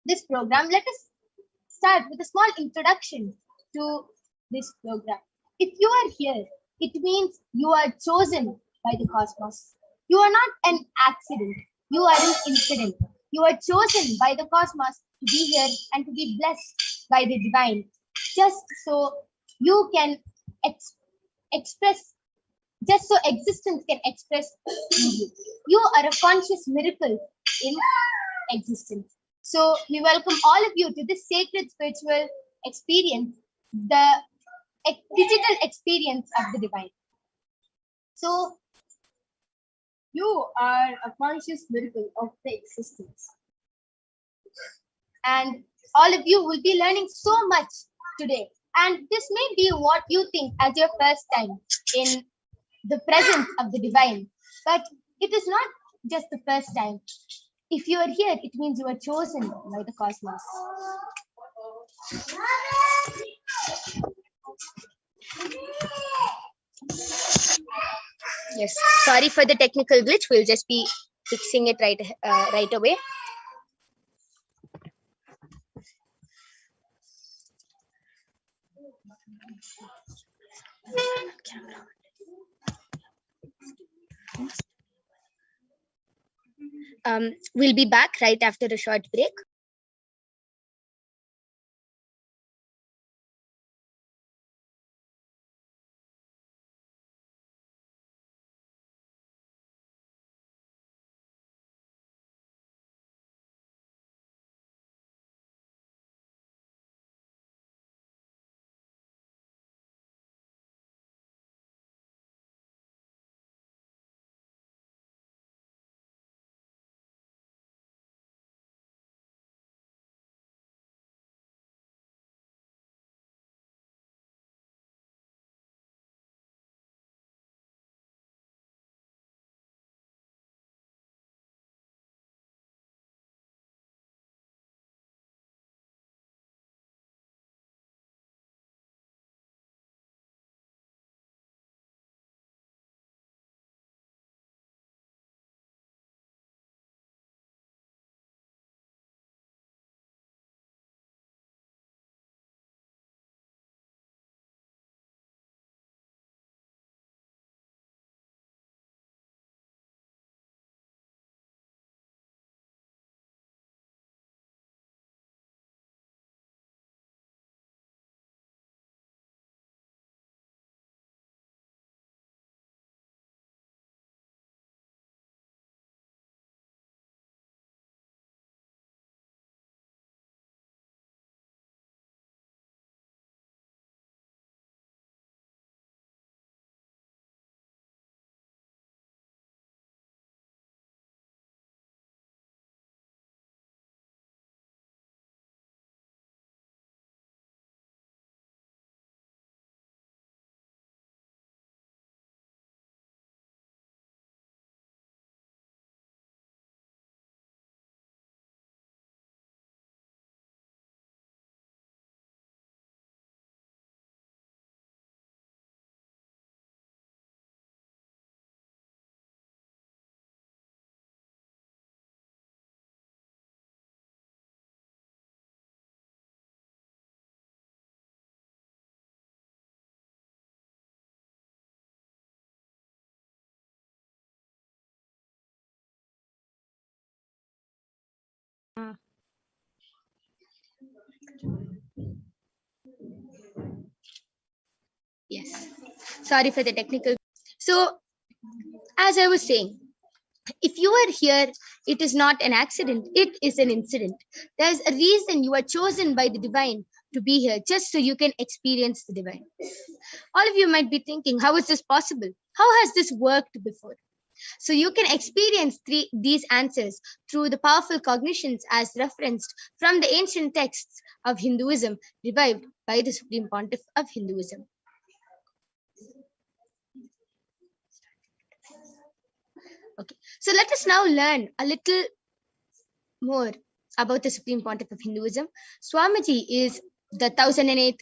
this program, let us start with a small introduction to this program. If you are here, it means you are chosen by the cosmos. You are not an accident. You are an incident. You are chosen by the cosmos to be here and to be blessed by the divine, just so you can express, just so existence can express you. You are a conscious miracle in existence. So we welcome all of you to this sacred spiritual experience, the digital experience of the divine. So you are a conscious miracle of the existence. And all of you will be learning so much today. And this may be what you think as your first time in the presence of the divine. But it is not just the first time. If you are here, it means you are chosen by the cosmos. Yes, sorry for the technical glitch. We'll just be fixing it right away. We'll be back right after a short break. Yes, sorry for the technical. So, as I was saying, if you are here, it is not an accident, it is an incident. There's a reason you are chosen by the divine to be here, just so you can experience the divine. All of you might be thinking, how is this possible? How has this worked before? So you can experience these answers through the powerful cognitions as referenced from the ancient texts of Hinduism, revived by the Supreme Pontiff of Hinduism. Okay, so let us now learn a little more about the Supreme Pontiff of Hinduism. Swamiji is the 1008th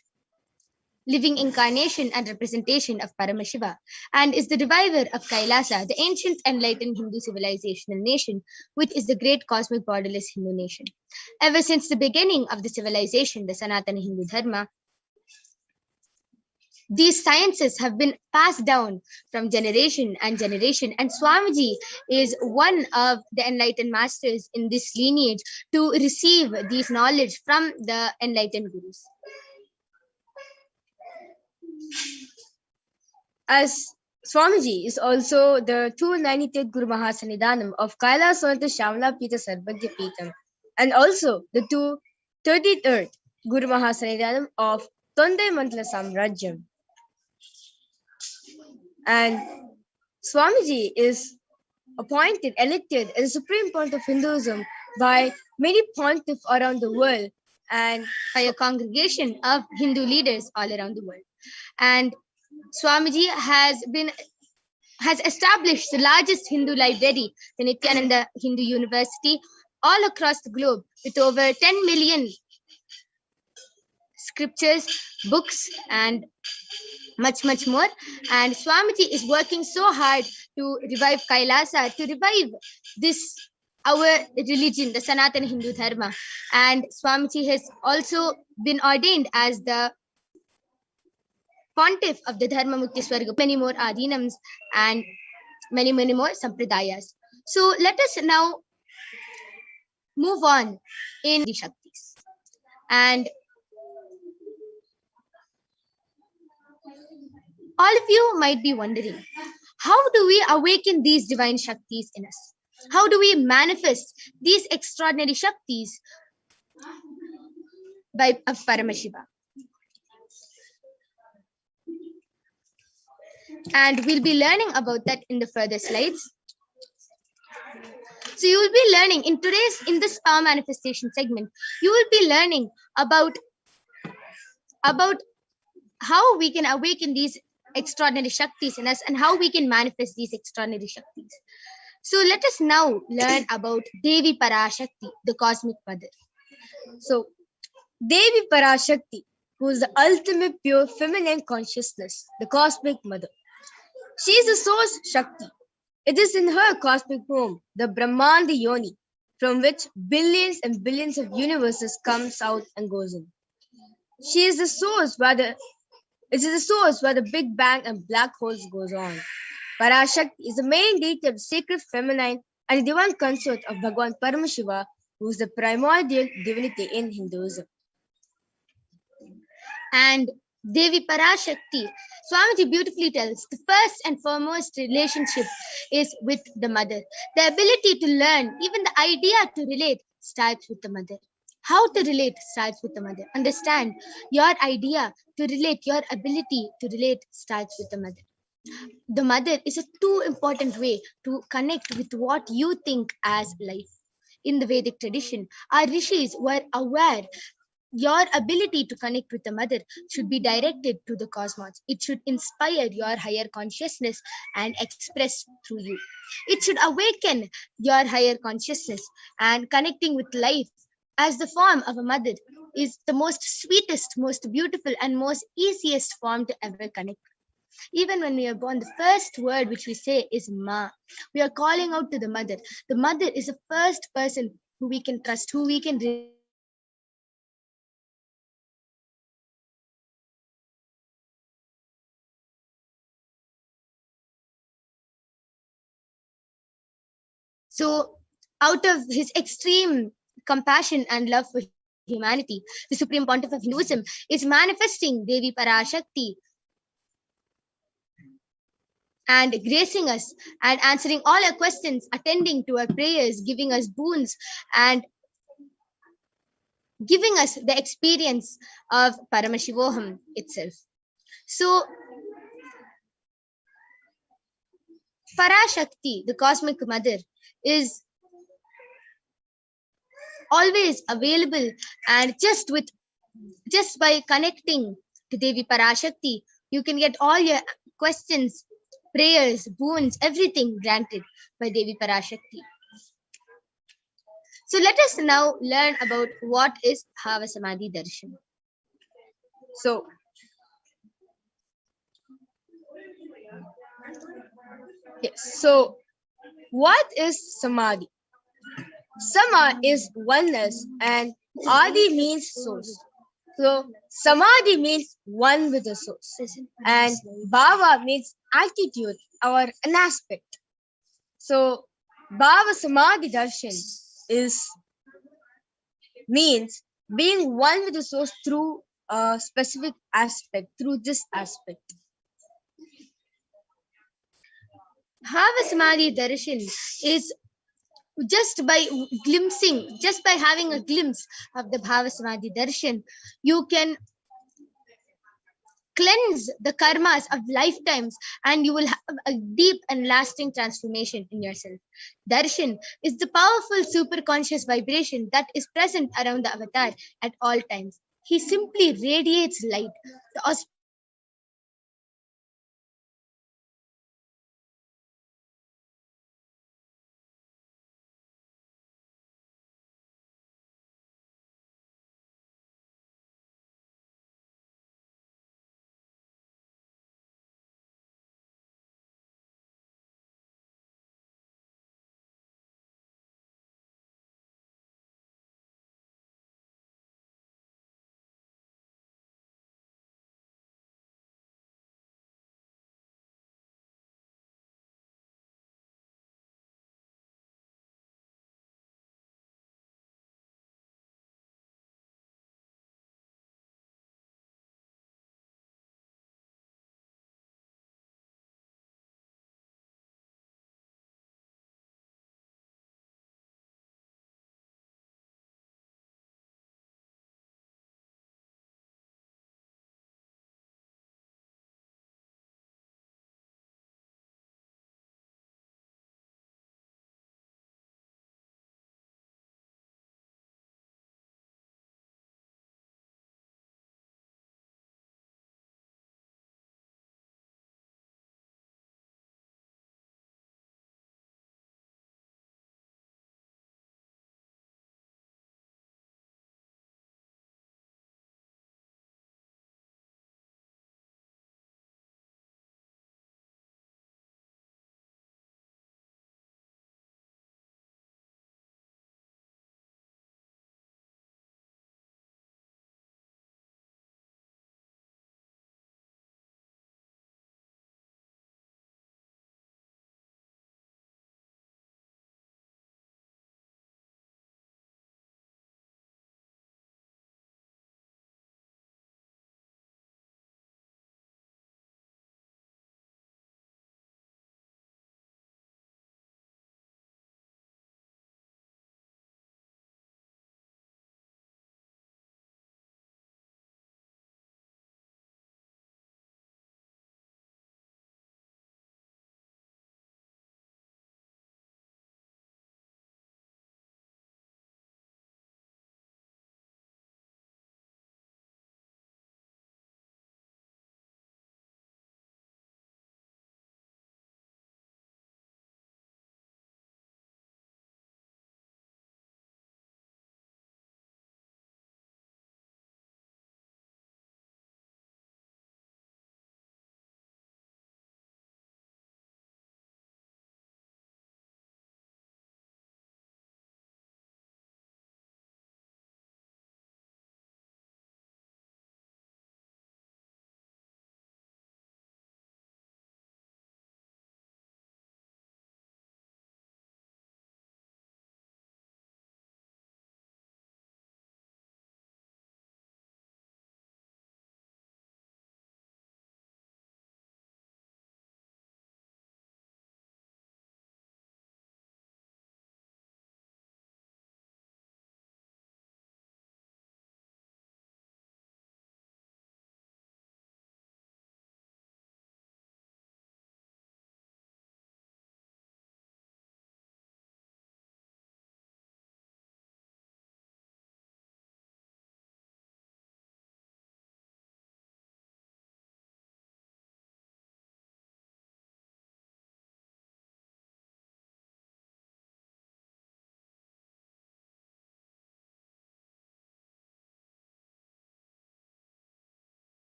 living incarnation and representation of Paramashiva, and is the reviver of Kailasa, the ancient enlightened Hindu civilizational nation, which is the great cosmic borderless Hindu nation. Ever since the beginning of the civilization, the Sanatana Hindu Dharma, these sciences have been passed down from generation and generation, and Swamiji is one of the enlightened masters in this lineage to receive these knowledge from the enlightened gurus. As Swamiji is also the 293rd Guru Mahasannidhanam of Kailasonatha Shamla Pita Sarbagya Pitam, and also the 233rd Guru Mahasannidhanam of Tondai Mantla Samrajyam. And Swamiji is elected as the Supreme Pontiff of Hinduism by many pontiffs around the world and by a congregation of Hindu leaders all around the world. And Swamiji has established the largest Hindu library, the Nithyananda Hindu University, all across the globe with over 10 million scriptures, books, and much more. And Swamiji is working so hard to revive Kailasa, to revive our religion, the Sanatana Hindu Dharma. And Swamiji has also been ordained as the pontiff of the Dharma Mukti Swarga, many more adinams and many more sampradayas. So let us now move on in the Shaktis. And all of you might be wondering, how do we awaken these divine Shaktis in us? How do we manifest these extraordinary Shaktis of Paramashiva? And we'll be learning about that in the further slides. So you will be learning in this power manifestation segment, you will be learning about how we can awaken these extraordinary Shaktis in us and how we can manifest these extraordinary Shaktis. So let us now learn about Devi Parashakti, the cosmic mother. So Devi Parashakti, who is the ultimate pure feminine consciousness, the cosmic mother. She is the source Shakti. It is in her cosmic home, the Brahmanda Yoni, from which billions and billions of universes comes out and goes in. She is the source where the Big Bang and black holes goes on. Parashakti is the main deity of the sacred feminine and the divine consort of Bhagavan Paramashiva, who is the primordial divinity in Hinduism. And Devi Parashakti, Swamiji beautifully tells, the first and foremost relationship is with the mother. The ability to learn, even the idea to relate, starts with the mother. How to relate starts with the mother. Understand, your idea to relate, your ability to relate starts with the mother. The mother is a too important way to connect with what you think as life. In the Vedic tradition, our rishis were aware your ability to connect with the mother should be directed to the cosmos. It should inspire your higher consciousness and express through you. It should awaken your higher consciousness, and connecting with life as the form of a mother is the most sweetest, most beautiful, and most easiest form to ever connect. Even when we are born, the first word which we say is Ma. We are calling out to the mother. The mother is the first person who we can trust, who we can So, out of his extreme compassion and love for humanity, the Supreme Pontiff of Hinduism is manifesting Devi Parashakti and gracing us and answering all our questions, attending to our prayers, giving us boons, and giving us the experience of Paramashivoham itself. So, Parashakti, the cosmic mother, is always available, and just by connecting to Devi Parashakti, you can get all your questions, prayers, boons, everything granted by Devi Parashakti. So let us now learn about what is Bhava Samadhi Darshan. So Yes. So, what is samadhi? Sama is oneness and Adi means source. So, samadhi means one with the source. And bhava means attitude or an aspect. So, bhava samadhi darshan is means being one with the source through a specific aspect, through this aspect. Bhava Samadhi Darshan is just by just by having a glimpse of the Bhava Samadhi Darshan, you can cleanse the karmas of lifetimes and you will have a deep and lasting transformation in yourself. Darshan is the powerful superconscious vibration that is present around the avatar at all times. He simply radiates light. The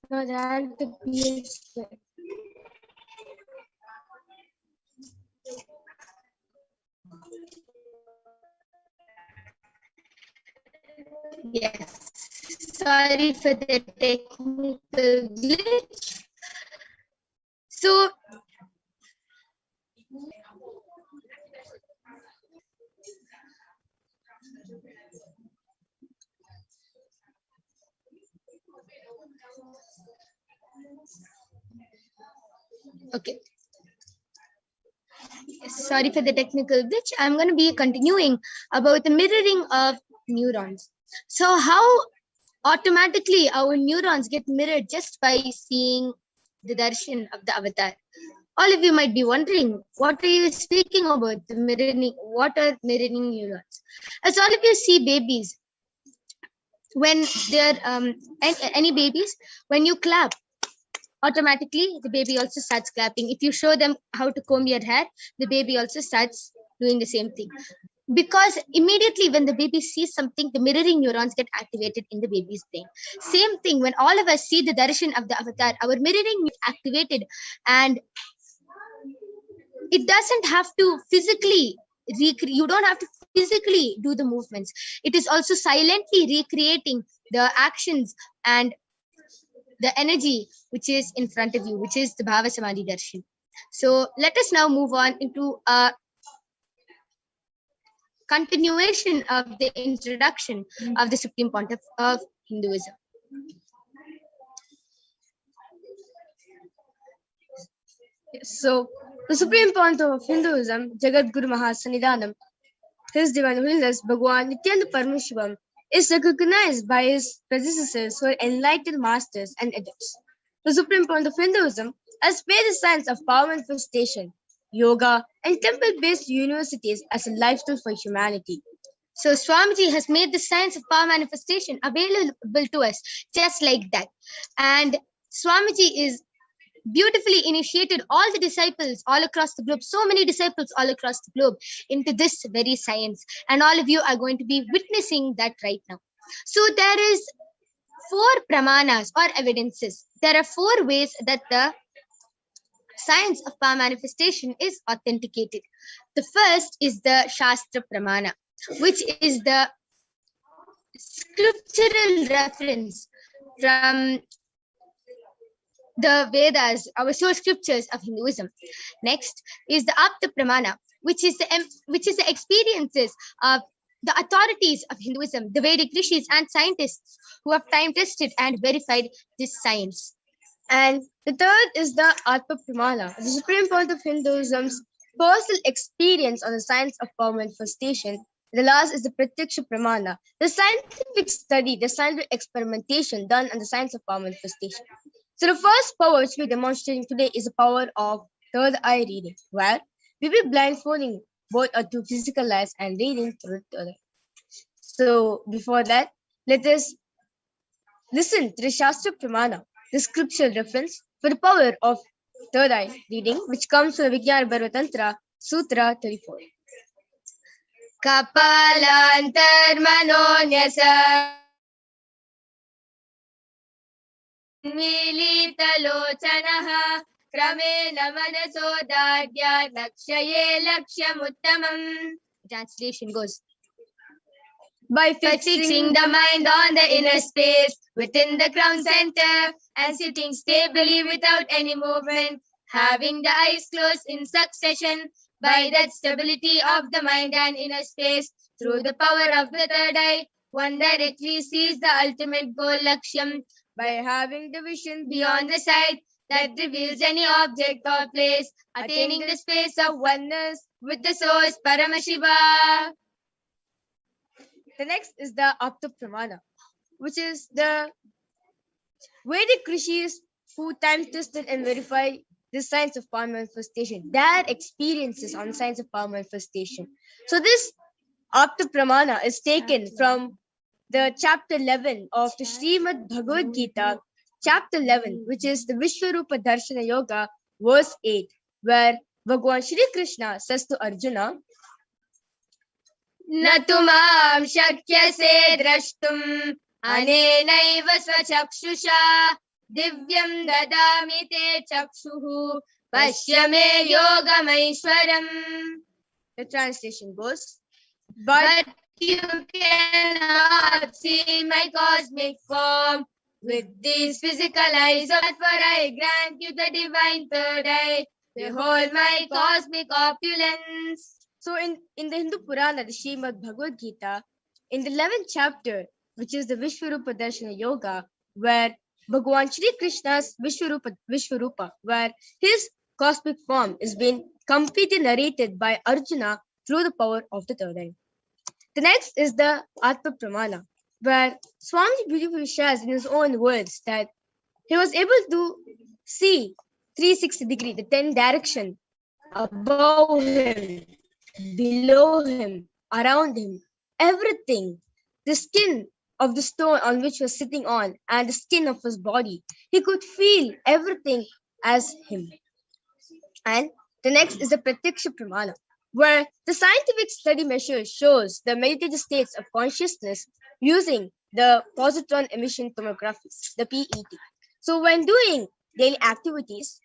No, that the PS. Yes. Sorry for the technical glitch. So, okay. Sorry for the technical glitch. I'm going to be continuing about the mirroring of neurons. So, how automatically our neurons get mirrored just by seeing the darshan of the avatar? All of you might be wondering, what are you speaking about? The mirroring, what are mirroring neurons? As all of you see babies, when they're any babies, when you clap, automatically the baby also starts clapping. If you show them how to comb your hair, the baby also starts doing the same thing. Because immediately when the baby sees something, the mirroring neurons get activated in the baby's brain. Same thing when all of us see the darshan of the avatar, our mirroring is activated, and it doesn't have to physically you don't have to physically do the movements. It is also silently recreating the actions and the energy which is in front of you, which is the bhava samadhi darshan. So let us now move on into a continuation of the introduction of the Supreme Pontiff of Hinduism. So, the Supreme Pontiff of Hinduism, Jagat Guru Mahasannidhanam, His Divine Holiness Bhagwan Nithyananda Paramashivam, is recognized by his predecessors who are enlightened masters and adepts. The Supreme Pontiff of Hinduism has made the science of power manifestation, yoga, and temple-based universities as a lifestyle for humanity. So Swamiji has made the science of power manifestation available to us just like that. And Swamiji is beautifully initiated all the disciples all across the globe, so many disciples all across the globe, into this very science. And all of you are going to be witnessing that right now. So there is 4 pramanas or evidences. There are 4 ways that the science of power manifestation is authenticated. The first is the Shastra Pramana, which is the scriptural reference from the Vedas, our source scriptures of Hinduism. Next is the Apta Pramana, which is the experiences of the authorities of Hinduism, the Vedic rishis and scientists who have time tested and verified this science. And the third is the Atma Pramana, the Supreme Point of Hinduism's personal experience on the science of power manifestation. The last is the Pratyaksha Pramana, the scientific study, the scientific experimentation done on the science of power manifestation. So the first power which we're demonstrating today is the power of third eye reading, where we will be blindfolding both our 2 physical eyes and reading through the third eye. So before that, let us listen to the Shastra Pramana, the scriptural reference for the power of third eye reading, which comes from the Vijnana Bharva Tantra, Sutra 34. Kapalantarmanonyasa Militalochanaha Kramena Manasodadya Lakshaye Lakshamuttamam. Translation goes, by fixing the mind on the inner space within the crown center and sitting stably without any movement, having the eyes closed in succession, by that stability of the mind and inner space, through the power of the third eye, one directly sees the ultimate goal Lakshyam by having the vision beyond the sight that reveals any object or place, attaining the space of oneness with the source Paramashiva. The next is the Apta Pramana, which is the Vedic rishis who time tested and verified the science of power manifestation, their experiences on science of power manifestation. So this Apta Pramana is taken from the chapter 11 of the Srimad Bhagavad Gita, chapter 11, which is the Vishwarupa Darshana Yoga, verse 8, where Bhagwan Shri Krishna says to Arjuna, Natumam shakyase drashtum anenaiva swachakshusha Divyam dadami te chakshuhu Pashya me yogamaishwaram. The translation goes, but you cannot see my cosmic form with these physical eyes, but for I grant you the divine third eye. Behold my cosmic opulence. So in the Hindu Purana, the Srimad Bhagavad Gita, in the 11th chapter, which is the Vishwarupa Darshana Yoga, where Bhagavan Shri Krishna's Vishwarupa, where his cosmic form is being completely narrated by Arjuna through the power of the third eye. The next is the Atma Pramana, where Swami beautifully shares in his own words that he was able to see 360 degree, the 10 direction, above him, below him, around him, everything, the skin of the stone on which he was sitting on and the skin of his body. He could feel everything as him. And the next is the Pratyaksha Pramana, where the scientific study measure shows the meditative states of consciousness using the positron emission tomography, the PET. So when doing daily activities,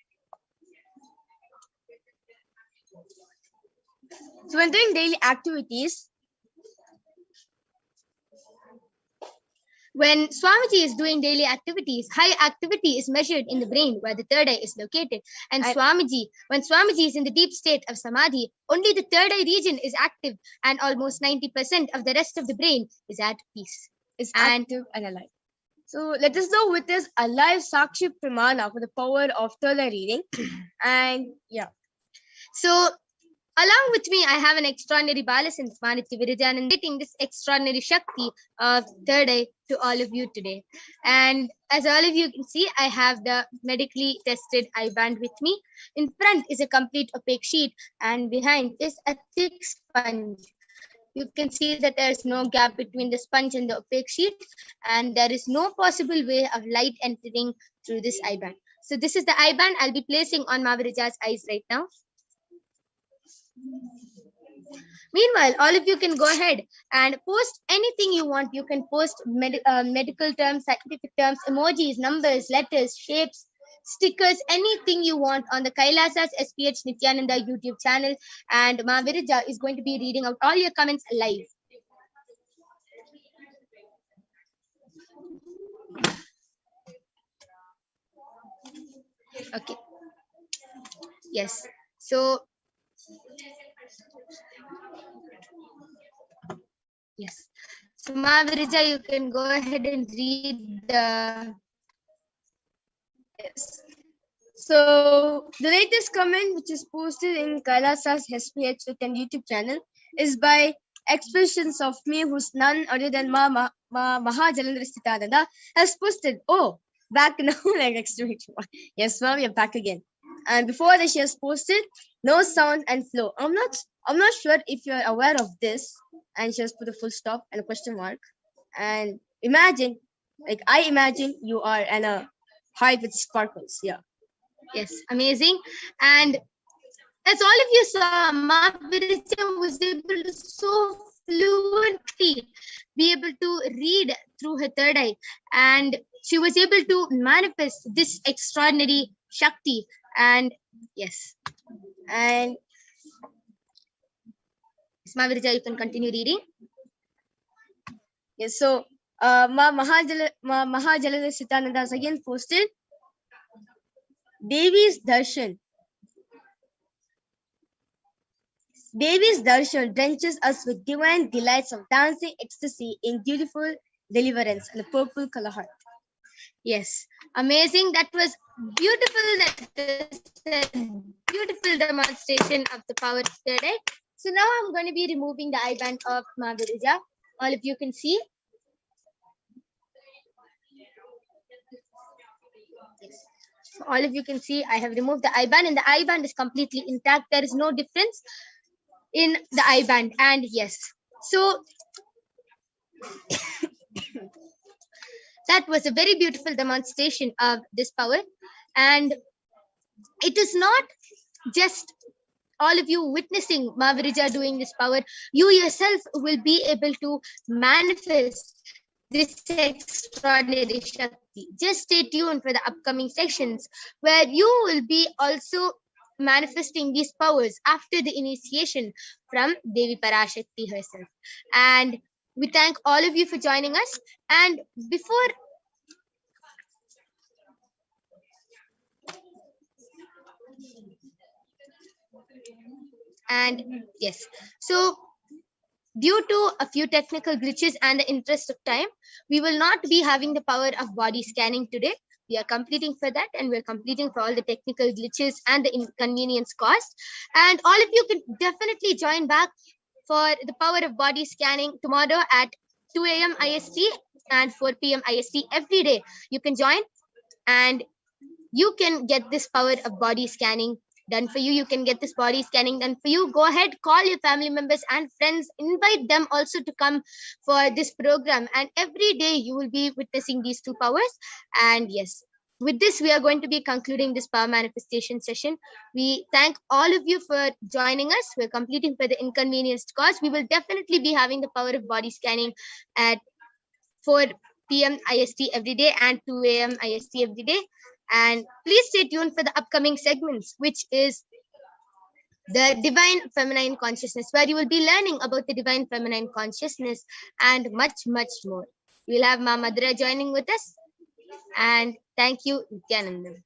when Swamiji is doing daily activities, high activity is measured in the brain where the third eye is located. And when Swamiji is in the deep state of Samadhi, only the third eye region is active and almost 90% of the rest of the brain is at peace. Is active and alive. So let us now witness a live Sakshi Pramana for the power of third eye reading. And yeah. So along with me, I have an extraordinary Balasant Manitya Virijan and getting this extraordinary Shakti of third eye to all of you today. And as all of you can see, I have the medically tested eye band with me. In front is a complete opaque sheet and behind is a thick sponge. You can see that there is no gap between the sponge and the opaque sheet, and there is no possible way of light entering through this eye band. So this is the eye band I'll be placing on Mavirija's eyes right now. Meanwhile, all of you can go ahead and post anything you want. You can post medical terms, scientific terms, emojis, numbers, letters, shapes, stickers, anything you want on the Kailasa's HDH Nithyananda YouTube channel. And Mavirija is going to be reading out all your comments live. Okay. Yes. So, yes. So, Mavirija, you can go ahead and read the... Yes. So the latest comment which is posted in Kailasa's HPH YouTube channel is by expressions of me, who's none other than Mahajalandra Sthitananda, has posted, oh, back now, like exclamation mark. Yes, ma'am, you're back again. And before that, she has posted no sound and flow. I'm not sure if you're aware of this. And she has put a full stop and a question mark. And imagine, like I imagine you are in a hive with sparkles. Yeah. Yes, amazing. And as all of you saw, Mavirija was able to so fluently be able to read through her third eye, and she was able to manifest this extraordinary Shakti. And yes, and Mavirija, you can continue reading. Yes, so Mahajalandra Sthitananda has again posted Devi's Darshan. Devi's Darshan drenches us with divine delights of dancing ecstasy in beautiful deliverance and a purple color heart. Yes, amazing. That was beautiful. That is a beautiful demonstration of the power of third eye. So now I'm going to be removing the eye band of Mavirija. All of you can see. Yes. So all of you can see I have removed the eye band, and the eye band is completely intact. There is no difference in the eye band. And yes, so that was a very beautiful demonstration of this power. And it is not just all of you witnessing Mavirija doing this power. You yourself will be able to manifest this extraordinary Shakti. Just stay tuned for the upcoming sections where you will be also manifesting these powers after the initiation from Devi Parashakti herself. And we thank all of you for joining us. And before and yes, so due to a few technical glitches and the interest of time, we will not be having the power of body scanning today. We are completing for that, and we're completing for all the technical glitches and the inconvenience caused. And all of you can definitely join back for the power of body scanning tomorrow at 2 a.m. IST and 4 p.m. IST every day. You can join and you can get this power of body scanning done for you. You can get this body scanning done for you. Go ahead, call your family members and friends, invite them also to come for this program. And every day you will be witnessing these two powers. And yes, with this, we are going to be concluding this power manifestation session. We thank all of you for joining us. We're completing for the inconvenienced cause. We will definitely be having the power of body scanning at 4 p.m. IST every day and 2 a.m. IST every day. And please stay tuned for the upcoming segments, which is the divine feminine consciousness, where you will be learning about the divine feminine consciousness and much, much more. We'll have Ma Madhura joining with us. And thank you, Nithyananda.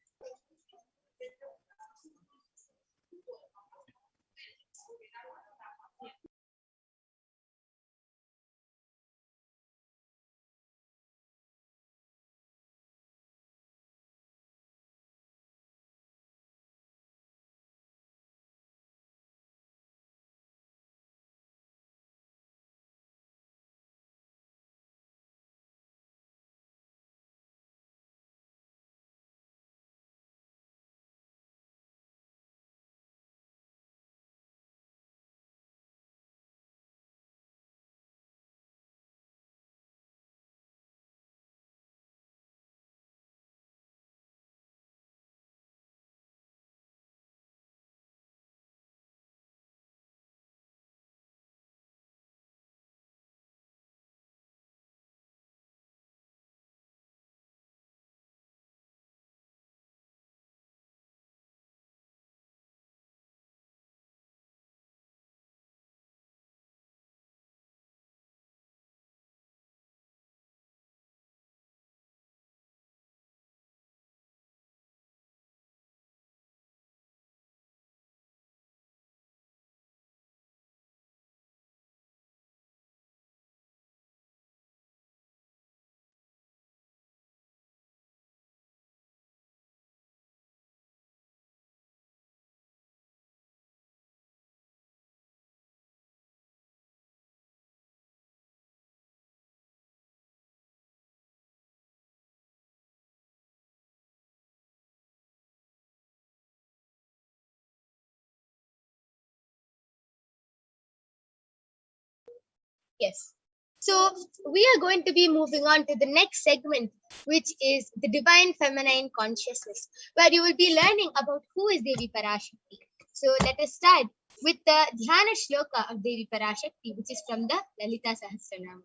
Yes. So we are going to be moving on to the next segment, which is the divine feminine consciousness, where you will be learning about who is Devi Parashakti. So let us start with the Dhyana Shloka of Devi Parashakti, which is from the Lalita Sahasranama.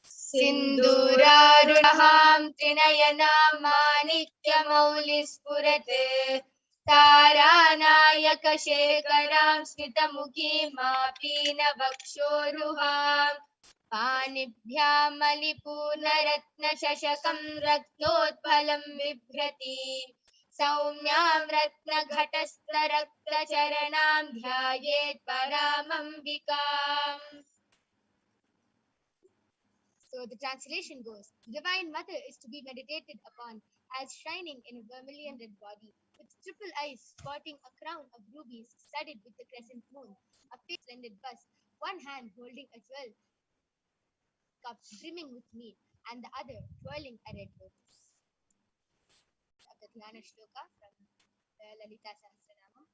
Sindurarunaham Trinayana Manikyamaulispurate Taranayaka Shekaram Smitamukhim Mapina Vakshoruham Panibhyam Malipurnaratna Shashakam Ratnotpalam Vibhrati Saumyam Ratna Ghatastarakta Charanam Dhyayet Paramambikam. So the translation goes, the Divine Mother is to be meditated upon as shining in a vermilion red body, with triple eyes sporting a crown of rubies studded with the crescent moon, a face splendid bust, one hand holding a jewel cup brimming with mead, and the other twirling a red lotus. Of the Dhyana Shloka from Lalita Sahasranama.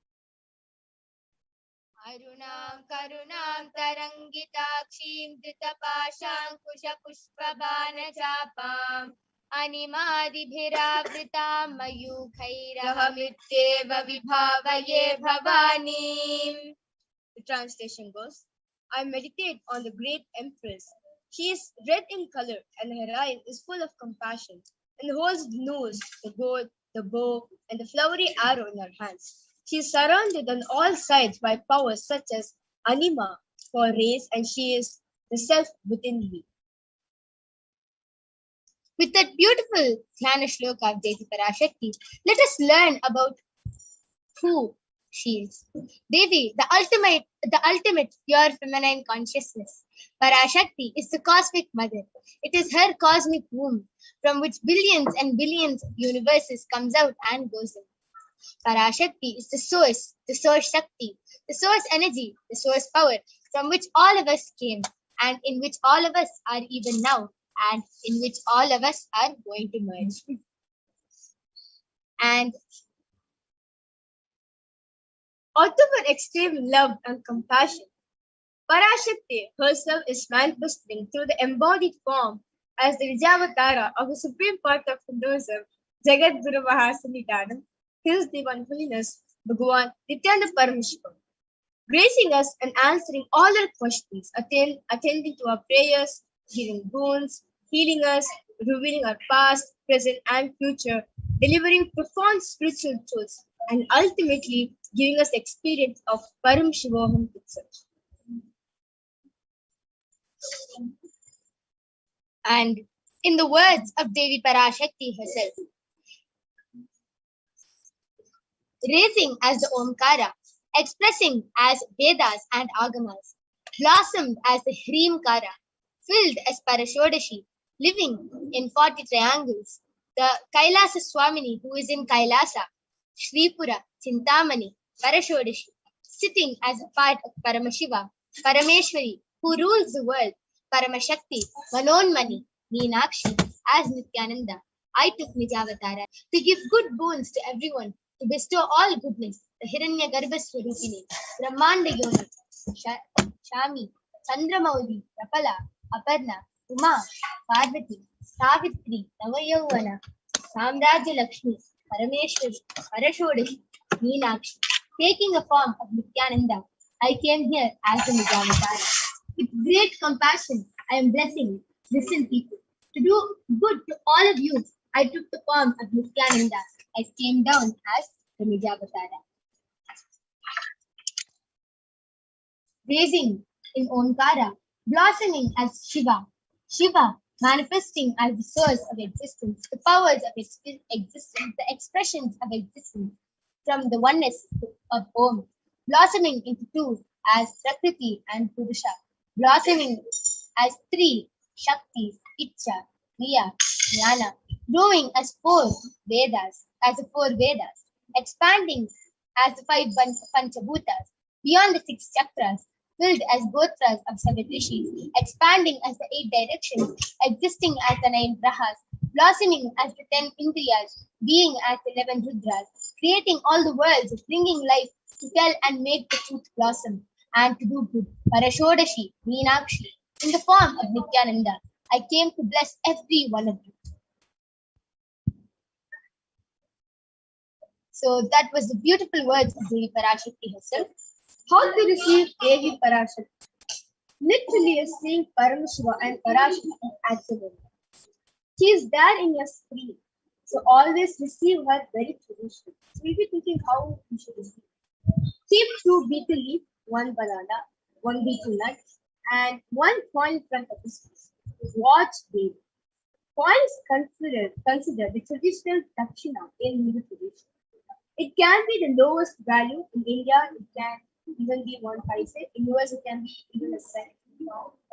Arunam karunam tarangitakshim dhritapashankushpushpabhanachapam animadibhiravritaam mayukhairahamityeva vibhavaye bhavanim. The translation goes, I meditate on the great empress, She is red in color, and her eye is full of compassion, and holds the nose, the gourd, the bow, and the flowery arrow in her hands. She is surrounded on all sides by powers such as anima for race, and she is the self within me. With that beautiful Jnana Shloka of Devi Parashakti, let us learn about who she is. Devi, the ultimate pure feminine consciousness. Parashakti is the cosmic mother. It is her cosmic womb from which billions and billions of universes comes out and goes in. Parashakti is the source Shakti, the source energy, the source power from which all of us came and in which all of us are even now and in which all of us are going to merge. And Out of her extreme love and compassion, Parashakti herself is manifesting through the embodied form as the Vijavatara of the supreme part of Hinduism, Jagat Guru Mahasanitanam, His Divine Holiness, Bhagavan Nithyananda Paramashivam, gracing us and answering all our questions, attending to our prayers, giving boons, healing us, revealing our past, present, and future, delivering profound spiritual truths, and ultimately giving us the experience of Paramashivoham itself. And in the words of Devi Parashakti herself, raising as the Omkara, expressing as Vedas and Agamas, blossomed as the Hrimkara, filled as Parashodashi, living in 40 triangles, the Kailasa Swamini who is in Kailasa, Shripura, Chintamani, Parashodashi, sitting as a part of Paramashiva, Parameshwari, who rules the world, Paramashakti, Manonmani, Meenakshi, as Nithyananda. I took Nijavatara to give good boons to everyone, to bestow all goodness, the Hiranya Garbhaswarupini, Brahmanda Yoni, Shami, Chandramauli, Rapala, Aparna, Uma, Parvati, Savitri, Navayavana, Samrajya Lakshmi, Parameshwari, Parashodashi, Meenakshi. Taking a form of Nithyananda, I came here as a Nijavatara. With great compassion, I am blessing distant people. To do good to all of you, I took the form of Nithyananda. I came down as the Nijavatara. Raising in Omkara, blossoming as Shiva. Shiva, manifesting as the source of existence, the powers of existence, the expressions of existence from the oneness of Om, blossoming into two as Prakriti and Purusha, blossoming as three Shaktis, Icha, Kriya, Jnana, growing as four Vedas, expanding as the five Panchabhutas, beyond the six chakras, filled as gotras of seven rishis, expanding as the eight directions, existing as the nine grahas, blossoming as the 10 indriyas, being as the 11 rudras, creating all the worlds, bringing life to tell and make the truth blossom, and to do good. Parashodashi, Meenakshi, in the form of Nithyananda, I came to bless every one of you. So that was the beautiful words of Devi Parashakti herself. How to receive Devi Parashakti? Literally is seeing Paramashiva and Parashakti at the moment. She is there in your screen. So always receive her very traditionally. So if you're thinking how you should receive, keep 2 betel leaf, 1 banana, 1 betel nut, and 1 coin in front of the face. Watch Devi. Coins consider the traditional dakshina in Hindu tradition. It can be the lowest value. In India, it can even be 1 paise. In US, it can be even a cent.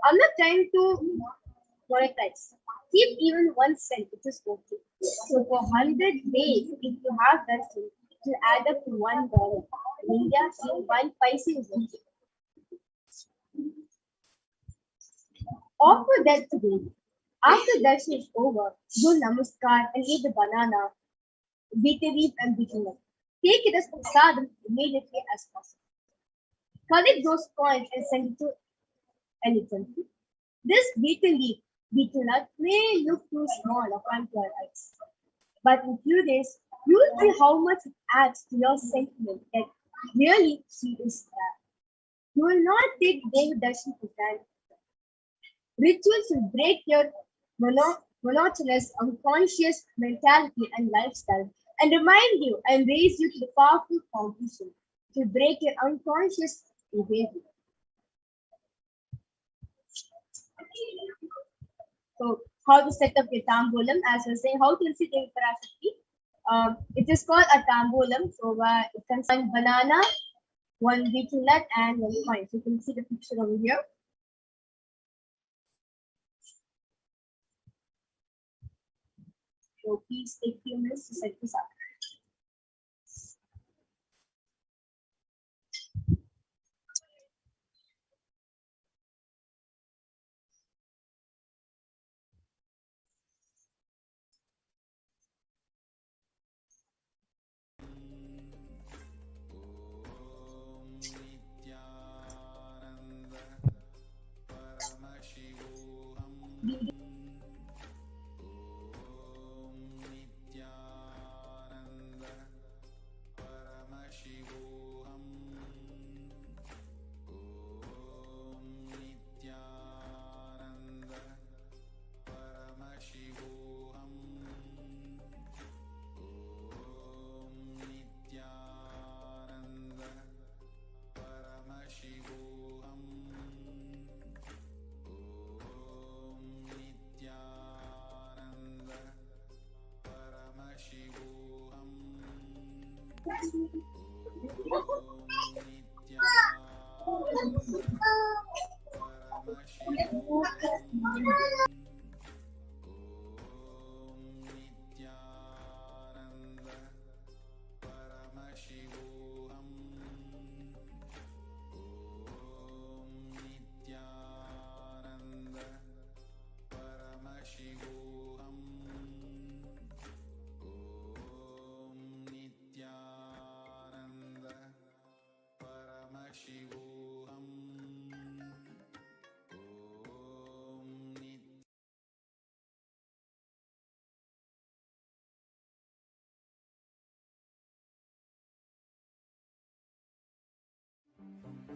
I'm not trying to monetize. Keep even 1 cent, it is okay. So for 100 days, if you have that thing, it will add up to $1. In India, 1 paise is okay. Offer that to Devi. After darshan is over, do namaskar and eat the banana, betel leaf and betel nut. Take it as prasadam immediately as possible. Collect those coins and send it to elephant. This betel leaf, betel nut may look too small upon your eyes, but in few days you will see how much it adds to your sentiment that really she is there. You will not take Devi darshan for granted. Rituals will break your monotonous, unconscious mentality and lifestyle and remind you and raise you to the powerful foundation to break your unconscious behavior. So, how to set up your tambulam? As I was saying, how to sit in Parashakti. It is called a tambulam. So, it contains one banana, one beetle nut, and one coin. So, you can see the picture over here. So, please take a few minutes to set this up.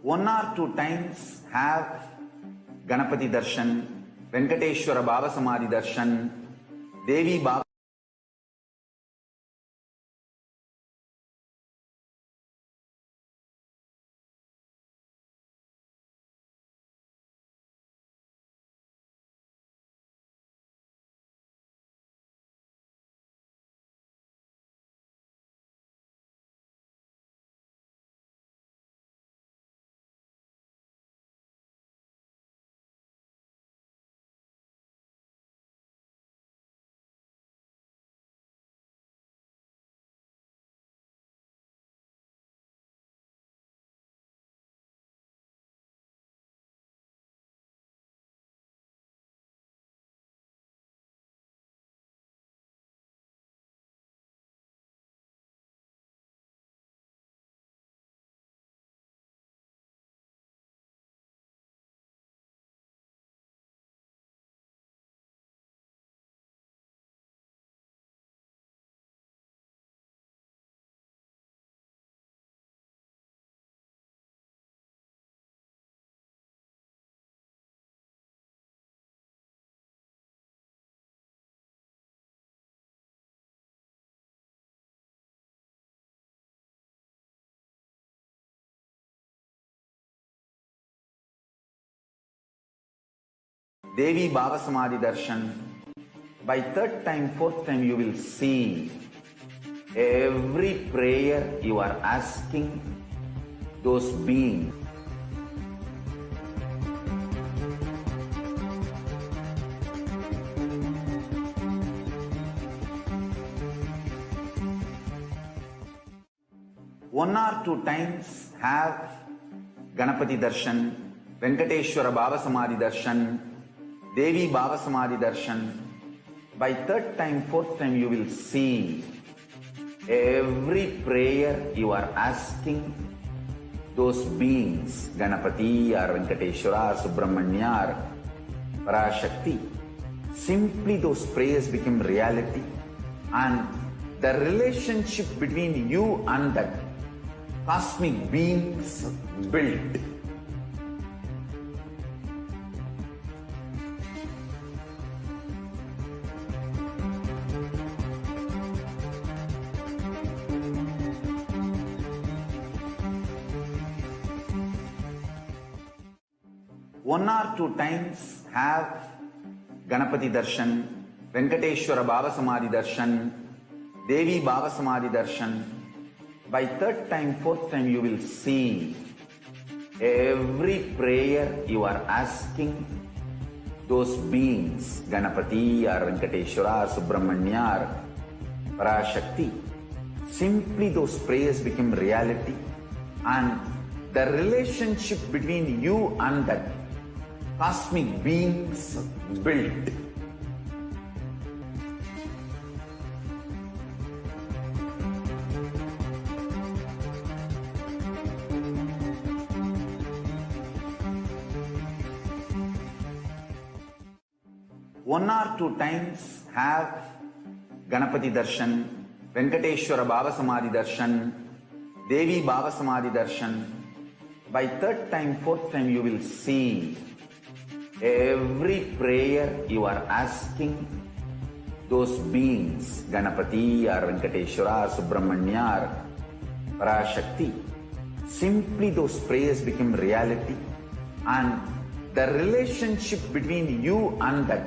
One or two times have Ganapati Darshan, Venkateshwara Baba Samadhi Darshan, Devi Baba. Devi Baba Samadhi Darshan. By third time, fourth time, you will see every prayer you are asking those beings. One or two times have Ganapati Darshan, Venkateshwara Baba Samadhi Darshan, Devi Baba Samadhi Darshan. By third time, fourth time, you will see every prayer you are asking those beings, Ganapati or Venkateshwara or Subramanya or Parashakti. Simply those prayers become reality, and the relationship between you and that cosmic beings built. one or two times have Ganapati Darshan, Venkateshwara Baba Samadhi Darshan, Devi Baba Samadhi Darshan. By third time, fourth time, you will see every prayer you are asking those beings, Ganapati or Venkateshwara or Subramanya or Parashakti. Simply those prayers become reality, and the relationship between you and that cosmic beings built. One or two times have Ganapati Darshan, Venkateshwara Baba Samadhi Darshan, Devi Baba Samadhi Darshan. By third time, fourth time, you will see every prayer you are asking those beings, Ganapati or Venkateshwara or Subramanya or Parashakti. Simply those prayers become reality, and the relationship between you and that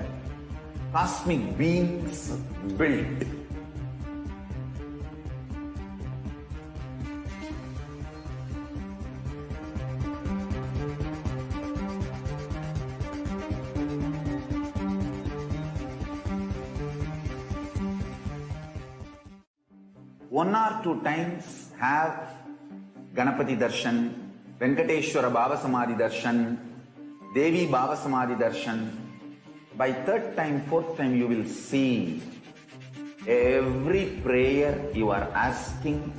cosmic beings built. One or two times have Ganapati Darshan, Venkateshwara Baba Samadhi Darshan, Devi Baba Samadhi Darshan. By third time, fourth time, you will see every prayer you are asking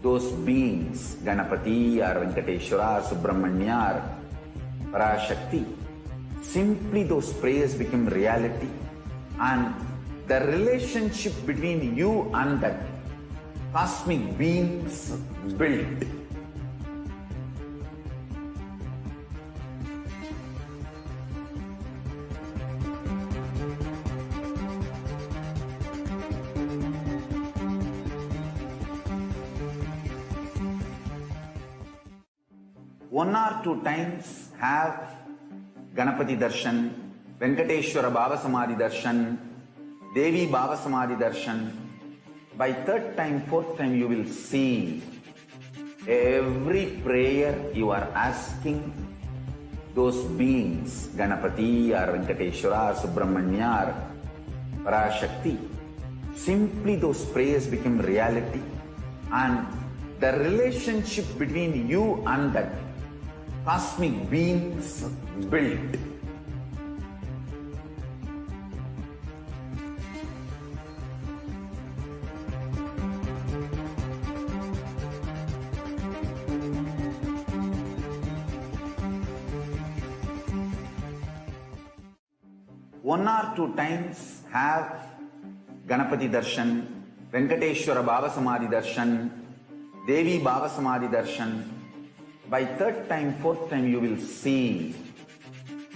those beings, Ganapati or Venkateshwara or Subramanya or Parashakti. Simply those prayers become reality, and the relationship between you and that cosmic beings built. One or two times have Ganapati Darshan, Venkateshwara Baba Samadhi Darshan, Devi Baba Samadhi Darshan. By third time, fourth time, you will see every prayer you are asking those beings, Ganapati or Venkateshwara or Subramanya or Parashakti. Simply those prayers become reality, and the relationship between you and that cosmic beings built. One or two times have Ganapati Darshan, Venkateshwara Baba Samadhi Darshan, Devi Baba Samadhi Darshan. By third time, fourth time, you will see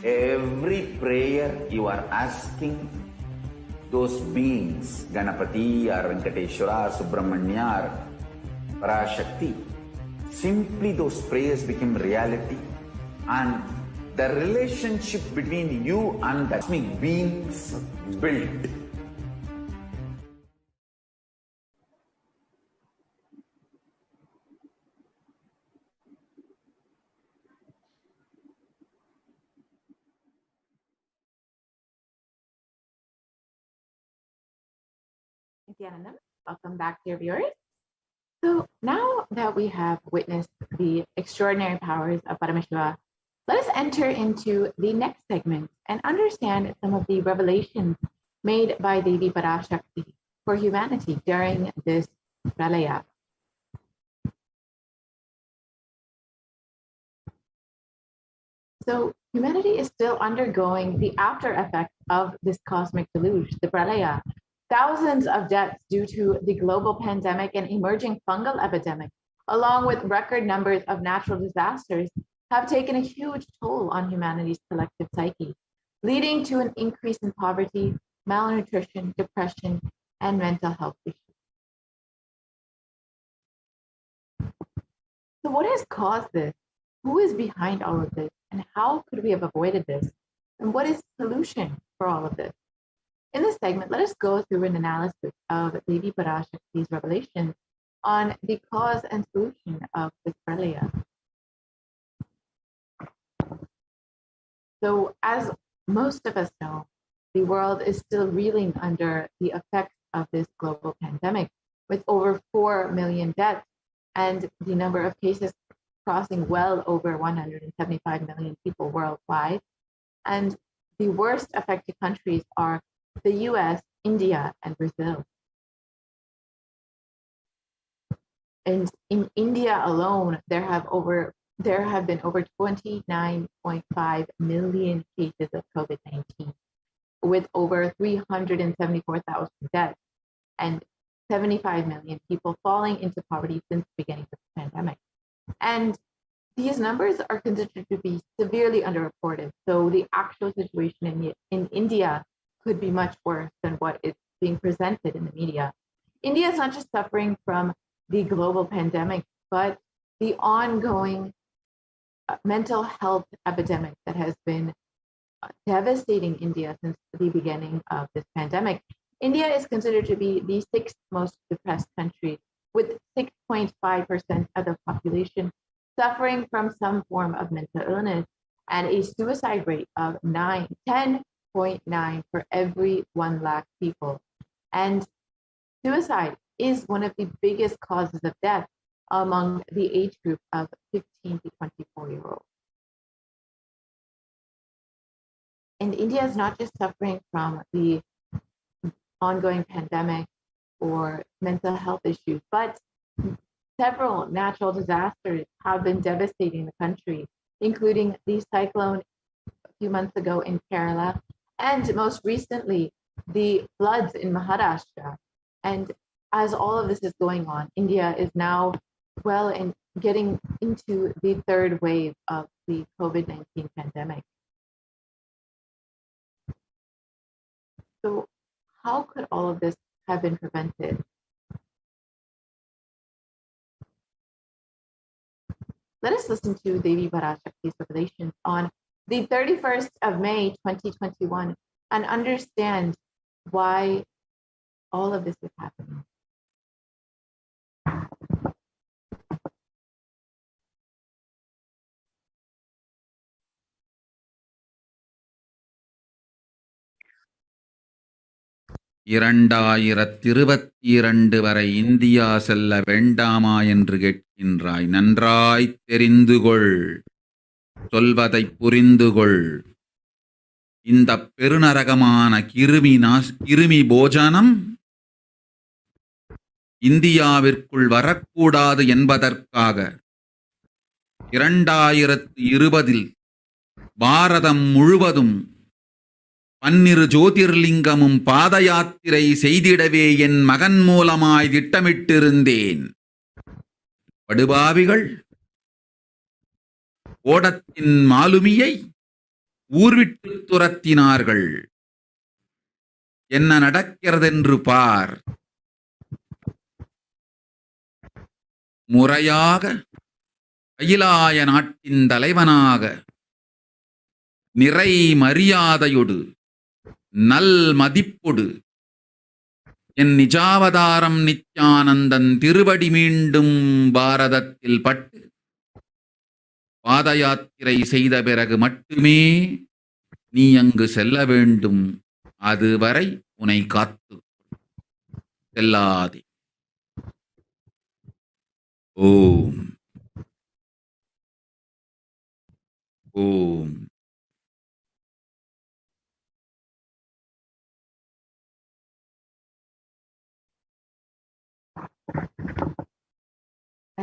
every prayer you are asking those beings, Ganapati or Venkateshwara or Subramanya or Parashakti. Simply those prayers become reality, and the relationship between you and the cosmic beings built. Nithyananda, welcome back, dear viewers. So now that we have witnessed the extraordinary powers of Paramashiva, let us enter into the next segment and understand some of the revelations made by Devi Parashakti for humanity during this pralaya. So humanity is still undergoing the after effects of this cosmic deluge, the pralaya. Thousands of deaths due to the global pandemic and emerging fungal epidemic, along with record numbers of natural disasters, have taken a huge toll on humanity's collective psyche, leading to an increase in poverty, malnutrition, depression, and mental health issues. So what has caused this? who is behind all of this and how could we have avoided this? And what is the solution for all of this? In this segment, let us go through an analysis of Devi Parashakti's revelations on the cause and solution of this pralaya. So as most of us know, the world is still reeling under the effects of this global pandemic, with over 4 million deaths and the number of cases crossing well over 175 million people worldwide. And the worst affected countries are the US, India, and Brazil. And in India alone, there have been over 29.5 million cases of COVID-19, with over 374,000 deaths and 75 million people falling into poverty since the beginning of the pandemic. And these numbers are considered to be severely underreported. So the actual situation in India could be much worse than what is being presented in the media. India is not just suffering from the global pandemic, but the ongoing mental health epidemic that has been devastating India since the beginning of this pandemic. India is considered to be the sixth most depressed country, with 6.5% of the population suffering from some form of mental illness and a suicide rate of 10.9 for every 1 lakh people. And suicide is one of the biggest causes of death among the age group of 15 to 24-year-olds. And India is not just suffering from the ongoing pandemic or mental health issues, but several natural disasters have been devastating the country, including the cyclone a few months ago in Kerala, and most recently, the floods in Maharashtra. And as all of this is going on, India is now well and getting into the third wave of the COVID-19 pandemic. So how could all of this have been prevented? Let us listen to Devi Parashakti's revelations on the 31st of May, 2021, and understand why all of this is happening. இரண்டாயிரத்திருபத்திரண்டு வரை India செல்ல வேண்டாமா என்று கேட்கின்றாய். நன்றாய் தெரிந்து கொள், சொல்வதைப் புரிந்து கொள். இந்த பெருநரகமான கிருமி போஜனம் இந்தியாவிற்குள் வரக்கூடாது என்பதற்காக 2020 பாரதம் முழுவதும் 12 ஜோதிர்லிங்கமும் பாத யாத்திரை செய்திடவே என் மகன் மூலமாய் திட்டமிட்டிருந்தேன். படுபாவிகள் ஓடத்தின் மாலுமியை ஊர்விட்டு துரத்தினார்கள். என்ன நடக்கிறதென்று பார். முறையாக கைலாய நாட்டின் தலைவனாக நிறை மரியாதையொடு நல் மதிப்பொடு என் நிஜாவதாரம் நித்யானந்தன் திருவடி மீண்டும் பாரதத்தில் பட்டு பாத யாத்திரை செய்த பிறகு மட்டுமே நீ அங்கு செல்ல வேண்டும். அதுவரை உன்னை காத்து செல்லாதே. ஓம் ஓம்.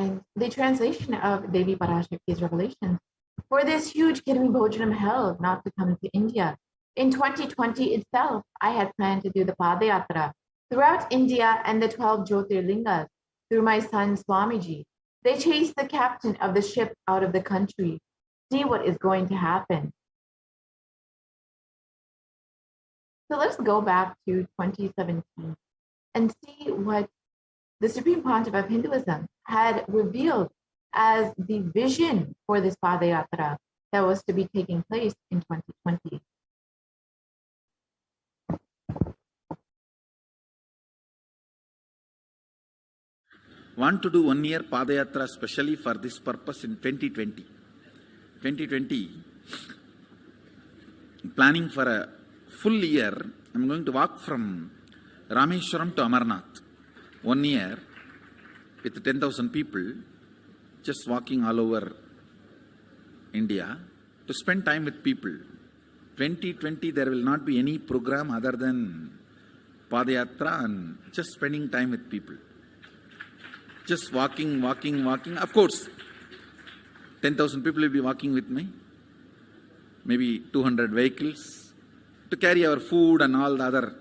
And the translation of Devi Parashakti's revelations: for this huge Kirmi Bhojanam hell not to come to India. In 2020 itself, I had planned to do the Padayatra throughout India and the 12 Jyotirlingas through my son Swamiji. They chased the captain of the ship out of the country. See what is going to happen. So let's go back to 2017 and see what the Supreme Pontiff of Hinduism had revealed as the vision for this Padayatra that was to be taking place in 2020. Want to do 1 year Padayatra specially for this purpose in 2020. 2020, planning for a full year, I'm going to walk from Rameshwaram to Amarnath. 1 year with 10,000 people, just walking all over India to spend time with people. 2020, there will not be any program other than Padayatra and just spending time with people. Just walking. Of course, 10,000 people will be walking with me. Maybe 200 vehicles to carry our food and all the other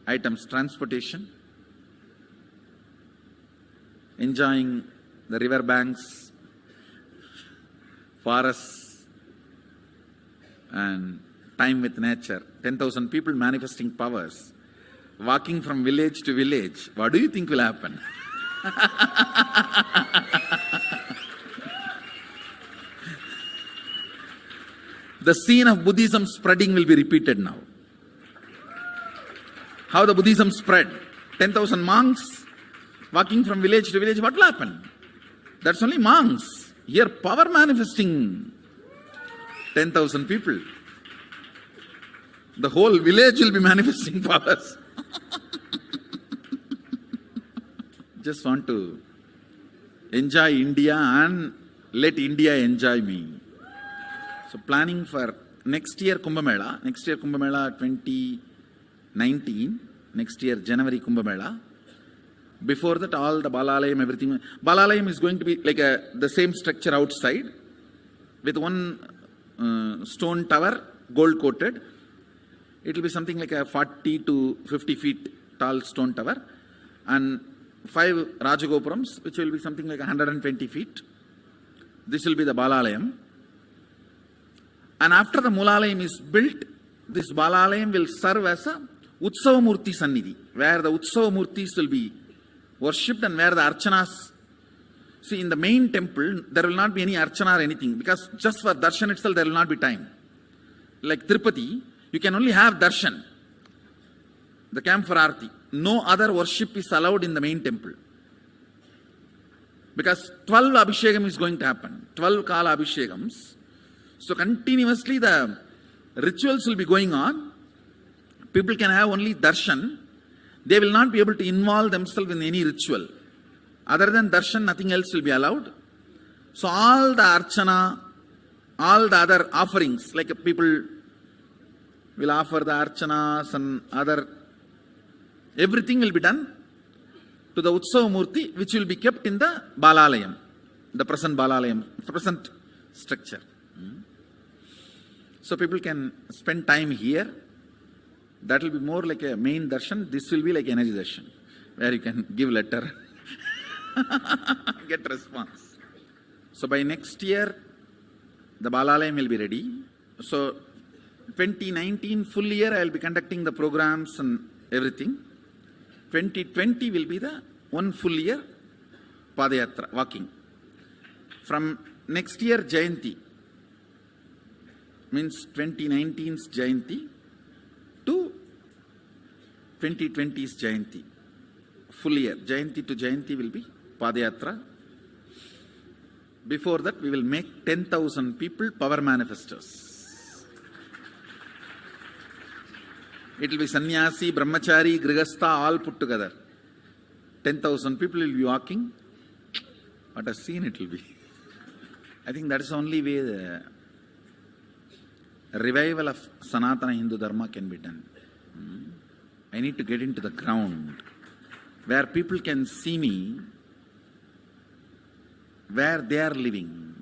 items, transportation. Enjoying the river banks, forests, and time with nature. 10,000 people manifesting powers, walking from village to village. What do you think will happen? The scene of Buddhism spreading will be repeated now. How the Buddhism spread. 10,000 monks walking from village to village. What will happen? That's only monks. Here power manifesting 10,000 people. The whole village will be manifesting powers. Just want to enjoy India and let India enjoy me. So planning for next year Kumbh Mela 2019, next year January Kumbh Mela. Before that, all the Balalayam, everything. Balalayam is going to be like the same structure outside with one stone tower, gold coated. It will be something like a 40 to 50 feet tall stone tower and 5 Rajagopurams, which will be something like 120 feet. This will be the Balalayam. And after the Mulalayam is built, this Balalayam will serve as a Utsava Murti Sannidhi, where the Utsava Murtis will be worshipped and where the Archanas. See, in the main temple, there will not be any Archana or anything, because just for darshan itself, there will not be time. Like Tirupati, you can only have darshan, the camp for Aarti. No other worship is allowed in the main temple. Because 12 Abhishekam is going to happen, 12 Kala Abhishekams. So continuously the rituals will be going on. People can have only darshan. They will not be able to involve themselves in any ritual. Other than darshan, nothing else will be allowed. So all the archana, all the other offerings, like people will offer the archanas and other, everything will be done to the Utsava Murti, which will be kept in the Balalayam, the present Balalayam, present structure. So people can spend time here. That will be more like a main darshan. This will be like energy darshan, where you can give letter, get response. So by next year, the Balalayam will be ready. So 2019 full year, I will be conducting the programs and everything. 2020 will be the one full year Padayatra, walking. From next year Jayanti, means 2019's Jayanti to 2020's Jayanti. Full year, Jayanti to Jayanti will be Padayatra. Before that, we will make 10,000 people power manifestors. It will be sannyasi, brahmachari, grihastha, all put together. 10,000 people will be walking. What a scene it will be. I think that is the only way the revival of Sanatana Hindu Dharma can be done. I need to get into the ground where people can see me, where they are living.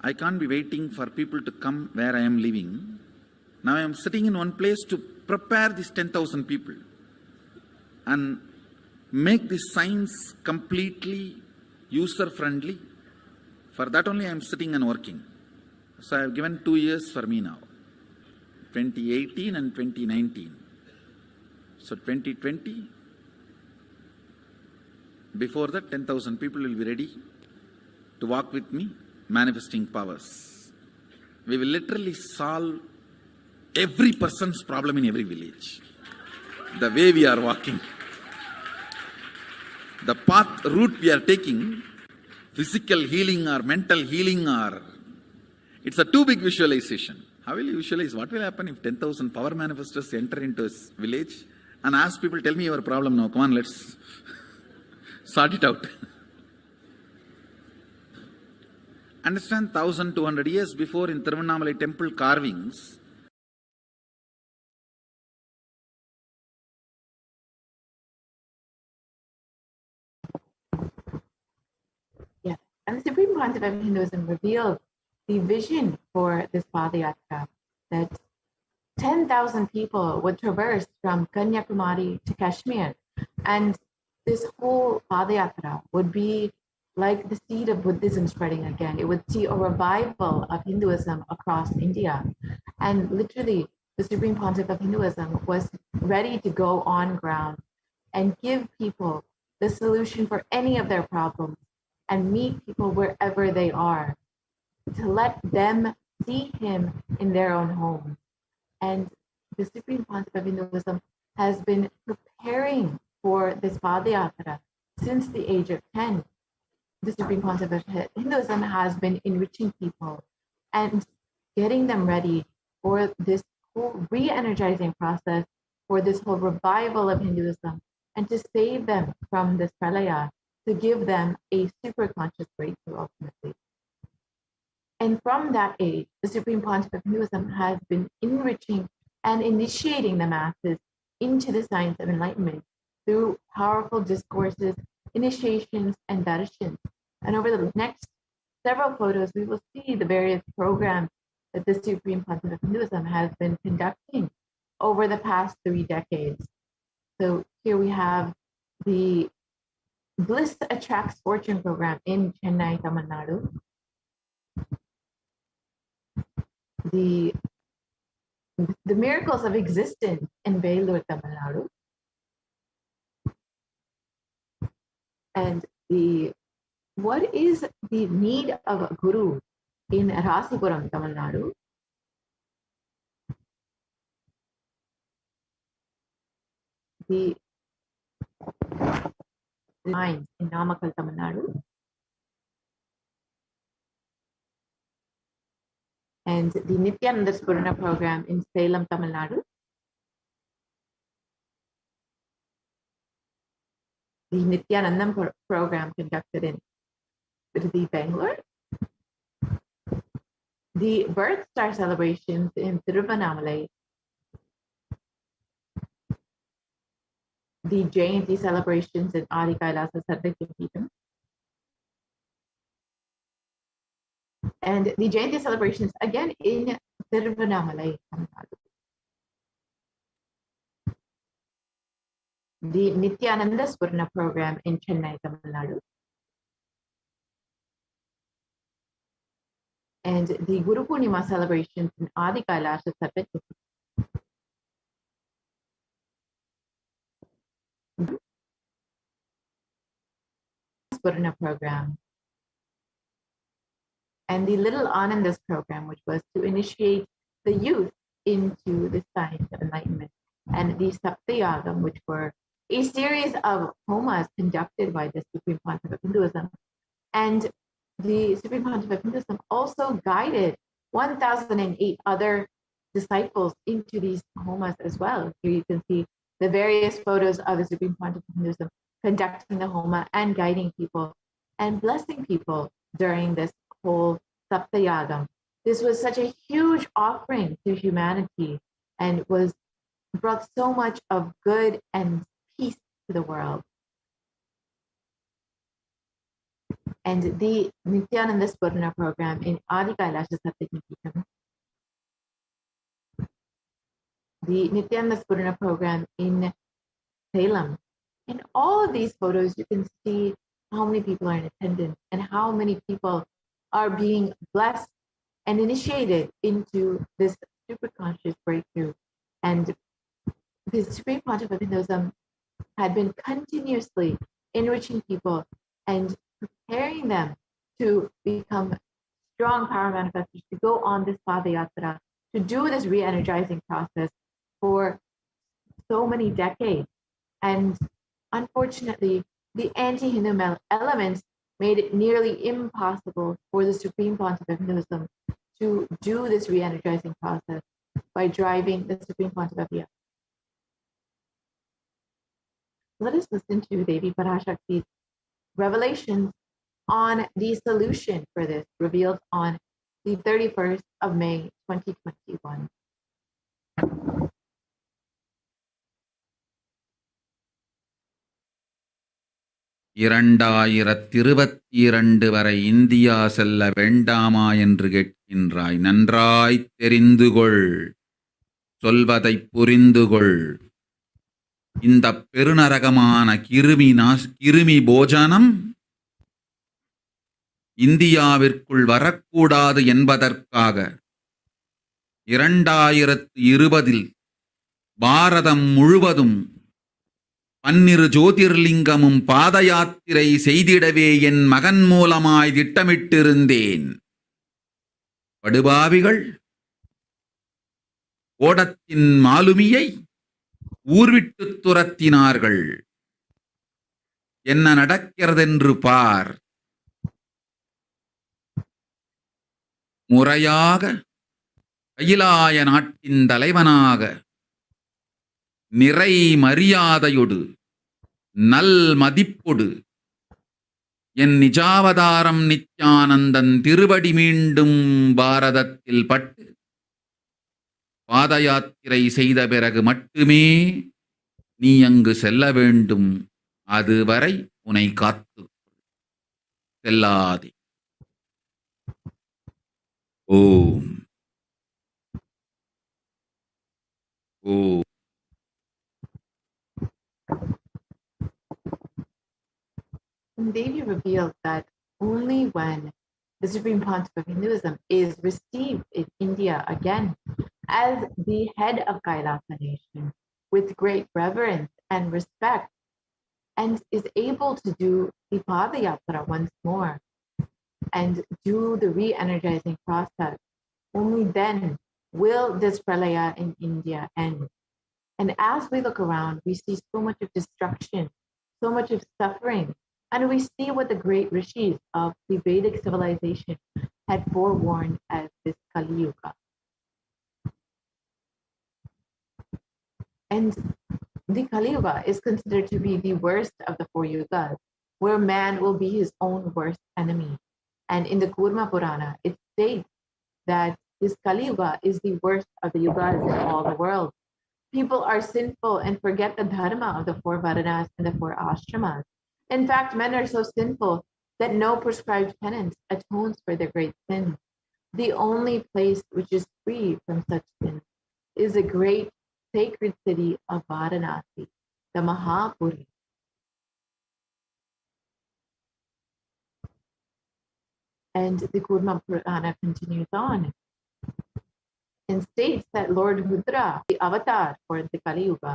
I can't be waiting for people to come where I am living. Now I am sitting in one place to prepare these 10,000 people and make this science completely user-friendly. For that only I am sitting and working. So I have given 2 years for me now, 2018 and 2019. So 2020, before that 10,000 people will be ready. to walk with me? Manifesting powers. We will literally solve every person's problem in every village. The way we are walking, the path, route we are taking, physical healing or mental healing, or it's a too big visualization. How will you visualize? What will happen if 10,000 power manifestors enter into a village and ask people, tell me your problem now, come on, let's sort it out. Understand, 1,200 years before in Tiruvannamalai temple carvings, Yeah, and the Supreme Pontiff of Hinduism revealed the vision for this Padayatra, that 10,000 people would traverse from Kanyakumari to Kashmir, and this whole Padayatra would be like the seed of Buddhism spreading again. It would see a revival of Hinduism across India. And literally, the Supreme Pontiff of Hinduism was ready to go on ground and give people the solution for any of their problems and meet people wherever they are, to let them see him in their own home. And the Supreme Pontiff of Hinduism has been preparing for this Padayatra since the age of 10. The Supreme Pontiff of Hinduism has been enriching people and getting them ready for this whole re-energizing process, for this whole revival of Hinduism, and to save them from this pralaya, to give them a super conscious breakthrough ultimately. And from that age, the Supreme Pontiff of Hinduism has been enriching and initiating the masses into the science of enlightenment through powerful discourses, initiations, and darshans. And over the next several photos, we will see the various programs that the Supreme Pontiff of Hinduism has been conducting over the past 3 decades. So here we have the Bliss Attracts Fortune program in Chennai, Tamil Nadu. The Miracles of Existence in Vellore, Tamil Nadu. And what is the need of a guru in Rasipuram, Tamil Nadu. The lines in Namakkal, Tamil Nadu. And the Nithyananda Spurana program in Salem, Tamil Nadu. The Nithyanandam program conducted in Bangalore. The Birth Star celebrations in Tiruvannamalai. The Jayanti celebrations in Adi Kailasa Sarvakyapeetham. And the Jayanti celebrations again in Tiruvannamalai, Tamil Nadu. The Nithyananda Spurana program in Chennai, Tamil Nadu. And the Guru Purnima celebrations in Adi Kailasa Sarvakyapeetham. Spurana program. And the Little Anandas program, which was to initiate the youth into the science of enlightenment. And the Saptayagam, which were a series of homas conducted by the Supreme Pontiff of Hinduism. And the Supreme Pontiff of Hinduism also guided 1,008 other disciples into these homas as well. Here you can see the various photos of the Supreme Pontiff of Hinduism conducting the homa and guiding people and blessing people during this whole Saptayagam. This was such a huge offering to humanity and brought so much of good and peace to the world. And the Nithyananda Spurana program in Adi Kailasa Sarvakyapeetham. The Nithyananda Spurana program in Salem. In all of these photos, you can see how many people are in attendance and how many people are being blessed and initiated into this super conscious breakthrough. And the Supreme Pontiff of Hinduism had been continuously enriching people and preparing them to become strong power manifestors, to go on this Padayatra, to do this re-energizing process for so many decades. And unfortunately, the anti-Hindu elements made it nearly impossible for the Supreme Pontiff of Hinduism to do this re-energizing process by driving the Supreme Pontiff of India. Let us listen to Devi Parashakti's revelations on the solution for this, revealed on the 31st of May, 2021. வரை India செல்ல வேண்டாமா என்று கேட்கின்றாய். நன்றாய் தெரிந்துகொள், சொல்வதைப் புரிந்துகொள். இந்த பெருநரகமான கிருமி போஜனம் இந்தியாவிற்குள் வரக்கூடாது என்பதற்காக 2020 பாரதம் முழுவதும் 12 ஜோதிர்லிங்கமும் பாத யாத்திரை செய்திடவே என் மகன் மூலமாய் திட்டமிட்டிருந்தேன். படுபாவிகள் ஓடத்தின் மாலுமியை ஊர்விட்டு துரத்தினார்கள். என்ன நடக்கிறதென்று பார். முறையாக கைலாய நாட்டின் தலைவனாக நிறை மரியாதையொடு நல் மதிப்பொடு என் நிஜாவதாரம் நித்யானந்தன் திருவடி மீண்டும் பாரதத்தில் பட்டு பாத யாத்திரை செய்த பிறகு மட்டுமே நீ அங்கு செல்ல வேண்டும். அதுவரை உன்னை காத்து செல்லாதே. ஓம் ஓம். And Devi revealed that only when the Supreme Pontiff of Hinduism is received in India again as the head of Kailasa nation with great reverence and respect, and is able to do the Padayatra once more and do the re-energizing process, only then will this pralaya in India end. And as we look around, we see so much of destruction, so much of suffering, and we see what the great rishis of the Vedic civilization had forewarned as this Kali Yuga. And the Kali Yuga is considered to be the worst of the 4 yugas, where man will be his own worst enemy. And in the Kurma Purana, it states that this Kali Yuga is the worst of the yugas in all the world. People are sinful and forget the dharma of the 4 varanas and the 4 ashramas. In fact, men are so sinful that no prescribed penance atones for their great sins. The only place which is free from such sins is the great sacred city of Varanasi, the Mahapuri. And the Kurma Purana continues on and states that Lord Rudra, the avatar for the Kali Yuga,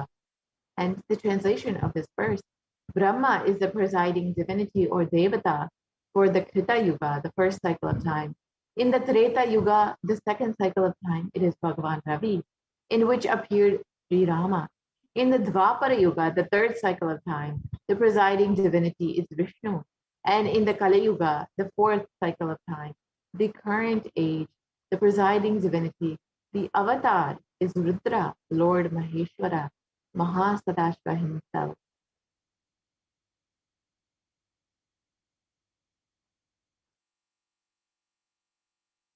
and the translation of this verse, Brahma is the presiding divinity or Devata for the Krita Yuga, the first cycle of time. In the Treta Yuga, the second cycle of time, it is Bhagavan Ravi, in which appeared Sri Rama. In the Dvapara Yuga, the third cycle of time, the presiding divinity is Vishnu. And in the Kali Yuga, the fourth cycle of time, the current age, the presiding divinity, the avatar is Rudra, Lord Maheshwara, Mahasadashva himself.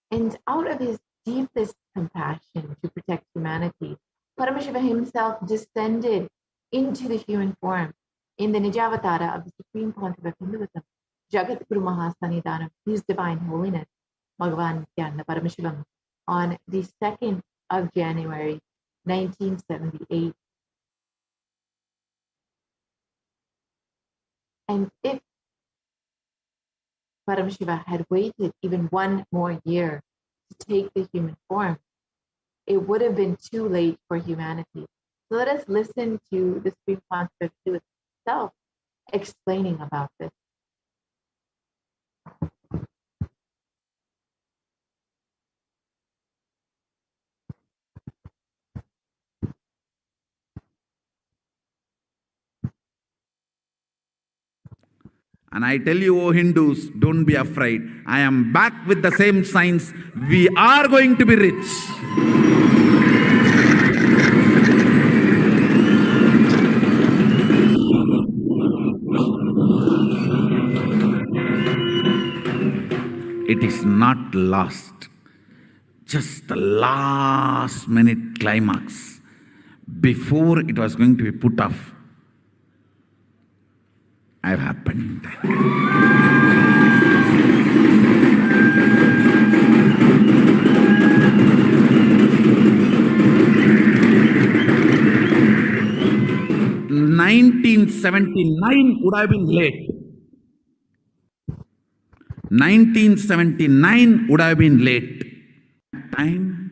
And out of his deepest compassion to protect humanity, Paramashiva himself descended into the human form in the Nijavatara of the Supreme Pontiff of Hinduism, Jagat Guru Mahasanidhanam, His Divine Holiness, Bhagavan Nithyananda Paramashivam, on the 2nd of January, 1978. And if Paramashiva had waited even one more year to take the human form, it would have been too late for humanity. So let us listen to the Supreme Pontiff himself explaining about this. And I tell you, oh Hindus, don't be afraid. I am back with the same science. We are going to be rich. It is not lost. Just the last minute climax. Before it was going to be put off, have happened. (1979) would have been late. 1979 would have been late. Time,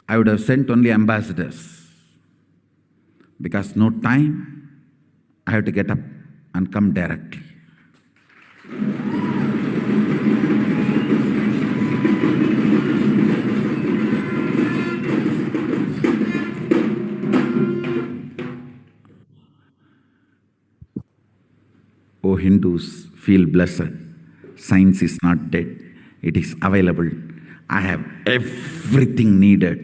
I would have sent only ambassadors. Because no time, I have to get up and come directly. O Hindus, feel blessed. Science is not dead. It is available. I have everything needed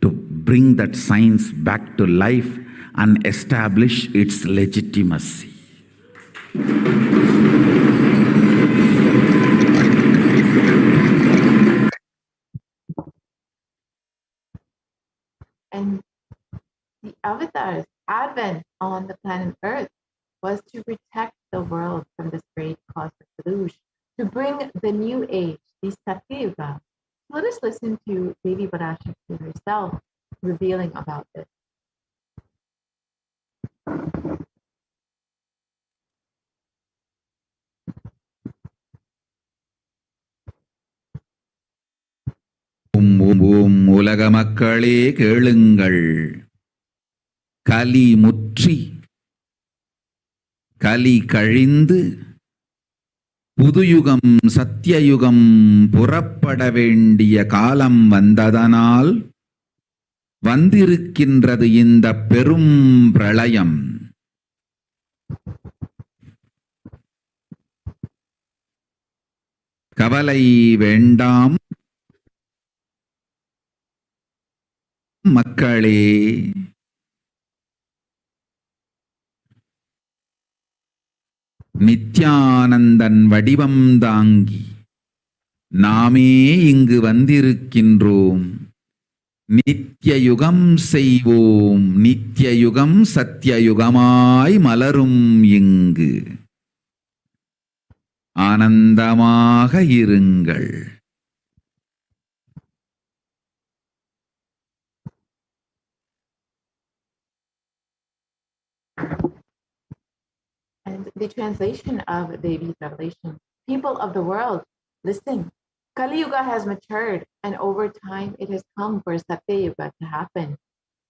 to bring that science back to life and establish its legitimacy. And the avatar's advent on the planet Earth was to protect the world from this great cosmic deluge, to bring the new age, the Satya Yuga. Let us listen to Devi Parashakti herself revealing about this. ஓம் உலக மக்களே கேளுங்கள். கலி முற்றி கலி கழிந்து புதுயுகம் சத்தியயுகம் புறப்பட வேண்டிய காலம் வந்ததனால் வந்திருக்கின்றது இந்த பெரும் பிரளயம். கவலை வேண்டாம் மக்களே. நித்யானந்தன் வடிவம் தாங்கி நாமே இங்கு வந்திருக்கின்றோம். நித்யயுகம் செய்வோம், நித்யயுகம் சத்தியயுகமாய் மலரும் இங்கு. ஆனந்தமாக இருங்கள். And the translation of Devi's revelation, people of the world, listen. Kali Yuga has matured, and over time it has come for Satya Yuga to happen.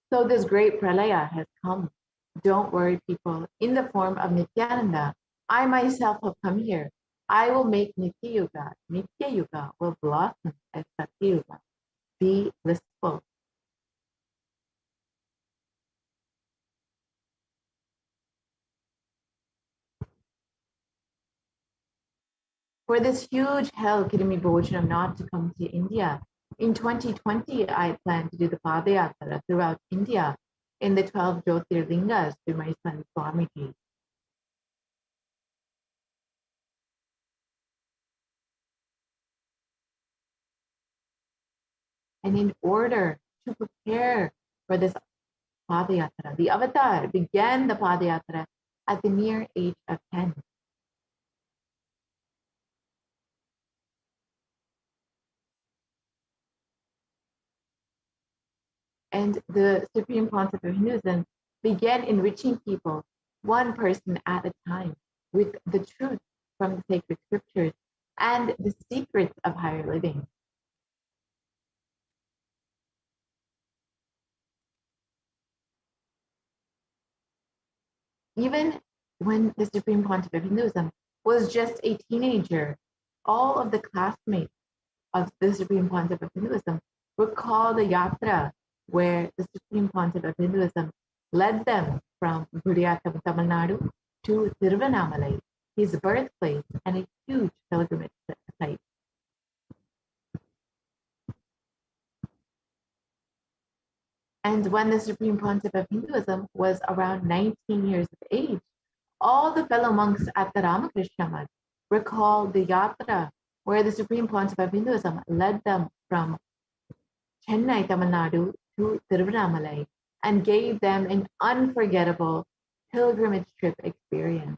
So this great pralaya has come. Don't worry, people. In the form of Nithyananda, I myself have come here. I will make Nitya Yuga. Nitya Yuga will blossom as Satya Yuga. Be blissful. For this huge hell, Kirimi Bhojana not to come to India. In 2020, I plan to do the Padayatra throughout India in the 12 Jyotirlingas with my son Swamiji. And in order to prepare for this Padayatra, the avatar began the Padayatra at the mere age of 10. And the Supreme Concept of Hinduism began enriching people, one person at a time, with the truth from the sacred scriptures and the secrets of higher living. Even when the Supreme Pontiff of Hinduism was just a teenager, all of the classmates of the Supreme Pontiff of Hinduism recall the yatra where the Supreme Pontiff of Hinduism led them from Guriyatam, Tamil Nadu to Tiruvannamalai, his birthplace and a huge pilgrimage site. And when the Supreme Pontiff of Hinduism was around 19 years of age, all the fellow monks at the Ramakrishna Math recalled the yatra where the Supreme Pontiff of Hinduism led them from Chennai, Tamil Nadu to Tiruvannamalai and gave them an unforgettable pilgrimage trip experience.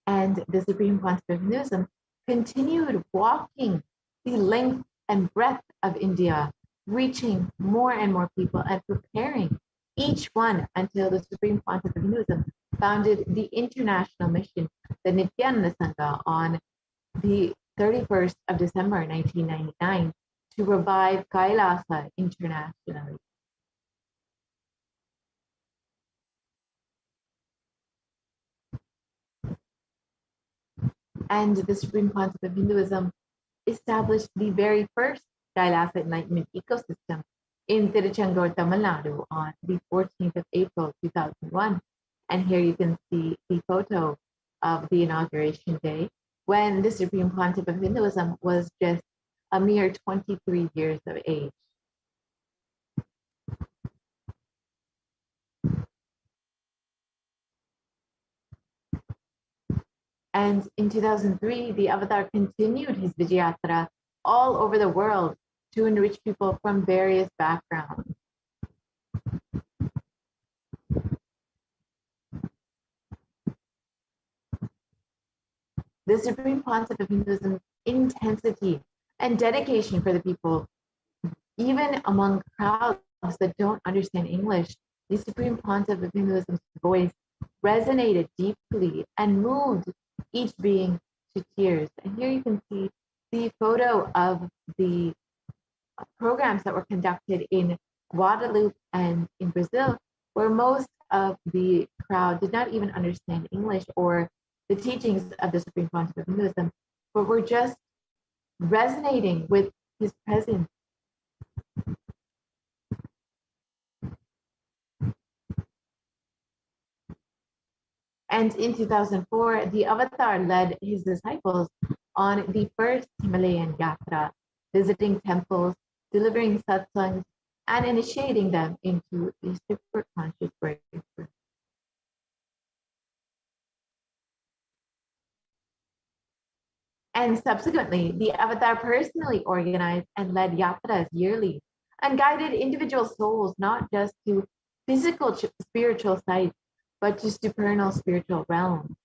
And the Supreme Pontiff of Hinduism continued walking the length and breadth of India, reaching more and more people and preparing each one until the Supreme Pontiff of Hinduism founded the international mission, the Nithyananda Sangha, on the 31st of December 1999 to revive Kailasa internationally. And the Supreme Pontiff of Hinduism established the very first Kailasa enlightenment ecosystem in Tiruchendur, Tamil Nadu on the 14th of April 2001. And here you can see the photo of the inauguration day when the Supreme Pontiff of Hinduism was just a mere 23 years of age. And in 2003, the Avatar continued his Vijayatra all over the world to enrich people from various backgrounds. The Supreme Pontiff of Hinduism's intensity and dedication for the people, even among crowds that don't understand English, the Supreme Pontiff of Hinduism's voice resonated deeply and moved each being to tears. And here you can see the photo of the programs that were conducted in Guadeloupe and in Brazil, where most of the crowd did not even understand English or the teachings of the Supreme Pontiff of Hinduism, but were just resonating with his presence. And in 2004, the Avatar led his disciples on the first Himalayan Yatra, visiting temples, delivering satsangs, and initiating them into the super conscious breakthrough. And subsequently, the Avatar personally organized and led yatras yearly and guided individual souls not just to physical spiritual sites, but to supernal spiritual realms.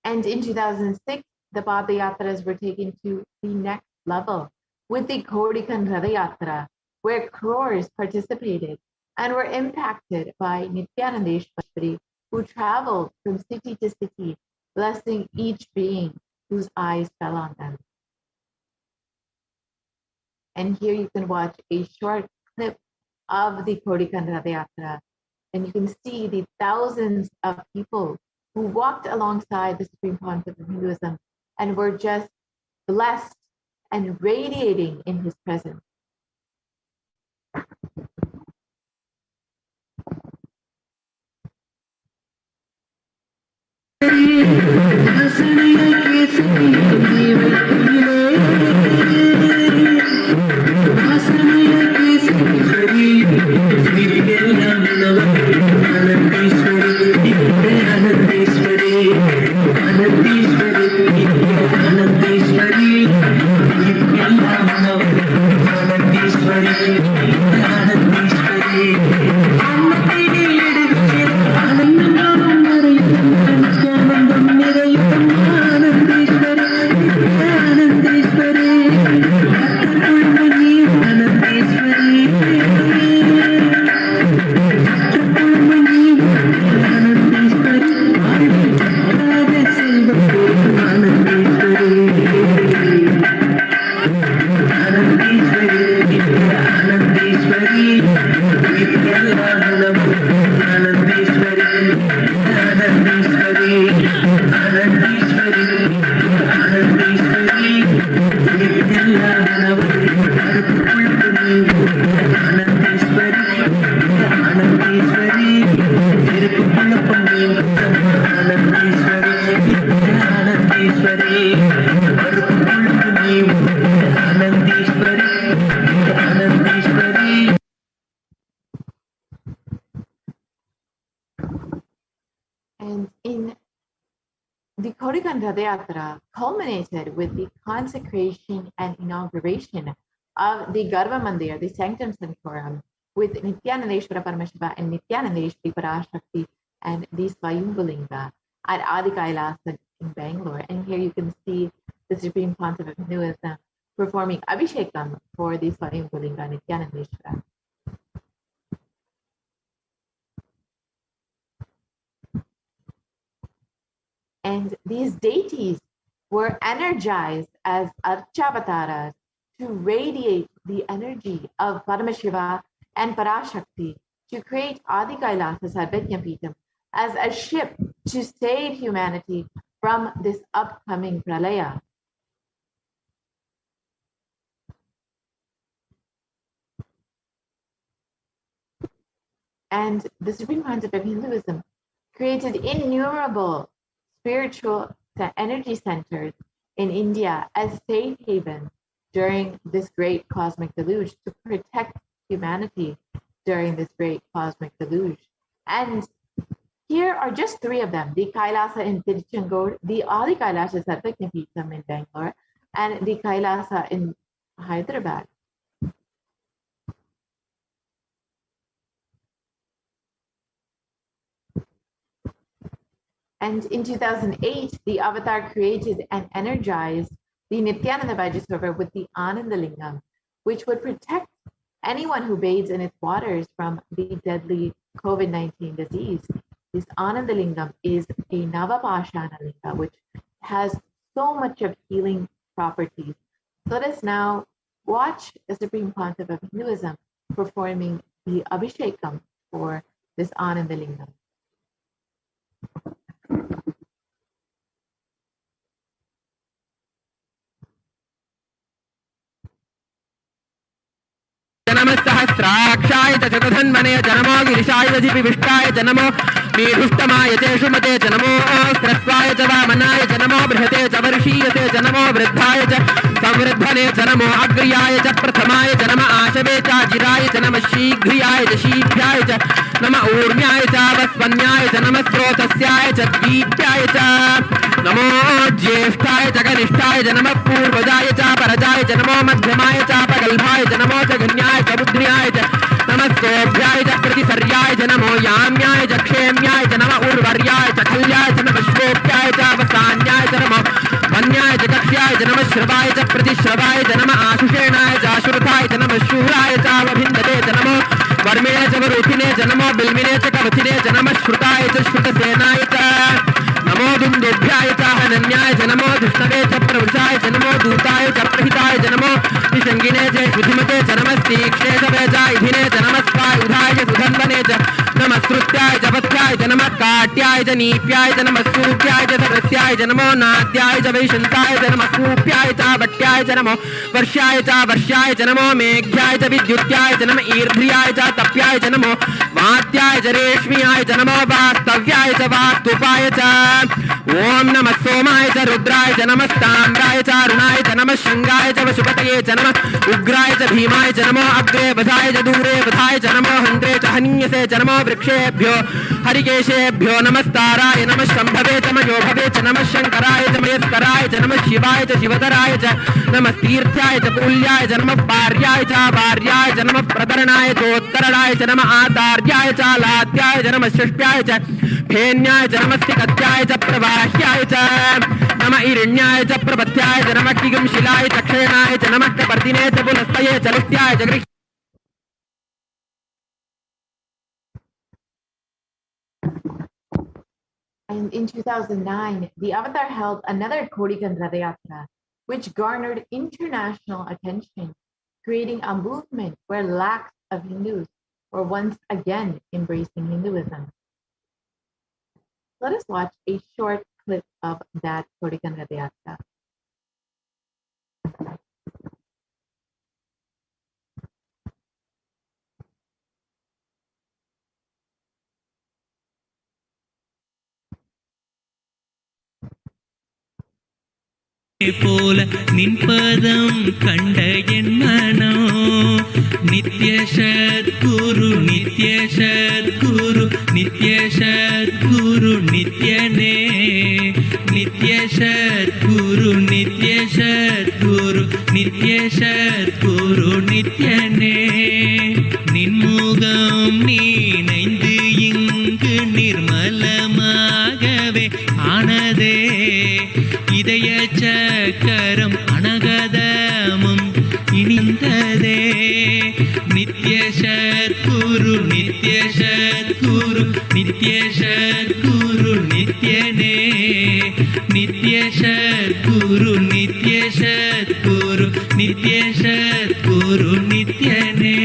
And in 2006, the Padayatras were taken to the next level with the Kodikan Ratha Yatra, where crores participated and were impacted by Nithyananda, who traveled from city to city, blessing each being whose eyes fell on them. And here you can watch a short clip of the Kodikan Ratha Yatra, and you can see the thousands of people who walked alongside the Supreme Pontiff of Hinduism and were just blessed and radiating in his presence. And in the Kodikan Radayatra culminated with the consecration and inauguration of the Garva Mandir, the Sanctum Sanctorum, with Nithyananda Paramashivam and Nithyananda Parashakti and the Swayambhulinga at Adi Kailasa in Bangalore. And here you can see the Supreme Pontiff of Hinduism performing Abhishekam for the Swayambhulinga Nithyananda. And these deities were energized as Archavataras to radiate the energy of Paramashiva and Parashakti to create Adi Kailasa Sarvajnapitam as a ship to save humanity from this upcoming pralaya. And the Supreme Pontiff of Hinduism created innumerable spiritual energy centers in India as safe havens during this great cosmic deluge to protect humanity during this great cosmic deluge. And here are just three of them: the Kailasa in Tiruchendur, the Adi Kailasa Sarvajnapitam in Bangalore, and the Kailasa in Hyderabad. And in 2008, the Avatar created and energized the Nithyananda Vajrasarovar with the Anandalingam, which would protect anyone who bathes in its waters from the deadly COVID-19 disease. This Anandalingam is a Navapashana Linga, which has so much of healing properties. So let us now watch the Supreme Pontiff of Hinduism performing the Abhishekam for this Anandalingam. नमस्सहस्राक्षाय च शतधन्मने च नमो गिरिशाय विष्टाय च नमो मीढुष्टमाय च शुमते च नमो स्रस्वाय च वामनाय च नमो बृहते च वर्षीयते च नमो वृद्धाय च संवृद्धने च नमो अग्र्याय च प्रथमाय च नम आशवे च जिराय च नम शीघ्रियाय च शीभ्याय च नम ऊर्म्याय च वस्वन्याय च नम स्रोतस्याय च दीप्याय च नमो ज्येष्ठाय च कनिष्ठाय च नमः पूर्वजाय च परजाय च नमो मध्यमाय च प्रगल्भाय च नमो च गण्याय च बुद्ध्याय च नमः सोभ्याय च प्रतिसर्याय च नमो याम्याय च क्षेम्याय च नमः उर्वर्याय च खल्याय च नमः श्लोक्याय च वसान्याय च नमो वन्याय च कक्ष्याय च नमः श्रवाय च प्रतिश्रवाय च नमः आशुषेणाय च आशुरथाय च नमः शूराय च अवभिन्दते च नमो वर्मिणे च वरुथिने च नमो बिल्मिने च कवचिने च नमः श्रुताय च श्रुतसेनाय च नमो दुन्दुभ्याय च हनन्याय च नमो धृष्णवे च प्रवृषाय च नमो दूताय च प्रहिताय च नमो निषङ्गिने च शुधिमते च नमस्तीक्ष्णे च वेजायुधिने च नमस्वायुधाय च सुधन्वने च नमः श्रुत्याय च पथ्याय च नमः काट्याय च नीप्याय च नमः सूप्याय च सरस्याय च नमो नाद्याय च वैशन्ताय च नमः कूप्याय च भट्याय च नमो वर्ष्याय च नमो मेघ्याय च विद्युत्याय च नमः ईर्ध्याय च तप्याय च नमो वात्याय च रेश्म्याय च नमो वास्तव्याय च वास्तुपाय च ओम नमः सोमाय च रुद्राय च नमस्ताम्राय च अरुणाय च नमः शृंगाय च वशुपतये च नमः उग्राय च भीमाय च नमो अग्रे वधाय च दूरे वधाय च नमो हन्त्रे च हनीयसे च नमो वृक्षेभ्यो हरिकेशेभ्यो नमस्ताराय नमः शम्भवे च मयोभवे च नमः शङ्कराय च मयस्कराय च नमः शिवाय च शिवतराय च नमः तीर्थ्याय च पुल्याय च नमः पार्याय च भार्याय च नमः प्रतरणाय चोत्तरणाय च नमः आतार्याय च लात्याय च नमः षष्ट्याय च फेन्याय च नमः सिकत्याय च प्रवाह्याय च नमः इरण्याय च प्रपथ्याय च नमः किगंशिलाय च क्षेणाय च नमः कपर्दिने च पुलस्तये च लुत्याय च गृह् And in 2009, the Avatar held another Kodikan Radayatra, which garnered international attention, creating a movement where lakhs of Hindus were once again embracing Hinduism. Let us watch a short clip of that Kodikan Radayatra. போல நின்பதம் கண்ட என் மனோ நித்ய சத்குரு நித்ய சத்குரு நித்ய சத்குரு நித்யனே நித்ய சத்குரு நித்ய சத்குரு நித்ய சத்குரு நித்யனே நின்முகம் நீனைந்து இங்கு நிர்மலமாகவே ஆனதே இதய சக்கரம் அனகதமும் இனிந்ததே நித்ய சத்குரு நித்ய சத்குரு நித்ய சத்குரு நித்யனே நித்ய சத்குரு நித்ய சத்குரு நித்ய சத்குரு நித்யனே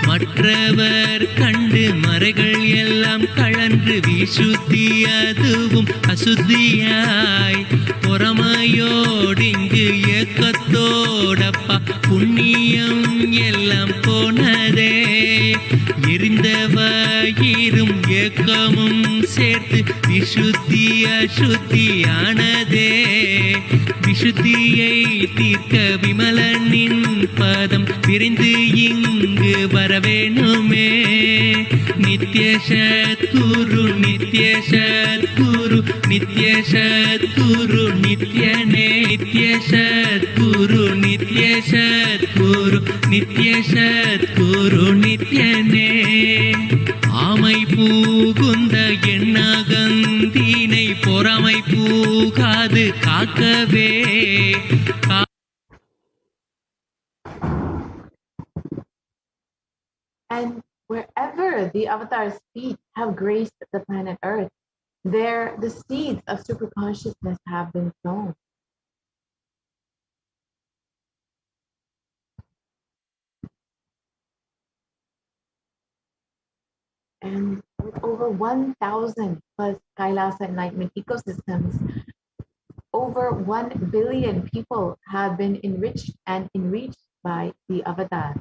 மற்றவர் கண்டு மறைகள் எல்லாம் கழன்று விசுத்தி அதுவும் அசுத்தியாய் பொறாமையோடிங்கு ஏக்கத்தோடப்பா புண்ணியம் எல்லாம் போனதே எரிந்தவாயிரும் ஏக்கமும் சேர்த்து விசுத்தி அசுத்தியானதே விசுத்தியை தீர்க்க விமலனின் பதம் விரைந்து இங்கு வரவேணுமே நித்ய சத்குரு நித்ய சத்குரு நித்ய சத்குரு நித்யனே நித்ய சத்குரு நித்ய சத்குரு நித்ய சத்குரு நித்யனே ஆமை பூகுந்த எண்ணகந்தினை பொறாமை பூகாது காக்கவே And wherever the avatar's feet have graced the planet Earth, there the seeds of super consciousness have been sown. And with over 1,000 plus Kailasa enlightenment ecosystems, over 1 billion people have been enriched and enriched by the avatar.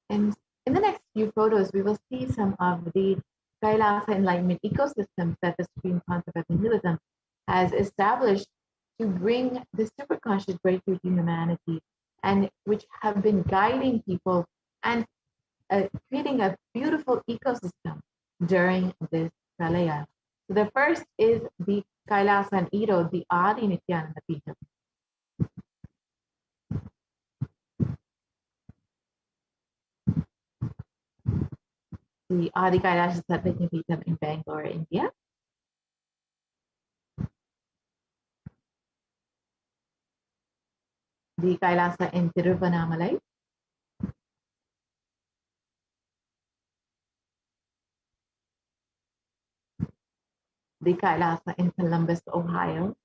And in the next few photos, we will see some of the Kailasa enlightenment ecosystems that the Supreme Concept of Hinduism has established to bring the superconscious breakthrough to humanity, and which have been guiding people and creating a beautiful ecosystem during this pralaya. So the first is the Kailasa and Iro, the Adi Nithyananda Paramashivam. The Adi Kailasa Sattva in Bangalore, India. The Kailasa in Tiruvannamalai. The Kailasa in Columbus, Ohio.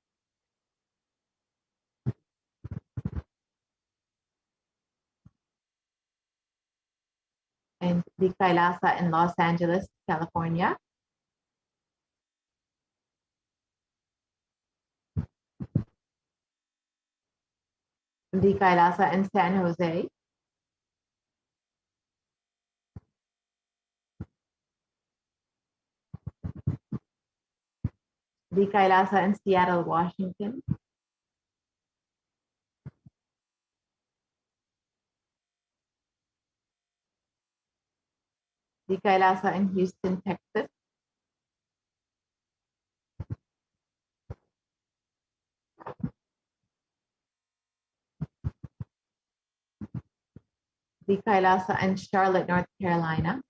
And the Kailasa in Los Angeles, California. The Kailasa in San Jose. The Kailasa in Seattle, Washington. The Kailasa in Houston, Texas. The Kailasa in Charlotte, North Carolina.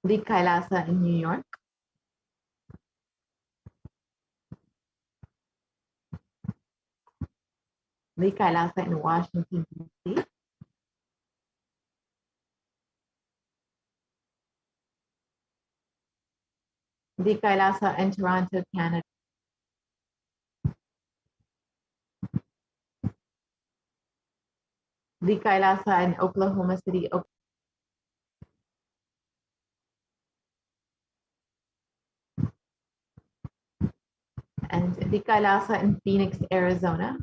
The Kailasa in New York. the Kailasa in Washington, D.C., the Kailasa in Toronto, Canada, the Kailasa in Oklahoma City, and the Kailasa in Phoenix, Arizona,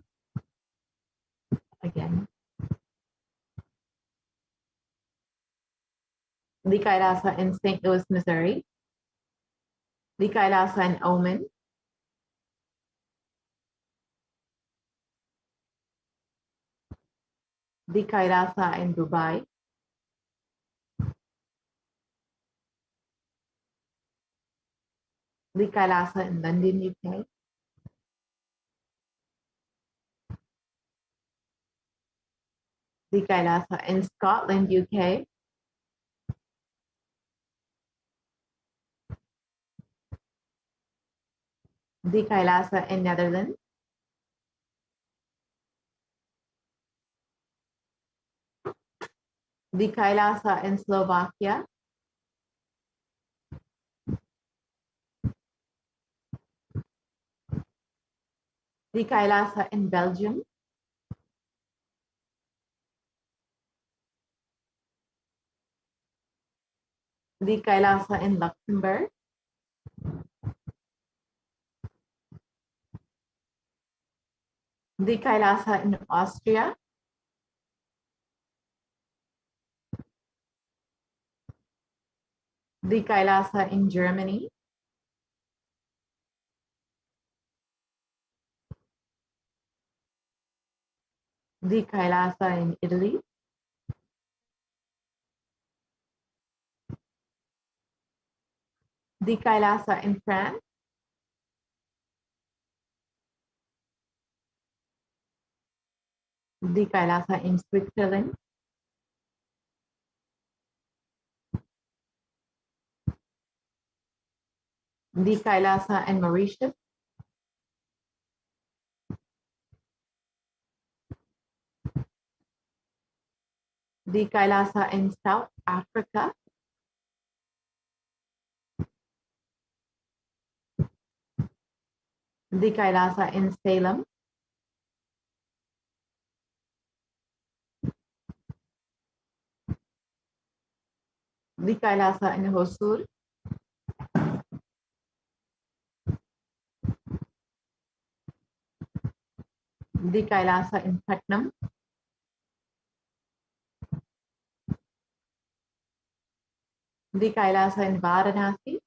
again, the Kailasa in St. Louis, Missouri, the Kailasa in Oman, the Kailasa in Dubai, the Kailasa in London, UK, the Kailasa in Scotland, UK, the Kailasa in Netherlands, the Kailasa in Slovakia, the Kailasa in Belgium, the Kailasa in Luxembourg, the Kailasa in Austria, the Kailasa in Germany, the Kailasa in Italy, the Kailasa in France, the Kailasa in Switzerland, the Kailasa in Mauritius, the Kailasa in South Africa, the Kailasa in Salem, the Kailasa in Hosur, the Kailasa in Putnam, the Kailasa in Varanasi,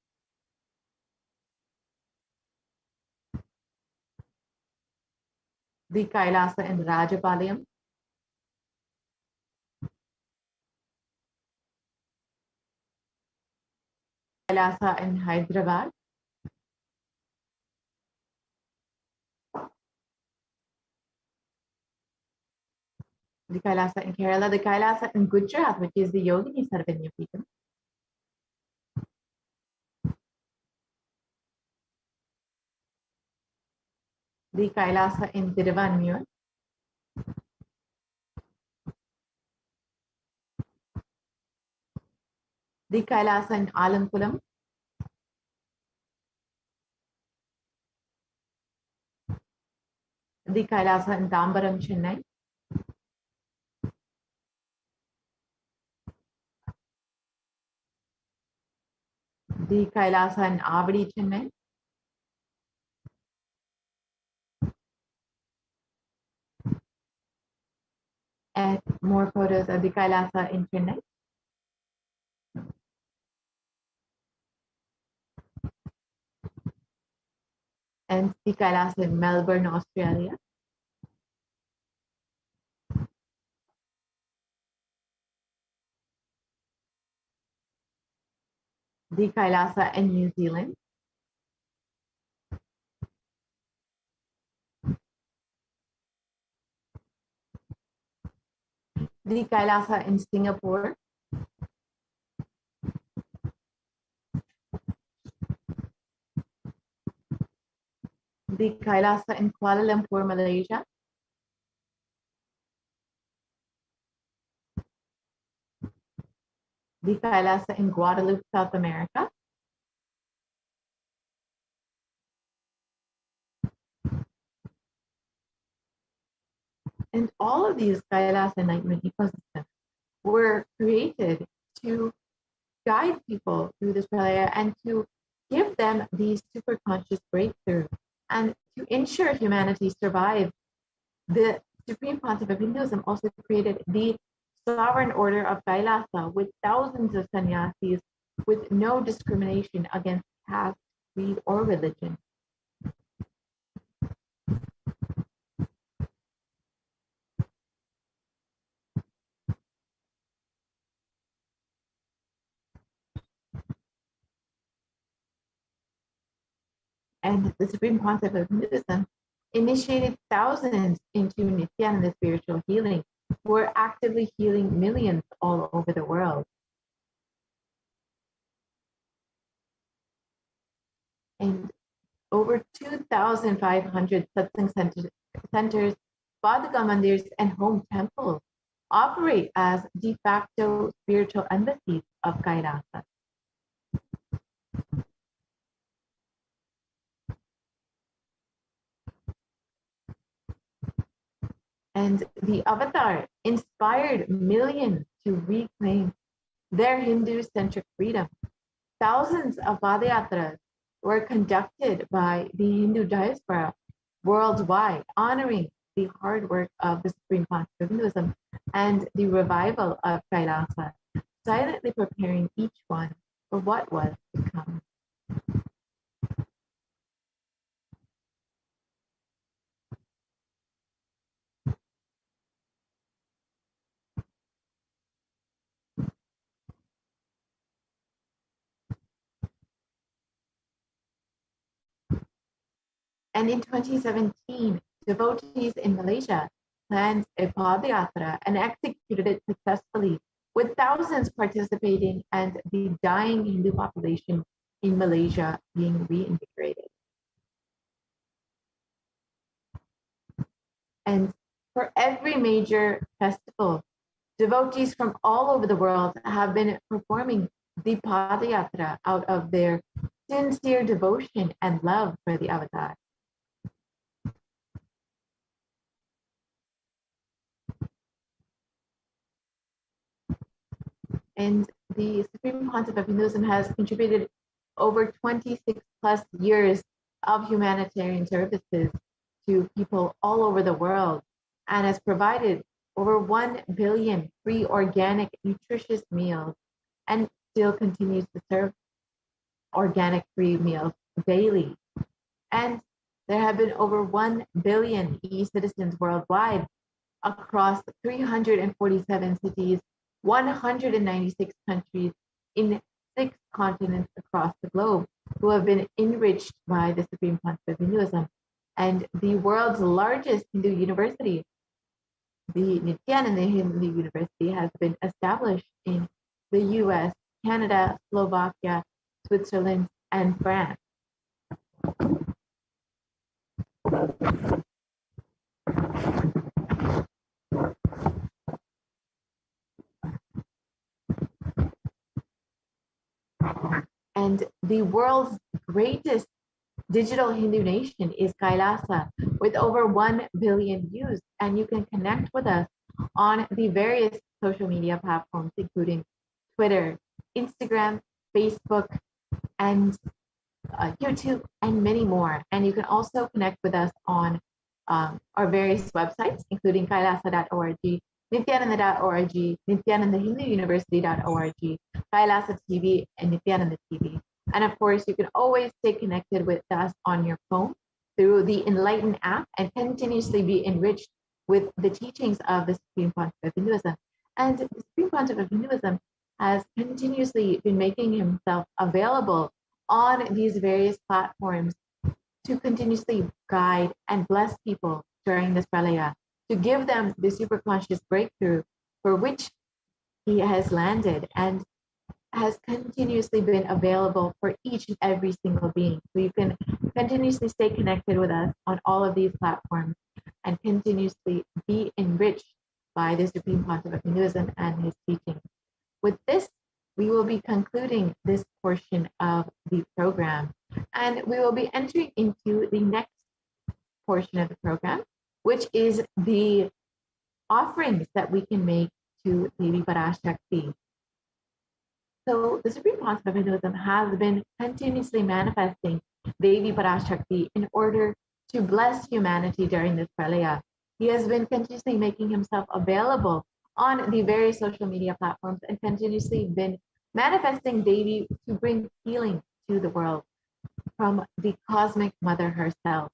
the Kailasa in Rajapalayam, Kailasa in Hyderabad, the Kailasa in Kerala, the Kailasa in Gujarat, which is the Yogini Sarvanya Peetham, the Kailasa in Tiruvanmiyur, the Kailasa in Alamkulam, the Kailasa in Tambaram, Chennai, the Kailasa in Avadi, Chennai, and more photos of the Kailasa in Chennai, and the Kailasa in Melbourne, Australia, the Kailasa in New Zealand, the Kailasa in Singapore, the Kailasa in Kuala Lumpur, Malaysia, the Kailasa in Guadalupe, South America. And all of these Kailasa enlightenment ecosystems were created to guide people through this pralaya and to give them the superconscious breakthrough and to ensure humanity survive. The Supreme Pontiff of Hinduism also created the sovereign order of Kailasa with thousands of sannyasis with no discrimination against caste, creed, or religion. And the Supreme Pontiff of Hinduism initiated thousands into Nithyananda spiritual healing, who are actively healing millions all over the world. And over 2,500 satsang centers, Padaka mandirs, and home temples operate as de facto spiritual embassies of Kailasa. And the avatar inspired millions to reclaim their Hindu-centric freedom. Thousands of Padayatras were conducted by the Hindu diaspora worldwide, honoring the hard work of the Supreme Pontiff of Hinduism and the revival of Kailasa, silently preparing each one for what was to come. And in 2017, devotees in Malaysia planned a Padayatra and executed it successfully, with thousands participating and the dying Hindu population in Malaysia being reinvigorated. And for every major festival, devotees from all over the world have been performing the Padayatra out of their sincere devotion and love for the avatar. And the Supreme Pontiff of Hinduism has contributed over 26 plus years of humanitarian services to people all over the world and has provided over 1 billion free organic nutritious meals and still continues to serve organic free meals daily. And there have been over 1 billion e-citizens worldwide across 347 cities, 196 countries in 6 continents across the globe who have been enriched by the Supreme Pontiff of Hinduism. And the world's largest Hindu university, the Nithyananda Hindu University, has been established in the US, Canada, Slovakia, Switzerland, and France. And the world's greatest digital Hindu nation is Kailasa, with over 1 billion views. And you can connect with us on the various social media platforms, including Twitter, Instagram, Facebook, and YouTube, and many more. And you can also connect with us on our various websites, including kailasa.org, nithyananda.org, nithyanandahinduuniversity.org, Kailasa TV, and Nithyananda TV. And of course, you can always stay connected with us on your phone through the Enlighten app and continuously be enriched with the teachings of the Supreme Pontiff of Hinduism. And the Supreme Pontiff of Hinduism has continuously been making himself available on these various platforms to continuously guide and bless people during this pralaya, to give them the superconscious breakthrough for which he has landed and has continuously been available for each and every single being. So you can continuously stay connected with us on all of these platforms and continuously be enriched by the Supreme Pontiff of Hinduism and his teachings. With this, we will be concluding this portion of the program, and we will be entering into the next portion of the program, which is the offerings that we can make to Devi Parashakti. So the Supreme Concept of Hinduism has been continuously manifesting Devi Parashakti in order to bless humanity during this pralaya. He has been continuously making himself available on the various social media platforms and continuously been manifesting Devi to bring healing to the world from the cosmic mother herself.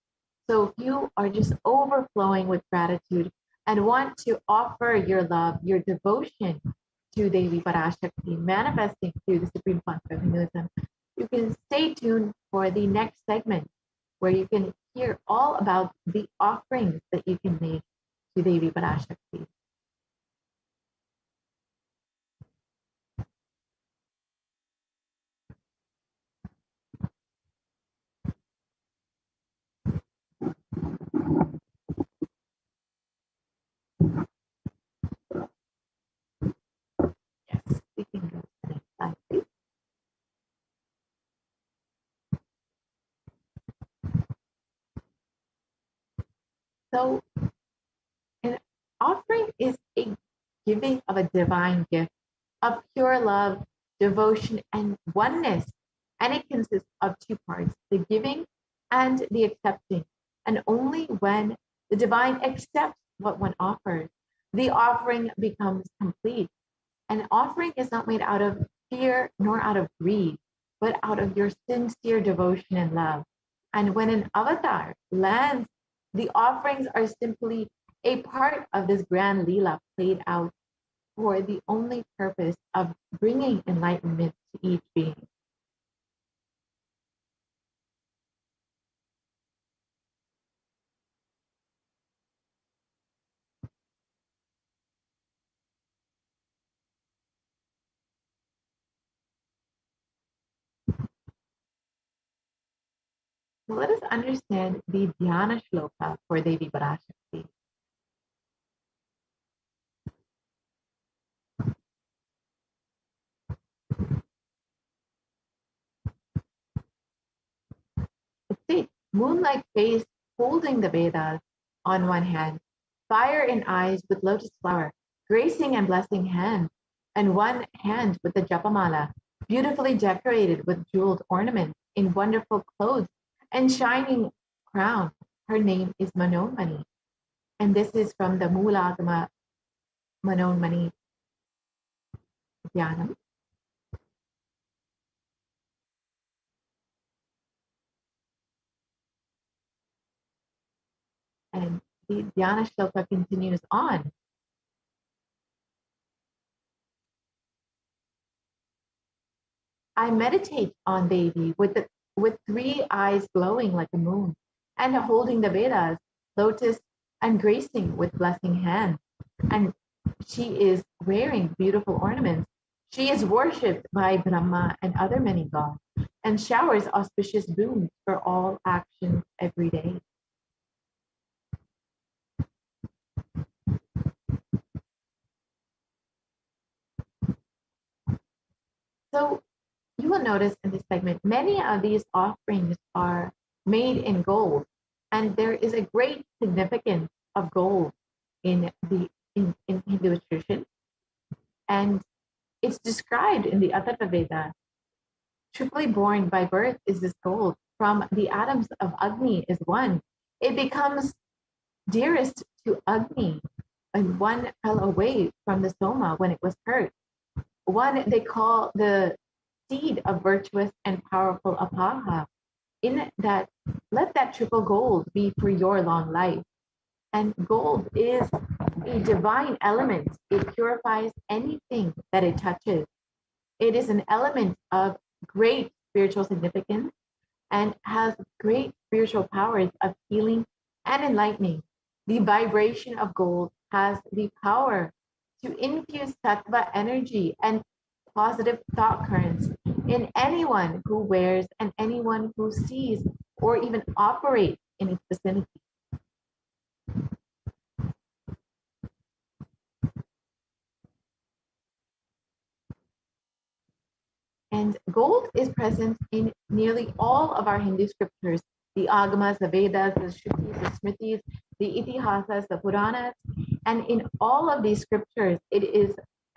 So if you are just overflowing with gratitude and want to offer your love, your devotion to Devi Parashakti, manifesting through the Supreme Concept of Hinduism, you can stay tuned for the next segment where you can hear all about the offerings that you can make to Devi Parashakti. Yes, we can go to the next slide, please. So an offering is a giving of a divine gift of pure love, devotion, and oneness. And it consists of two parts, the giving and the accepting. And only when the divine accepts what one offers, the offering becomes complete. An offering is not made out of fear nor out of greed, but out of your sincere devotion and love. And when an avatar lands, the offerings are simply a part of this grand Leela played out for the only purpose of bringing enlightenment to each being. So let us understand the Dhyana Shloka for Devi Parashakti. It states, moon-like face holding the Vedas on one hand, fire in eyes with lotus flower, gracing and blessing hand, and one hand with the Japamala, beautifully decorated with jeweled ornaments in wonderful clothes and shining crown. Her name is Manonmani. And this is from the Moolagama Manonmani Dhyanam. And the Dhyana Shloka continues on. I meditate on Devi with three eyes glowing like a moon, and holding the Vedas, lotus, and gracing with blessing hands. And she is wearing beautiful ornaments. She is worshipped by Brahma and other many gods, and showers auspicious boons for all actions every day. So you will notice in this segment, many of these offerings are made in gold, and there is a great significance of gold in Hindu tradition. And it's described in the Atharva Veda. Triply born by birth is this gold. From the atoms of Agni is one. It becomes dearest to Agni, and one fell away from the Soma when it was hurt. One they call the seed of virtuous and powerful Apaha. In that, let that triple gold be for your long life. And gold is a divine element. It purifies anything that it touches. It is an element of great spiritual significance and has great spiritual powers of healing and enlightening. The vibration of gold has the power to infuse sattva energy and positive thought currents in anyone who wears and anyone who sees or even operates in its vicinity. And gold is present in nearly all of our Hindu scriptures, the Agamas, the Vedas, the Shrutis, the Smritis, the Itihasas, the Puranas. And in all of these scriptures, it is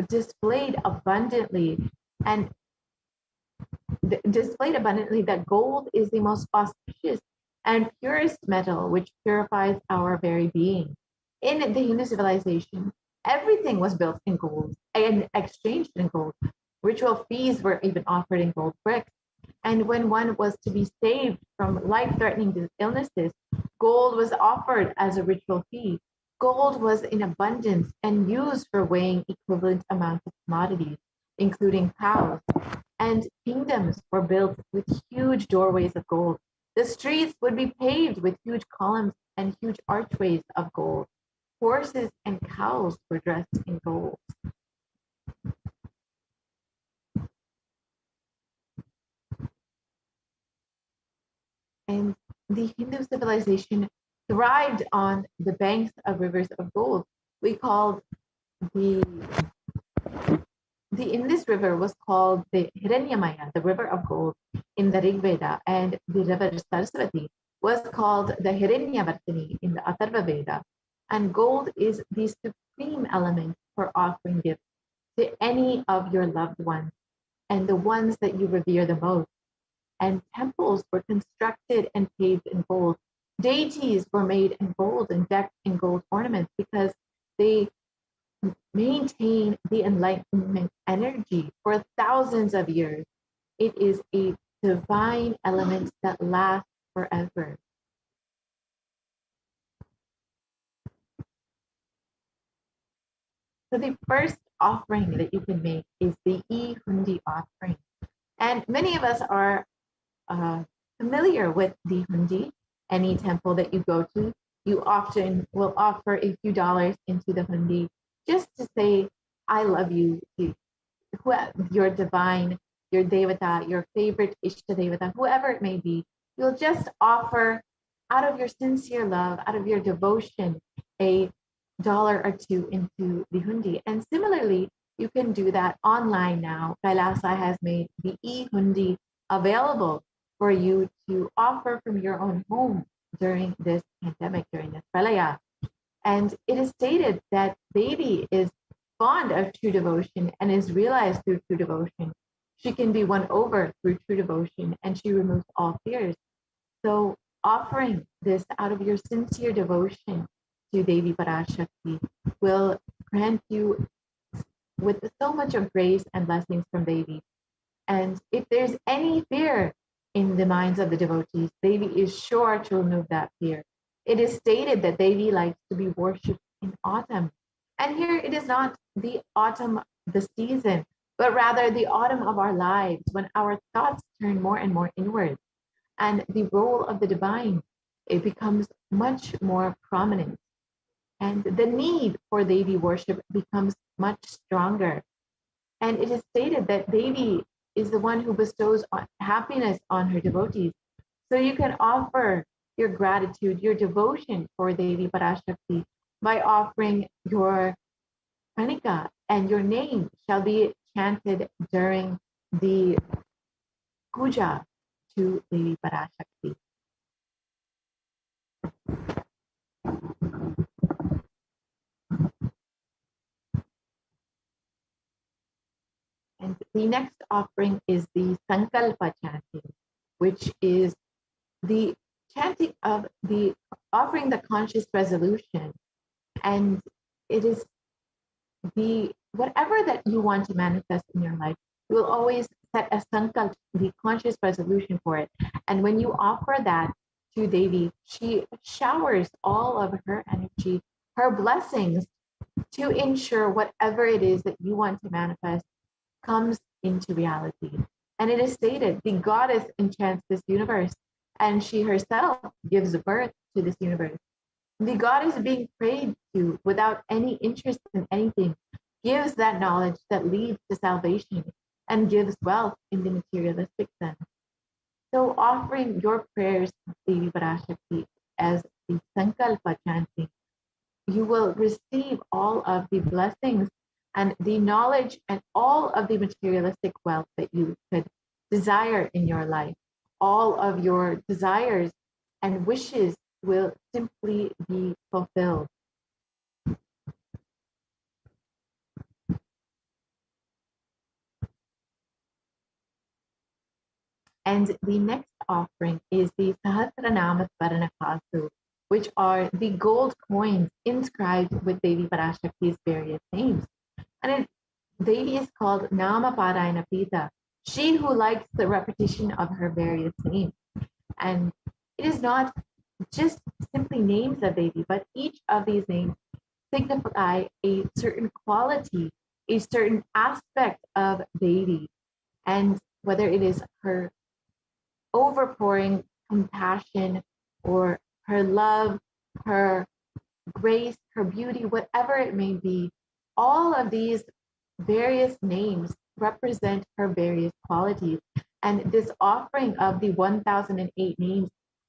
displayed abundantly and that gold is the most auspicious and purest metal which purifies our very being. In the Hindu civilization, everything was built in gold and exchanged in gold. Ritual feasts were even offered in gold bricks. And when one was to be saved from life-threatening illnesses, gold was offered as a ritual fee. Gold was in abundance and used for weighing equivalent amounts of commodities, including cows. And kingdoms were built with huge doorways of gold. The streets would be paved with huge columns and huge archways of gold. Horses and cows were dressed in gold. And the Hindu civilization thrived on the banks of rivers of gold. We called in this river was called the Hiranyamaya, the river of gold in the Rig Veda, and the river Saraswati was called the Hiranyavartini in the Atharva Veda. And gold is the supreme element for offering gifts to any of your loved ones and the ones that you revere the most. And temples were constructed and paved in gold. Deities were made in gold and decked in gold ornaments because they maintain the enlightenment energy for thousands of years. It is a divine element that lasts forever. So the first offering that you can make is the e-hundi offering. And many of us are familiar with the hundi. Any temple that you go to, you often will offer a few dollars into the hundi just to say, I love you to your divine, your devata, your favorite ishta devata, whoever it may be. You'll just offer out of your sincere love, out of your devotion, a dollar or two into the hundi. And similarly, you can do that online now. Kailasa has made the e-hundi available for you to offer from your own home during this pandemic, during this pralaya. And it is stated that Devi is fond of true devotion and is realized through true devotion. She can be won over through true devotion and she removes all fears. So offering this out of your sincere devotion to Devi Parashakti will grant you with so much of grace and blessings from Devi. And if there's any fear in the minds of the devotees, Devi is sure to remove that fear. It is stated that Devi likes to be worshipped in autumn. And here it is not the autumn, the season, but rather the autumn of our lives when our thoughts turn more and more inward. And the role of the divine, it becomes much more prominent. And the need for Devi worship becomes much stronger. And it is stated that Devi is the one who bestows happiness on her devotees. So you can offer your gratitude, your devotion for Devi Parashakti by offering your kanika, and your name shall be chanted during the puja to Devi Parashakti. And the next offering is the Sankalpa chanting, which is the chanting of the offering the conscious resolution. And it is the whatever that you want to manifest in your life, you will always set a sankalp, the conscious resolution for it. And when you offer that to Devi, she showers all of her energy, her blessings, to ensure whatever it is that you want to manifest comes into reality. And it is stated, the goddess enchants this universe, and she herself gives birth to this universe. The goddess being prayed to without any interest in anything gives that knowledge that leads to salvation and gives wealth in the materialistic sense. So offering your prayers to Devi Parashakti as the Sankalpa chanting, you will receive all of the blessings and the knowledge and all of the materialistic wealth that you could desire in your life. All of your desires and wishes will simply be fulfilled. And the next offering is the Sahasranama Swarana Kasu, which are the gold coins inscribed with Devi Parashakti's various names. And Devi is called Nama Parayana Pita, she who likes the repetition of her various names. And it is not just simply names of Devi, but each of these names signify a certain quality, a certain aspect of Devi. And whether it is her overpouring compassion or her love, her grace, her beauty, whatever it may be, all of these various names represent her various qualities. And this offering of the 1008 names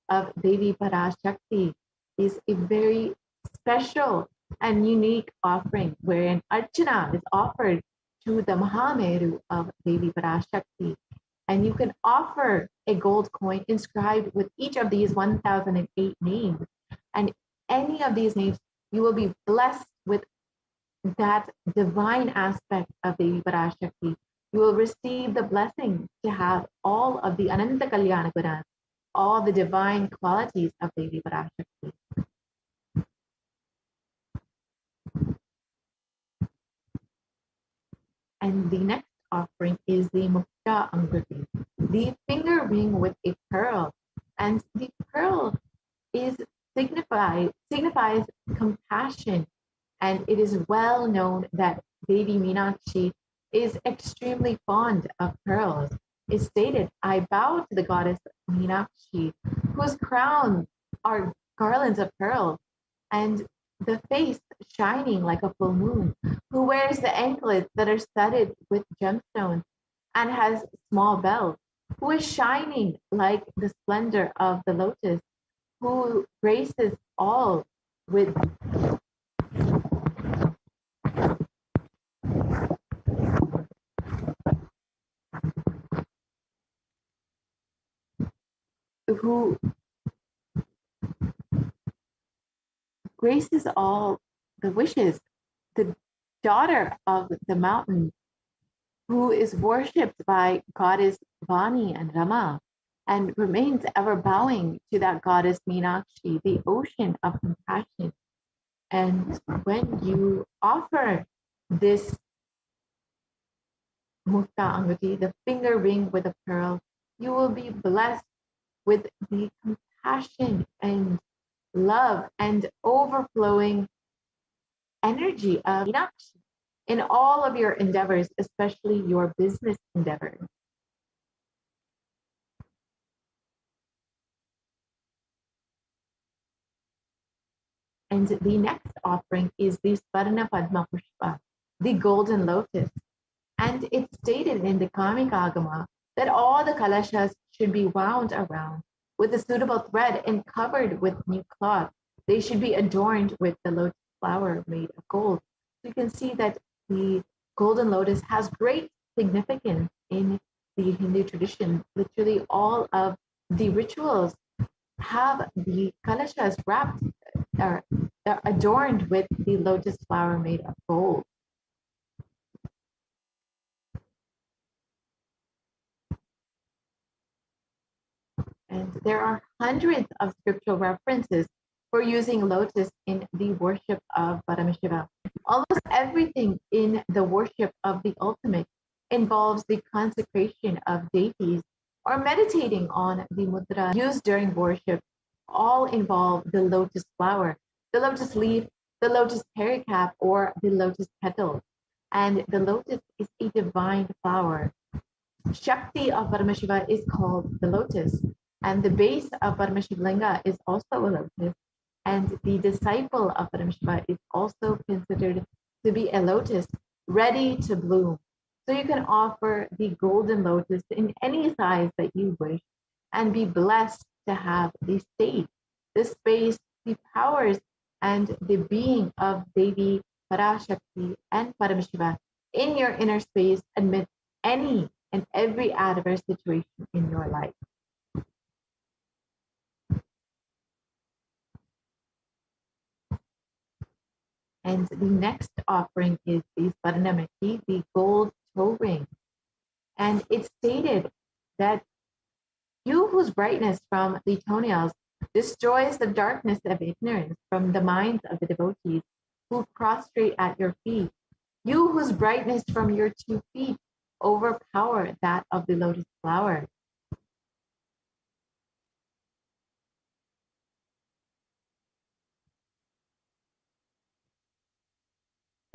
of Devi Parashakti is a very special and unique offering wherein Archana is offered to the Mahameru of Devi Parashakti. And you can offer a gold coin inscribed with each of these 1008 names. And any of these names, you will be blessed with that divine aspect of Devi Parashakti. You will receive the blessing to have all of the Ananta Kalyana Gunas, all the divine qualities of Devi Parashakti. And the next offering is the Mukta Anguti, the finger ring with a pearl. And the pearl signifies compassion. And it is well known that Devi Meenakshi is extremely fond of pearls. It's stated, I bow to the goddess Meenakshi, whose crown are garlands of pearls, and the face shining like a full moon, who wears the anklets that are studded with gemstones and has small bells, who is shining like the splendor of the lotus, who graces all with who graces all the wishes, the daughter of the mountain, who is worshipped by goddess Vani and Rama, and remains ever bowing to that goddess Meenakshi, the ocean of compassion. And when you offer this Mukta Anguti, the finger ring with a pearl, you will be blessed with the compassion and love and overflowing energy of Meenakshi in all of your endeavors, especially your business endeavors. And the next offering is the Swarna Padma Pushpa, the golden lotus. And it's stated in the Kamika Agama that all the kalashas should be wound around with a suitable thread and covered with new cloth. They should be adorned with the lotus flower made of gold. So you can see that the golden lotus has great significance in the Hindu tradition. Literally all of the rituals have the kalashas wrapped or adorned with the lotus flower made of gold. And there are hundreds of scriptural references for using lotus in the worship of Paramashiva. Almost everything in the worship of the ultimate involves the consecration of deities or meditating on the mudra used during worship. All involve the lotus flower, the lotus leaf, the lotus pericarp, or the lotus petals. And the lotus is a divine flower. Shakti of Paramashiva is called the lotus, and the base of Paramashivalinga is also a lotus, and the disciple of Paramashiva is also considered to be a lotus ready to bloom. So you can offer the golden lotus in any size that you wish and be blessed to have the state, the space, the powers, and the being of Devi Parashakti and Paramashiva in your inner space amidst any and every adverse situation in your life. And the next offering is the Swarnamati, the gold toe ring. And it's stated that you whose brightness from the toenails destroys the darkness of ignorance from the minds of the devotees who prostrate at your feet. You whose brightness from your 2 feet overpower that of the lotus flower.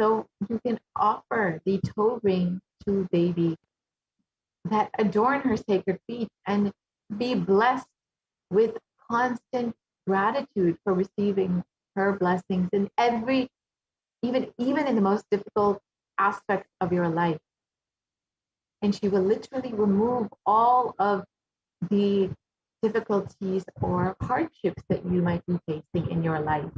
So you can offer the toe ring to Devi that adorn her sacred feet and be blessed with constant gratitude for receiving her blessings in every, even in the most difficult aspects of your life. And she will literally remove all of the difficulties or hardships that you might be facing in your life.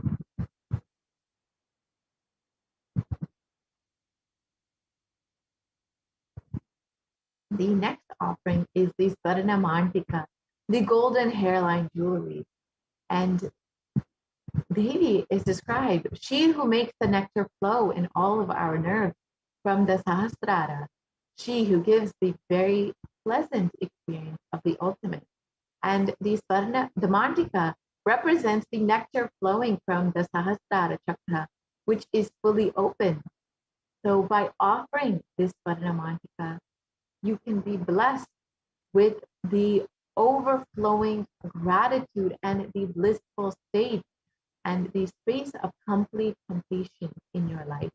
The next offering is the Swarna Mantika, the golden hairline jewelry. And Devi is described, she who makes the nectar flow in all of our nerves from the Sahasrara, she who gives the very pleasant experience of the ultimate. And the Mantika represents the nectar flowing from the Sahasrara chakra, which is fully open. So by offering this Swarna Mantika, you can be blessed with the overflowing gratitude and the blissful state and the space of complete completion in your life.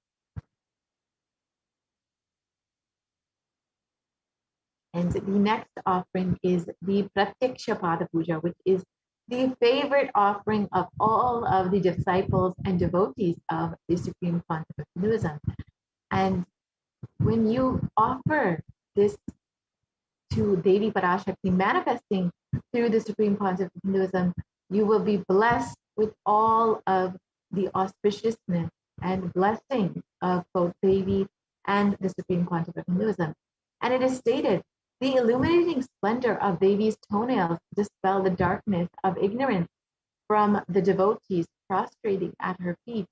And the next offering is the Pratyaksha Pada Puja, which is the favorite offering of all of the disciples and devotees of the Supreme Concept of Hinduism. And when you offer this to Devi Parashakti, manifesting through the Supreme Concept of Hinduism, you will be blessed with all of the auspiciousness and blessing of both Devi and the Supreme Concept of Hinduism. And it is stated, the illuminating splendor of Devi's toenails dispel the darkness of ignorance from the devotees prostrating at her feet.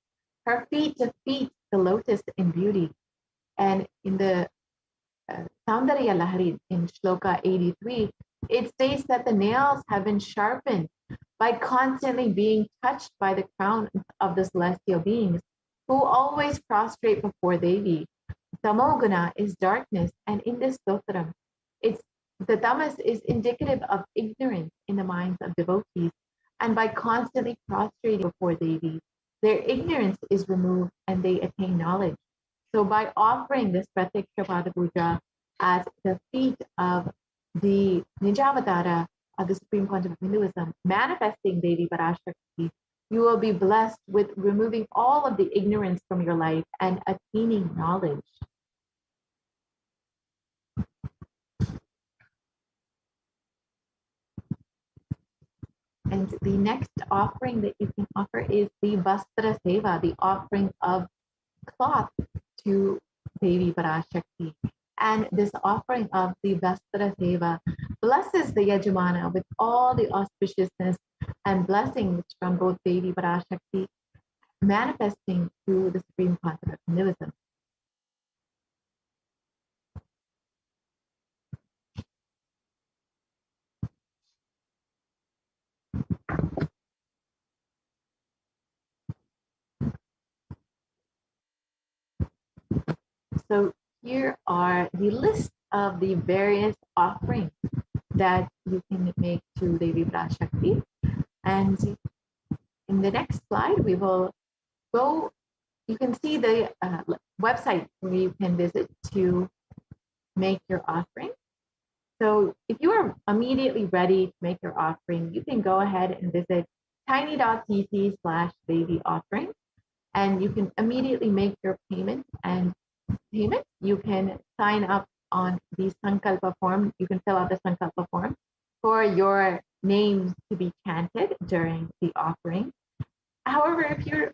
Her feet defeat the lotus in beauty. And in the Saundarya Lahari in Shloka 83, it states that the nails have been sharpened by constantly being touched by the crown of the celestial beings who always prostrate before Devi. Tamoguna is darkness, and in this stotram, the tamas is indicative of ignorance in the minds of devotees, and by constantly prostrating before Devi, their ignorance is removed and they attain knowledge. So by offering this Pratyaksha Pada Puja at the feet of the Nijavatara of the Supreme Concept of Hinduism, manifesting Devi Parashakti, you will be blessed with removing all of the ignorance from your life and attaining knowledge. And the next offering that you can offer is the Vastra Seva, the offering of cloth to Devi Parashakti. And this offering of the Vastra Seva blesses the Yajamana with all the auspiciousness and blessings from both Devi Parashakti, manifesting through the Supreme Concept of Hinduism. So here are the list of the various offerings that you can make to Devi Parashakti. And in the next slide, we will go, you can see the website where you can visit to make your offering. So if you are immediately ready to make your offering, you can go ahead and visit tiny.cc/Devi offering, and you can immediately make your payment. And you can sign up on the Sankalpa form. You can fill out the Sankalpa form for your names to be chanted during the offering. However, if you're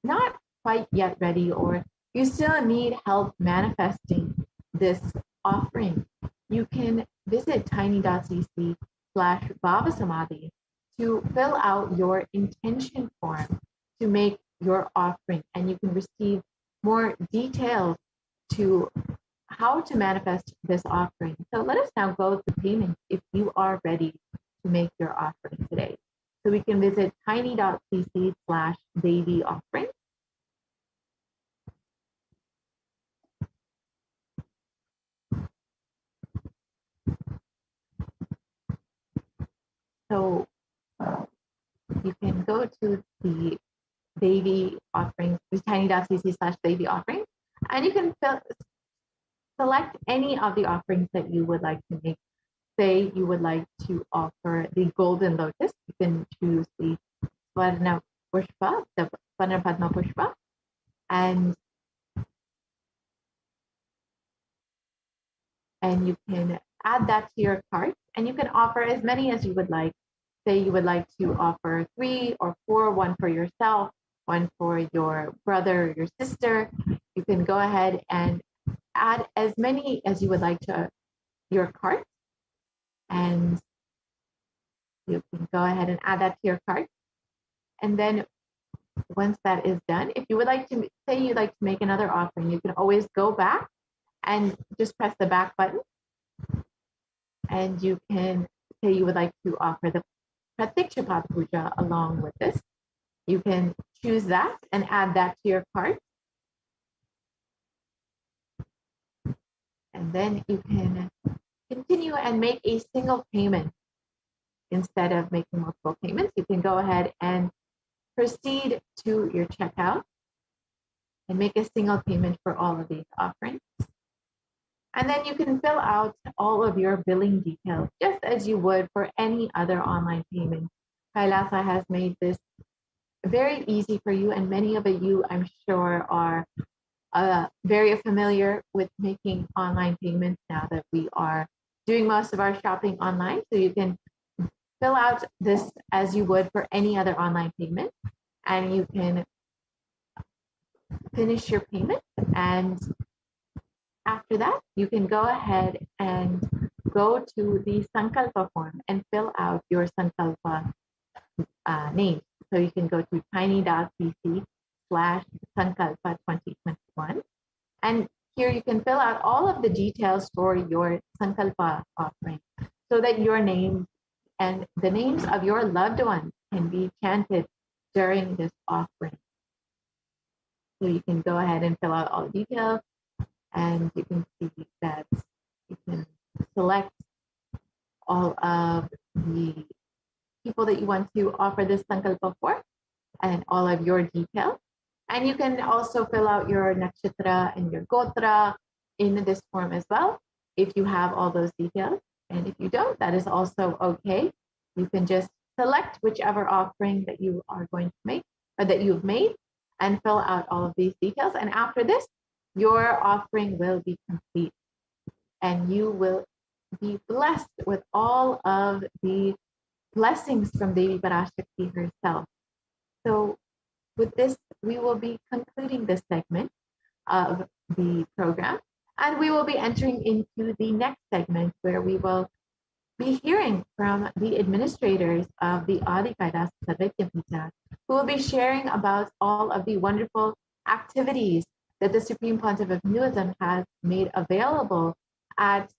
not quite yet ready, or you still need help manifesting this offering, you can visit tiny.cc/Bhavasamadhi to fill out your intention form to make your offering, and you can receive more details to how to manifest this offering. So let us now go to payment if you are ready to make your offering today. So we can visit tiny.cc/Devi offering. So you can go to the Devi offering, tiny.cc/Devi offering, and you can select any of the offerings that you would like to make. Say you would like to offer the golden lotus, you can choose the Swarna Pushpa, the Swarna Padma Pushpa, and you can add that to your cart, and you can offer as many as you would like. Say you would like to offer 3 or 4, one for yourself, one for your brother, your sister. You can go ahead and add as many as you would like to your cart, and you can go ahead and add that to your cart. And then once that is done, if you would like to say you'd like to make another offering, you can always go back and just press the back button, and you can say you would like to offer the Pratiksha Pad Puja along with this. You can choose that and add that to your cart. And then you can continue and make a single payment. Instead of making multiple payments, you can go ahead and proceed to your checkout and make a single payment for all of these offerings. And then you can fill out all of your billing details just as you would for any other online payment. Kailasa has made this very easy for you, and many of you, I'm sure, are very familiar with making online payments now that we are doing most of our shopping online. So you can fill out this as you would for any other online payment, and you can finish your payment. And after that, you can go ahead and go to the Sankalpa form and fill out your Sankalpa name. So you can go to tiny.cc/Sankalpa 2021. And here you can fill out all of the details for your Sankalpa offering so that your name and the names of your loved ones can be chanted during this offering. So you can go ahead and fill out all the details, and you can see that you can select all of the people that you want to offer this Sankalpa for and all of your details. And you can also fill out your nakshatra and your gotra in this form as well, if you have all those details. And if you don't, that is also okay. You can just select whichever offering that you are going to make or that you've made and fill out all of these details. And after this, your offering will be complete and you will be blessed with all of the blessings from Devi Parashakti herself. So with this, we will be concluding this segment of the program, and we will be entering into the next segment where we will be hearing from the administrators of the Adi Kailasa Sarvajñapita, who will be sharing about all of the wonderful activities that the Supreme Pontiff of Hinduism has made available at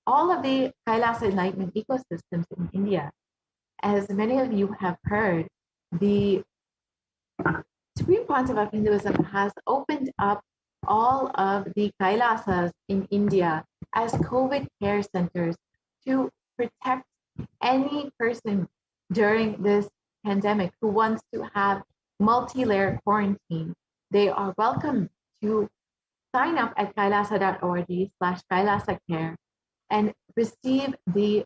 all of the Kailasa enlightenment ecosystems in India. As many of you have heard, the Supreme Pontiff of Hinduism has opened up all of the Kailasas in India as COVID care centers to protect any person during this pandemic who wants to have multi-layer quarantine. They are welcome to sign up at kailasa.org/kailasacare and receive the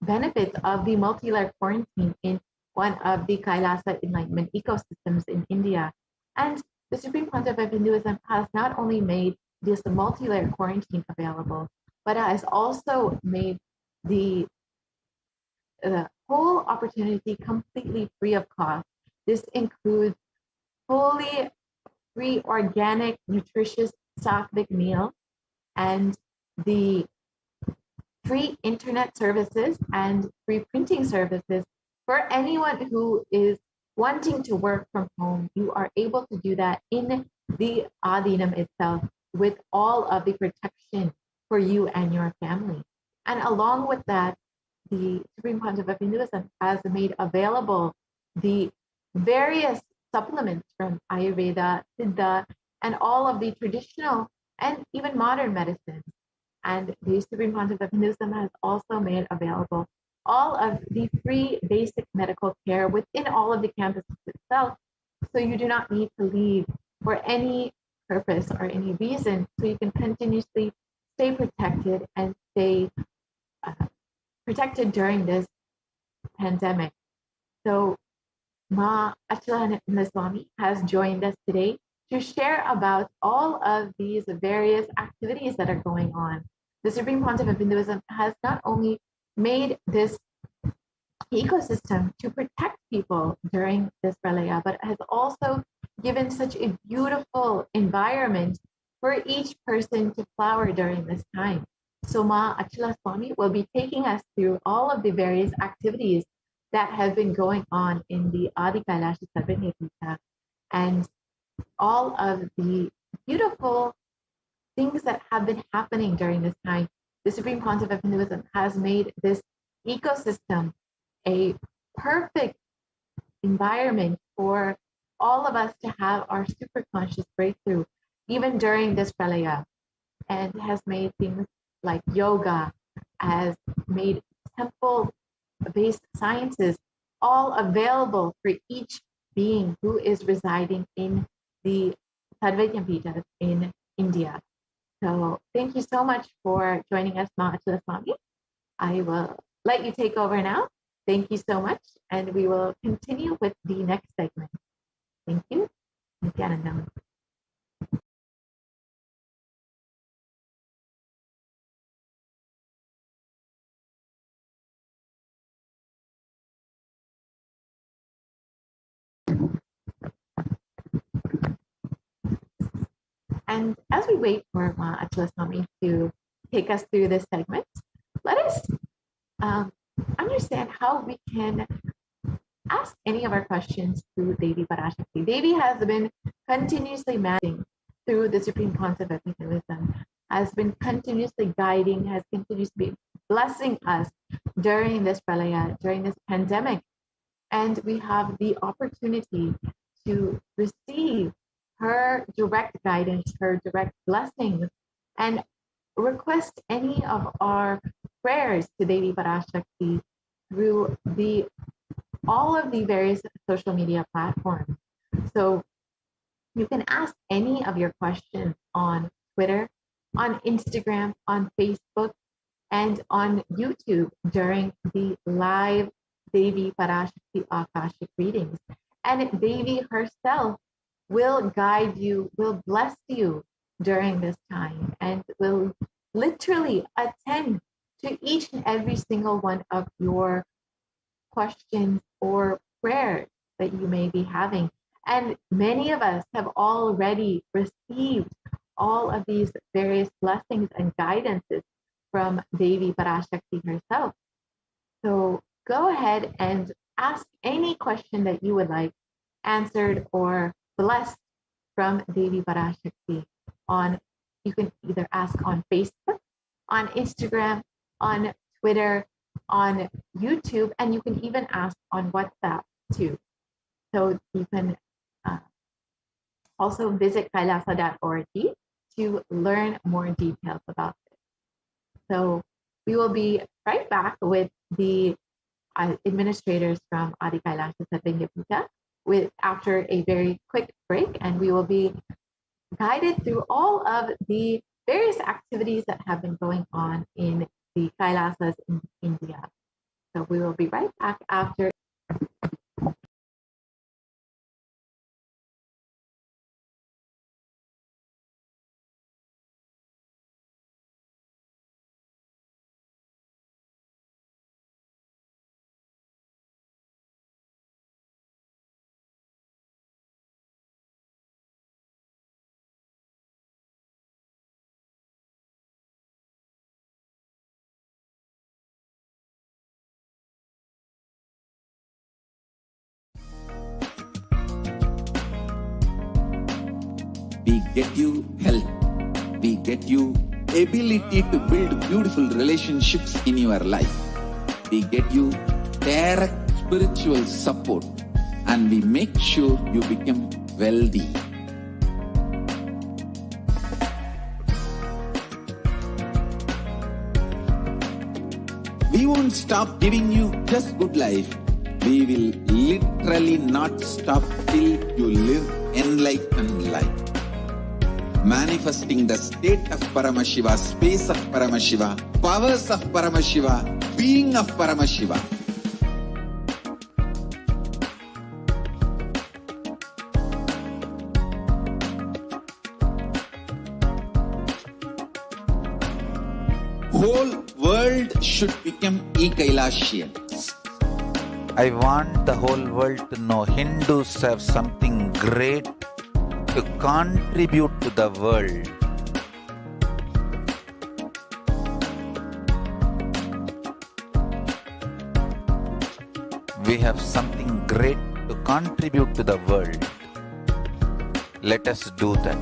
benefits of the multi-layer quarantine in one of the Kailasa enlightenment ecosystems in India. And the Supreme Pontiff of Hinduism has not only made this multi-layer quarantine available, but has also made the whole opportunity completely free of cost. This includes fully free, organic, nutritious sattvic meal and the free internet services and free printing services for anyone who is wanting to work from home. You are able to do that in the Adinam itself with all of the protection for you and your family. And along with that, the Supreme Pontiff of Hinduism has made available the various supplements from Ayurveda, Siddha, and all of the traditional and even modern medicines. And the Supreme Pontiff of Hinduism has also made available all of the free basic medical care within all of the campuses itself. So you do not need to leave for any purpose or any reason. So you can continuously stay protected and stay protected during this pandemic. So Ma Achalananda Swami has joined us today to share about all of these various activities that are going on. The Supreme Pontiff of Hinduism has not only made this ecosystem to protect people during this pralaya, but has also given such a beautiful environment for each person to flower during this time. So Ma Achala Swami will be taking us through all of the various activities that have been going on in the Adi Kailash Sarvajñapita and all of the beautiful things that have been happening during this time. The Supreme Pontiff of Hinduism has made this ecosystem a perfect environment for all of us to have our super conscious breakthrough, even during this pralaya, and has made things like yoga, has made temple-based sciences all available for each being who is residing in the Sarvajñapitas in India. So thank you so much for joining us, Ma Achala Swami. I will let you take over now. Thank you so much. And we will continue with the next segment. Thank you. Nithyananda. And as we wait for Ma Achala Swami to take us through this segment, let us understand how we can ask any of our questions to Devi Parashakti. Devi has been continuously managing through the Supreme Pontiff of Hinduism, has been continuously guiding, has continuously blessing us during this pralaya, during this pandemic. And we have the opportunity to receive her direct guidance, her direct blessings, and request any of our prayers to Devi Parashakti through all of the various social media platforms. So you can ask any of your questions on Twitter, on Instagram, on Facebook, and on YouTube during the live Devi Parashakti Akashic readings. And Devi herself will guide you, will bless you during this time, and will literally attend to each and every single one of your questions or prayers that you may be having. And many of us have already received all of these various blessings and guidances from Devi Parashakti herself. So go ahead and ask any question that you would like answered or blessed from Devi Parashakti you can either ask on Facebook, on Instagram, on Twitter, on YouTube, and you can even ask on WhatsApp too. So you can also visit kailasa.org to learn more details about it. So we will be right back with the administrators from Adi Kailasha Sarvajñapita after a very quick break, and we will be guided through all of the various activities that have been going on in the Kailasas in India. So we will be right back after we get you health, we get you ability to build beautiful relationships in your life, we get you direct spiritual support, and we make sure you become wealthy. We won't stop giving you just good life. We will literally not stop till you live enlightened life. Manifesting the state of Paramashiva, space of Paramashiva, powers of Paramashiva, being of Paramashiva. Whole world should become Kailashians. I want the whole world to know Hindus have something great to contribute to the world. We have something great to contribute to the world. Let us do that.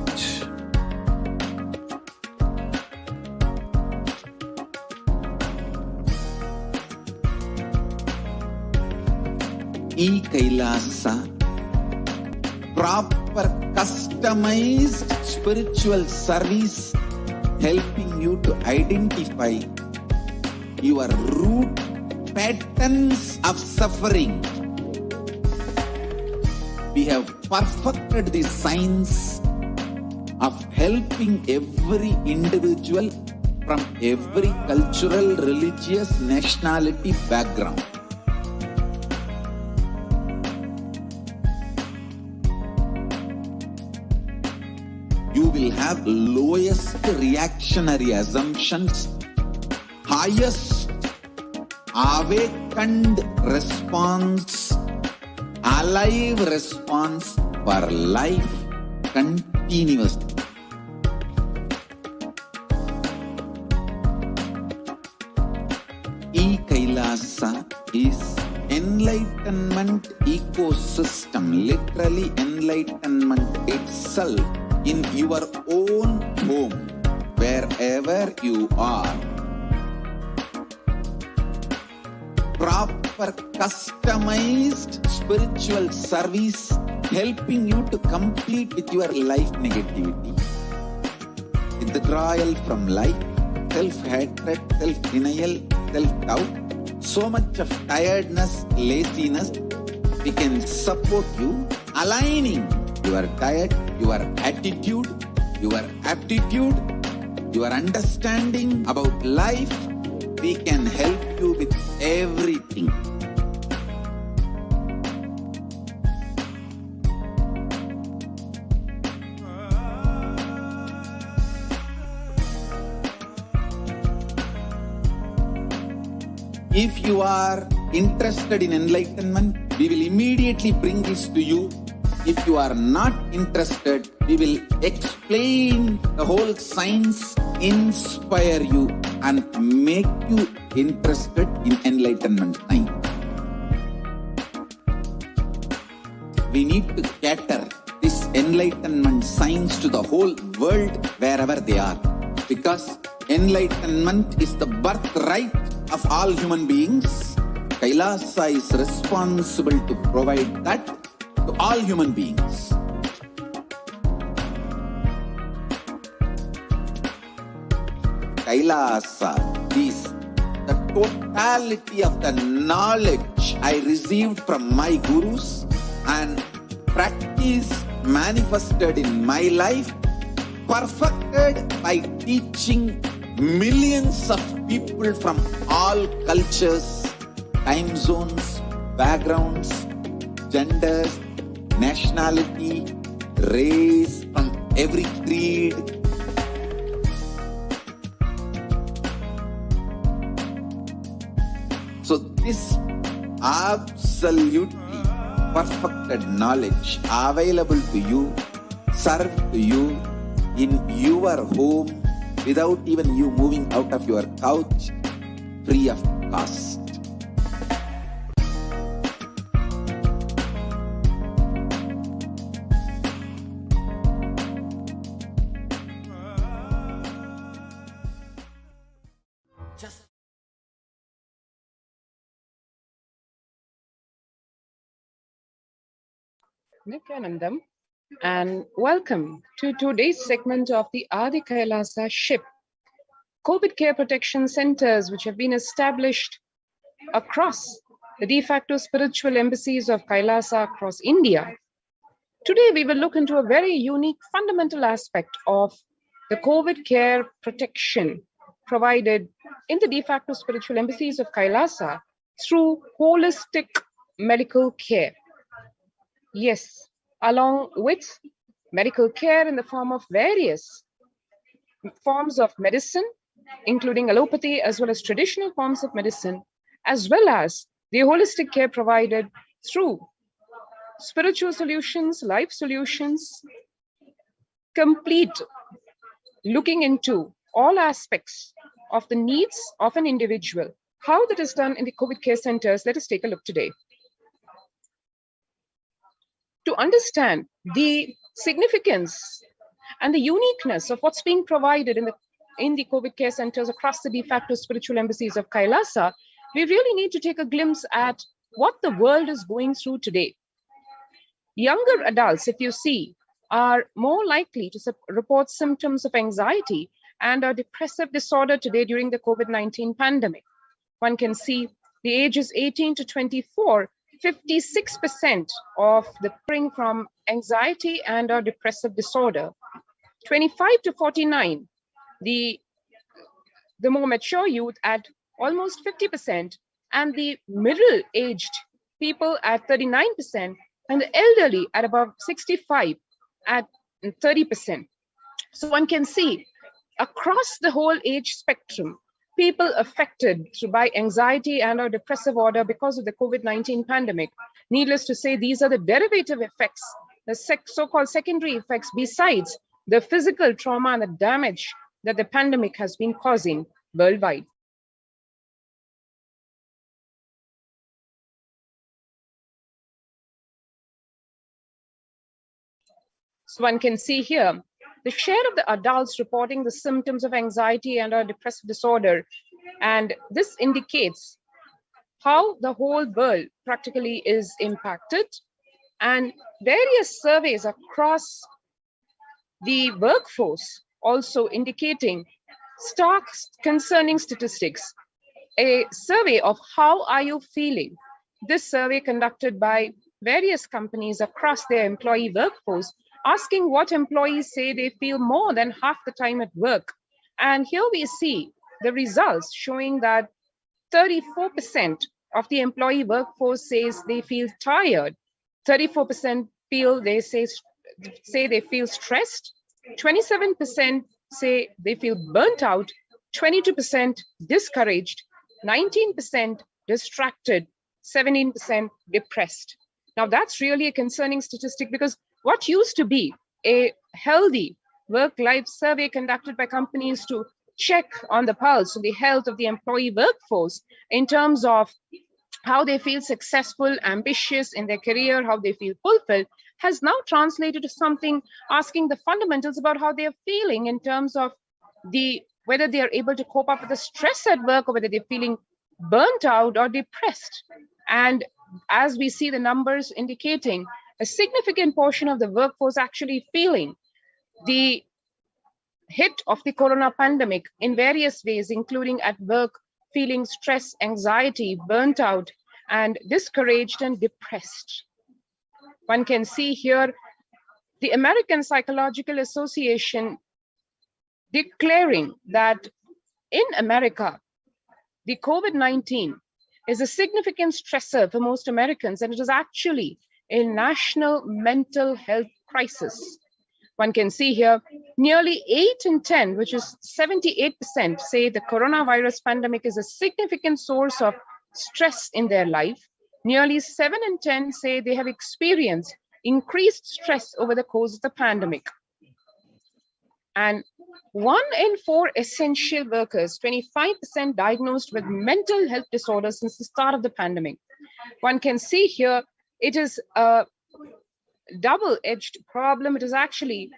Kailasa, proper customized spiritual service helping you to identify your root patterns of suffering. We have perfected the science of helping every individual from every cultural, religious, nationality background. You will have lowest reactionary assumptions, highest awakened response, alive response for life continuously. Kailasa is enlightenment ecosystem, literally enlightenment itself in your own home, wherever you are. Proper customized spiritual service helping you to complete with your life negativity. Withdrawal from life, self-hatred, self-denial, self-doubt, so much of tiredness, laziness, we can support you aligning your diet, your attitude, your aptitude, your understanding about life. We can help you with everything. If you are interested in enlightenment, we will immediately bring this to you. If you are not interested, we will explain the whole science, inspire you, and make you interested in enlightenment time. We need to cater this enlightenment science to the whole world wherever they are, because enlightenment is the birthright of all human beings. Kailasa is responsible to provide that to all human beings. Kailasa is the totality of the knowledge I received from my gurus and practice manifested in my life, perfected by teaching millions of people from all cultures, time zones, backgrounds, genders, nationality, race, from every creed. So this absolutely perfected knowledge available to you, served to you in your home without even you moving out of your couch, free of cost. Nithyanandam, and welcome to today's segment of the Adi Kailasa ship. COVID care protection centers, which have been established across the de facto spiritual embassies of Kailasa across India. Today, we will look into a very unique fundamental aspect of the COVID care protection provided in the de facto spiritual embassies of Kailasa through holistic medical care. Yes, along with medical care in the form of various forms of medicine, including allopathy as well as traditional forms of medicine, as well as the holistic care provided through spiritual solutions, life solutions, complete looking into all aspects of the needs of an individual. How that is done in the COVID care centers, let us take a look today. To understand the significance and the uniqueness of what's being provided in the COVID care centers across the de facto spiritual embassies of Kailasa, we really need to take a glimpse at what the world is going through today. Younger adults, if you see, are more likely to report symptoms of anxiety and a depressive disorder today during the COVID-19 pandemic. One can see the ages 18 to 24, 56% of the suffering from anxiety and or depressive disorder. 25 to 49, the more mature youth at almost 50%, and the middle-aged people at 39%, and the elderly at about 65 at 30%. So one can see across the whole age spectrum, people affected by anxiety and or depressive order because of the COVID-19 pandemic. Needless to say, these are the derivative effects, the so-called secondary effects, besides the physical trauma and the damage that the pandemic has been causing worldwide. So one can see here the share of the adults reporting the symptoms of anxiety and or depressive disorder. And this indicates how the whole world practically is impacted. And various surveys across the workforce also indicating stark concerning statistics. A survey of how are you feeling? This survey conducted by various companies across their employee workforce, asking what employees say they feel more than half the time at work. And here we see the results showing that 34% of the employee workforce says they feel tired. 34% say they feel stressed. 27% say they feel burnt out. 22% discouraged. 19% distracted. 17% depressed. Now that's really a concerning statistic, because what used to be a healthy work-life survey conducted by companies to check on the pulse of the health of the employee workforce in terms of how they feel successful, ambitious in their career, how they feel fulfilled, has now translated to something asking the fundamentals about how they are feeling in terms of whether they are able to cope up with the stress at work, or whether they're feeling burnt out or depressed. And as we see the numbers indicating, a significant portion of the workforce actually feeling the hit of the corona pandemic in various ways, including at work, feeling stress, anxiety, burnt out, and discouraged and depressed. One can see here the American Psychological Association declaring that in America, the COVID-19 is a significant stressor for most Americans, and it is actually a national mental health crisis. One can see here, nearly 8 in 10, which is 78%, say the coronavirus pandemic is a significant source of stress in their life. Nearly 7 in 10 say they have experienced increased stress over the course of the pandemic. And 1 in 4 essential workers, 25% diagnosed with mental health disorders since the start of the pandemic. One can see here, it is a double-edged problem. It is actually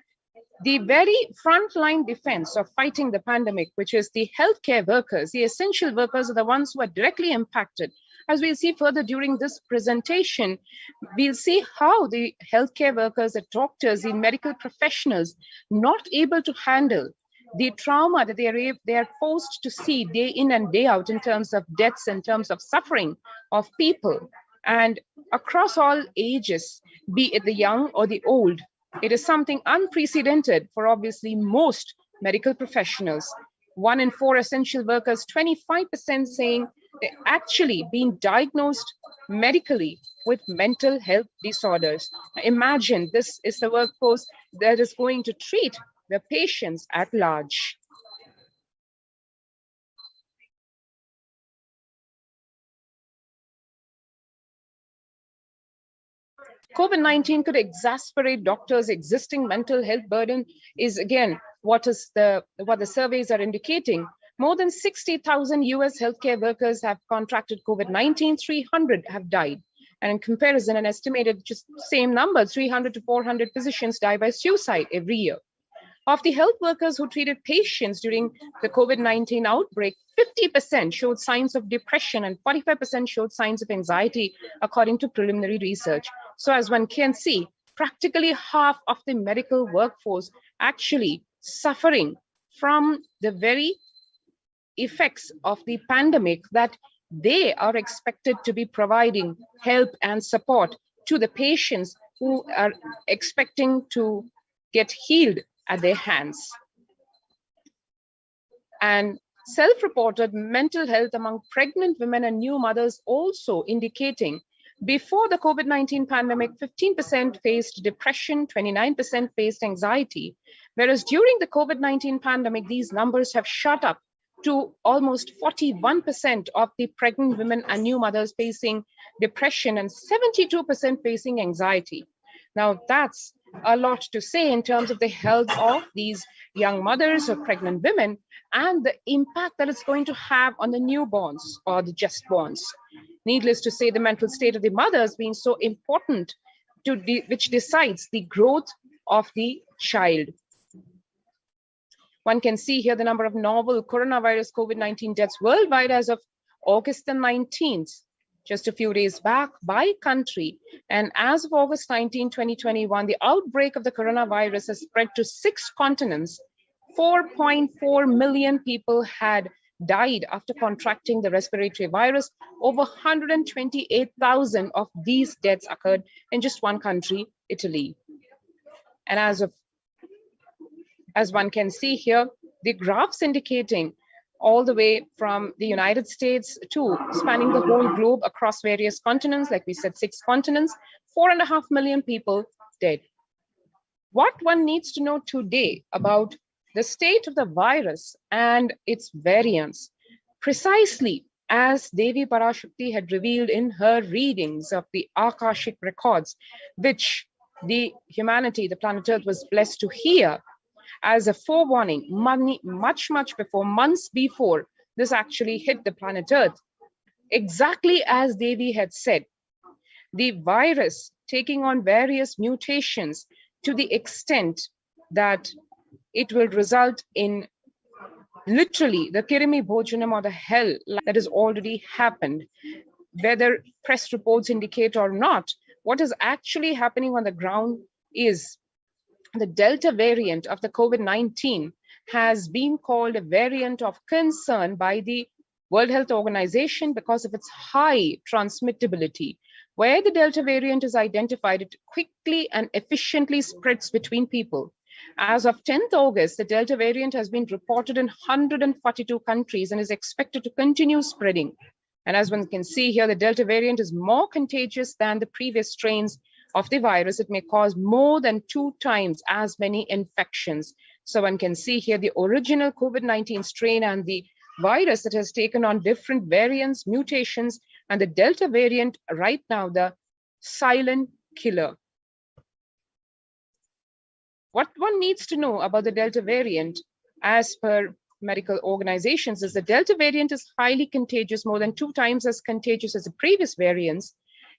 the very frontline defense of fighting the pandemic, which is the healthcare workers. The essential workers are the ones who are directly impacted As we'll see further during this presentation, we'll see how the healthcare workers, the doctors, the medical professionals, not able to handle the trauma that they are forced to see day in and day out in terms of deaths, in terms of suffering of people, and across all ages, be it the young or the old. It is something unprecedented for obviously most medical professionals. 1 in 4 essential workers, 25% saying they're actually being diagnosed medically with mental health disorders. Imagine this is the workforce that is going to treat the patients at large. COVID-19 could exacerbate doctors' existing mental health burden is again what the surveys are indicating. More than 60,000 US healthcare workers have contracted COVID-19, 300 have died. And in comparison, an estimated just same number, 300 to 400 physicians die by suicide every year. Of the health workers who treated patients during the COVID-19 outbreak, 50% showed signs of depression and 45% showed signs of anxiety, according to preliminary research. So as one can see, practically half of the medical workforce actually suffering from the very effects of the pandemic, that they are expected to be providing help and support to the patients who are expecting to get healed at their hands. And self-reported mental health among pregnant women and new mothers also indicating before the COVID-19 pandemic, 15% faced depression, 29% faced anxiety, whereas during the COVID-19 pandemic, these numbers have shot up to almost 41% of the pregnant women and new mothers facing depression and 72% facing anxiety. Now, that's a lot to say in terms of the health of these young mothers or pregnant women and the impact that it's going to have on the newborns or the just borns. Needless to say, the mental state of the mothers being so important to which decides the growth of the child. One can see here the number of novel coronavirus COVID-19 deaths worldwide as of August the 19th, just a few days back by country. And as of August 19, 2021, the outbreak of the coronavirus has spread to 6 continents. 4.4 million people had died after contracting the respiratory virus. Over 128,000 of these deaths occurred in just one country, Italy. And as one can see here, the graphs indicating all the way from the United States to spanning the whole globe across various continents, like we said, 6 continents, 4.5 million people dead. What one needs to know today about the state of the virus and its variants, precisely as Devi Parashakti had revealed in her readings of the Akashic records, which the humanity, the planet Earth, was blessed to hear as a forewarning, much before, months before this actually hit the planet Earth. Exactly as Devi had said, the virus taking on various mutations to the extent that it will result in literally the Kirimi Bhojanam or the hell that has already happened. Whether press reports indicate or not, what is actually happening on the ground is the Delta variant of the COVID-19 has been called a variant of concern by the World Health Organization because of its high transmittability. Where the Delta variant is identified, it quickly and efficiently spreads between people. As of 10th August, the Delta variant has been reported in 142 countries and is expected to continue spreading. And as one can see here, the Delta variant is more contagious than the previous strains of the virus. It may cause more than 2 times as many infections. So one can see here the original COVID-19 strain and the virus that has taken on different variants, mutations, and the Delta variant right now, the silent killer. What one needs to know about the Delta variant, as per medical organizations, is the Delta variant is highly contagious, more than 2 times as contagious as the previous variants.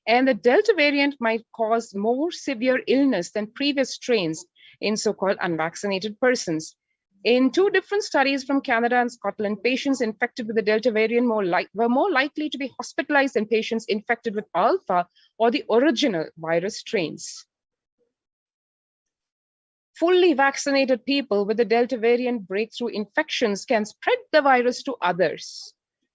And the Delta variant might cause more severe illness than previous strains in so-called unvaccinated persons. In two different studies from Canada and Scotland, patients infected with the Delta variant were more likely to be hospitalized than patients infected with Alpha or the original virus strains. Fully vaccinated people with the Delta variant breakthrough infections can spread the virus to others.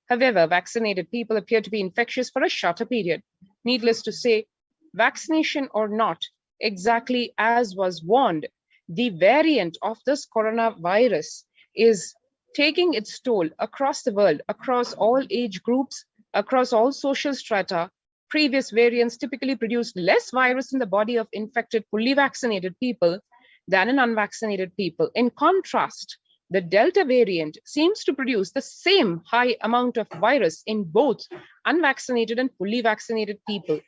However, vaccinated people appear to be infectious for a shorter period. Needless to say, vaccination or not, exactly as was warned, the variant of this coronavirus is taking its toll across the world, across all age groups, across all social strata. Previous variants typically produced less virus in the body of infected, fully vaccinated people than in unvaccinated people. In contrast, the Delta variant seems to produce the same high amount of virus in both unvaccinated and fully vaccinated people.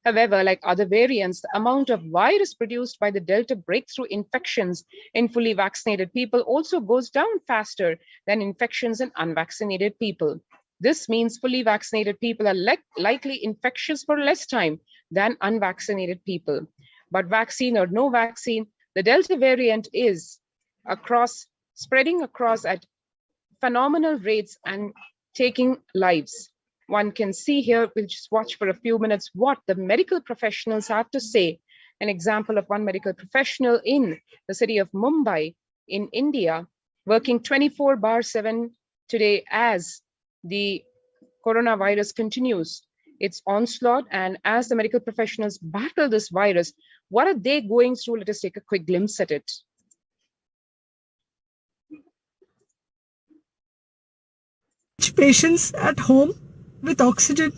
However, like other variants, the amount of virus produced by the Delta breakthrough infections in fully vaccinated people also goes down faster than infections in unvaccinated people. This means fully vaccinated people are likely infectious for less time than unvaccinated people. But vaccine or no vaccine, the Delta variant is spreading across at phenomenal rates and taking lives. One can see here, we'll just watch for a few minutes what the medical professionals have to say. An example of one medical professional in the city of Mumbai in India, working 24/7 today as the coronavirus continues its onslaught. And as the medical professionals battle this virus, what are they going through? Let us take a quick glimpse at it. Patients at home with oxygen,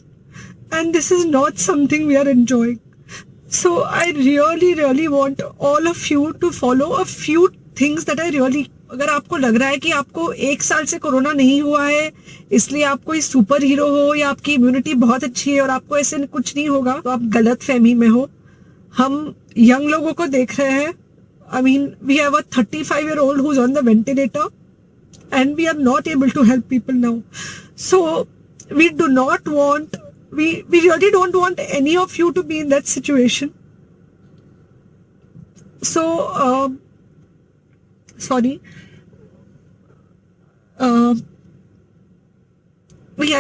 and this is not something we are enjoying. So I really want all of you to follow a few things that I really, अगर आपको लग रहा है कि आपको 1 साल से corona नहीं हुआ है इसलिए आप कोई सुपर हीरो हो या आपकी इम्यूनिटी बहुत अच्छी है और आपको ऐसे कुछ नहीं होगा, तो आप गलत फहमी में हो. हम यंग लोगों को देख रहे हैं. I mean, we have a 35-year-old who's on the ventilator and we are not able to help people now. So we do not want, we really don't want any of you to be in that situation. So, sorry. I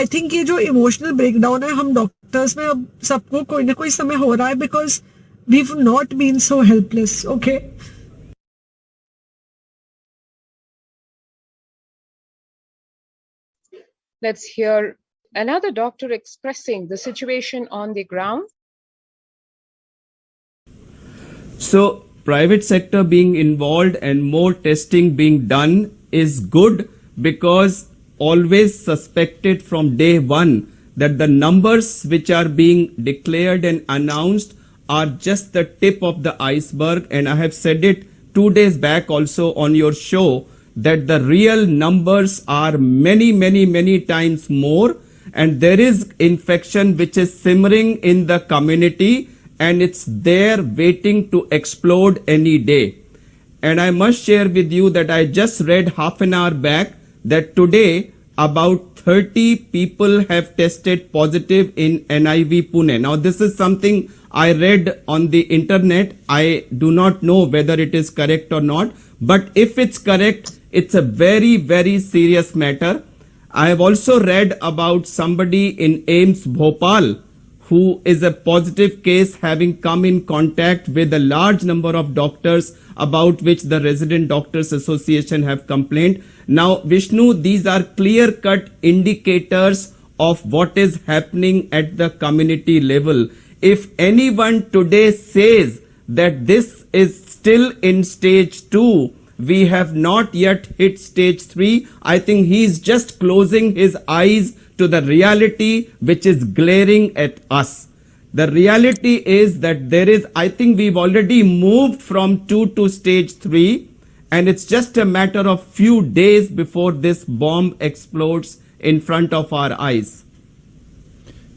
think ये जो emotional breakdown है हम doctors में अब सबको कोई ना कोई समय हो रहा है because we've not been so helpless. Okay. Let's hear another doctor expressing the situation on the ground. So, private sector being involved and more testing being done is good, because always suspected from day one that the numbers which are being declared and announced are just the tip of the iceberg. And I have said it 2 days back also on your show that the real numbers are many times more, and there is infection which is simmering in the community and it's there waiting to explode any day. And I must share with you that I just read half an hour back that today about 30 people have tested positive in NIV Pune. Now this is something I read on the internet. I do not know whether it is correct or not, but if it's correct, it's a very serious matter. I have also read about somebody in AIIMS Bhopal who is a positive case, having come in contact with a large number of doctors, about which the Resident Doctors Association have complained. Now, Vishnu, these are clear-cut indicators of what is happening at the community level. If anyone today says that this is still in stage 2, we have not yet hit stage 3, I think he is just closing his eyes to the reality which is glaring at us. The reality is that there is, I think we've already moved from 2 to stage 3, and it's just a matter of few days before this bomb explodes in front of our eyes.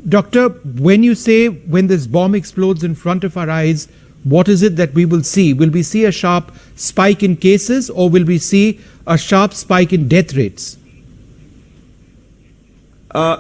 Doctor, when you say when this bomb explodes in front of our eyes, what is it that we will see? Will we see a sharp spike in cases, or will we see a sharp spike in death rates?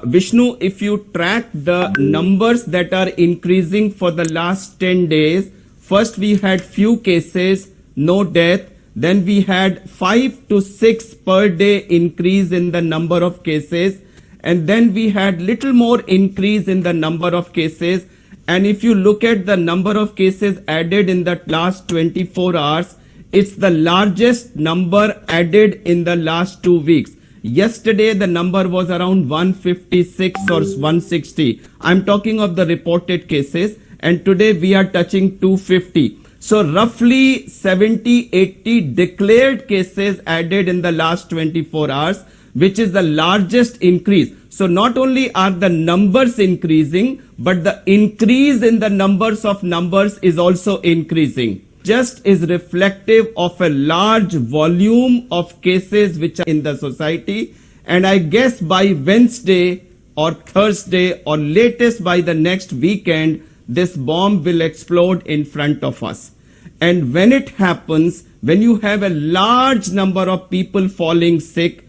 Vishnu, if you track the numbers that are increasing for the last 10 days, first we had few cases, no death. Then we had 5 to 6 per day increase in the number of cases. And then we had little more increase in the number of cases. And if you look at the number of cases added in the last 24 hours, it's the largest number added in the last 2 weeks. Yesterday, the number was around 156 or 160. I'm talking of the reported cases. And today we are touching 250. So roughly 70, 80 declared cases added in the last 24 hours, which is the largest increase. So not only are the numbers increasing, but the increase in the numbers of numbers is also increasing. Just is reflective of a large volume of cases which are in the society. And I guess by Wednesday or Thursday or latest by the next weekend, this bomb will explode in front of us. And when it happens, when you have a large number of people falling sick,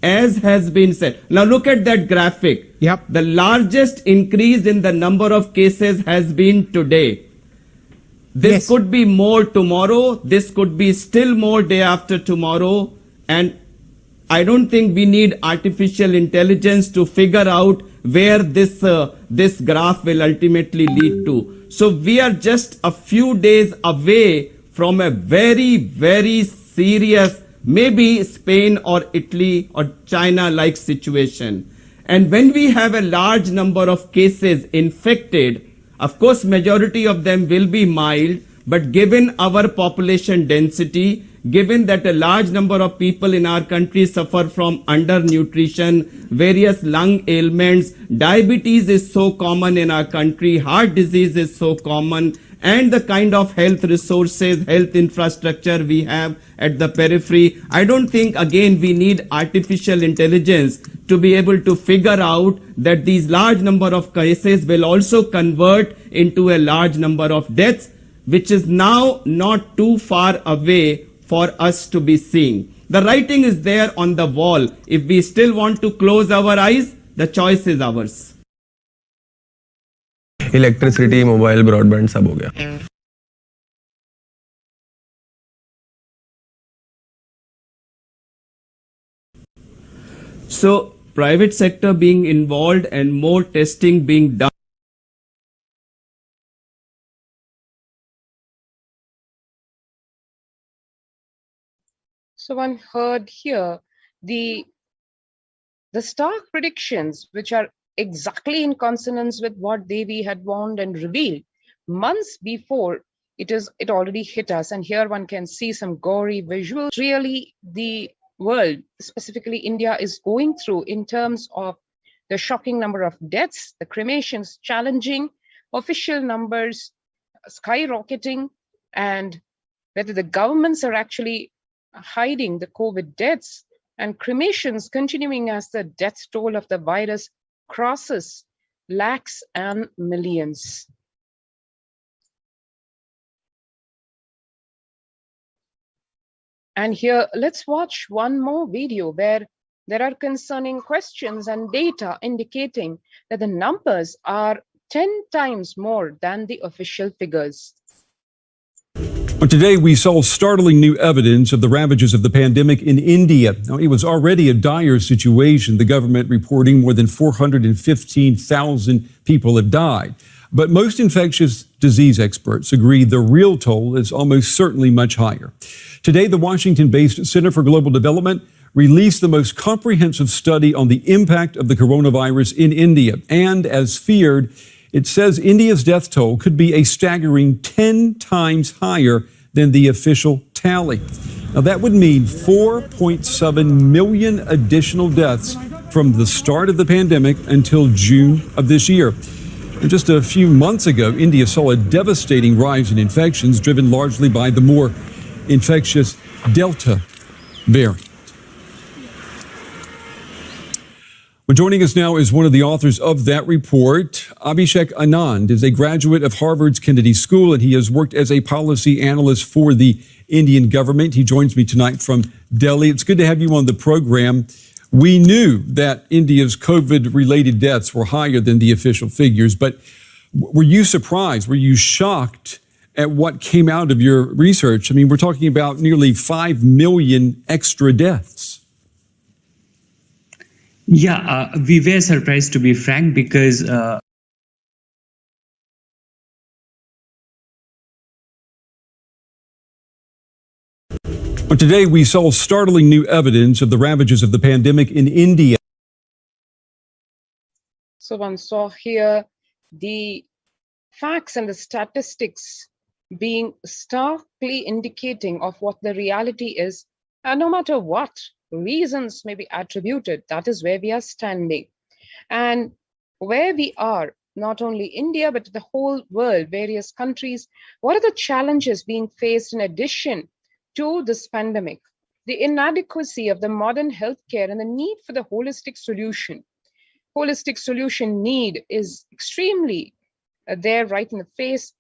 as has been said. Now look at that graphic. Yep. The largest increase in the number of cases has been today. This could be more tomorrow. This could be still more day after tomorrow. And I don't think we need artificial intelligence to figure out where this graph will ultimately lead to. So we are just a few days away from a very, very serious, maybe Spain or Italy or China-like situation. And when we have a large number of cases infected, of course, majority of them will be mild, but given our population density, given that a large number of people in our country suffer from undernutrition, various lung ailments, diabetes is so common in our country, heart disease is so common, and the kind of health resources, health infrastructure we have at the periphery, I don't think, again, we need artificial intelligence to be able to figure out that these large number of cases will also convert into a large number of deaths, which is now not too far away for us to be seeing. The writing is there on the wall. If we still want to close our eyes, the choice is ours. Electricity, mobile, broadband सब हो गया. So private sector being involved and more testing being done. So one heard here the stark predictions, which are exactly in consonance with what Devi had warned and revealed months before it already hit us. And here one can see some gory visuals. Really, the world, specifically India, is going through in terms of the shocking number of deaths, the cremations challenging, official numbers skyrocketing, and whether the governments are actually hiding the COVID deaths, and cremations continuing as the death toll of the virus crosses lakhs and millions. And here, let's watch one more video where there are concerning questions and data indicating that the numbers are 10 times more than the official figures. But today we saw startling new evidence of the ravages of the pandemic in India. Now, it was already a dire situation, the government reporting more than 415,000 people have died. But most infectious disease experts agree the real toll is almost certainly much higher. Today, the Washington-based Center for Global Development released the most comprehensive study on the impact of the coronavirus in India. And as feared, it says India's death toll could be a staggering 10 times higher than the official tally. Now, that would mean 4.7 million additional deaths from the start of the pandemic until June of this year. And just a few months ago, India saw a devastating rise in infections driven largely by the more infectious Delta variant. Well, joining us now is one of the authors of that report. Abhishek Anand is a graduate of Harvard's Kennedy School, and he has worked as a policy analyst for the Indian government. He joins me tonight from Delhi. It's good to have you on the program. We knew that India's COVID-related deaths were higher than the official figures, but were you surprised? Were you shocked at what came out of your research. I mean, we're talking about nearly 5 million extra deaths. Yeah, we were surprised, to be frank, because But today we saw startling new evidence of the ravages of the pandemic in India. So one saw here the facts and the statistics being starkly indicating of what the reality is, and no matter what reasons may be attributed, that is where we are standing. And where we are, not only India, but the whole world, various countries, what are the challenges being faced in addition to this pandemic? The inadequacy of the modern healthcare and the need for the holistic solution. Holistic solution need is extremely there right in the face.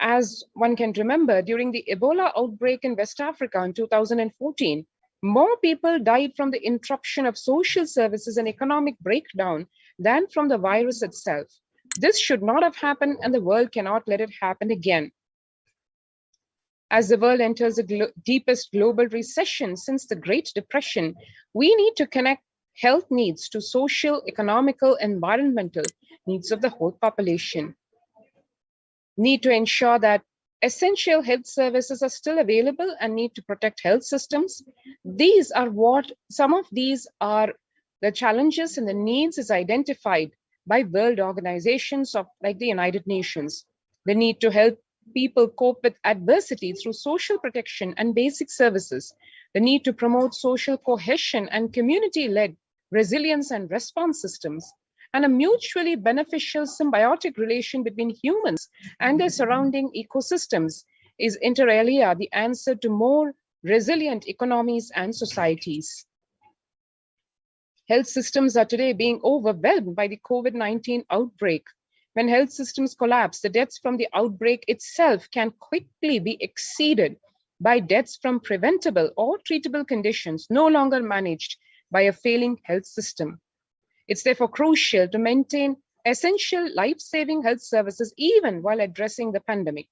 As one can remember, during the Ebola outbreak in West Africa in 2014, more people died from the interruption of social services and economic breakdown than from the virus itself. This should not have happened, and the world cannot let it happen again. As the world enters the deepest global recession since the Great Depression, we need to connect health needs to social, economical, environmental needs of the whole population. Need to ensure that essential health services are still available and need to protect health systems. Some of these are the challenges and the needs is identified by world organizations like the United Nations. The need to help people cope with adversity through social protection and basic services. The need to promote social cohesion and community-led resilience and response systems, and a mutually beneficial symbiotic relation between humans and their surrounding ecosystems is inter alia the answer to more resilient economies and societies. Health systems are today being overwhelmed by the COVID-19 outbreak. When health systems collapse, the deaths from the outbreak itself can quickly be exceeded by deaths from preventable or treatable conditions no longer managed by a failing health system. It's therefore crucial to maintain essential life-saving health services even while addressing the pandemic.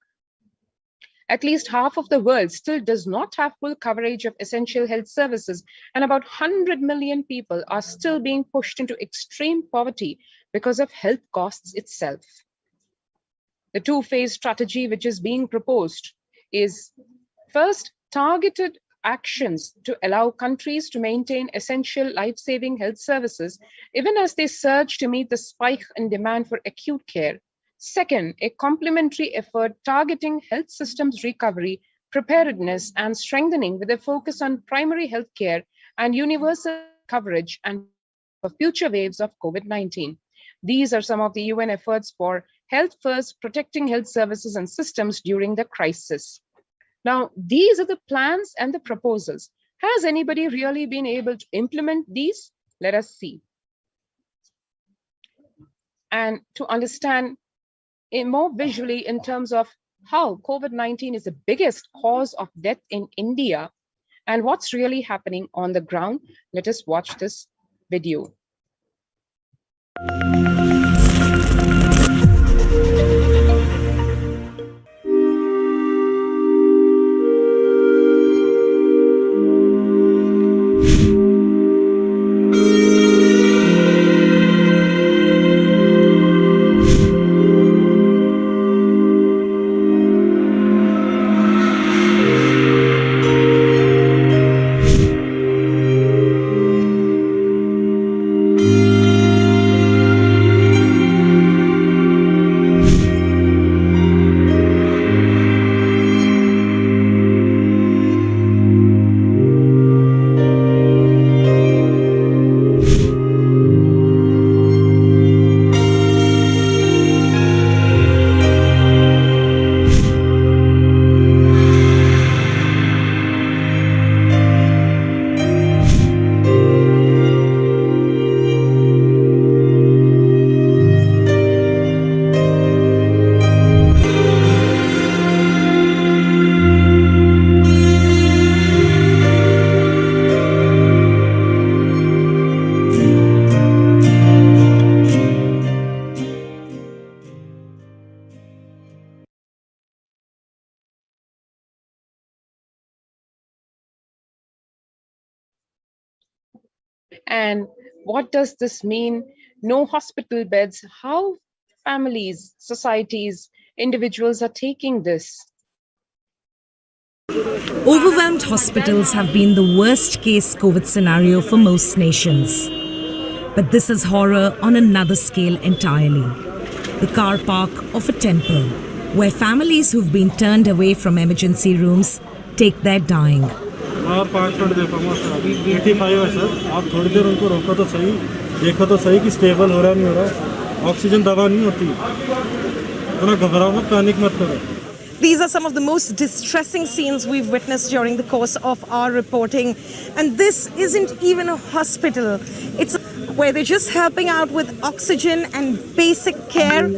At least half of the world still does not have full coverage of essential health services, and about 100 million people are still being pushed into extreme poverty because of health costs itself. The two-phase strategy which is being proposed is first, targeted actions to allow countries to maintain essential life-saving health services, even as they surge to meet the spike in demand for acute care. Second, a complementary effort targeting health systems recovery, preparedness, and strengthening with a focus on primary health care and universal coverage and for future waves of COVID-19. These are some of the UN efforts for health first, protecting health services and systems during the crisis. Now, these are the plans and the proposals. Has anybody really been able to implement these? Let us see. And to understand more visually in terms of how COVID-19 is the biggest cause of death in India and what's really happening on the ground, let us watch this video. And what does this mean? No hospital beds. How families, societies, individuals are taking this? Overwhelmed hospitals have been the worst case COVID scenario for most nations. But this is horror on another scale entirely. The car park of a temple, where families who've been turned away from emergency rooms take their dying. आप 5 minute देखो अभी 85 है sir, आप थोड़ी देर उनको रोको तो सही, देखो तो सही कि स्टेबल हो रहा नहीं हो रहा, ऑक्सीजन दवा नहीं होती, इतना घबराओ मत, पैनिक मत करो. These are some of the most distressing scenes we've witnessed during the course of our reporting. And this isn't even a hospital. It's where they're just helping out with oxygen and basic care.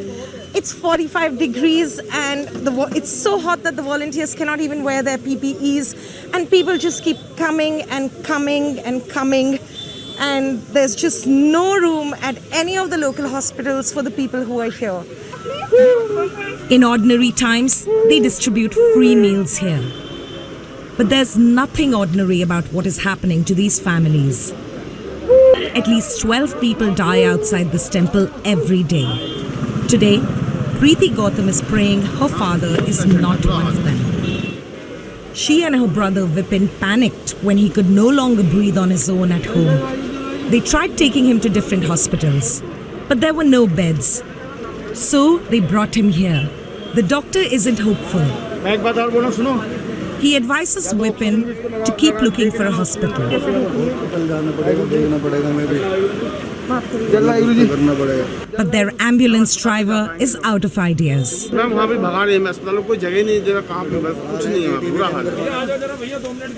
It's 45 degrees and it's so hot that the volunteers cannot even wear their PPEs. And people just keep coming and coming and coming. And there's just no room at any of the local hospitals for the people who are here. In ordinary times, they distribute free meals here. But there's nothing ordinary about what is happening to these families. At least 12 people die outside this temple every day. Today, Preeti Gautam is praying her father is not one of them. She and her brother Vipin panicked when he could no longer breathe on his own at home. They tried taking him to different hospitals, but there were no beds. So they brought him here. The doctor isn't hopeful. He advises Vipin to keep looking for a hospital. But their ambulance driver is out of ideas.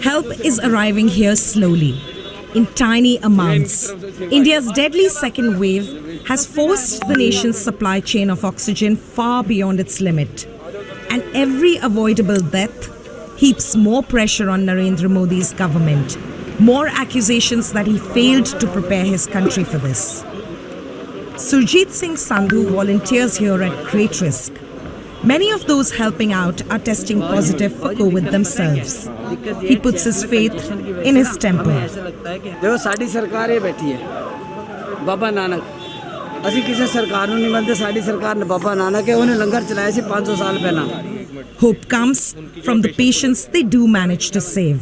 Help is arriving here slowly, in tiny amounts. India's deadly second wave has forced the nation's supply chain of oxygen far beyond its limit. And every avoidable death heaps more pressure on Narendra Modi's government. More accusations that he failed to prepare his country for this. Surjit Singh Sandhu volunteers here at great risk. Many of those helping out are testing positive for COVID themselves. He puts his faith in his temple. देखो साड़ी सरकार ये बैठी है बाबा नानक ਅਸੀਂ ਕਿਸੇ ਸਰਕਾਰ ਨੂੰ ਨਹੀਂ ਮੰਨਦੇ ਸਾਡੀ ਸਰਕਾਰ ਨੇ ਬਾਬਾ ਨਾਨਕ ਹੈ ਉਹਨੇ ਲੰਗਰ ਚਲਾਇਆ ਸੀ 500 ਸਾਲ ਪਹਿਲਾਂ Hope comes from the patients they do manage to save.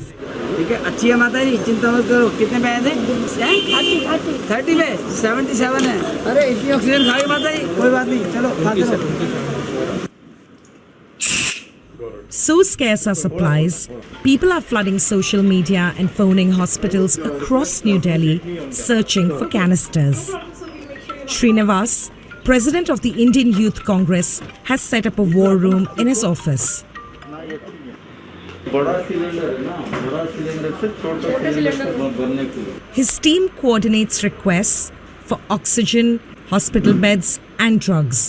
ठीक है अच्छी है माता जी चिंता मत करो कितने पे आए थे 30 पे 77 है अरे इतनी ऑक्सीजन खाई माता जी कोई बात नहीं चलो खाते रहो So scarce are supplies, people are flooding social media and phoning hospitals across New Delhi searching for canisters. Srinivas, president of the Indian Youth Congress, has set up a war room in his office. His team coordinates requests for oxygen, hospital beds and drugs.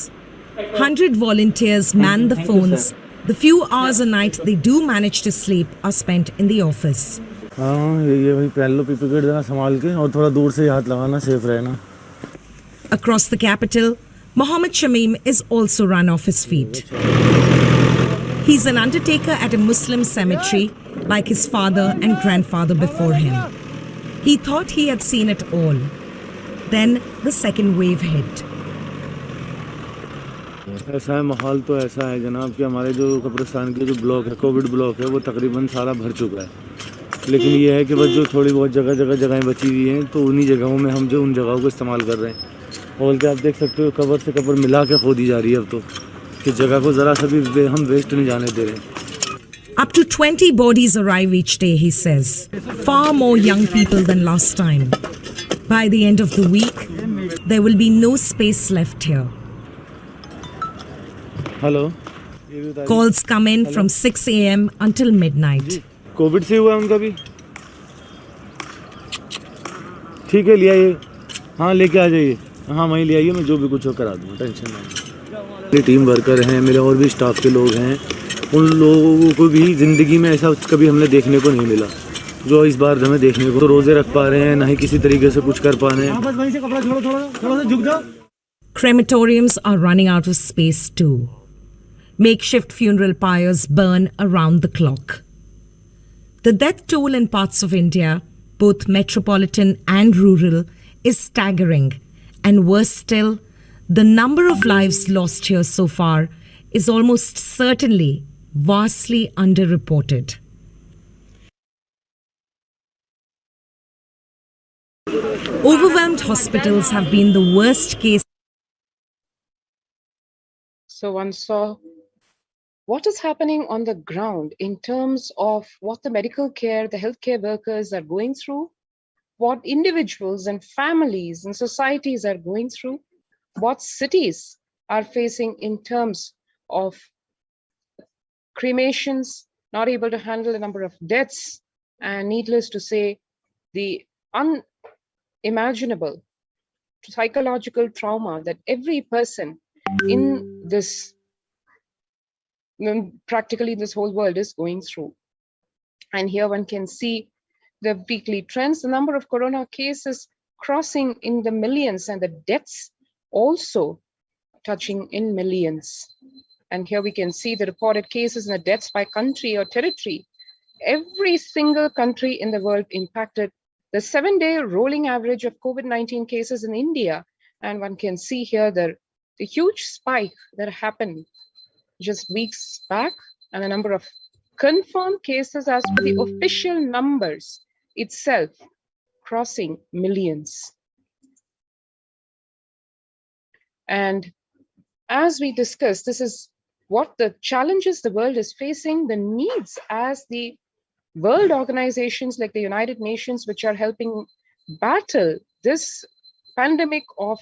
100 volunteers man the phones. The few hours a night they do manage to sleep are spent in the office. Across the capital, Mohammed Shamim is also run off his feet. He's an undertaker at a Muslim cemetery, like his father and grandfather before him. He thought he had seen it all. Then the second wave hit. ऐसा है माहौल तो ऐसा है जनाब कि हमारे जो कब्रिस्तान के जो ब्लॉक है कोविड ब्लॉक है वो तकरीबन सारा भर चुका है लेकिन ये है कि बस जो थोड़ी बहुत जगहें बची हुई हैं तो उन्हीं जगहों में हम जो उन जगहों को इस्तेमाल कर रहे हैं और क्या आप देख सकते हो कब्र से कब्र मिला के खोदी जा रही है अब तो कि जगह को ज़रा सा भी हम वेस्ट नहीं जाने दे रहे. Up to 20 bodies arrive each day, he says. Far more young people than last time. By the end of the week, there will be no space left here. Hello Calls come in from 6 a.m. until midnight. Covid से हुआ उनका भी ठीक है ले आइए हाँ लेके आ जाइए हाँ वहीं ले आइए मैं जो भी कुछ हो करा दूँगा टेंशन नहीं. मेरे टीम वर्कर हैं मेरे और भी स्टाफ के लोग हैं उन लोगों को भी ज़िंदगी में ऐसा कभी हमने देखने को नहीं मिला जो इस बार हमें देखने को. तो रोज़े रख पा रहे हैं ना ही किसी तरीके से कुछ कर पा रहे हैं. बस वहीं से कपड़ा छोड़ो थोड़ा सा झुक जाओ. Crematoriums are running out of space too. Makeshift funeral pyres burn around the clock. The death toll in parts of India both metropolitan and rural, is staggering. And worse still, the number of lives lost here so far is almost certainly vastly underreported. Overwhelmed hospitals have been the worst case. So one saw what is happening on the ground in terms of what the medical care, the healthcare workers are going through, what individuals and families and societies are going through, what cities are facing in terms of cremations, not able to handle the number of deaths, and needless to say, the unimaginable psychological trauma that every person in this, practically this whole world is going through. And here one can see the weekly trends, the number of corona cases crossing in the millions and the deaths also touching in millions. And here we can see the reported cases and the deaths by country or territory. Every single country in the world impacted. The 7-day rolling average of COVID-19 cases in India, and one can see here the huge spike that happened just weeks back, and the number of confirmed cases as per the official numbers itself crossing millions. And as we discussed, this is what the challenges the world is facing, the needs as the world organizations like the United Nations, which are helping battle this pandemic of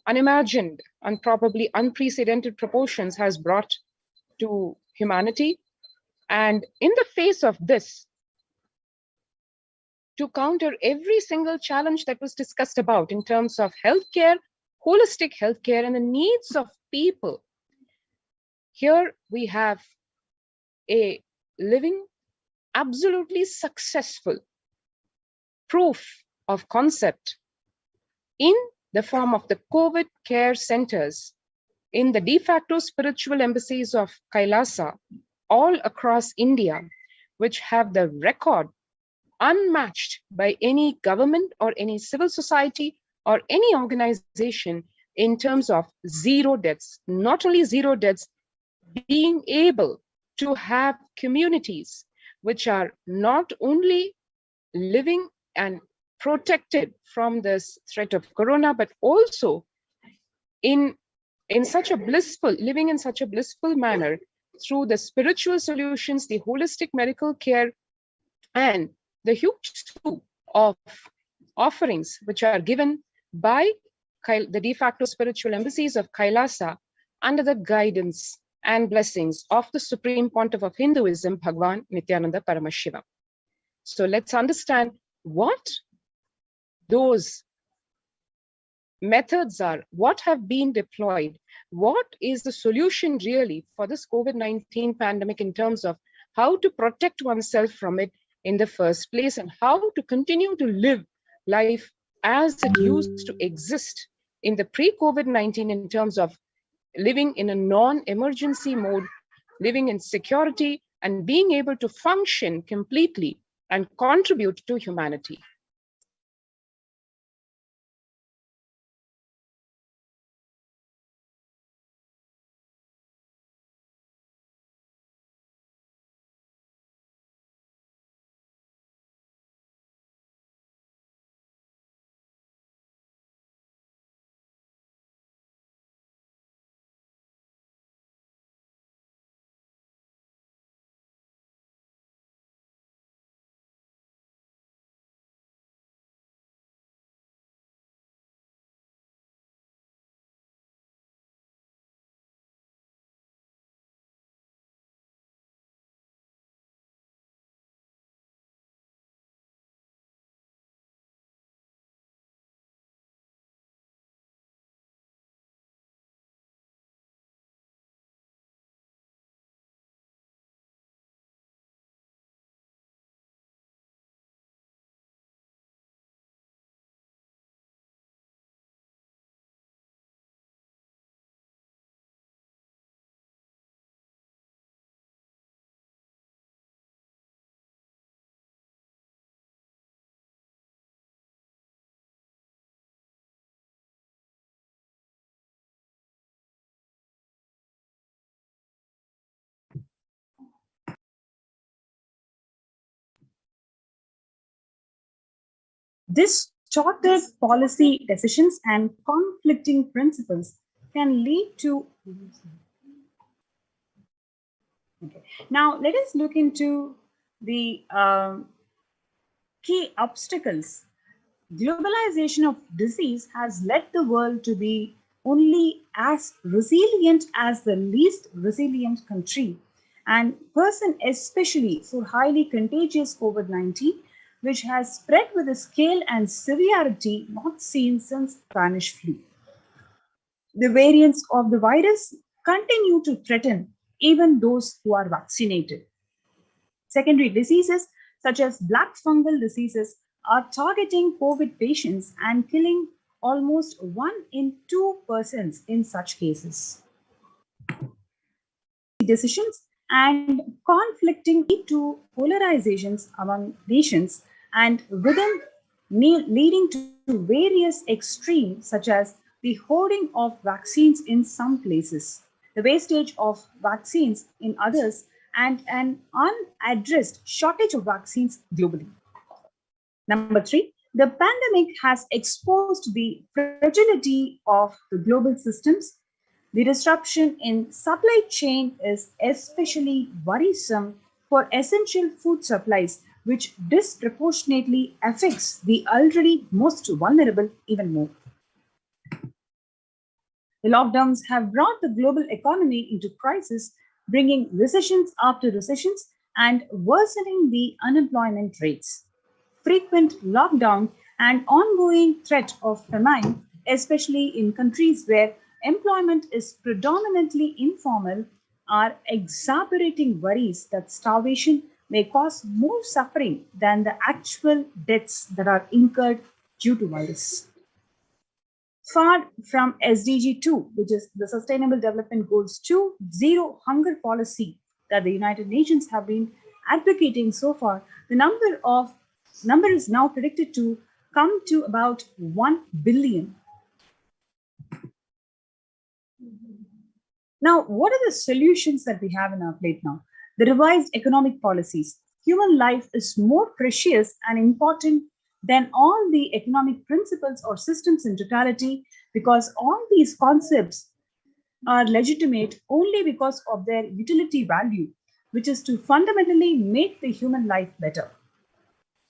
unimagined and probably unprecedented proportions has brought to humanity. And in the face of this, to counter every single challenge that was discussed about in terms of healthcare, holistic healthcare, and the needs of people, here we have a living, absolutely successful proof of concept in the form of the COVID care centers in the de facto spiritual embassies of Kailasa all across India, which have the record unmatched by any government or any civil society or any organization in terms of zero deaths. Not only zero deaths, being able to have communities which are not only living and protected from this threat of corona, but also in such a blissful, living in such a blissful manner through the spiritual solutions, the holistic medical care, and the huge slew of offerings which are given by the de facto spiritual embassies of Kailasa under the guidance and blessings of the Supreme Pontiff of Hinduism, Bhagwan Nithyananda Paramashivam. So let's understand what those methods are, what have been deployed, what is the solution really for this COVID-19 pandemic in terms of how to protect oneself from it in the first place, and how to continue to live life as it used to exist in the pre-COVID-19 in terms of living in a non-emergency mode, living in security, and being able to function completely and contribute to humanity. Distorted policy decisions and conflicting principles can lead to. Okay. Now, let us look into the key obstacles. Globalization of disease has led the world to be only as resilient as the least resilient country and person, especially for highly contagious COVID-19, which has spread with a scale and severity not seen since Spanish flu. The variants of the virus continue to threaten even those who are vaccinated. Secondary diseases such as black fungal diseases are targeting COVID patients and killing almost 1 in 2 persons in such cases. Decisions and conflicting lead to polarizations among nations and within leading to various extremes such as the hoarding of vaccines in some places, the wastage of vaccines in others, and an unaddressed shortage of vaccines globally. Number 3, the pandemic has exposed the fragility of the global systems. The disruption in supply chain is especially worrisome for essential food supplies, which disproportionately affects the already most vulnerable even more. The lockdowns have brought the global economy into crisis, bringing recessions after recessions and worsening the unemployment rates. Frequent lockdown and ongoing threat of famine, especially in countries where employment is predominantly informal, are exacerbating worries that starvation may cause more suffering than the actual deaths that are incurred due to virus. Far from SDG 2, which is the Sustainable Development Goals 2, zero hunger policy that the United Nations have been advocating so far, the number is now predicted to come to about 1 billion. Now, what are the solutions that we have in our plate now? The revised economic policies. Human life is more precious and important than all the economic principles or systems in totality, because all these concepts are legitimate only because of their utility value, which is to fundamentally make the human life better.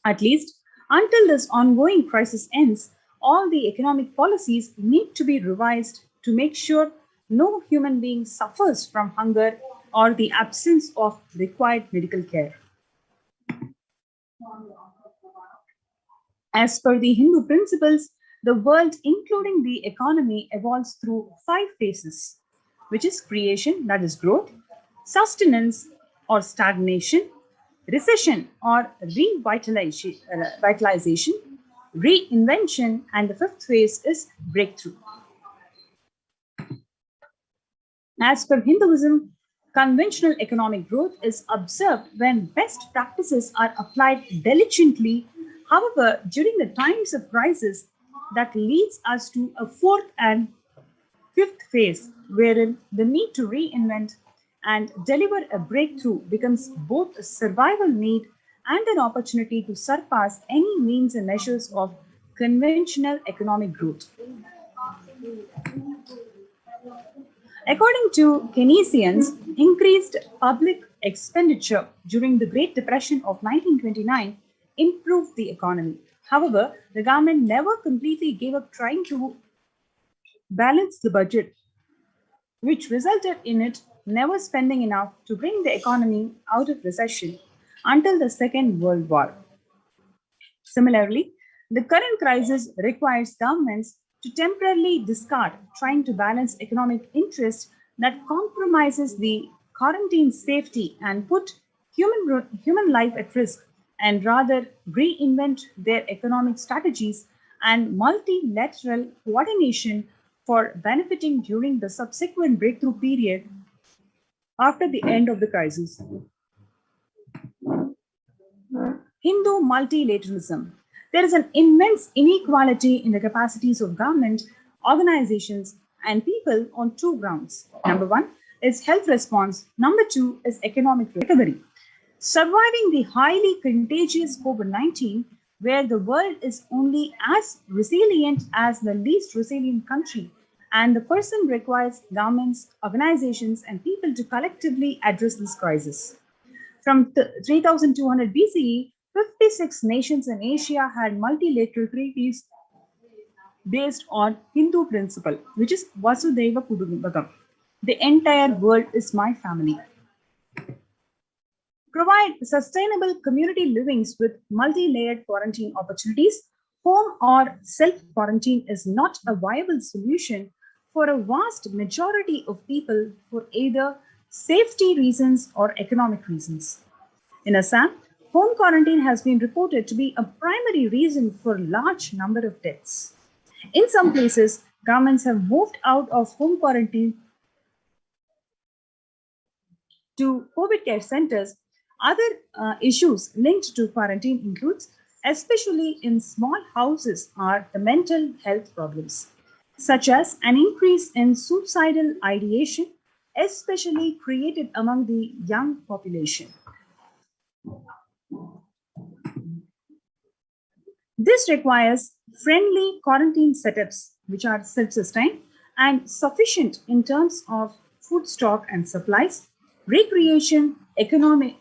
At least until this ongoing crisis ends, all the economic policies need to be revised to make sure no human being suffers from hunger or the absence of required medical care. As per the Hindu principles, the world, including the economy, evolves through 5 phases, which is creation, that is growth, sustenance or stagnation, recession or revitalization, reinvention, and the 5th phase is breakthrough. As per Hinduism, conventional economic growth is observed when best practices are applied diligently. However, during the times of crisis, that leads us to a 4th and 5th phase, wherein the need to reinvent and deliver a breakthrough becomes both a survival need and an opportunity to surpass any means and measures of conventional economic growth. According to Keynesians, increased public expenditure during the Great Depression of 1929 improved the economy. However, the government never completely gave up trying to balance the budget, which resulted in it never spending enough to bring the economy out of recession until the Second World War. Similarly, the current crisis requires governments to temporarily discard trying to balance economic interests that compromises the quarantine safety and put human life at risk, and rather reinvent their economic strategies and multilateral coordination for benefiting during the subsequent breakthrough period after the end of the crisis. Hindu multilateralism. There is an immense inequality in the capacities of government, organizations, and people on 2 grounds. Number 1 is health response. Number 2 is economic recovery. Surviving the highly contagious COVID-19 where the world is only as resilient as the least resilient country, and the person requires governments, organizations, and people to collectively address this crisis. From 3200 BCE, 56 nations in Asia had multilateral treaties based on Hindu principle, which is Vasudhaiva Kudumbakam. The entire world is my family. Provide sustainable community livings with multi-layered quarantine opportunities. Home or self-quarantine is not a viable solution for a vast majority of people for either safety reasons or economic reasons. In Assam, home quarantine has been reported to be a primary reason for large number of deaths. In some places, governments have moved out of home quarantine to COVID care centers. Other issues linked to quarantine includes, especially in small houses, are the mental health problems, such as an increase in suicidal ideation, especially created among the young population. This requires friendly quarantine setups, which are self-sustained and sufficient in terms of food stock and supplies, recreation, economic,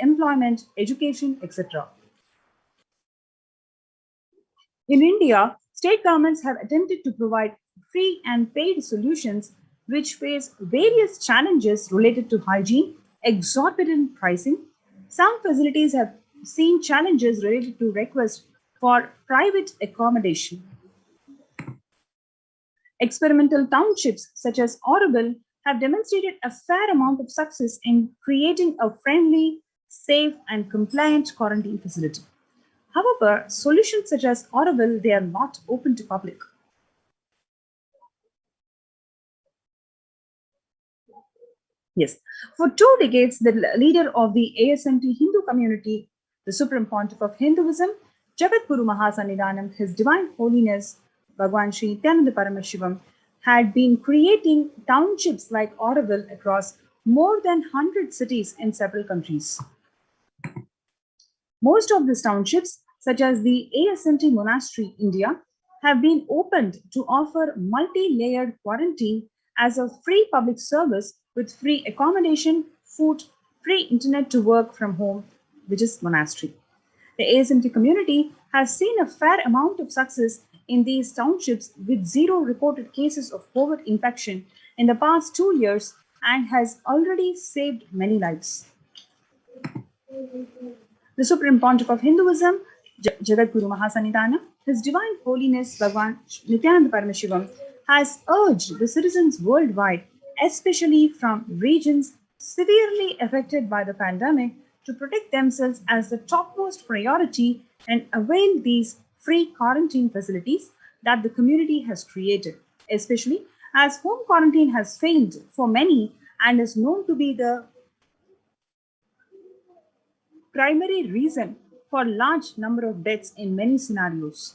employment, education, etc. In India, state governments have attempted to provide free and paid solutions which face various challenges related to hygiene, exorbitant pricing. Some facilities have seen challenges related to requests for private accommodation. Experimental townships such as Auroville have demonstrated a fair amount of success in creating a friendly, safe, and compliant quarantine facility. However, solutions such as Auroville, they are not open to public. Yes, for 2 decades, the leader of the ASMT Hindu community, the Supreme Pontiff of Hinduism, Jagadguru Mahasannidhanam, His Divine Holiness Bhagwan Sri Nithyananda Paramashivam, had been creating townships like Auroville across more than 100 cities in several countries. Most of these townships, such as the ASMT Monastery, India, have been opened to offer multi-layered quarantine as a free public service with free accommodation, food, free internet to work from home, which is monastery. The ASMT community has seen a fair amount of success in these townships with 0 reported cases of COVID infection in the past 2 years and has already saved many lives. The Supreme Pontiff of Hinduism, Jagadguru Mahasannidhanam, His Divine Holiness Bhagwan Nithyananda Paramashivam, has urged the citizens worldwide, especially from regions severely affected by the pandemic, to protect themselves as the topmost priority and avail these free quarantine facilities that the community has created, especially as home quarantine has failed for many and is known to be the primary reason for large number of deaths in many scenarios.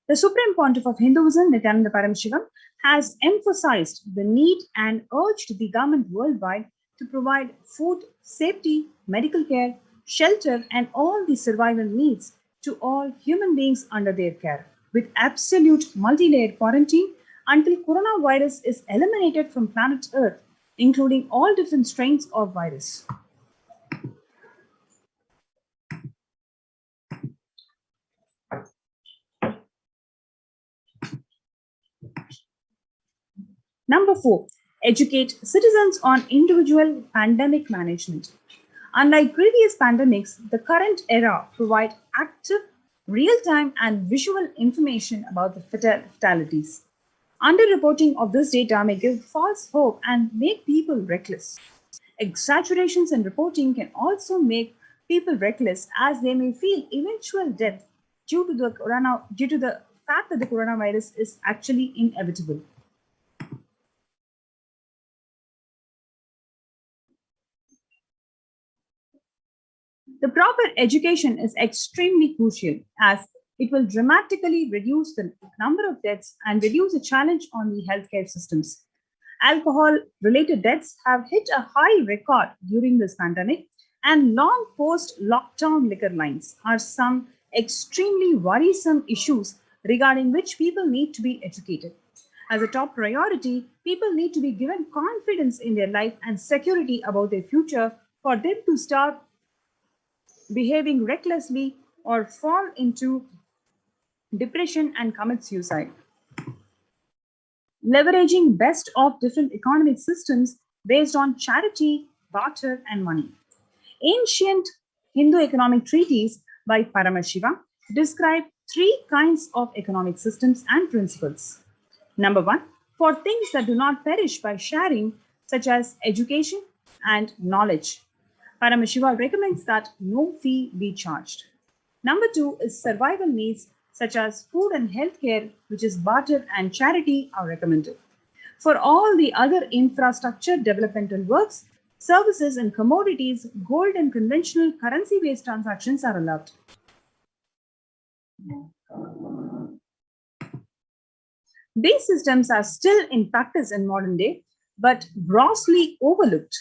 The Supreme Pontiff of Hinduism, Nithyananda Paramashivam, has emphasized the need and urged the government worldwide to provide food, safety, medical care, shelter, and all the survival needs to all human beings under their care, with absolute multi-layered quarantine until coronavirus is eliminated from planet Earth, including all different strains of virus. Number 4, educate citizens on individual pandemic management. Unlike previous pandemics, the current era provides active, real-time, and visual information about the fatalities. Underreporting of this data may give false hope and make people reckless. Exaggerations in reporting can also make people reckless, as they may feel eventual death due to the fact that the coronavirus is actually inevitable. The proper education is extremely crucial, as it will dramatically reduce the number of deaths and reduce the challenge on the healthcare systems. Alcohol-related deaths have hit a high record during this pandemic, and long post-lockdown liquor lines are some extremely worrisome issues regarding which people need to be educated. As a top priority, people need to be given confidence in their life and security about their future for them to start behaving recklessly or fall into depression and commit suicide. Leveraging best of different economic systems based on charity, barter, and money. Ancient Hindu economic treatises by Paramashivoham describe three kinds of economic systems and principles. Number one, for things that do not perish by sharing, such as education and knowledge. Paramashivoham recommends that no fee be charged. Number two is survival needs, such as food and healthcare, which is barter and charity are recommended. For all the other infrastructure developmental works, services and commodities, gold and conventional currency-based transactions are allowed. These systems are still in practice in modern day, but grossly overlooked,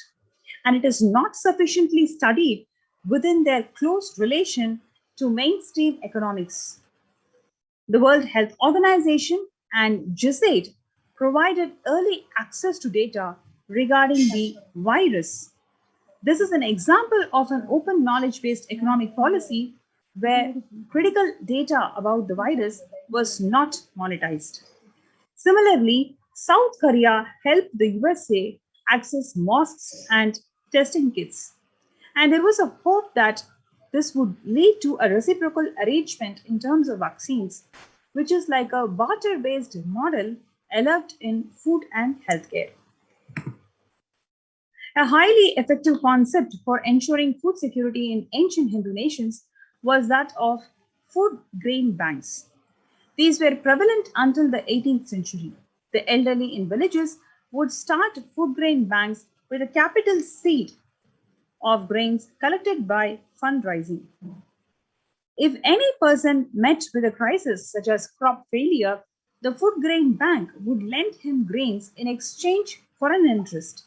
and it is not sufficiently studied within their close relation to mainstream economics. The World Health Organization and GISAID provided early access to data regarding the virus. This is an example of an open knowledge-based economic policy where critical data about the virus was not monetized. Similarly, South Korea helped the USA access masks and testing kits. And there was a hope that this would lead to a reciprocal arrangement in terms of vaccines, which is like a barter-based model allowed in food and healthcare. A highly effective concept for ensuring food security in ancient Hindu nations was that of food grain banks. These were prevalent until the 18th century. The elderly in villages would start food grain banks with a capital seed of grains collected by fundraising. If any person met with a crisis such as crop failure, the food grain bank would lend him grains in exchange for an interest.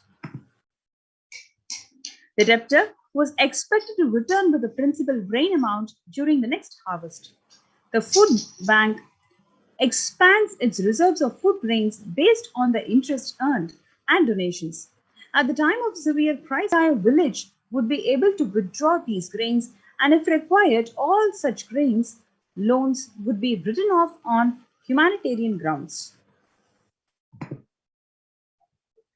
The debtor was expected to return with the principal grain amount during the next harvest. The food bank expands its reserves of food grains based on the interest earned and donations. At the time of severe crisis, a village would be able to withdraw these grains, and if required, all such grains loans would be written off on humanitarian grounds.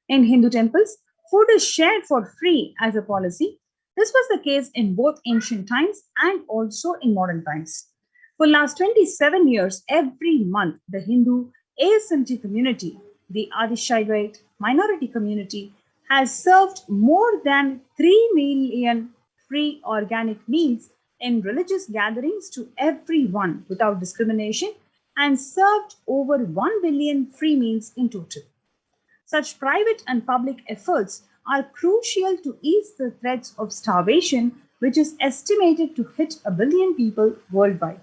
In Hindu temples, food is shared for free as a policy. This was the case in both ancient times and also in modern times. For the last 27 years, every month, the Hindu ASMT community, the Adishaivite minority community, has served more than 3 million free organic meals in religious gatherings to everyone without discrimination and served over 1 billion free meals in total. Such private and public efforts are crucial to ease the threats of starvation, which is estimated to hit 1 billion people worldwide.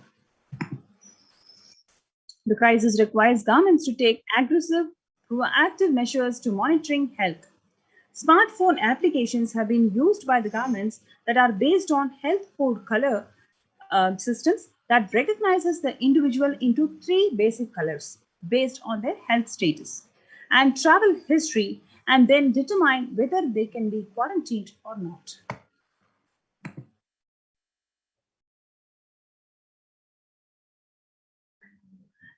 The crisis requires governments to take aggressive, proactive measures to monitoring health. Smartphone applications have been used by the governments that are based on health code color systems that recognizes the individual into 3 basic colors based on their health status and travel history, and then determine whether they can be quarantined or not.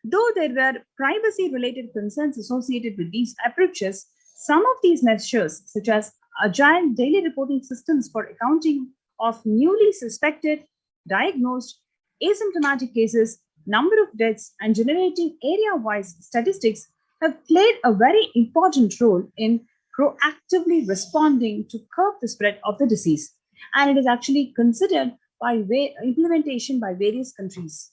Though there were privacy-related concerns associated with these approaches, some of these measures, such as agile daily reporting systems for accounting of newly suspected, diagnosed, asymptomatic cases, number of deaths, and generating area-wise statistics, have played a very important role in proactively responding to curb the spread of the disease. And it is actually considered by implementation by various countries.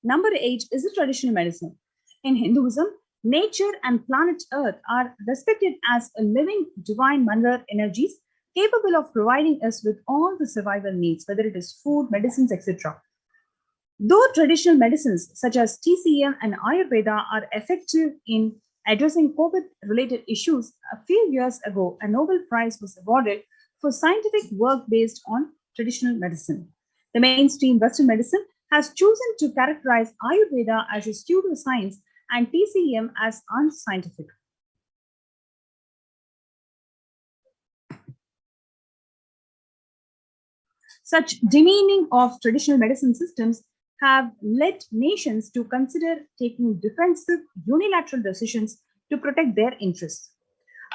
Number 8 is the traditional medicine. In Hinduism, nature and planet Earth are respected as a living divine mother energies capable of providing us with all the survival needs, whether it is food, medicines, etc. Though traditional medicines such as TCM and Ayurveda are effective in Addressing COVID-related issues, a few years ago, a Nobel Prize was awarded for scientific work based on traditional medicine. The mainstream Western medicine has chosen to characterize Ayurveda as a pseudoscience and TCM as unscientific. Such demeaning of traditional medicine systems have led nations to consider taking defensive unilateral decisions to protect their interests.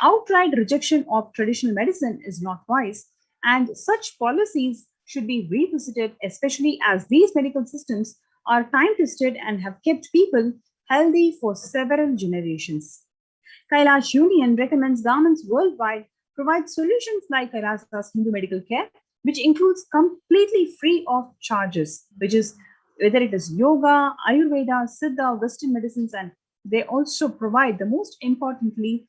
Outright rejection of traditional medicine is not wise, and such policies should be revisited, especially as these medical systems are time-tested and have kept people healthy for several generations. Kailash Union recommends governments worldwide provide solutions like Kailasa's Hindu medical care, which includes completely free of charges, which is whether it is yoga, Ayurveda, Siddha, Western medicines, and they also provide the most importantly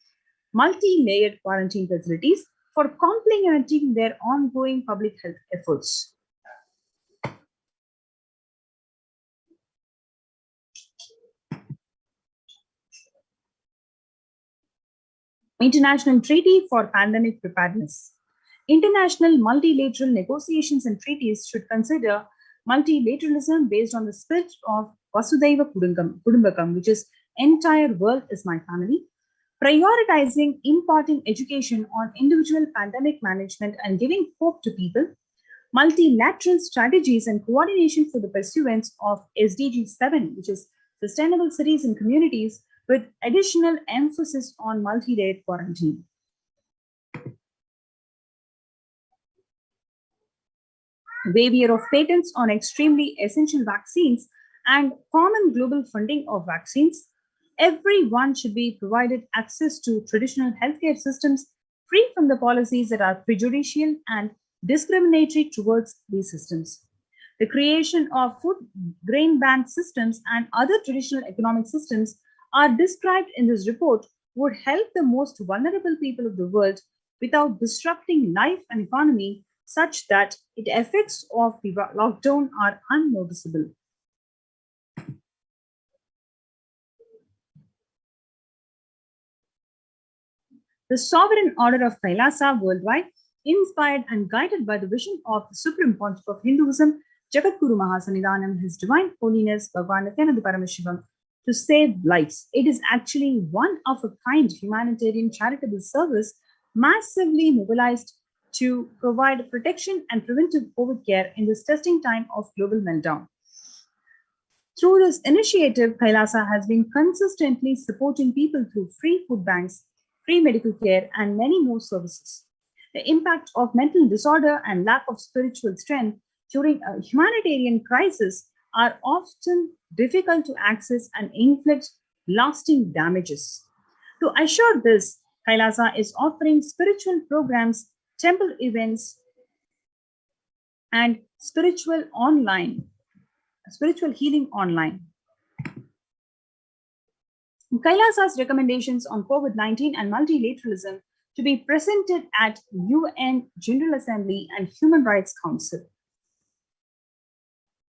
multi-layered quarantine facilities for complementing their ongoing public health efforts. International Treaty for Pandemic Preparedness. International multilateral negotiations and treaties should consider multilateralism based on the spirit of Vasudhaiva Kudumbakam, which is entire world is my family, prioritizing imparting education on individual pandemic management and giving hope to people, multilateral strategies and coordination for the pursuance of SDG 7, which is sustainable cities and communities, with additional emphasis on multi-layered quarantine. Waiver of patents on extremely essential vaccines and common global funding of vaccines. Everyone should be provided access to traditional healthcare systems free from the policies that are prejudicial and discriminatory towards these systems. The creation of food grain bank systems and other traditional economic systems are described in this report would help the most vulnerable people of the world without disrupting life and economy such that the effects of the lockdown are unnoticeable. The sovereign order of Kailasa worldwide, inspired and guided by the vision of the Supreme Pontiff of Hinduism, Jagadguru Mahasannidhanam, His Divine Holiness Bhagavan Nithyananda Paramashivam, to save lives. It is actually one of a kind humanitarian charitable service massively mobilized to provide protection and preventive COVID care in this testing time of global meltdown. Through this initiative, Kailasa has been consistently supporting people through free food banks, free medical care, and many more services. The impact of mental disorder and lack of spiritual strength during a humanitarian crisis are often difficult to access and inflict lasting damages. To assure this, Kailasa is offering spiritual programs, temple events, and spiritual healing online. Kailasa's recommendations on COVID-19 and multilateralism to be presented at UN General Assembly and Human Rights Council.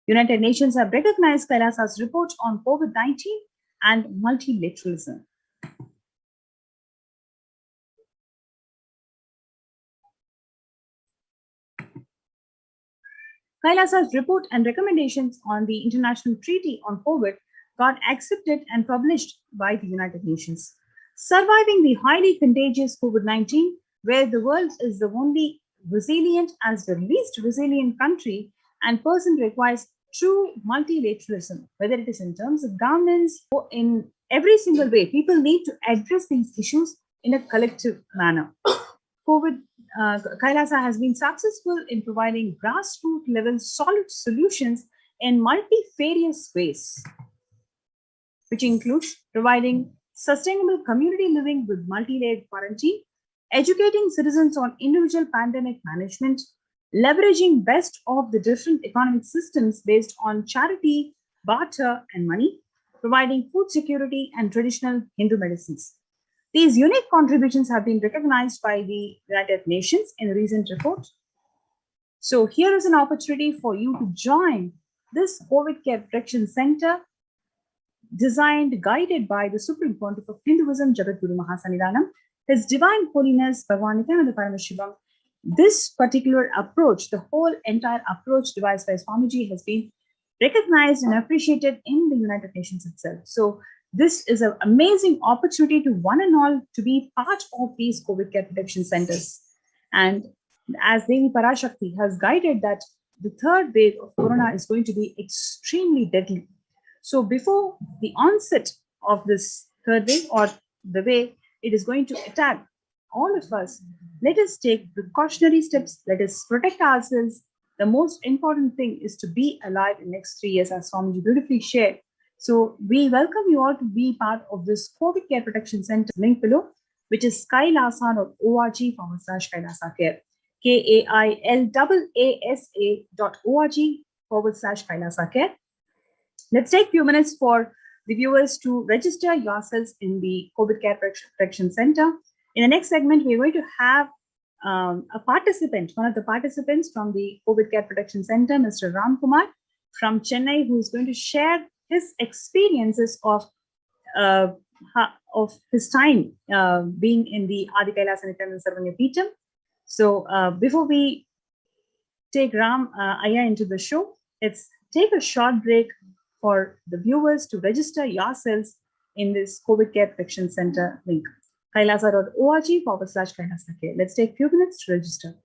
United Nations have recognized Kailasa's report on COVID-19 and multilateralism. Kailasa's report and recommendations on the International Treaty on COVID got accepted and published by the United Nations. Surviving the highly contagious COVID-19, where the world is the only resilient as the least resilient country and person requires true multilateralism, whether it is in terms of governance or in every single way. People need to address these issues in a collective manner. Kailasa has been successful in providing grassroots level solid solutions in multifarious ways, which includes providing sustainable community living with multi-layered quarantine, educating citizens on individual pandemic management, leveraging best of the different economic systems based on charity, barter, and money, providing food security and traditional Hindu medicines. These unique contributions have been recognized by the United Nations in a recent report. So here is an opportunity for you to join this COVID Care Protection Center designed, guided by the Supreme Pontiff of Hinduism, Jagadguru Mahasannidhanam, His Divine Holiness Bhagavan Nithyananda Paramashivam. This particular approach, the whole entire approach devised by Swamiji, has been recognized and appreciated in the United Nations itself. So this is an amazing opportunity to one and all to be part of these COVID care protection centers. And as Devi Parashakti has guided that the third wave of corona is going to be extremely deadly. So before the onset of this third wave, or the way it is going to attack all of us, let us take precautionary steps. Let us protect ourselves. The most important thing is to be alive in the next 3 years, as Swamiji beautifully shared. So we welcome you all to be part of this COVID Care Protection Center link below, which is kailasa.org/Kailasa Care. KAILAASA.org/Kailasa Care. Let's take a few minutes for the viewers to register yourselves in the COVID Care Protection Center. In the next segment, we're going to have a participant, one of the participants from the COVID Care Protection Center, Mr. Ram Kumar from Chennai, who is going to share his experiences of his time being in the Adi Kailasa Nithyananda Sarvanya Peetham. So before we take Ram Aya into the show, let's take a short break for the viewers to register yourselves in this COVID Care Protection Center link. kailasa.org/Kailasa Care. Let's take a few minutes to register.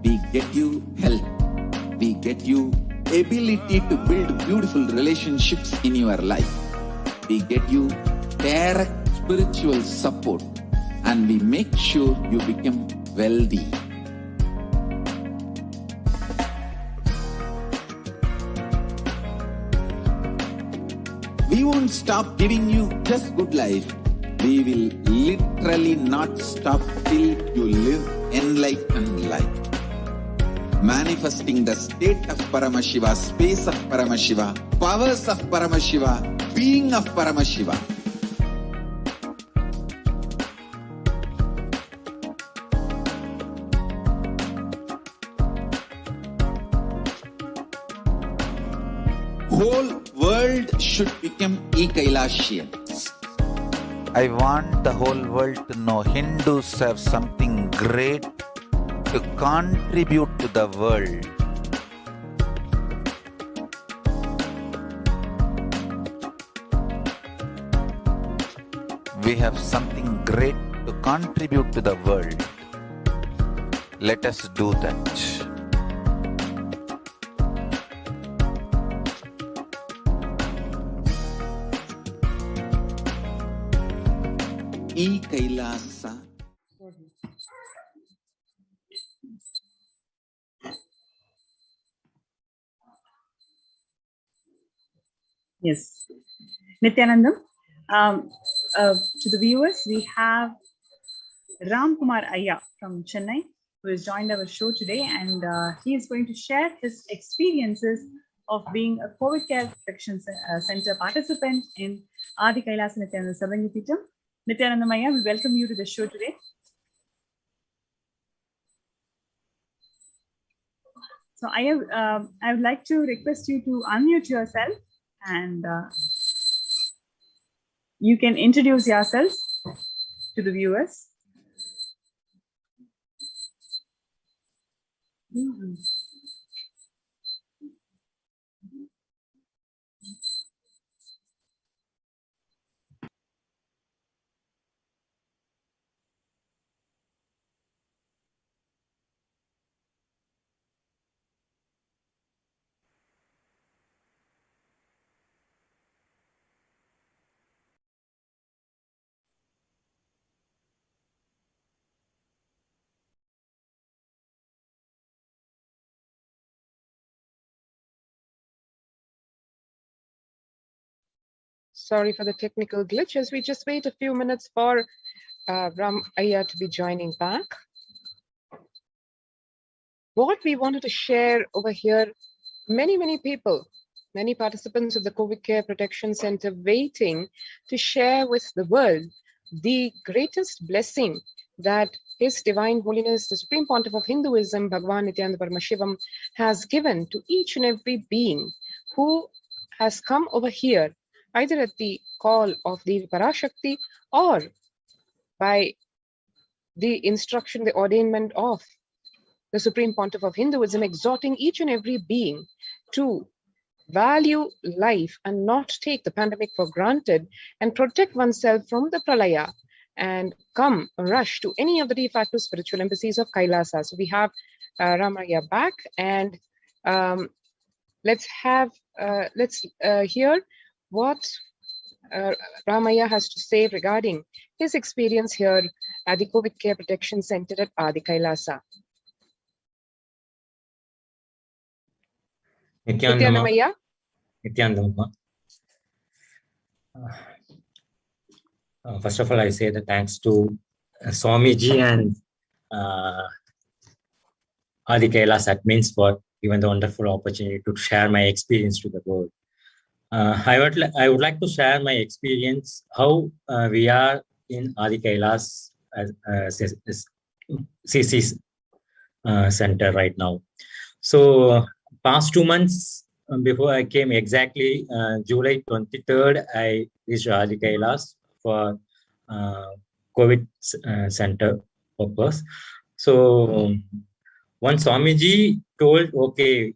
We get you health. We get you ability to build beautiful relationships in your life. We get you direct spiritual support, and we make sure you become wealthy. We won't stop giving you just good life. We will literally not stop till you live enlightened life. Manifesting the state of Paramashiva, space of Paramashiva, powers of Paramashiva, being of Paramashiva. Whole world should become e-Kailashians. I want the whole world to know Hindus have something great to contribute to the world. We have something great to contribute to the world. Let us do that. E-Kailasa. Yes. Nithyanandam, to the viewers, we have Ram Kumar Ayya from Chennai, who has joined our show today, and he is going to share his experiences of being a COVID care protection center participant in Adi Kailasa Nithyananda Sarangipitam. Nithyanandam Ayya, we welcome you to the show today. So I would like to request you to unmute yourself, and you can introduce yourselves to the viewers. Sorry for the technical glitch as we just wait a few minutes for Ram Ayya to be joining back. What we wanted to share over here, many people, many participants of the COVID Care Protection Center waiting to share with the world the greatest blessing that His Divine Holiness, the Supreme Pontiff of Hinduism, Bhagavan Nithyananda Paramashivam, has given to each and every being who has come over here, either at the call of the Parashakti or by the instruction, the ordainment of the Supreme Pontiff of Hinduism, exhorting each and every being to value life and not take the pandemic for granted and protect oneself from the pralaya and come rush to any of the de facto spiritual embassies of Kailasa. So we have Ram Ayya back, and let's hear what Ram Ayya has to say regarding his experience here at the COVID Care Protection Center at Adi Kailasa. Nithyanandam Ayya. Nithyanandam. First of all, I say the thanks to Swamiji and Adi Kailas admins for given the wonderful opportunity to share my experience to the world. I would like to share my experience how we are in Adi Kailas CC center right now. So past 2 months before I came, exactly July 23rd, I reached Adi Kailas for COVID center purpose. So once Swamiji told, okay,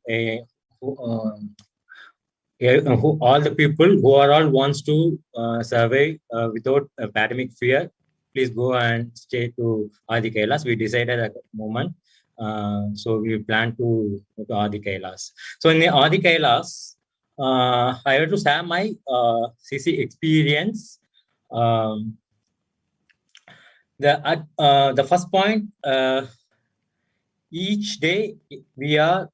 all the people who are all wants to survey without a pandemic fear, please go and stay to Adi Kailas. We decided at the moment So we plan to go to Adi Kailas. So in the Adi Kailas, I have to share my CC experience. The first point, each day we are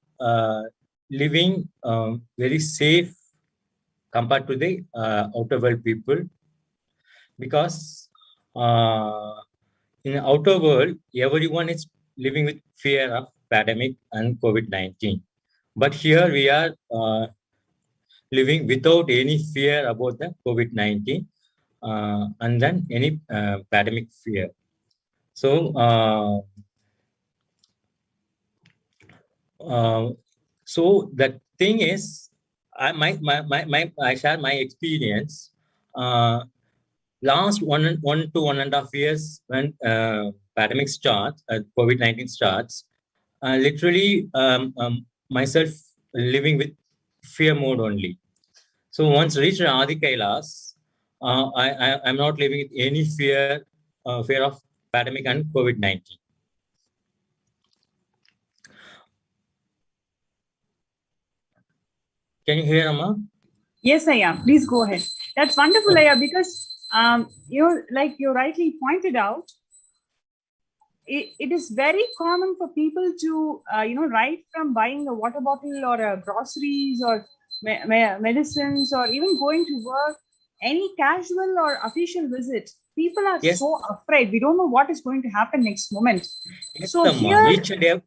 living very safe compared to the outer world people, because in the outer world, everyone is living with fear of pandemic and COVID-19. But here we are living without any fear about the COVID-19 and then any pandemic fear. So, so the thing is, I share my experience. Last one to 1.5 years, when pandemic starts, COVID-19 starts, literally myself living with fear mode only. So once reached Adi Kailas, I'm not living with any fear of pandemic and COVID-19. Can you hear, Amma? Yes, Aya. Please go ahead. That's wonderful, Aya, because like you rightly pointed out, it is very common for people to right from buying a water bottle or groceries or medicines, or even going to work, any casual or official visit, people are so afraid. We don't know what is going to happen next moment. Yes, so Amma. here,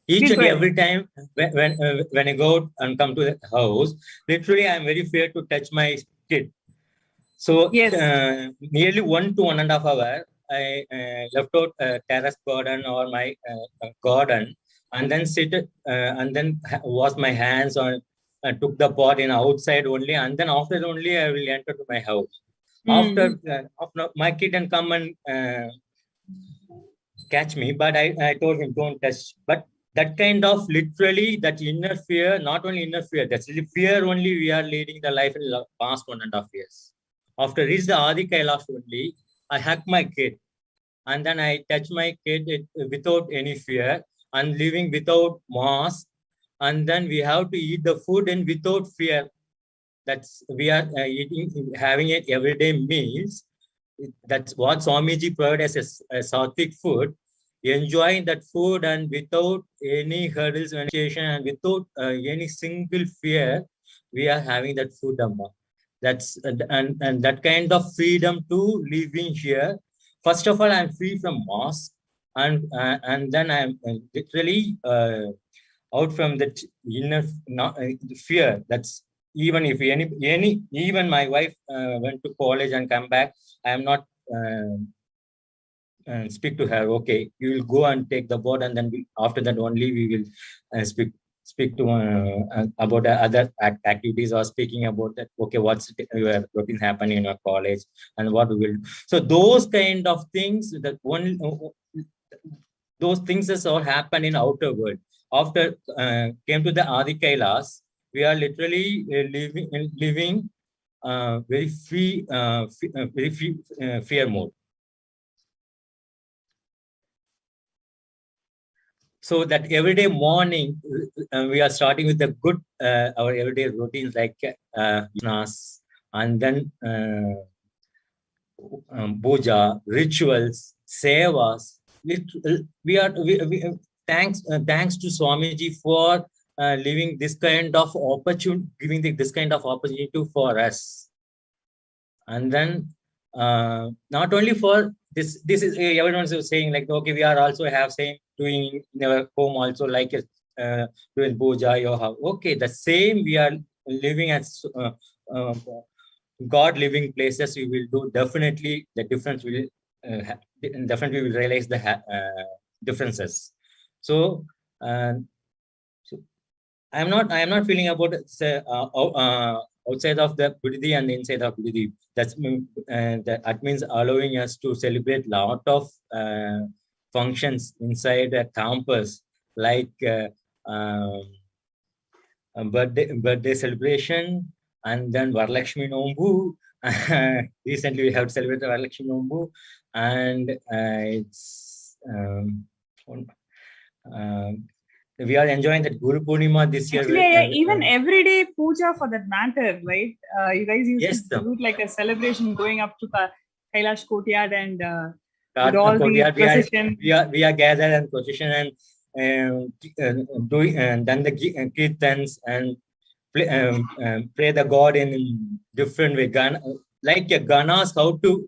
Each and every time when I go and come to the house, literally I'm very feared to touch my kid. So nearly 1 to 1.5 hours, I left out terrace garden or my garden, and then sit and then wash my hands or took the pot in outside only, and then after only I will enter to my house. After my kid can come and catch me, but I told him don't touch. But that kind of literally that inner fear, not only inner fear, that's the fear only we are leading the life in the past 1.5 years. After reach the Adi Kailash only, I hug my kid, and then I touch my kid without any fear and living without mask, and then we have to eat the food and without fear. That's we are having it everyday meals. That's what Swamiji provided as a sattvic food. Enjoying that food and without any hurdles, and without any single fear, we are having that food, Amma. That's and that kind of freedom to living here. First of all, I'm free from mask, and then I'm literally out from that inner fear. That's even if even my wife went to college and come back, I am not speak to her. Okay, you will go and take the board, and then after that only we will speak to about other activities, or speaking about that. Okay, what's your routine happening in your college and what we will. So those kind of things, that one, those things has all happened in outer world. After came to the Adi Kailas, we are literally living very free, fear mode. So that everyday morning, we are starting with the good, our everyday routines like nas, and then puja, rituals, sevas. Thanks to Swamiji for living this kind of opportunity, giving this kind of opportunity for us. And then not only for this is everyone's saying like, okay, we are also have same doing in our home also, like doing puja, yoga. Okay, the same we are living as God living places. We will do definitely the difference. Will definitely will realize the differences. So, so I am not feeling about outside of the Buddhi and inside of Buddhi. That means allowing us to celebrate lot of functions inside a campus, like birthday celebration, and then Varalakshmi Nombu. Recently we have celebrated Varalakshmi Nombu, and it's we are enjoying that Guru Purnima this year. Actually, even everyday puja for that matter, right? You guys used to do like a celebration going up to Kailash Courtyard and with all the procession. We are gathered and procession and doing and then the kirtans and pray the God in different way. Like Ganas, how to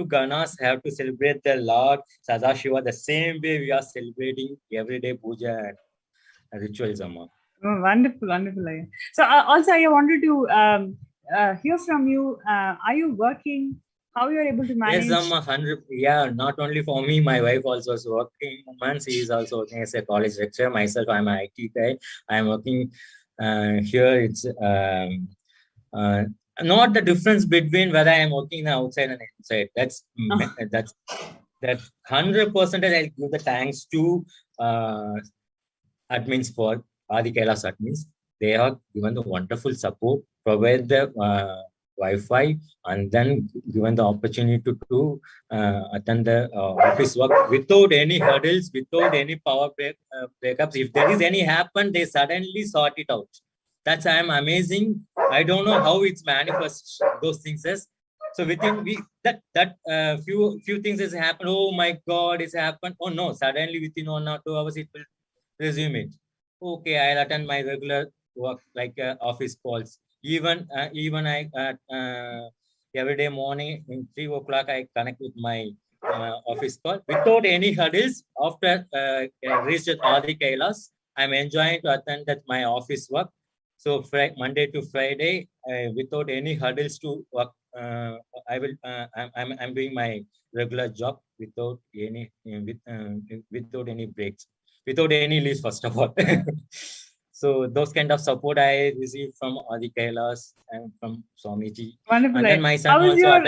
Ganas have to celebrate the Lord Sadashiva the same way we are celebrating everyday puja and rituals, Amma. Oh, wonderful, wonderful. So also I wanted to hear from you. Are you working? How you are able to manage? Yes, Amma, 100. Yeah, not only for me, my wife also is working. She is also working as a college lecturer. Myself, I'm an IT guy. I'm working here. It's not the difference between whether I am working outside and inside. That's 100%. I give the thanks to admins for Adi Kailash admins. They have given the wonderful support, provide the Wi-Fi, and then given the opportunity to attend the office work without any hurdles, without any power breakups. If there is any happen, they suddenly sort it out. That's I'm amazing. I don't know how it's manifest those things as. So within few things has happened. Oh my God, it's happened. Oh no, suddenly within 1 or 2 hours it will resume it. Okay, I'll attend my regular work like office calls. Even I every day morning in 3 o'clock I connect with my office call without any hurdles. After reached Adi Kailash, I'm enjoying to attend that my office work. So Monday to Friday, without any hurdles to work, I'm doing my regular job without any without any breaks, without any leaves. First of all, so those kind of support I received from Adi Kailash and from Swamiji. Wonderful. And then my son how is also your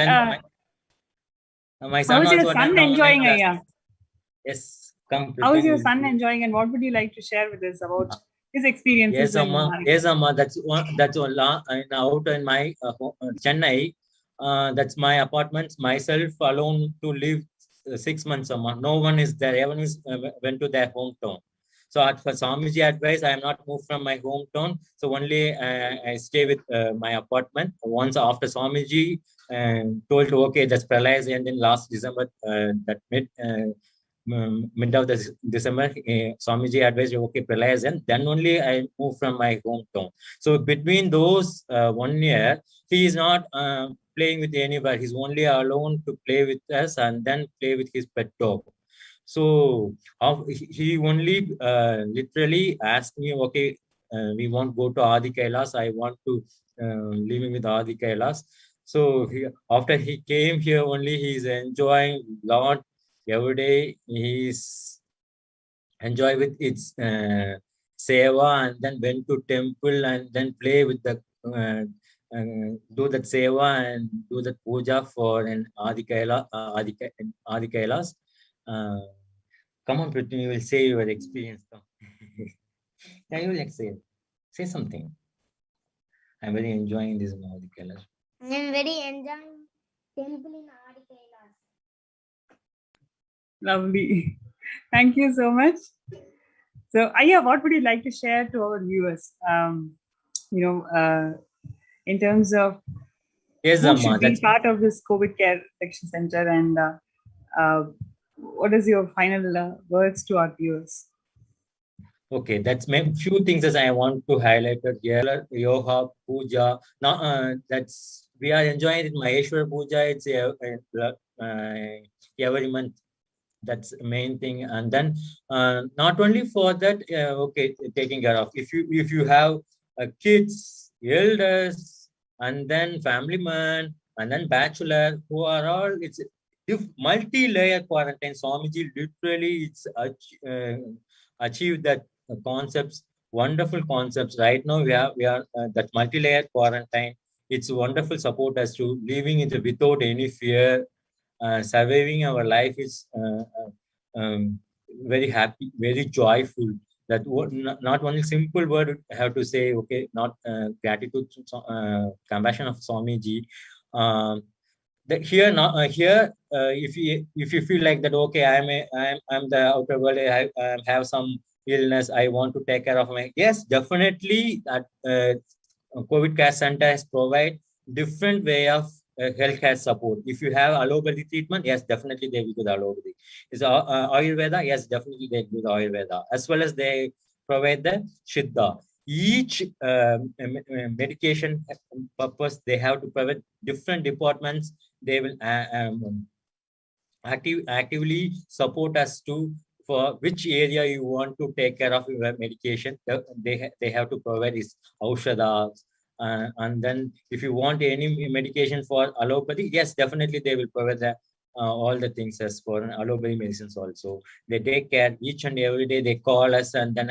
my son how is also your son enjoying? Yes, completely. How is your son enjoying, and what would you like to share with us about his experiences? Yes, Amma. Yes, Amma. That's all. Out in my Chennai. That's my apartment. Myself alone to live 6 months, Amma. No one is there. Everyone is went to their hometown. So for Swamiji advice, I am not moved from my hometown. So only I stay with my apartment. Once after Swamiji told, okay, that's paralyzed, and in last December, that mid of the December, Swamiji advised, okay, paralyzed, and then only I moved from my hometown. So between those 1 year, he is not playing with anywhere. He's only alone to play with us and then play with his pet dog. So he only literally asked me, okay, we want to go to Adi Kailash. I want to living with Adi Kailash. So after he came here, only he's enjoying a lot. Every day he's enjoy with its seva, and then went to temple and then play with the do that seva and do the puja for an Adi Kailash. Come on, Prithvi, you will say your experience. Yeah, you will say something. I'm very enjoying this Adi Kailash. I'm very enjoying temple in Adi Kailash. Lovely. Thank you so much. So, Aya, what would you like to share to our viewers? In terms of yes, who should be part of this COVID Care Action Center, and what is your final words to our viewers? Okay, that's few things that I want to highlight here. Yoga, puja. Now, we are enjoying it. Maheshwar puja. It's every month. That's the main thing. And then not only for that, okay, taking care of. If you have kids, elders, and then family man, and then bachelor, who are all, it's multi-layer quarantine. Swamiji literally it's achieved that concepts, wonderful concepts. Right now we are that multi-layer quarantine. It's wonderful support us to living it without any fear. Surviving our life is very happy, very joyful. That not only simple word I have to say, okay, not gratitude, compassion of Swamiji. here now here if you feel like that, okay, I'm the outer world, I have some illness, I want to take care of my, yes, definitely that COVID care centers provide different way of healthcare support. If you have allopathy treatment, yes, definitely they will do the allopathy. Is Ayurveda? Yes, definitely they do the Ayurveda, as well as they provide the Siddha. Each medication purpose, they have to provide different departments. They will actively support us to for which area you want to take care of your medication. They have to provide is aushadha, and then if you want any medication for allopathy, yes, definitely they will provide the, all the things as for allopathy medicines also. They take care each and every day. They call us and then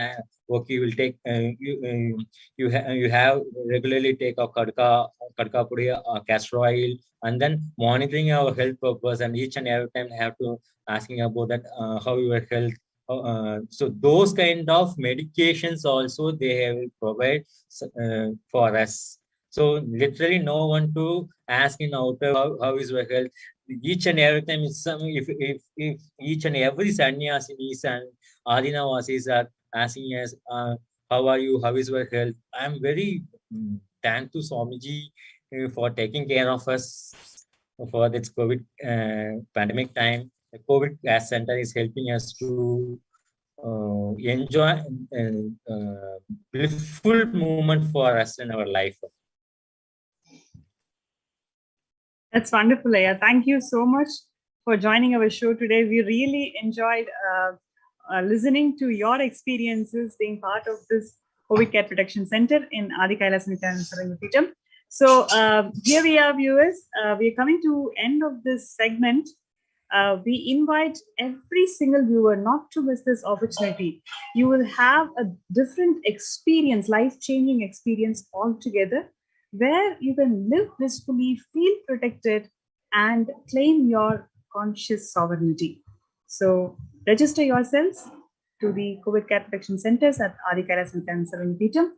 okay, you will take you have regularly take a kadka pudi, castor oil, and then monitoring our health purpose, and each and every time have to asking about that how your health. So those kind of medications also they will provide for us. So literally no one to ask in outer how is your health. Each and every time it's some, if each and every sannyasis and adinavasis are asking us how are you, how is your health. I'm very thankful to Swamiji for taking care of us for this COVID pandemic time. The COVID Care Center is helping us to enjoy blissful moment for us in our life. That's wonderful, Aya. Thank you so much for joining our show today. We really enjoyed listening to your experiences being part of this COVID Care Protection Center in Adi Kailas Nithyananda Paramashivam. So here we are, viewers. We are coming to end of this segment. We invite every single viewer not to miss this opportunity. You will have a different experience, life-changing experience altogether, where you can live blissfully, feel protected, and claim your conscious sovereignty. So register yourselves to the COVID Care Protection Centers at Adi Kailas Nithyananda Paramashivam,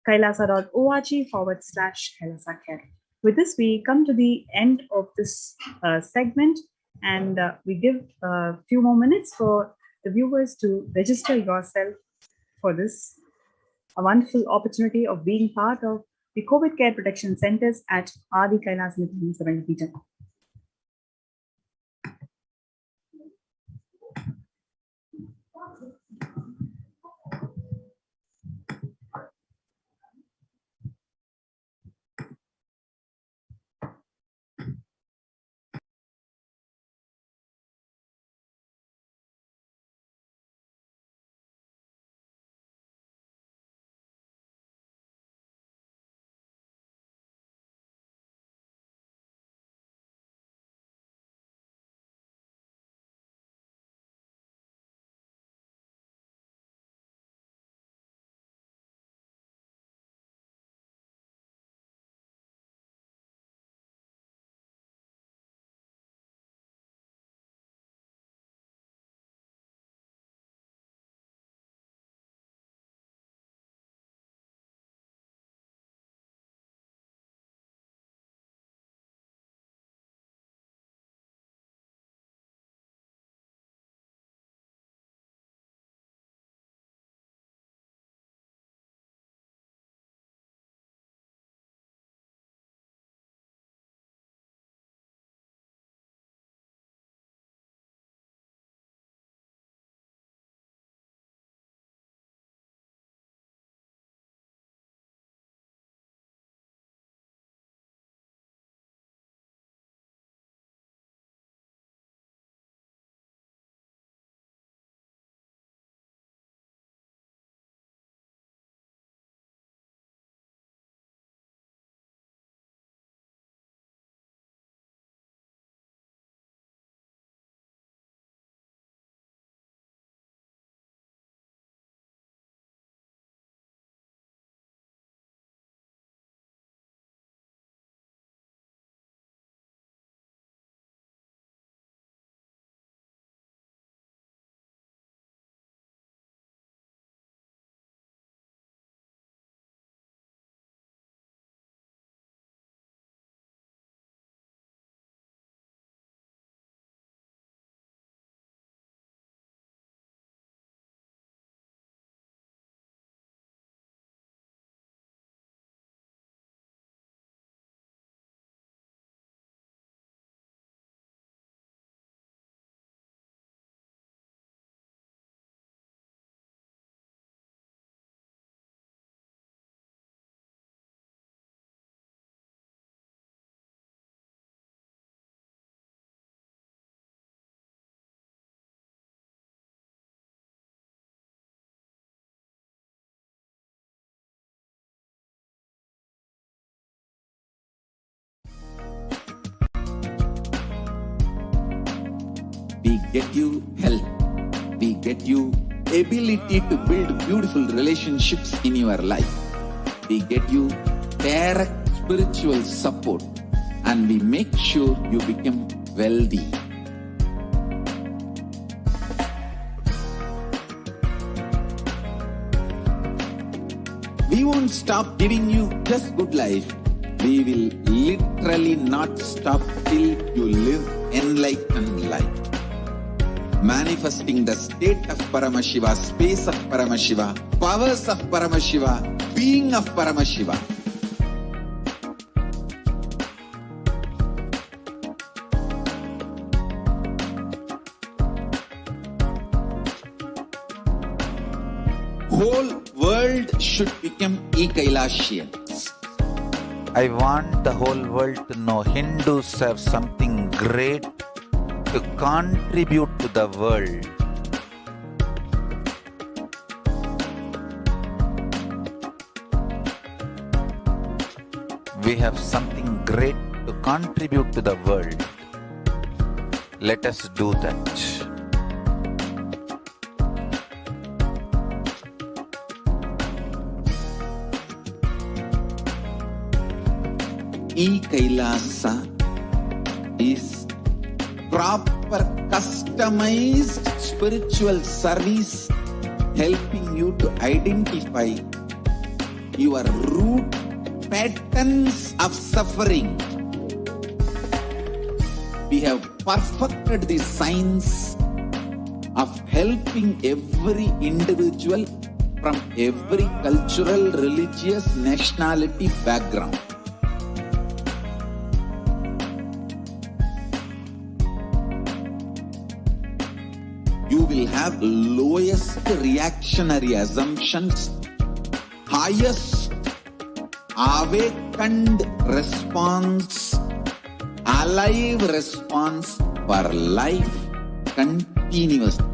kailasa.org/Kailasa Care. With this, we come to the end of this segment, and we give a few more minutes for the viewers to register yourself for this a wonderful opportunity of being part of the COVID Care Protection Centers at Adi Kailas Nithyananda Paramashivam. we get you health, we get you ability to build beautiful relationships in your life, we get you direct spiritual support, and we make sure you become wealthy. We won't stop giving you just good life. We will literally not stop till you live enlightened life. Manifesting the state of Paramashiva, space of Paramashiva, powers of Paramashiva, being of Paramashiva. Whole world should become Kailashians. I want the whole world to know Hindus have something great to contribute to the world. We have something great to contribute to the world. Let us do that. Kailasa is proper customized spiritual service helping you to identify your root patterns of suffering. We have perfected the science of helping every individual from every cultural, religious, nationality background. You will have lowest reactionary assumptions, highest awakened response, alive response for life continuously.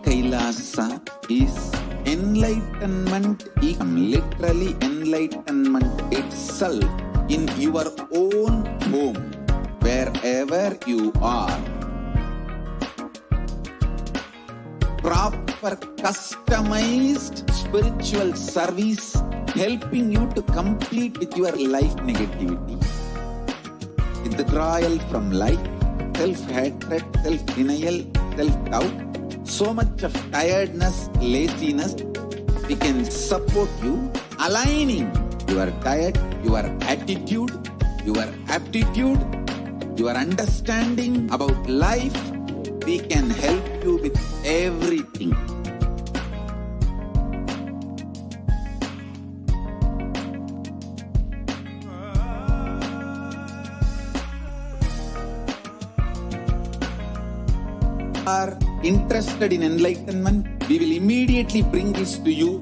Kailasa is enlightenment, literally enlightenment itself in your own home, wherever you are. Proper customized spiritual service helping you to complete with your life negativity. Withdrawal from life, self-hatred, self-denial, self-doubt, so much of tiredness, laziness. We can support you aligning your diet, your attitude, your aptitude, your understanding about life. We can help you with everything. Are interested in enlightenment, we will immediately bring this to you.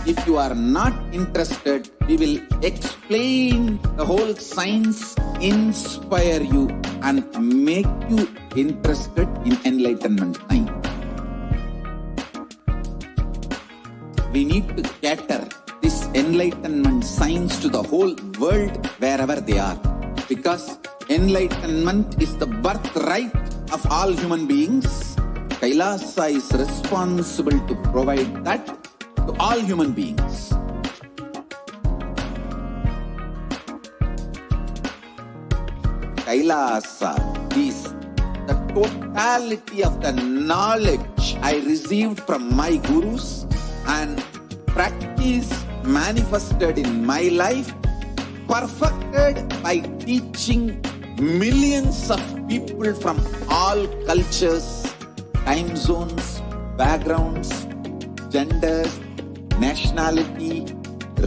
If you are not interested, we will explain the whole science, inspire you and make you interested in enlightenment time. We need to cater this enlightenment science to the whole world wherever they are, because enlightenment is the birthright of all human beings. Kailasa is responsible to provide that to all human beings. Kailasa is the totality of the knowledge I received from my gurus and practice manifested in my life, perfected by teaching millions of people from all cultures, time zones, backgrounds, genders, nationality,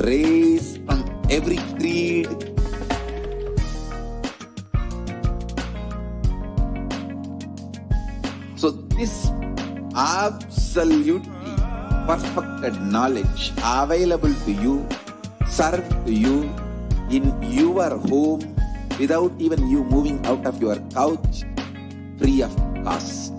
race, from every creed. So this absolutely perfected knowledge available to you, served to you in your home without even you moving out of your couch, free of cost.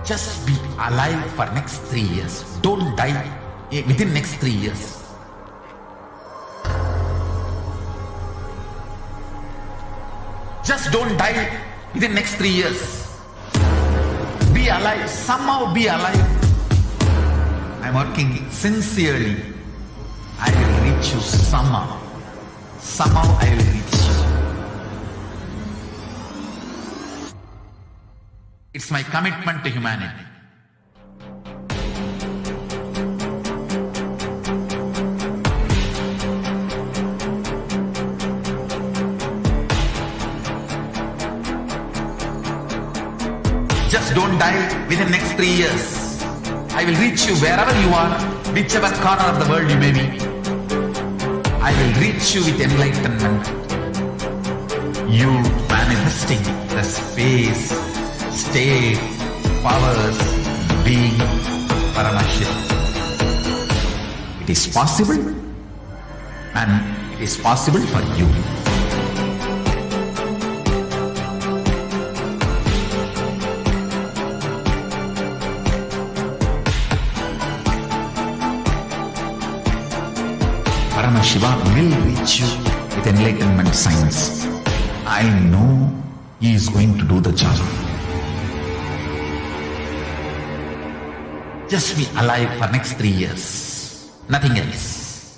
Just be alive for next 3 years. Don't die within next 3 years. Just don't die within next 3 years. Be alive. Somehow be alive. I'm working sincerely. I will reach you somehow. Somehow I will reach you. It's my commitment to humanity. Just don't die within next 3 years. I will reach you wherever you are, whichever corner of the world you may be. I will reach you with enlightenment. You manifesting the space, state, powers, being Paramashivoham. It is possible, and it is possible for you. Paramashivoham will reach you with enlightenment science. I know he is going to do the job. Just be alive for next 3 years. Nothing else.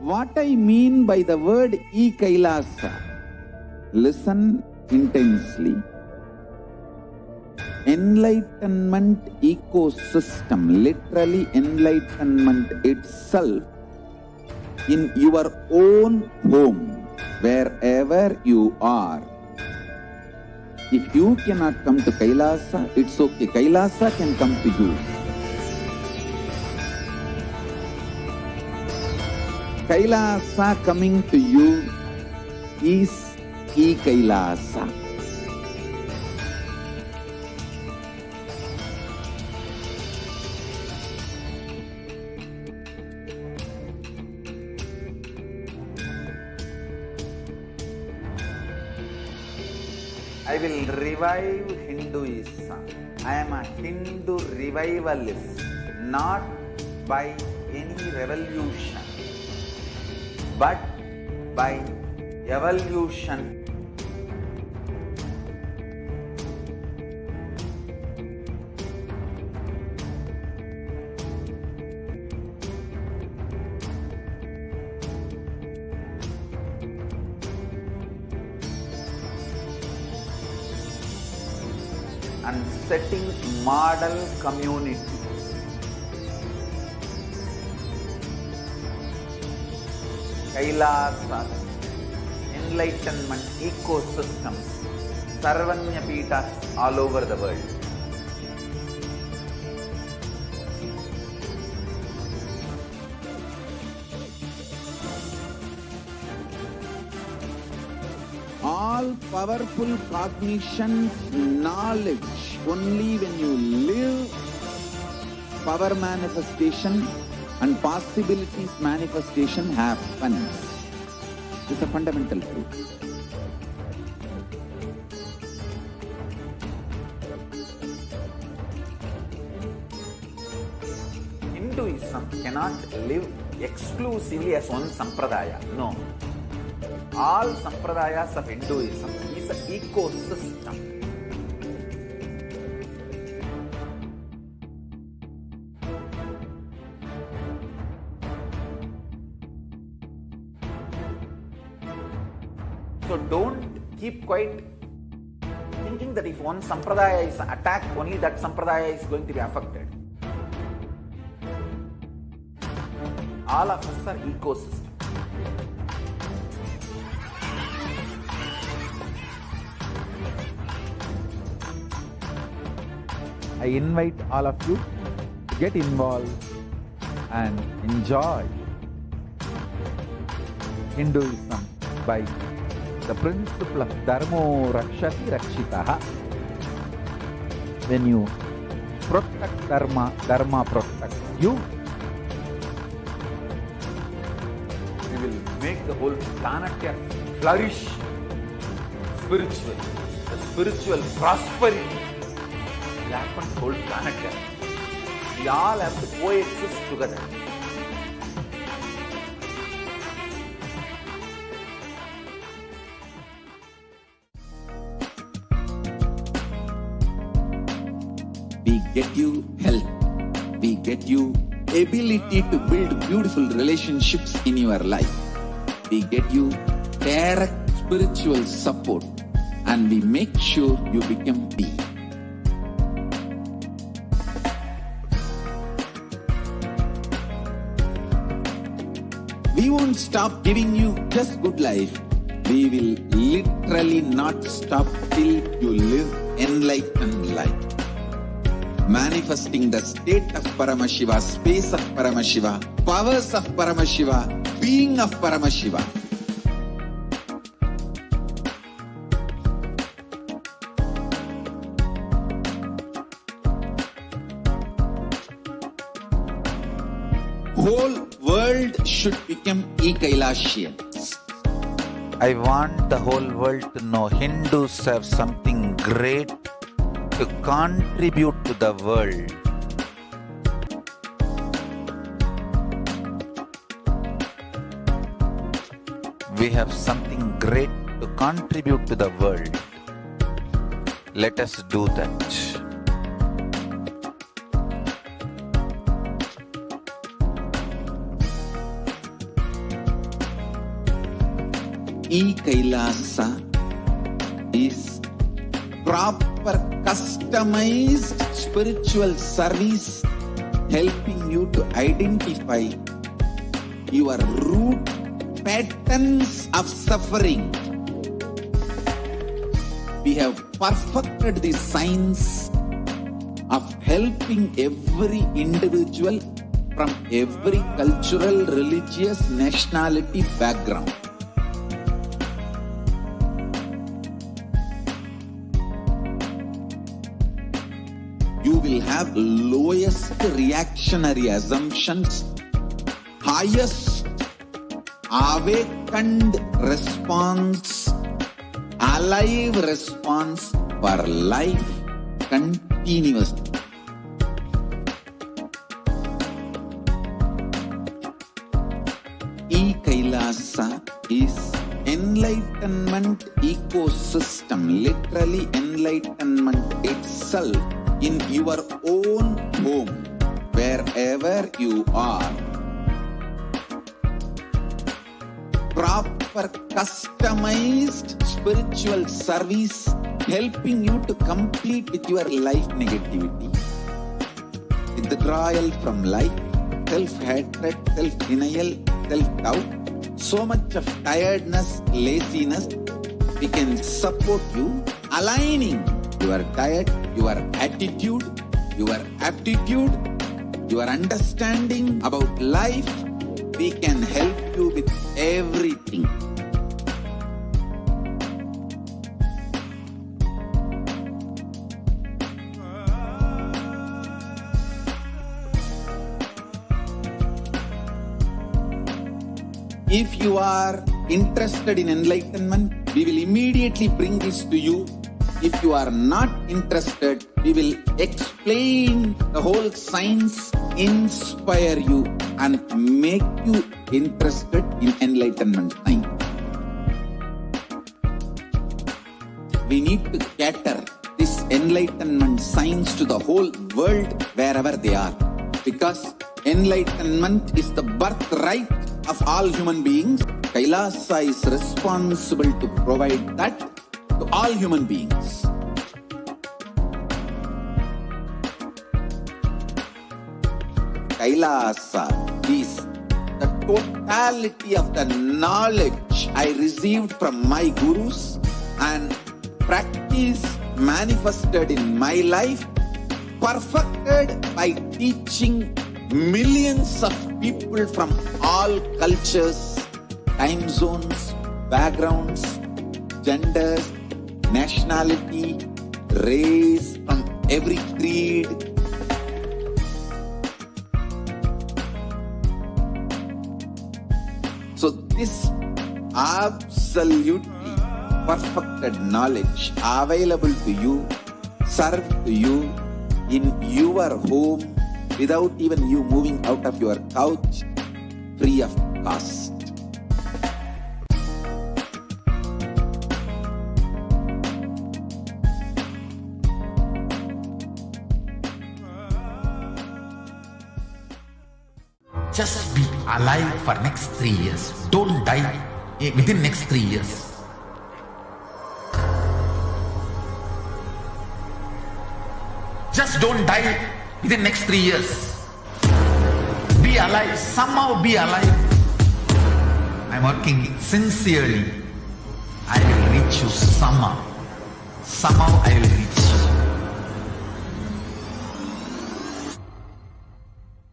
What I mean by the word e-Kailasa, listen intensely. Enlightenment ecosystem, literally enlightenment itself, in your own home, wherever you are. If you cannot come to Kailasa, it's okay. Kailasa can come to you. Kailasa coming to you is e-Kailasa. I will revive Hinduism. I am a Hindu revivalist, not by any revolution, but by evolution. And setting model communities. Kailasas, enlightenment ecosystems, Sarvanya Pitas all over the world. All powerful cognition, knowledge, only when you live, power manifestation and possibilities manifestation happens. It's a fundamental truth. Hinduism cannot live exclusively as one sampradaya. No. All sampradayas of Hinduism is an ecosystem. So don't keep quiet thinking that if one sampradaya is attacked, only that sampradaya is going to be affected. All of us are ecosystem. I invite all of you to get involved and enjoy Hinduism by the principle of Dharmo Rakshati Rakshitaha. When you protect Dharma, Dharma protects you. We will make the whole planet flourish spiritually. the spiritual prosperity will happen to the whole planet Earth. We all have to coexist together. We get you health. We get you ability to build beautiful relationships in your life. We get you direct spiritual support, and we make sure you become peace. We won't stop giving you just good life. We will literally not stop till you live enlightened life. Manifesting the state of Paramashiva, space of Paramashiva, powers of Paramashiva, being of Paramashiva. Whole world should become e-Kailashians. I want the whole world to know Hindus have something great to contribute to the world. We have something great to contribute to the world. Let us do that. E-Kailasa is proper customized spiritual service helping you to identify your root patterns of suffering. We have perfected the science of helping every individual from every cultural, religious, nationality background. You will have lowest reactionary assumptions, highest awakened response, alive response for life continuously. E-Kailasa is enlightenment ecosystem, literally enlightenment itself in your own home, wherever you are. Proper customized spiritual service helping you to complete with your life negativity, withdrawal from life, self-hatred, self-denial, self-doubt, so much of tiredness, laziness. We can support you aligning your diet, your attitude, your aptitude, your understanding about life. We can help you with everything. If you are interested in enlightenment, we will immediately bring this to you. If you are not interested, we will explain the whole science, inspire you, and make you interested in enlightenment science. We need to cater this enlightenment science to the whole world wherever they are, because enlightenment is the birthright of all human beings. Kailasa is responsible to provide that to all human beings. Kailasa is the totality of the knowledge I received from my gurus and practice manifested in my life, perfected by teaching millions of people from all cultures, time zones, backgrounds, genders, nationality, race, from every creed. So this absolutely perfected knowledge available to you, served to you in your home without even you moving out of your couch, free of cost. Just be alive for next 3 years. Don't die within next 3 years. Just don't die within next 3 years. Be alive. Somehow be alive. I'm working sincerely. I will reach you somehow. Somehow I will reach you.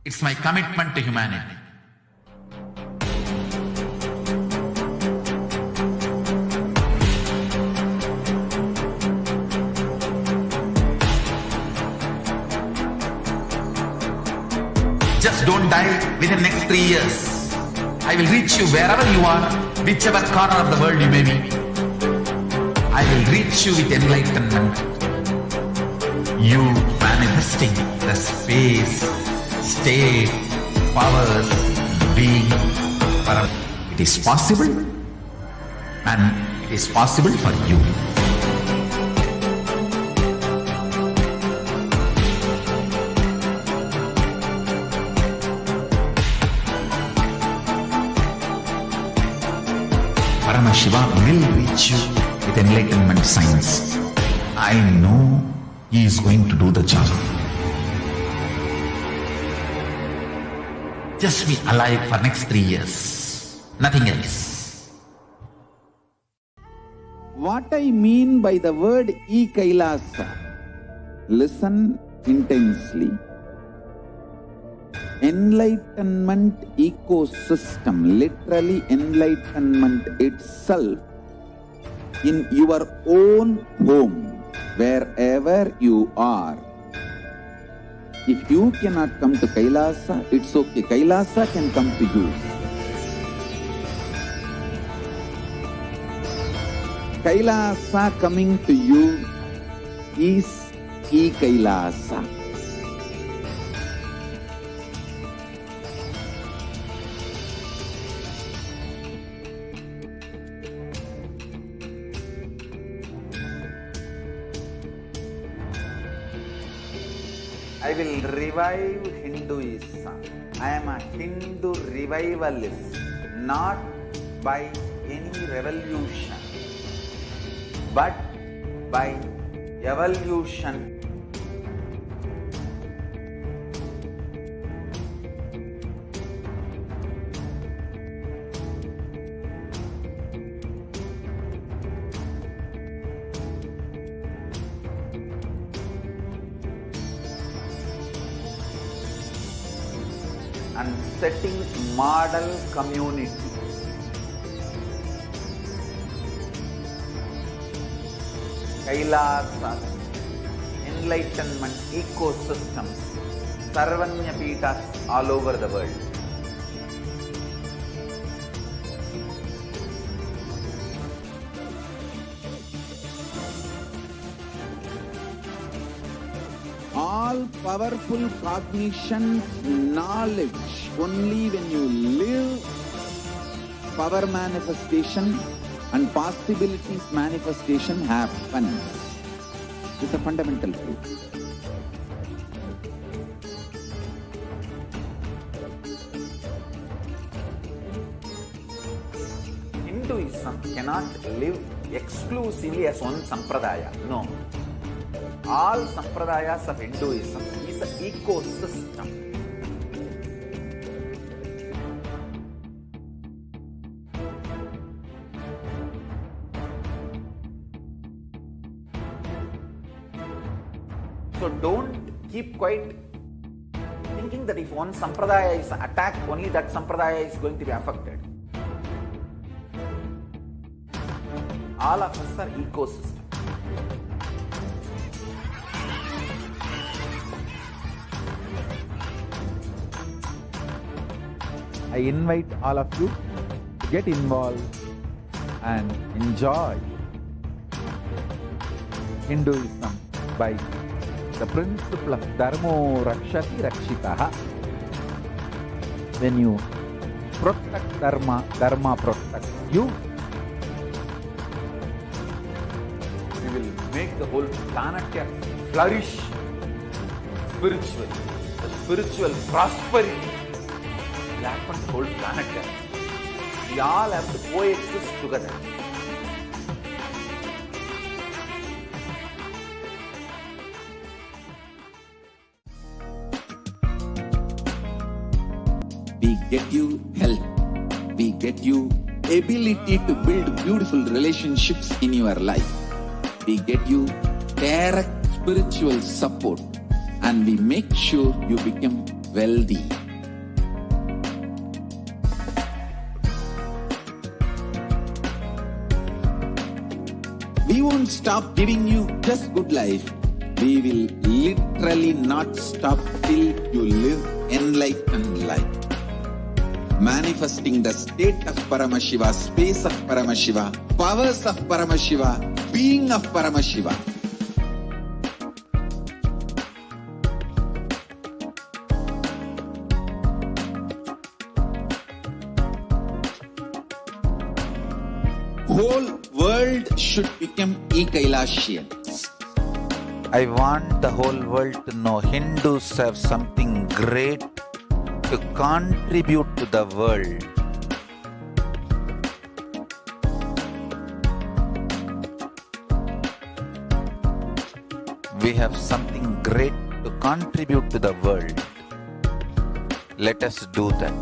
It's my commitment to humanity. Just don't die within next 3 years. I will reach you wherever you are, whichever corner of the world you may be. I will reach you with enlightenment. You manifesting the space, state, powers, being. It is possible, and it is possible for you. Paramashivoham will reach you with enlightenment science. I know he is going to do the job. Just be alive for next 3 years. Nothing else. What I mean by the word e-Kailasa, listen intensely. Enlightenment ecosystem, literally enlightenment itself, in your own home, wherever you are. If you cannot come to Kailasa, it's okay. Kailasa can come to you. Kailasa coming to you is e-Kailasa. I will revive Hinduism. I am a Hindu revivalist, not by any revolution, but by evolution. And setting model communities. Kailasas, enlightenment ecosystems, Sarvanya Pitas all over the world. All powerful cognition, knowledge, only when you live, power manifestation and possibilities manifestation happens. It's a fundamental truth. Hinduism cannot live exclusively as one sampradaya. No. All sampradayas of Hinduism is an ecosystem. So don't keep quiet thinking that if one sampradaya is attacked, only that sampradaya is going to be affected. All of us are ecosystems. I invite all of you to get involved and enjoy Hinduism by the principle of Dharmo Rakshati Rakshitaha. When you protect Dharma, Dharma protects you. We will make the whole planet flourish spiritually. The spiritual prosperity will happen to the whole planet. We all have to coexist together. We get you health. We get you ability to build beautiful relationships in your life. We get you direct spiritual support, and we make sure you become wealthy. We won't stop giving you just good life. We will literally not stop till you live enlightened life. Manifesting the state of Paramashiva, space of Paramashiva, powers of Paramashiva, being of Paramashiva. Whole world should become e-Kailashians. I want the whole world to know Hindus have something great to contribute to the world. We have something great to contribute to the world. Let us do that.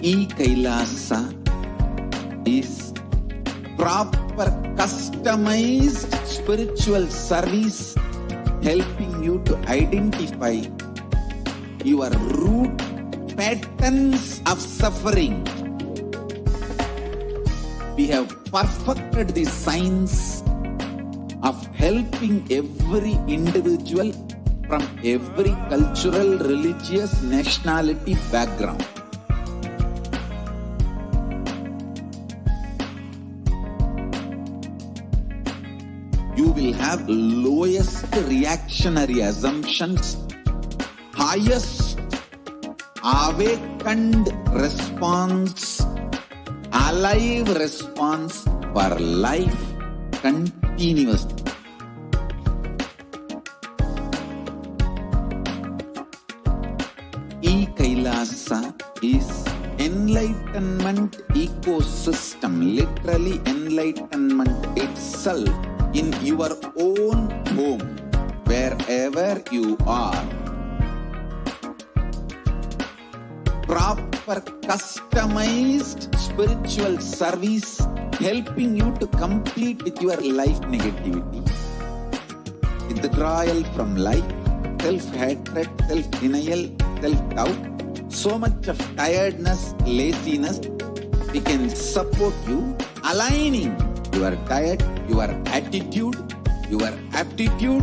E-Kailasa is proper customized spiritual service helping you to identify your root patterns of suffering. We have perfected the science of helping every individual from every cultural, religious, nationality background. You will have lowest reactionary assumptions, highest awakened response, alive response for life continuously. E-Kailasa is enlightenment ecosystem, literally enlightenment itself in your own home, wherever you are. Proper customized spiritual service helping you to complete with your life negativity, withdrawal from life, self-hatred, self-denial, self-doubt, so much of tiredness, laziness. We can support you aligning your diet, your attitude, your aptitude,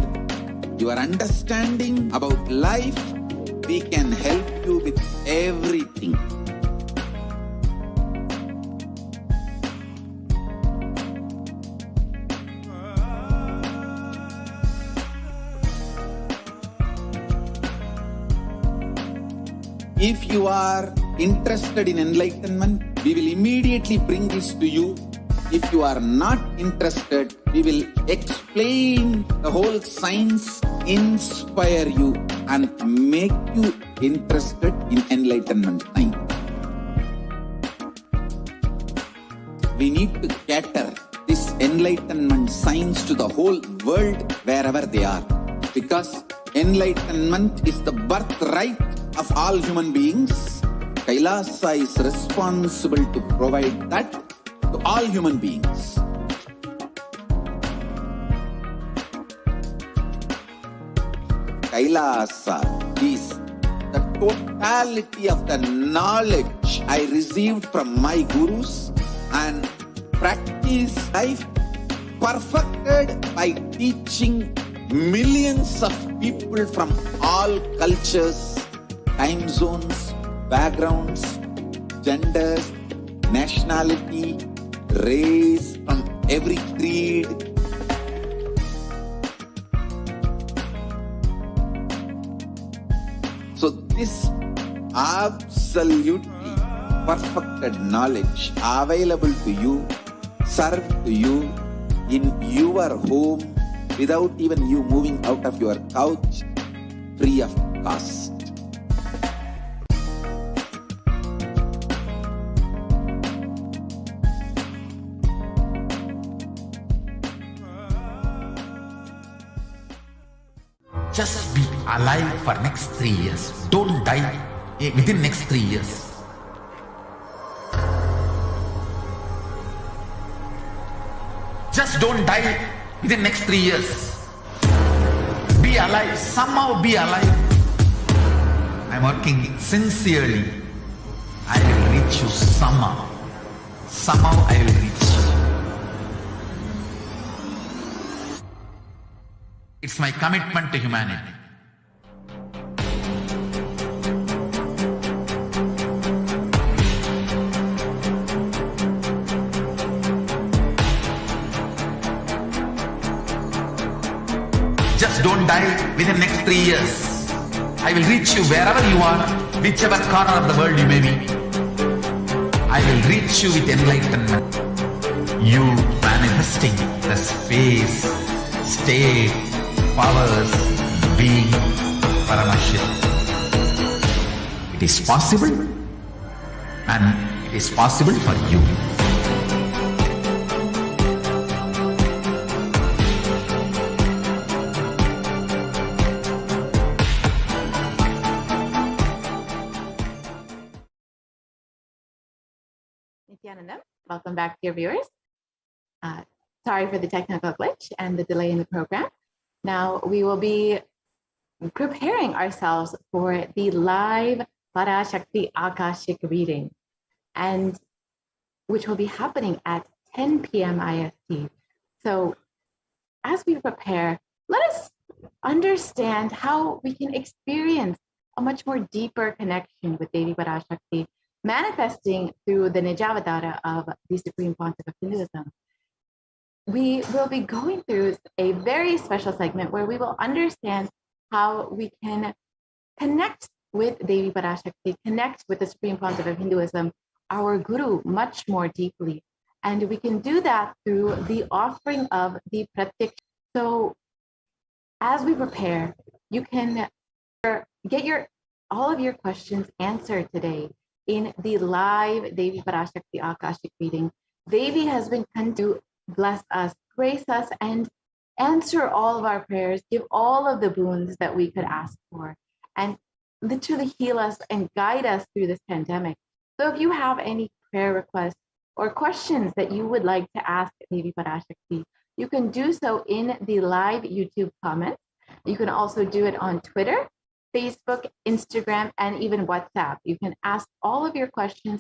your understanding about life. We can help you with everything. If you are interested in enlightenment, we will immediately bring this to you. If you are not interested, we will explain the whole science, inspire you, and make you interested in enlightenment time. We need to cater this enlightenment science to the whole world wherever they are, because enlightenment is the birthright of all human beings. Kailasa is responsible to provide that to all human beings. Kailasa is the totality of the knowledge I received from my gurus and practice life perfected by teaching millions of people from all cultures, time zones, backgrounds, genders, nationality, race, from every creed. So this absolutely perfected knowledge available to you, served to you in your home without even you moving out of your couch, free of cost. Just be alive for next 3 years. Don't die within next 3 years. Just don't die within next 3 years. Be alive. Somehow be alive. I'm working sincerely. I will reach you somehow. Somehow I will reach you. It's my commitment to humanity. Just don't die within the next 3 years. I will reach you wherever you are, whichever corner of the world you may be. I will reach you with enlightenment. You manifesting the space, state, powers, being Paramashivoham. It is possible, and it is possible for you. Nithyananda, welcome back, dear viewers. Sorry for the technical glitch and the delay in the program. Now we will be preparing ourselves for the live Parashakti Akashic reading, and which will be happening at 10 p.m. IST. So as we prepare, let us understand how we can experience a much more deeper connection with Devi Parashakti, manifesting through the Nijavatara of the Supreme Pontiff of Hinduism. We will be going through a very special segment where we will understand how we can connect with Devi Parashakti, connect with the Supreme Pontiff of Hinduism, our Guru, much more deeply. And we can do that through the offering of the Pratik. So as we prepare, you can get all of your questions answered today in the live Devi Parashakti Akashic reading. Devi has been come to bless us, grace us, and answer all of our prayers, give all of the boons that we could ask for, and literally heal us and guide us through this pandemic. So if you have any prayer requests or questions that you would like to ask Devi Parashakti, you can do so in the live YouTube comments. You can also do it on Twitter, Facebook, Instagram, and even WhatsApp. You can ask all of your questions,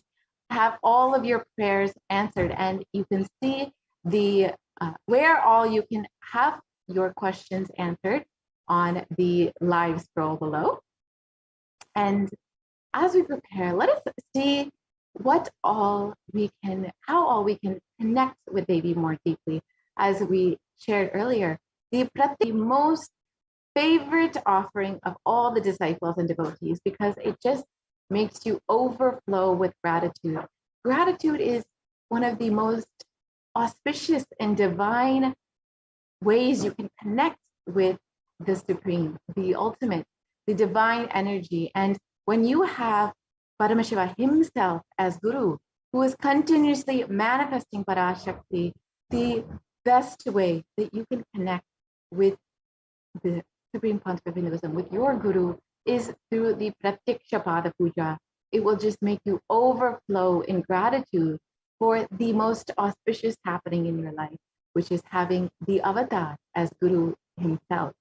have all of your prayers answered, and you can see the where all you can have your questions answered on the live scroll below. And as we prepare, let us see how all we can connect with Devi more deeply. As we shared earlier, the most favorite offering of all the disciples and devotees, because it just makes you overflow with gratitude. Gratitude is one of the most auspicious and divine ways you can connect with the Supreme, the ultimate, the divine energy. And when you have Paramashiva himself as Guru, who is continuously manifesting Parashakti, the best way that you can connect with the Supreme Pontiff of Hinduism, with your Guru, is through the Pratiksha Pada Puja. It will just make you overflow in gratitude for the most auspicious happening in your life, which is having the avatar as Guru himself.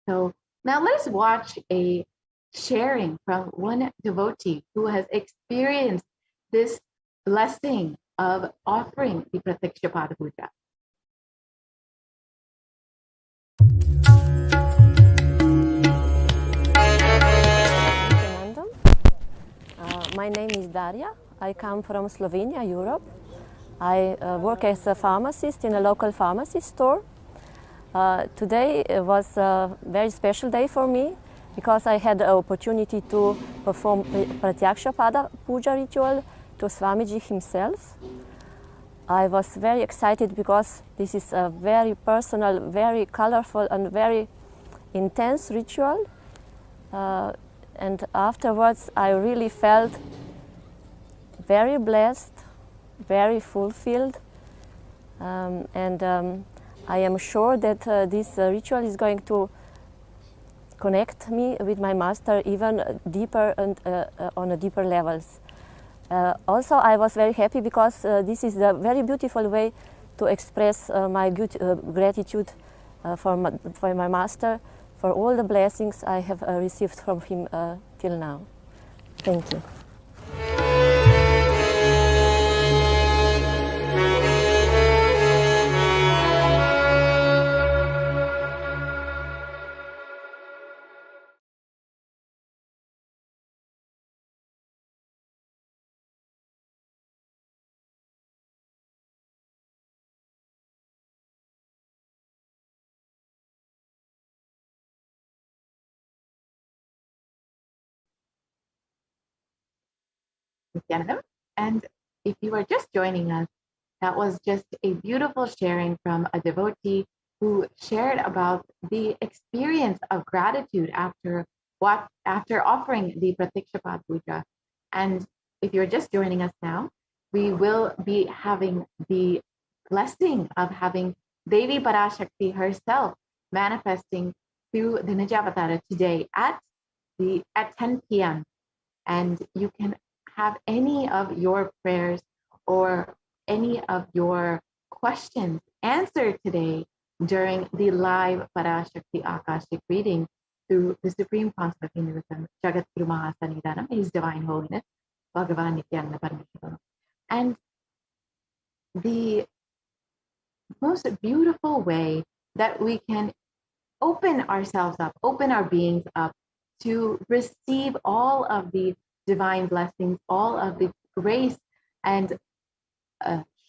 So now let us watch a sharing from one devotee who has experienced this blessing of offering the Pratiksha Pada Puja. My name is Daria. I come from Slovenia, Europe. I work as a pharmacist in a local pharmacy store. Today was a very special day for me because I had the opportunity to perform Pratyaksha Pada Puja ritual to Swamiji himself. I was very excited because this is a very personal, very colorful and very intense ritual. And afterwards I really felt very blessed, very fulfilled, and I am sure that this ritual is going to connect me with my master even deeper and on a deeper levels. Also, I was very happy because this is a very beautiful way to express my gratitude for my master, for all the blessings I have received from him till now. Thank you. Nithyananda. And if you are just joining us, that was just a beautiful sharing from a devotee who shared about the experience of gratitude after offering the Pratyaksha Puja. And if you're just joining us now, we will be having the blessing of having Devi Parashakti herself manifesting through the Nijavatara today at 10 p.m. And you can have any of your prayers or any of your questions answered today during the live Parashakti Akashic reading through the Supreme Consort of Universal Jagat Guru Mahasanidanam, His Divine Holiness, Bhagavan Nithyananda Paramashivoham. And the most beautiful way that we can open ourselves up, open our beings up to receive all of the divine blessings, all of the grace and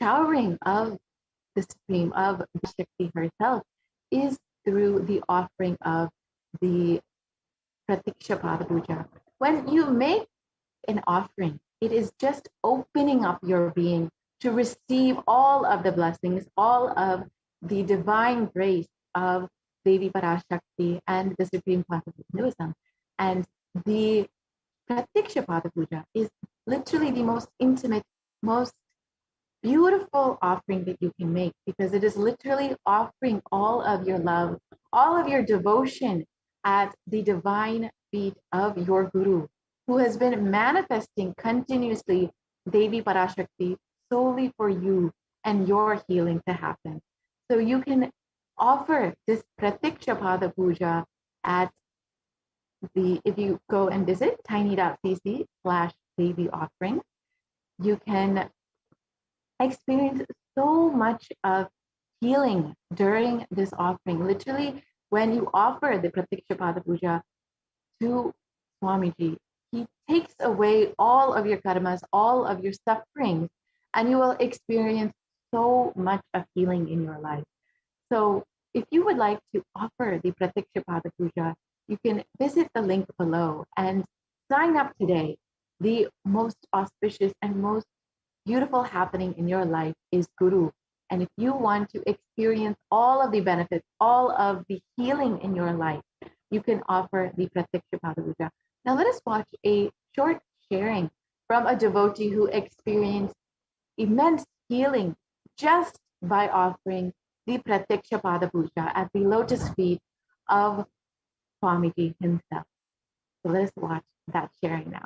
showering of the Supreme, of Shakti herself, is through the offering of the Pratyaksha Pada Puja. When you make an offering, it is just opening up your being to receive all of the blessings, all of the divine grace of Devi Parashakti and the Supreme Consort of Hinduism. And the Pratyaksha Pada Puja is literally the most intimate, most beautiful offering that you can make, because it is literally offering all of your love, all of your devotion at the divine feet of your Guru, who has been manifesting continuously Devi Parashakti solely for you and your healing to happen. So you can offer this Pratyaksha Pada Puja at if you go and visit tiny.cc/Devi offering, you can experience so much of healing during this offering. Literally, when you offer the Pratyaksha Pada Puja to Swamiji, he takes away all of your karmas, all of your sufferings, and you will experience so much of healing in your life. So if you would like to offer the Pratyaksha Pada Puja, you can visit the link below and sign up today. The most auspicious and most beautiful happening in your life is Guru. And if you want to experience all of the benefits, all of the healing in your life, you can offer the Pratyaksha Pada Puja. Now let us watch a short sharing from a devotee who experienced immense healing just by offering the Pratyaksha Pada Puja at the lotus feet of Swamiji himself. So let us watch that sharing now.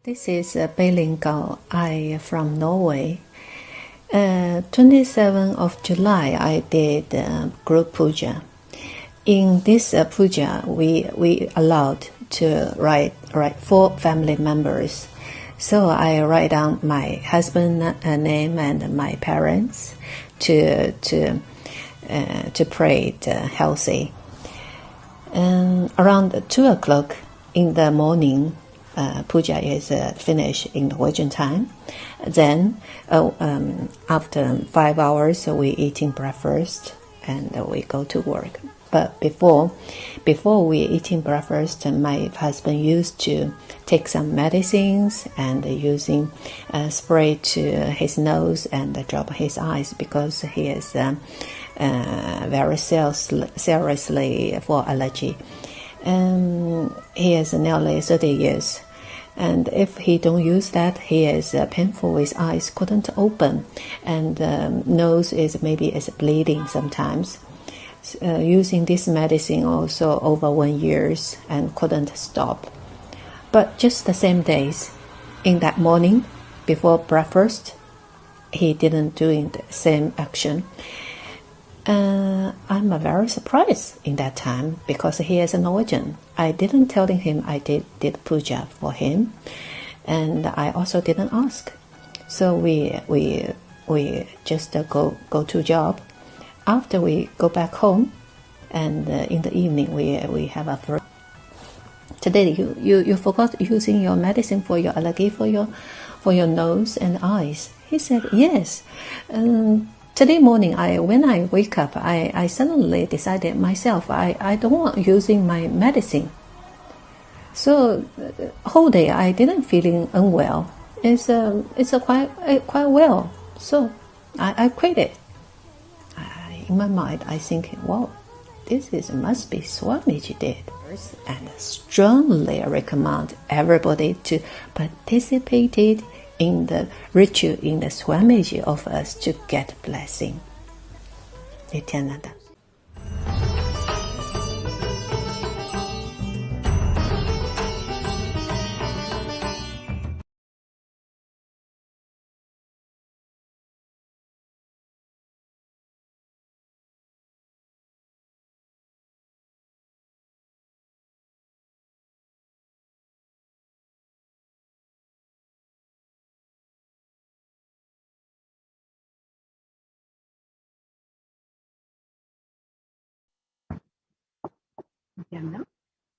This is Beilin Gao. I from Norway. 27th of July, I did group puja. In this puja, we allowed to write 4 family members. So I write down my husband's name and my parents to pray healthy. Around 2 o'clock in the morning, puja is finished in Norwegian time. Then after 5 hours, we eating breakfast and we go to work. But before we eating breakfast, my husband used to take some medicines and using spray to his nose and drop his eyes because he is very seriously for allergy. He is nearly 30 years. And if he don't use that, he is painful. His eyes couldn't open, and nose is bleeding sometimes. Using this medicine also over 1 year and couldn't stop. But just the same days, in that morning before breakfast, he didn't do the same action. I'm very surprised in that time because he is a Norwegian. I didn't tell him I did puja for him, and I also didn't ask. So we just go to job. After we go back home, and in the evening we have a break. Today you forgot using your medicine for your allergy for your nose and eyes. He said yes. Today morning, when I wake up, I suddenly decided myself I don't want using my medicine. So whole day I didn't feeling unwell. It's quite well. So I quit it. In my mind, I think, wow, this must be Swamiji did, and strongly recommend everybody to participate in the ritual in the Swamiji of us to get blessing. Nithyananda.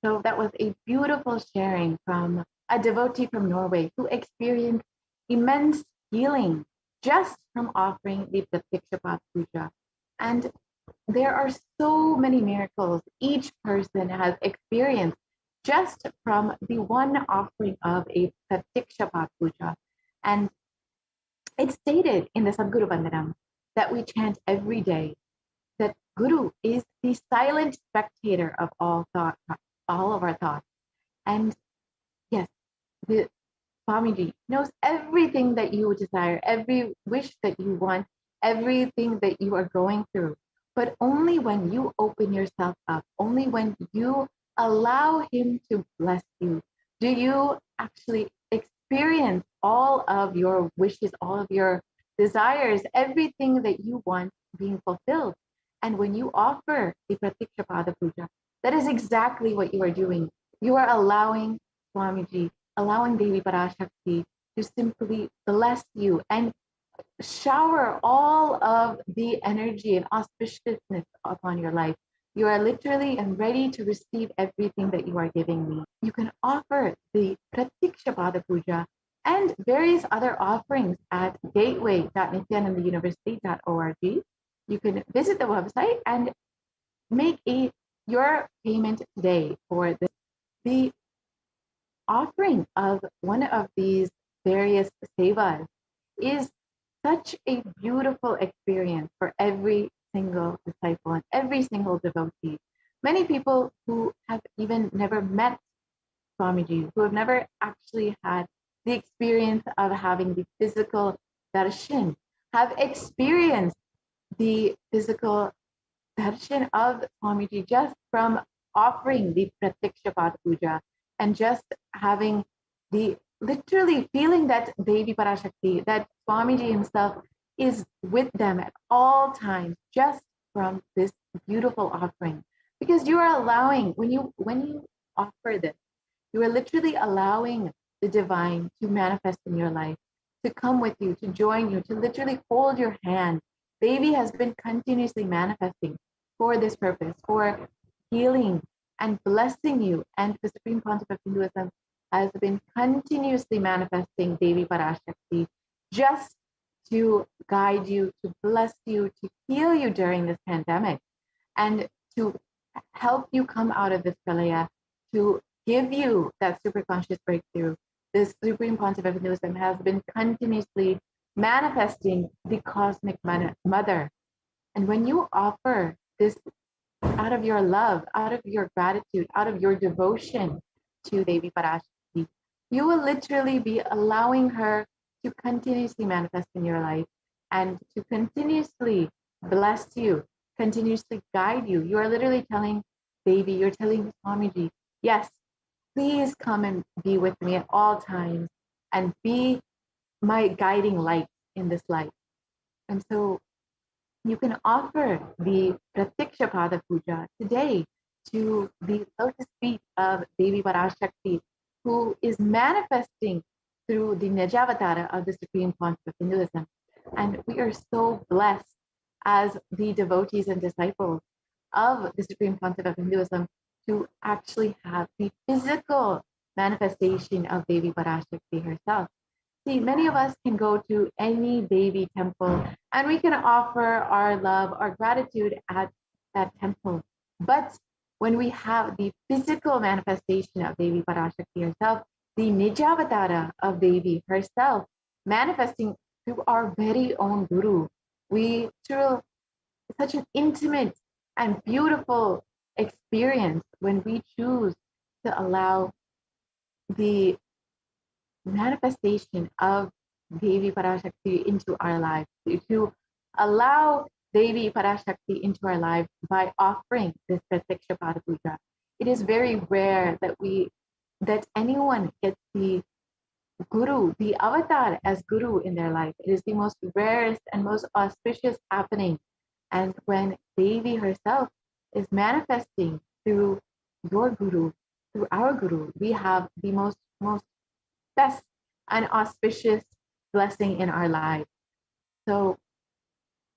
So that was a beautiful sharing from a devotee from Norway who experienced immense healing just from offering the Pratikshapat Puja. And there are so many miracles each person has experienced just from the one offering of a Pratikshapat Puja. And it's stated in the Sadguru Vandanam that we chant every day that Guru is the silent spectator of all thought, all of our thoughts. And yes, the Swamiji knows everything that you desire, every wish that you want, everything that you are going through. But only when you open yourself up, only when you allow him to bless you, do you actually experience all of your wishes, all of your desires, everything that you want being fulfilled. And when you offer the Pratikshapada Puja, that is exactly what you are doing. You are allowing Swamiji, allowing Devi Parashakti to simply bless you and shower all of the energy and auspiciousness upon your life. You are literally and ready to receive everything that you are giving me. You can offer the Pratikshapada Puja and various other offerings at gateway.nithyanandauniversity.org. You can visit the website and make your payment today for the offering of one of these various sevas is such a beautiful experience for every single disciple and every single devotee. Many people who have even never met Swamiji, who have never actually had the experience of having the physical darshan, have experienced the physical darshan of Swamiji just from offering the Pratikshapat Puja and just having the literally feeling that Devi Parashakti, that Swamiji himself is with them at all times, just from this beautiful offering. Because you are allowing, when you offer this, you are literally allowing the divine to manifest in your life, to come with you, to join you, to literally hold your hand. Devi has been continuously manifesting for this purpose, for healing and blessing you. And the Supreme Pontiff of Hinduism has been continuously manifesting Devi Parashakti just to guide you, to bless you, to heal you during this pandemic, and to help you come out of this pralaya, to give you that superconscious breakthrough. This Supreme Pontiff of Hinduism has been continuously manifesting the cosmic mother. And when you offer this out of your love, out of your gratitude, out of your devotion to Devi Parashakti, you will literally be allowing her to continuously manifest in your life and to continuously bless you, continuously guide you. You are literally telling Devi, you're telling Swamiji, yes, please come and be with me at all times and be my guiding light in this life. And so you can offer the Pratiksha Pada Puja today to the lotus feet of Devi Parashakti, who is manifesting through the Nijavatara of the Supreme Pontiff of Hinduism. And we are so blessed as the devotees and disciples of the Supreme Pontiff of Hinduism to actually have the physical manifestation of Devi Parashakti herself. See, many of us can go to any Devi temple and we can offer our love, our gratitude at that temple. But when we have the physical manifestation of Devi Parashakti herself, the Nijavatara of Devi herself manifesting through our very own Guru, we through such an intimate and beautiful experience when we choose to allow the manifestation of Devi Parashakti into our lives, to allow Devi Parashakti into our lives by offering this Pratiksha Pada Puja. It is very rare that anyone gets the Guru, the avatar as Guru in their life. It is the most rarest and most auspicious happening. And when Devi herself is manifesting through your Guru, through our Guru, we have the most best and auspicious blessing in our lives. So if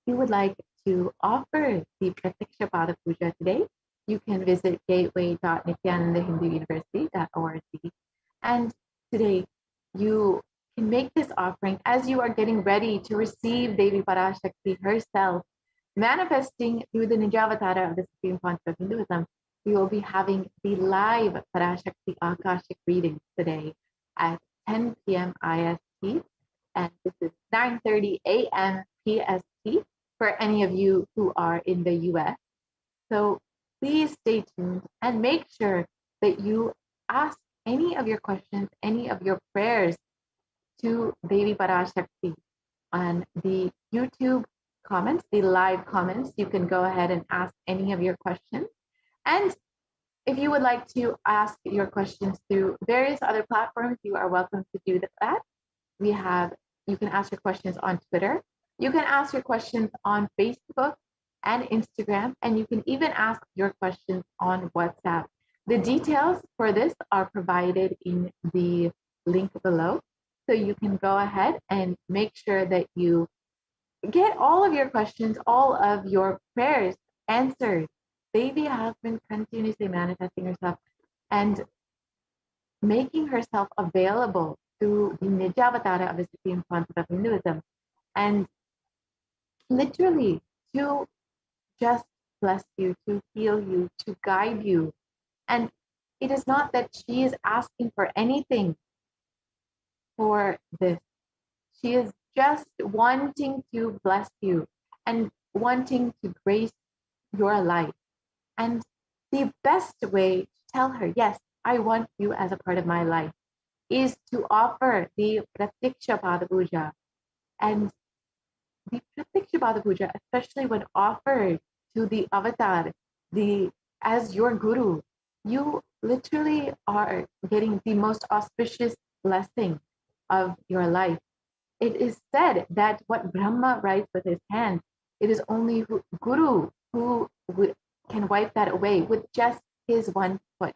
you would like to offer the Pratiksha Pada Puja today, you can visit gateway.nithyanandahinduuniversity.org. And today you can make this offering as you are getting ready to receive Devi Parashakti herself, manifesting through the Nijavatara of the Supreme Pontiff of Hinduism. We will be having the live Parashakti Akashic readings today at 10 p.m. IST, and this is 9:30 a.m. PST for any of you who are in the US. So please stay tuned and make sure that you ask any of your questions, any of your prayers to Devi Parashakti on the YouTube comments, the live comments. You can go ahead and ask any of your questions. And if you would like to ask your questions through various other platforms, you are welcome to do that. You can ask your questions on Twitter. You can ask your questions on Facebook and Instagram, and you can even ask your questions on WhatsApp. The details for this are provided in the link below. So you can go ahead and make sure that you get all of your questions, all of your prayers answered. Devi has been continuously manifesting herself and making herself available through the Nijavatara of the Supreme Pontiff of Hinduism, and literally to just bless you, to heal you, to guide you. And it is not that she is asking for anything for this. She is just wanting to bless you and wanting to grace your life. And the best way to tell her, yes, I want you as a part of my life, is to offer the Pratiksha Pada Puja. And the Pratiksha Pada Puja, especially when offered to the avatar, as your guru, you literally are getting the most auspicious blessing of your life. It is said that what Brahma writes with his hand, it is only Guru who can wipe that away with just his one foot.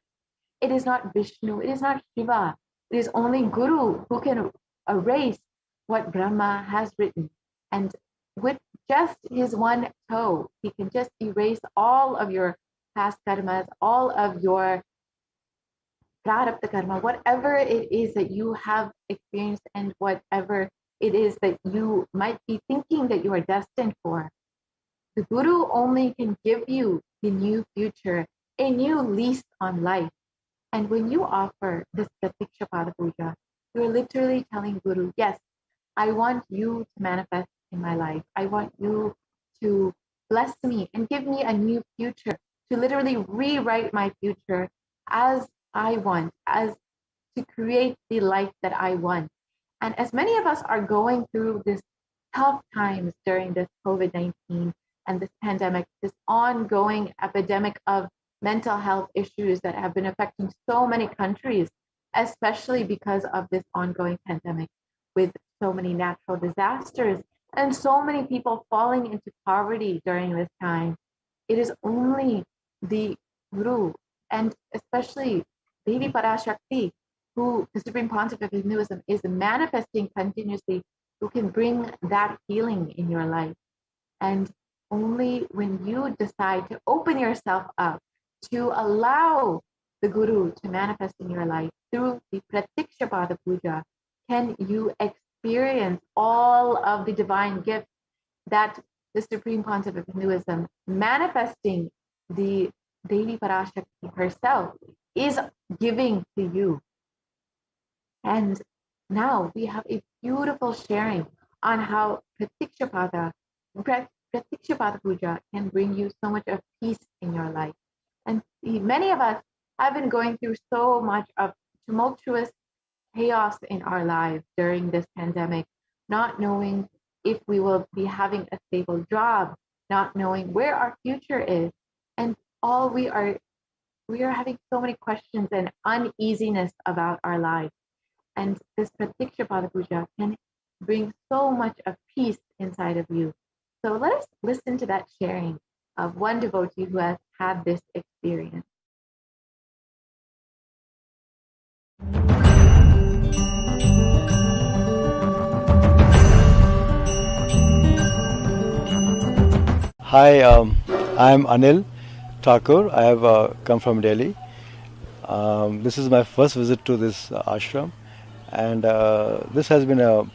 It is not Vishnu, it is not Shiva. It is only Guru who can erase what Brahma has written. And with just his one toe, he can just erase all of your past karmas, all of your prarabdha karma, whatever it is that you have experienced and whatever it is that you might be thinking that you are destined for. The Guru only can give you the new future, a new lease on life. And when you offer this Pratiksha Pada Puja, you're literally telling Guru, yes, I want you to manifest in my life. I want you to bless me and give me a new future, to literally rewrite my future as I want, as to create the life that I want. And as many of us are going through this tough times during this COVID-19 and this pandemic, this ongoing epidemic of mental health issues that have been affecting so many countries, especially because of this ongoing pandemic, with so many natural disasters and so many people falling into poverty during this time. It is only the Guru, and especially Devi Parashakti, who the Supreme Pontiff of Hinduism is manifesting continuously, who can bring that healing in your life. And only when you decide to open yourself up to allow the Guru to manifest in your life through the Pratiksha Pada Puja, can you experience all of the divine gifts that the Supreme Pontiff of Hinduism, manifesting the Devi Parashakti herself, is giving to you. And now we have a beautiful sharing on how Pratiksha Pada Puja can bring you so much of peace in your life. And many of us have been going through so much of tumultuous chaos in our lives during this pandemic, not knowing if we will be having a stable job, not knowing where our future is. And we are having so many questions and uneasiness about our lives. And this Pratiksha Pada Puja can bring so much of peace inside of you. So let us listen to that sharing of one devotee who has had this experience. Hi, I'm Anil Thakur. I have come from Delhi. This is my first visit to this ashram, and this has been an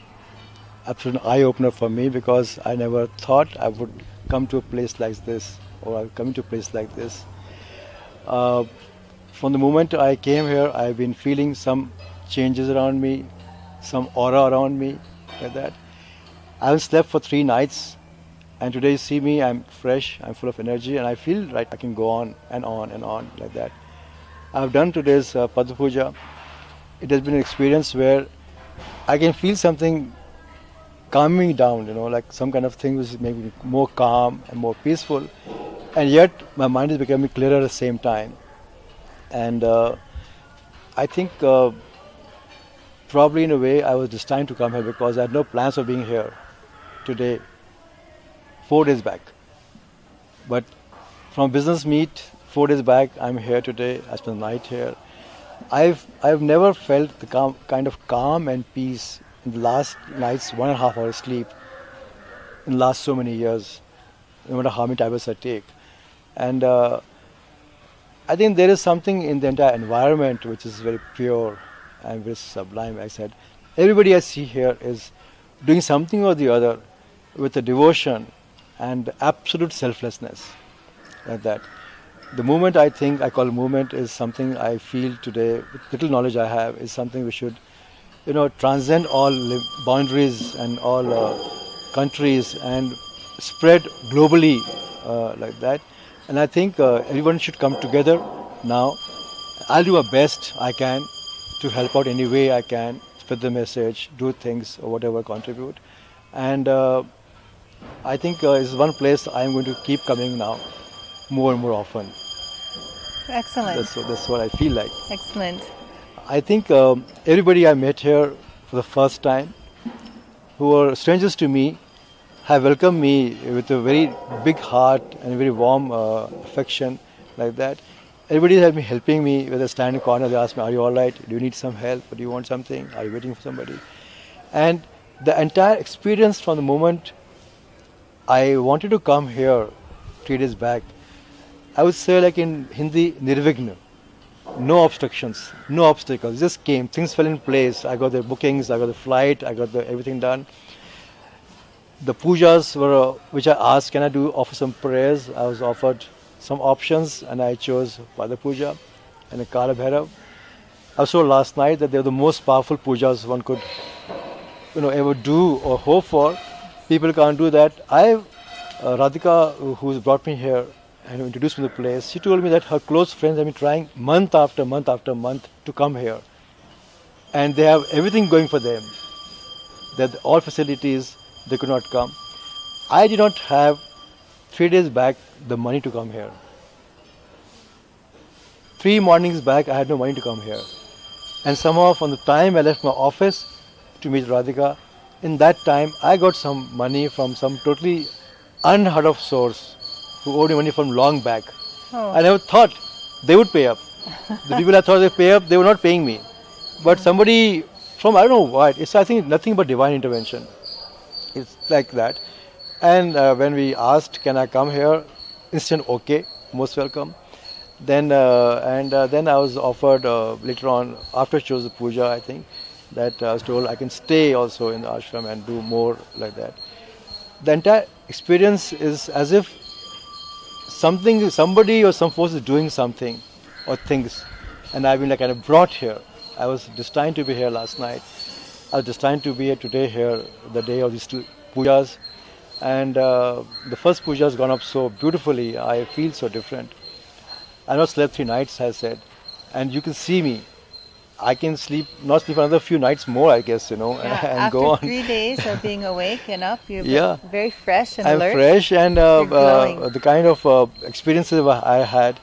absolute eye-opener for me, because I never thought I would come to a place like this, or I've come to a place like this. From the moment I came here, I've been feeling some changes around me, some aura around me, like that. I haven't slept for 3 nights, and today you see me, I'm fresh, I'm full of energy, and I feel like I can go on and on and on like that. I've done today's Pada Puja. It has been an experience where I can feel something calming down, like some kind of thing which is making me more calm and more peaceful, and yet my mind is becoming clearer at the same time. And I think probably in a way I was destined to come here, because I had no plans of being here today, 4 days back. But from business meet 4 days back, I'm here today. I spent the night here. I've never felt the kind of calm and peace in the last night's 1.5 hours sleep in the last so many years, no matter how many tablets I take. And I think there is something in the entire environment which is very pure and very sublime. I said, everybody I see here is doing something or the other with a devotion and absolute selflessness, like that. The movement, I think, I call movement, is something I feel today, with little knowledge I have, is something we should, transcend all boundaries and all countries and spread globally like that. And I think everyone should come together now. I'll do my best I can to help out any way I can, spread the message, do things or whatever, contribute. And I think it's one place I'm going to keep coming now, more and more often. Excellent. That's what I feel like. Excellent. I think everybody I met here for the first time, who are strangers to me, have welcomed me with a very big heart and very warm affection like that. Everybody has been helping me, whether I stand in the corner, they ask me, are you all right? Do you need some help? Do you want something? Are you waiting for somebody? And the entire experience from the moment I wanted to come here 3 days back, I would say like in Hindi, nirvigna. No obstructions, no obstacles, just came, things fell in place. I got the bookings, I got the flight, I got everything done. The pujas were, which I asked, can I offer some prayers? I was offered some options and I chose Pada Puja and a Kala Bhairav. I saw last night that they're the most powerful pujas one could ever do or hope for. People can't do that. Radhika, who's brought me here and introduced me to the place, she told me that her close friends have been trying month after month after month to come here. And they have everything going for them. That all facilities, they could not come. I did not have 3 days back the money to come here. 3 mornings back I had no money to come here. And somehow from the time I left my office to meet Radhika, in that time I got some money from some totally unheard of source who owed me money from long back. Oh. I never thought they would pay up. The people I thought they'd pay up, they were not paying me. But somebody from, I don't know what, it's I think nothing but divine intervention. It's like that. And when we asked, can I come here? Instant okay, most welcome. Then then I was offered later on, after I chose the puja, I think, that I was told I can stay also in the ashram and do more like that. The entire experience is as if somebody or some force is doing something or things, and I've been like kind of brought here. I was destined to be here last night. I was destined to be here today, here, the day of these 2 pujas. And the first puja has gone up so beautifully. I feel so different. I not slept 3 nights, I said, and you can see me. I can not sleep another few nights more, I guess, and after go on. 3 days of being awake and up, you're very fresh and I'm alert. fresh, and the kind of experiences I had,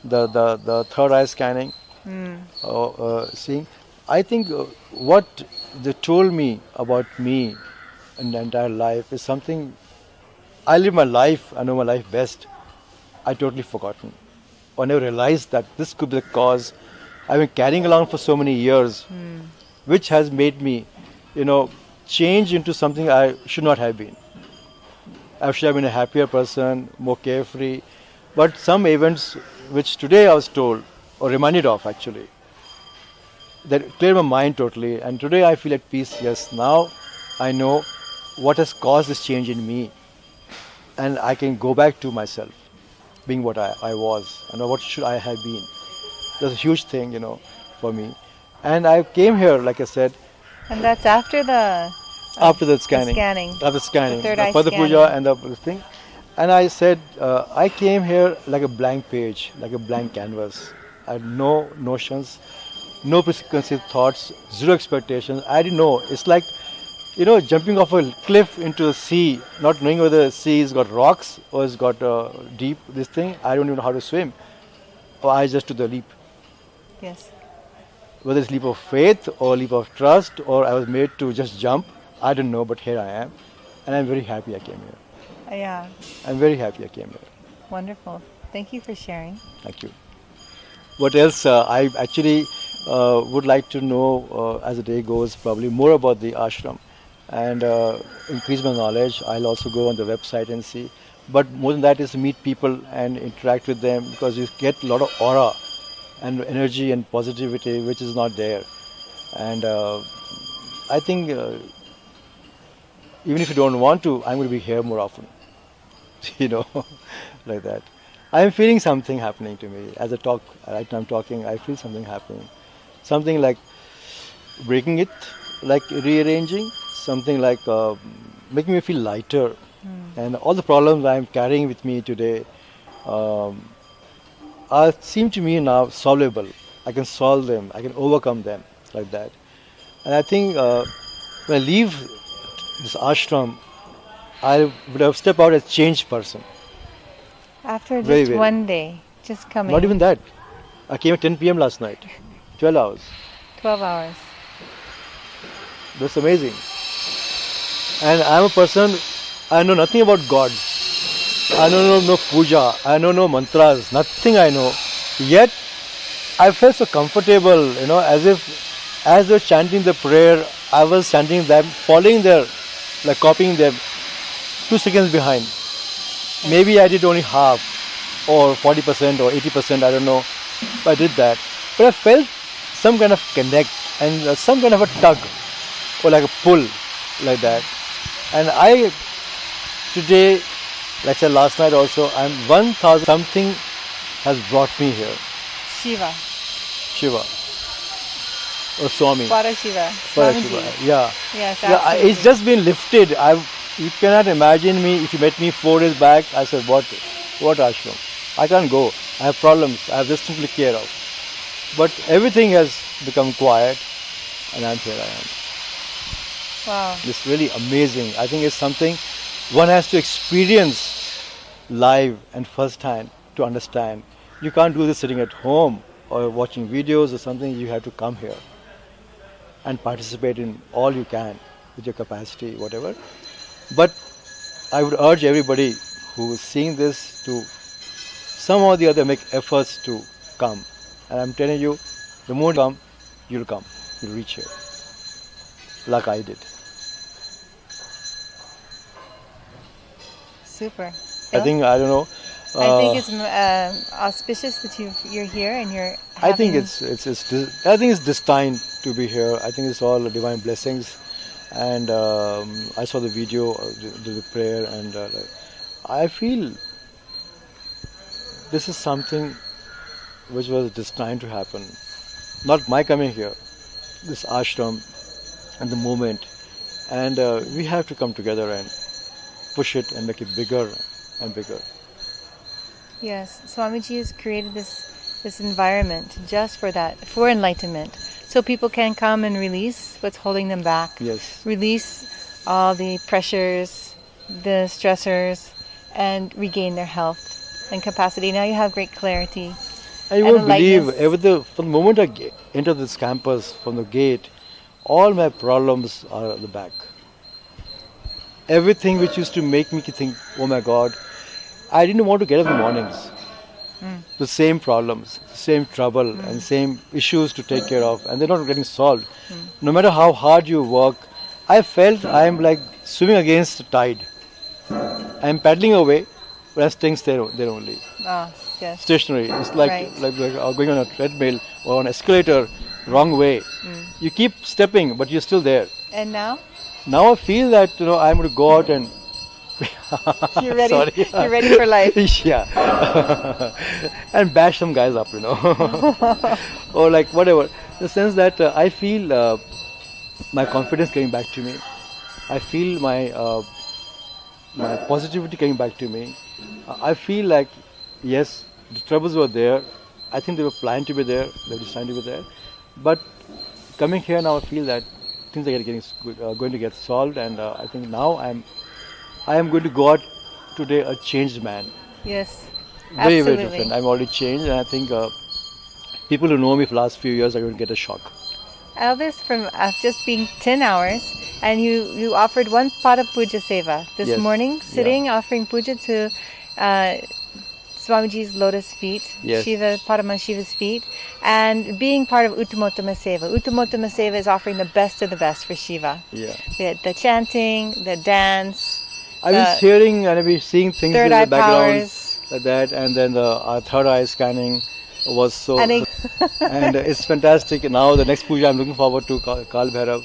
the third eye scanning, seeing, I think what they told me about me in the entire life is something. I live my life, I know my life best. I totally forgotten. I never realized that this could be the cause I've been carrying along for so many years, which has made me, change into something I should not have been. I should have been a happier person, more carefree. But some events which today I was told, or reminded of actually, that cleared my mind totally. And today I feel at peace. Yes, now I know what has caused this change in me. And I can go back to myself, being what I was, and what should I have been. That's a huge thing, for me. And I came here, like I said. And that's after the scanning. After the scanning. The third eye for the scanning. puja and the thing. And I said, I came here like a blank page, like a blank canvas. I had no notions, no preconceived thoughts, zero expectations. I didn't know. It's like, jumping off a cliff into the sea, not knowing whether the sea has got rocks or it's got deep, this thing. I don't even know how to swim. Or I just took the leap. Yes. Whether it's leap of faith or leap of trust, or I was made to just jump, I don't know, but here I am. And I'm very happy I came here. Yeah. I'm very happy I came here. Wonderful. Thank you for sharing. Thank you. What else? I actually would like to know, as the day goes, probably more about the ashram and increase my knowledge. I'll also go on the website and see. But more than that is to meet people and interact with them, because you get a lot of aura and energy and positivity which is not there. And I think even if you don't want to, I'm going to be here more often. Like that. I'm feeling something happening to me. As I talk, right now I'm talking, I feel something happening. Something like breaking it, like rearranging, something like making me feel lighter. And all the problems I'm carrying with me today seem to me now solvable. I can solve them, I can overcome them, like that. And I think when I leave this ashram, I would have stepped out as a changed person. After just one day, just coming. Not even that. I came at 10 p.m. last night, 12 hours. 12 hours. That's amazing. And I'm a person, I know nothing about God. I know no puja, I know no mantras, nothing I know. Yet, I felt so comfortable, as if, as they were chanting the prayer, I was chanting them, following their, like copying them, 2 seconds behind. Maybe I did only half, or 40% or 80%, I don't know. But I did that. But I felt some kind of connect and some kind of a tug, or like a pull, like that. And I, today, like I said last night also, I'm 1000 something has brought me here. Shiva. Or Swami. Parashiva. Yeah. Yes, absolutely. It's just been lifted. You cannot imagine me if you met me 4 days back. I said, what ashram? I can't go. I have problems. I have this to take care of. But everything has become quiet, and here I am. Wow. It's really amazing. I think it's something one has to experience live and first hand to understand. You can't do this sitting at home or watching videos or something. You have to come here and participate in all you can with your capacity, whatever. But I would urge everybody who is seeing this to somehow or the other make efforts to come. And I'm telling you, the moment you come, you'll reach here, like I did. Super. I think, I don't know. I think it's auspicious that you're here and you're having... I think it's destined to be here. I think it's all divine blessings. And I saw the video, the prayer, and I feel this is something which was destined to happen. Not my coming here, this ashram and the movement. And we have to come together and push it and make it bigger and bigger. Yes, Swamiji has created this environment just for that, for enlightenment. So people can come and release what's holding them back. Yes. Release all the pressures, the stressors, and regain their health and capacity. Now you have great clarity. And you won't believe, from the moment I enter this campus, from the gate, all my problems are at the back. Everything which used to make me think, oh my God, I didn't want to get up in the mornings. The same problems, the same trouble, and same issues to take care of, and they're not getting solved. No matter how hard you work, I felt I am like swimming against the tide. I am paddling away, but I'm staying there only. Yes. Stationary. It's like going on a treadmill or on an escalator, wrong way. You keep stepping, but you're still there. And now? Now I feel that I'm going to go out and you're ready. You're ready for life. Yeah. And bash some guys up, or like whatever. The sense that I feel my confidence coming back to me. I feel my positivity coming back to me. I feel like, yes, the troubles were there. I think they were planned to be there. They were designed to be there. But coming here now, I feel that things are going to get solved, and I think now I am going to go out today a changed man. Yes, very, absolutely. very different. I'm already changed, and I think people who know me for the last few years are going to get a shock. Elvis, from just being 10 hours, and you offered one pot of puja seva this morning, sitting, offering puja to Swamiji's lotus feet, Shiva, Paramashiva's feet, and being part of Uttamottama Seva. Uttamottama Seva is offering the best of the best for Shiva. Yeah. The chanting, the dance. I was hearing and I was seeing things in the background like that, and then the third eye scanning was so, and it's fantastic. Now the next puja I'm looking forward to Kal Bhairav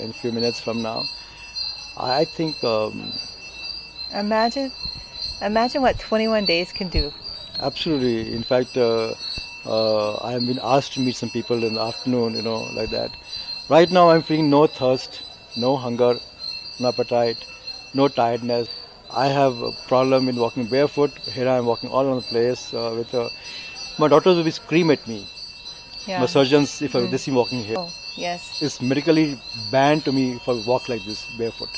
in a few minutes from now. I think imagine what 21 days can do. Absolutely. In fact, I have been asked to meet some people in the afternoon, like that. Right now I'm feeling no thirst, no hunger, no appetite, no tiredness. I have a problem in walking barefoot. Here I am walking all around the place my daughters will scream at me. Yeah. My surgeons, if they see me walking here. Oh, yes. It's medically banned to me if I walk like this barefoot.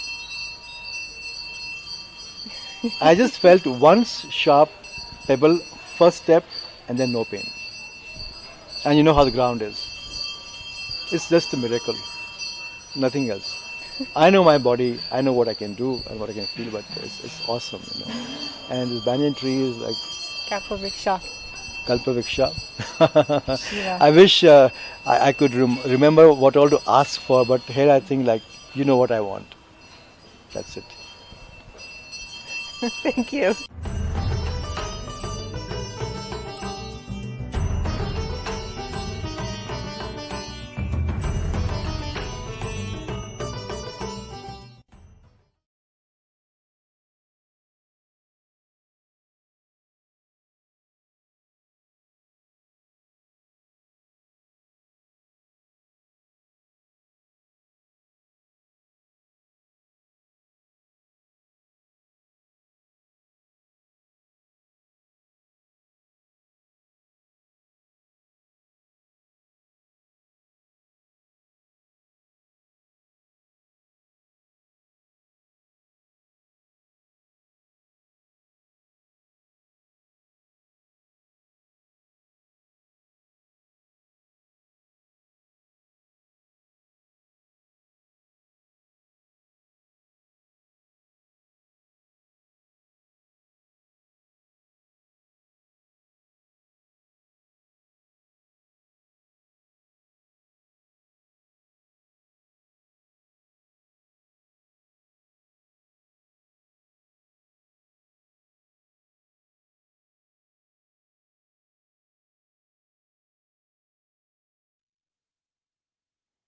I just felt one sharp pebble, first step, and then no pain. And you know how the ground is. It's just a miracle, nothing else. I know my body, I know what I can do and what I can feel, but it's awesome, And this banyan tree is like Kalpavriksha. Kalpavriksha. Yeah. I wish I could remember what all to ask for, but here I think like, you know what I want. That's it. Thank you.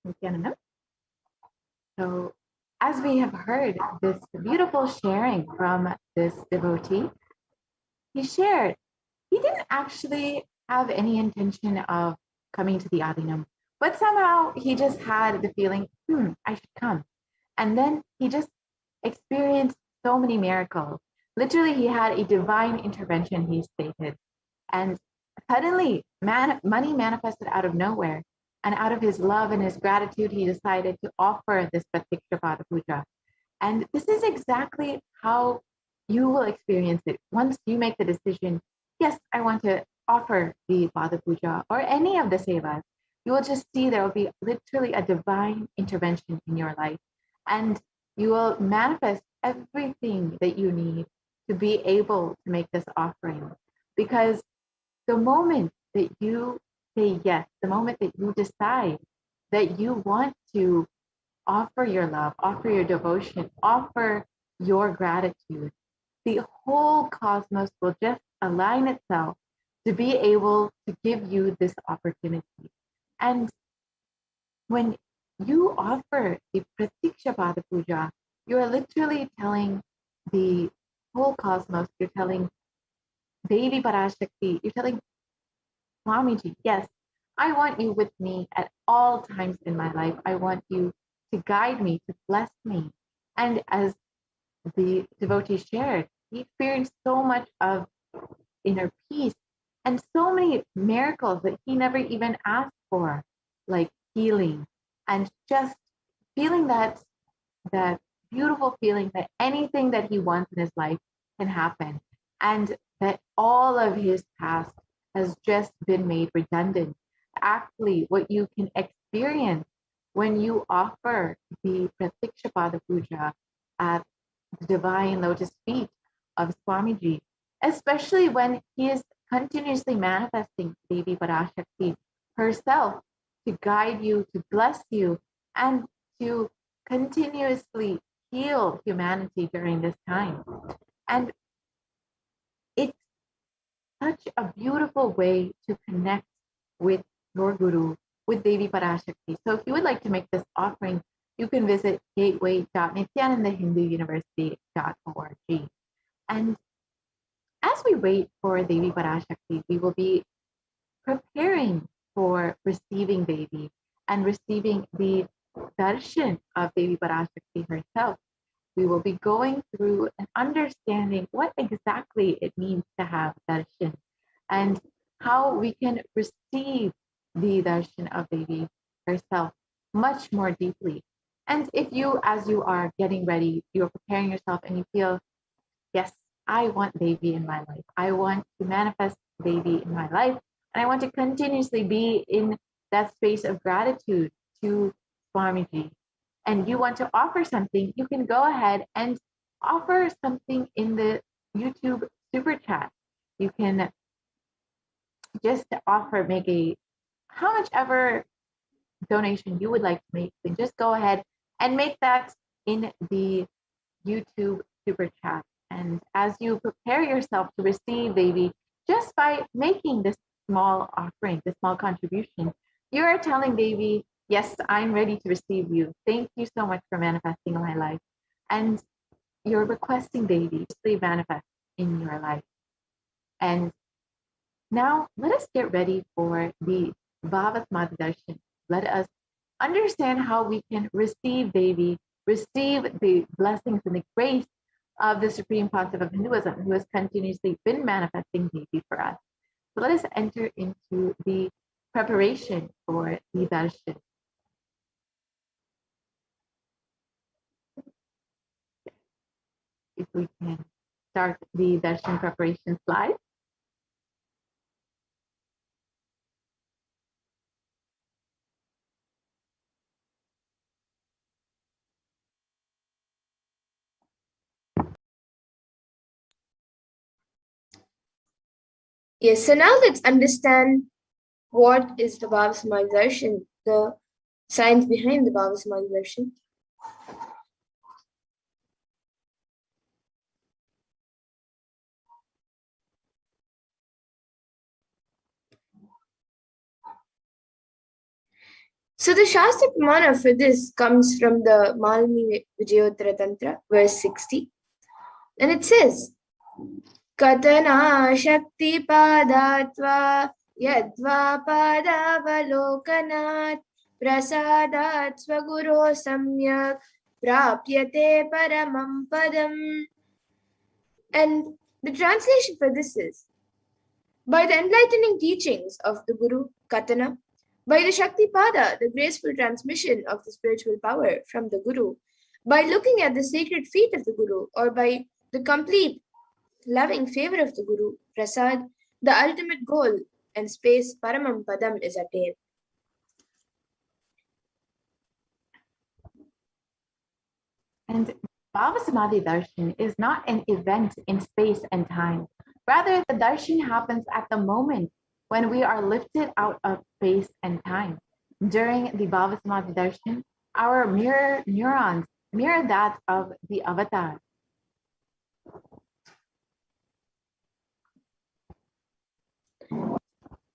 Nithyananda. So, as we have heard this beautiful sharing from this devotee, he shared he didn't actually have any intention of coming to the Adinam, but somehow he just had the feeling, I should come. And then he just experienced so many miracles. Literally, he had a divine intervention, he stated. And suddenly, money manifested out of nowhere. And out of his love and his gratitude, he decided to offer this Pratikshapada Puja. And this is exactly how you will experience it. Once you make the decision, yes, I want to offer the Pada Puja or any of the sevas, you will just see there will be literally a divine intervention in your life. And you will manifest everything that you need to be able to make this offering. Because the moment that you say yes, the moment that you decide that you want to offer your love, offer your devotion, offer your gratitude, the whole cosmos will just align itself to be able to give you this opportunity. And when you offer the Pratikshapada Puja, you're literally telling the whole cosmos, you're telling Devi Parashakti, you're telling Swamiji, yes, I want you with me at all times in my life. I want you to guide me, to bless me. And as the devotee shared, he experienced so much of inner peace and so many miracles that he never even asked for, like healing and just feeling that beautiful feeling that anything that he wants in his life can happen, and that all of his past has just been made redundant. Actually, what you can experience when you offer the Pratikshapada Puja at the divine lotus feet of Swamiji, especially when he is continuously manifesting Devi Parashakti herself to guide you, to bless you, and to continuously heal humanity during this time. And it's such a beautiful way to connect with your Guru, with Devi Parashakti. So if you would like to make this offering, you can visit gateway.nithyanandahinduuniversity.org. And as we wait for Devi Parashakti, we will be preparing for receiving Devi and receiving the darshan of Devi Parashakti herself. We will be going through and understanding what exactly it means to have darshan and how we can receive the darshan of Devi herself much more deeply. And if you, as you are getting ready, you're preparing yourself and you feel, yes, I want Devi in my life. I want to manifest Devi in my life. And I want to continuously be in that space of gratitude to Swamiji and you want to offer something, you can go ahead and offer something in the YouTube super chat. You can just offer, how much ever donation you would like to make, then just go ahead and make that in the YouTube super chat. And as you prepare yourself to receive, baby, just by making this small offering, this small contribution, you are telling baby, yes, I'm ready to receive you. Thank you so much for manifesting in my life. And you're requesting baby to manifest in your life. And now let us get ready for the Bhava Samadhi Darshan. Let us understand how we can receive baby, receive the blessings and the grace of the Supreme Pontiff of Hinduism, who has continuously been manifesting baby for us. So let us enter into the preparation for the darshan. If we can start the darshan preparation slide. Yes, so now let's understand what is the Bhava Samadhi Darshan, the science behind the Bhava Samadhi Darshan. So the Shastra Pramana for this comes from the Malini Vijayottara Tantra, verse 60. And it says, Katana Shakti Padatva Yadva Padavalokanat Prasadat Swaguro Samyak Prapyate Paramam Padam. And the translation for this is, by the enlightening teachings of the Guru Katana, by the Shakti Pada, the graceful transmission of the spiritual power from the Guru, by looking at the sacred feet of the Guru, or by the complete loving favor of the Guru, Prasad, the ultimate goal and space Paramam Padam is attained. And Bhava Samadhi Darshan is not an event in space and time. Rather, the darshan happens at the moment when we are lifted out of space and time. During the Bhava Samadhi Darshan, our mirror neurons mirror that of the avatar.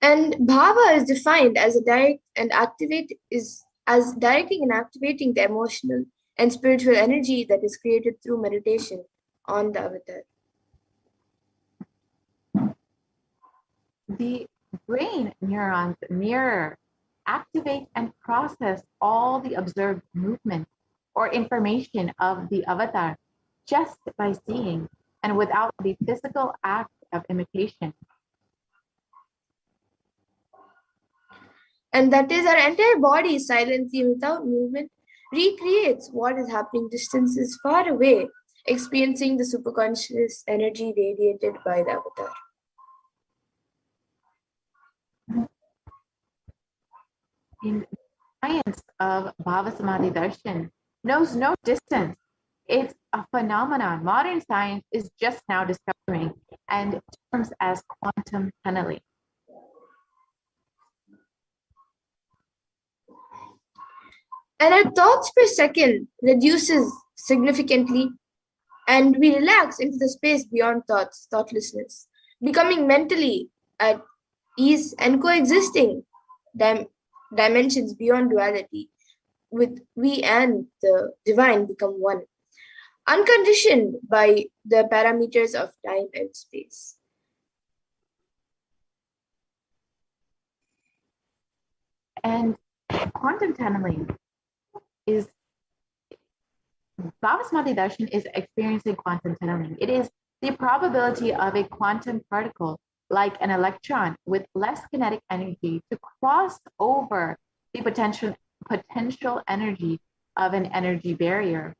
And bhava is defined as directing and activating the emotional and spiritual energy that is created through meditation on the avatar. The brain neurons mirror, activate, and process all the observed movement or information of the avatar just by seeing and without the physical act of imitation. And that is, our entire body silently, without movement, recreates what is happening distances far away, experiencing the superconscious energy radiated by the avatar. In the science of Bhava Samadhi Darshan knows no distance. It's a phenomenon modern science is just now discovering and terms as quantum tunneling. And our thoughts per second reduces significantly, and we relax into the space beyond thoughtlessness, becoming mentally at ease and coexisting dimensions beyond duality, with we and the divine become one, unconditioned by the parameters of time and space. And quantum tunneling is, Bhava Samadhi Darshan is experiencing quantum tunneling. It is the probability of a quantum particle, like an electron with less kinetic energy, to cross over the potential energy of an energy barrier.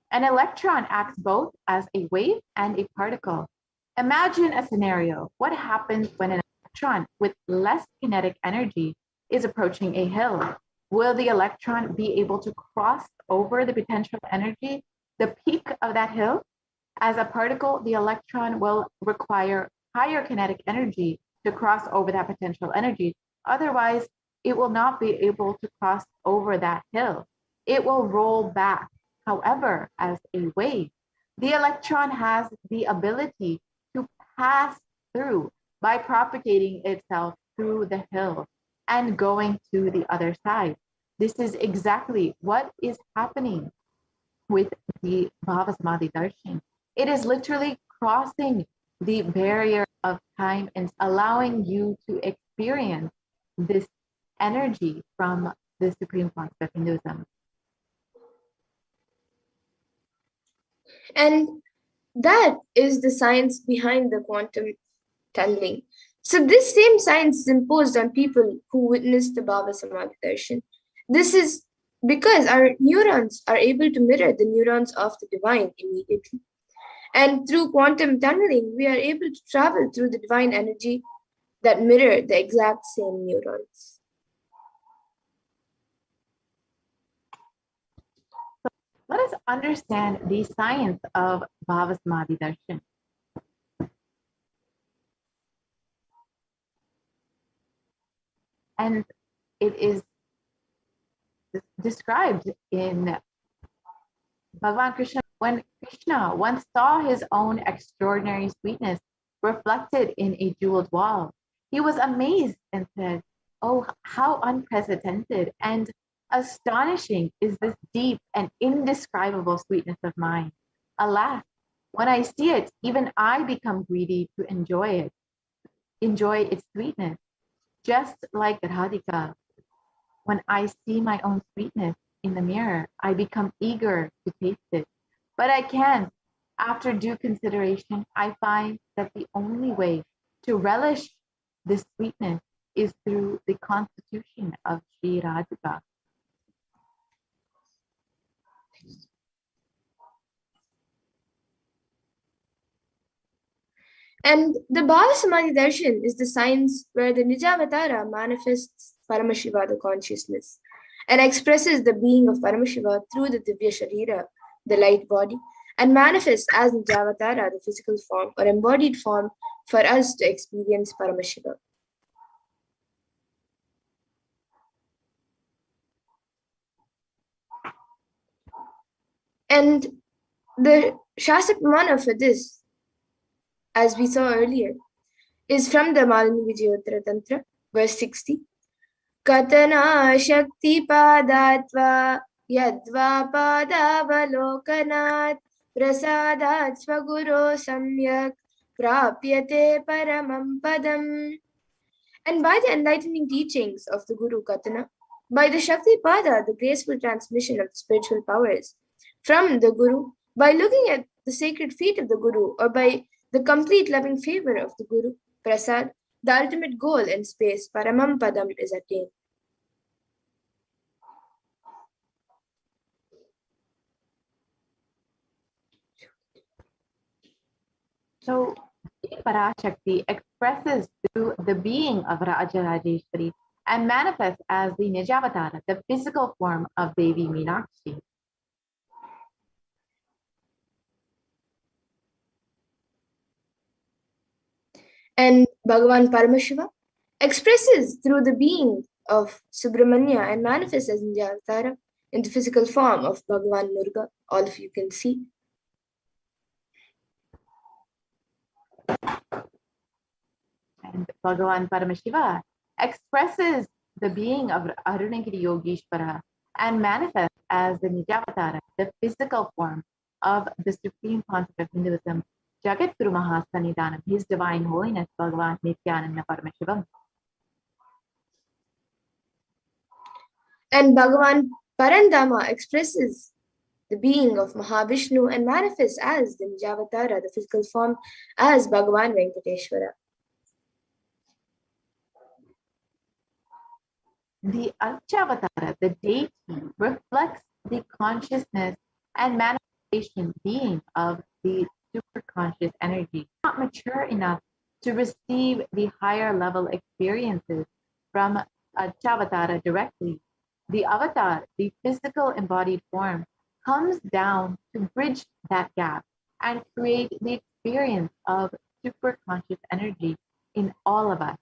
An electron acts both as a wave and a particle. Imagine a scenario. What happens when an electron with less kinetic energy is approaching a hill? Will the electron be able to cross over the potential energy, the peak of that hill? As a particle, the electron will require higher kinetic energy to cross over that potential energy. Otherwise, it will not be able to cross over that hill. It will roll back. However, as a wave, the electron has the ability to pass through by propagating itself through the hill and going to the other side. This is exactly what is happening with the Bhava Samadhi Darshan. It is literally crossing the barrier of time and allowing you to experience this energy from the supreme concept of Hinduism. And that is the science behind the quantum tunneling. So this same science is imposed on people who witness the Bhava Samadhi Darshan. This is because our neurons are able to mirror the neurons of the divine immediately. And through quantum tunneling, we are able to travel through the divine energy that mirror the exact same neurons. Let us understand the science of Bhava Samadhi Darshan. And it is described in Bhagavan Krishna. When Krishna once saw his own extraordinary sweetness reflected in a jeweled wall, he was amazed and said, "Oh, how unprecedented and astonishing is this deep and indescribable sweetness of mine. Alas, when I see it, even I become greedy to enjoy its sweetness, just like Radhika. When I see my own sweetness in the mirror, I become eager to taste it. But I can't. After due consideration, I find that the only way to relish this sweetness is through the constitution of Sri Radhika." And the Bhava Samadhi Darshan is the science where the Nijavatara manifests Paramashiva, the consciousness, and expresses the being of Paramashiva through the Divya Sharira, the light body, and manifests as Nijavatara, the physical form or embodied form for us to experience Paramashiva. And the Shastra Pramana for this, as we saw earlier, is from the Malini Vijayottara Tantra, verse 60. Katana Shakti Padatva Yadva Padavalokanat Prasadat Svaguro Samyak Prapyate Paramam Padam. And by the enlightening teachings of the Guru Katana, by the Shakti Pada, the graceful transmission of the spiritual powers from the Guru, by looking at the sacred feet of the Guru, or by the complete loving favor of the Guru, Prasad, the ultimate goal in space, Paramam Padam, is attained. So Parashakti expresses through the being of Raja Rajeshwari and manifests as the Nijavatara, the physical form of Devi Meenakshi. And Bhagavan Paramashiva expresses through the being of Subramanya and manifests as Nijavatara in the physical form of Bhagavan Murga. All of you can see. And Bhagavan Paramashiva expresses the being of Arunagiri Yogeshwara and manifests as the Nijavatara, the physical form of the supreme concept of Hinduism, Jagat Guru Mahasanidanam, His Divine Holiness, Bhagavan Nithyananda Paramashivam. And Bhagavan Parandama expresses the being of Mahavishnu and manifests as the Nijavatara, the physical form, as Bhagavan Venkateshwara. The Archavatara, the deity, reflects the consciousness and manifestation being of the superconscious energy, not mature enough to receive the higher level experiences from Archavatara directly. the avatar, the physical embodied form, comes down to bridge that gap and create the experience of super conscious energy in all of us.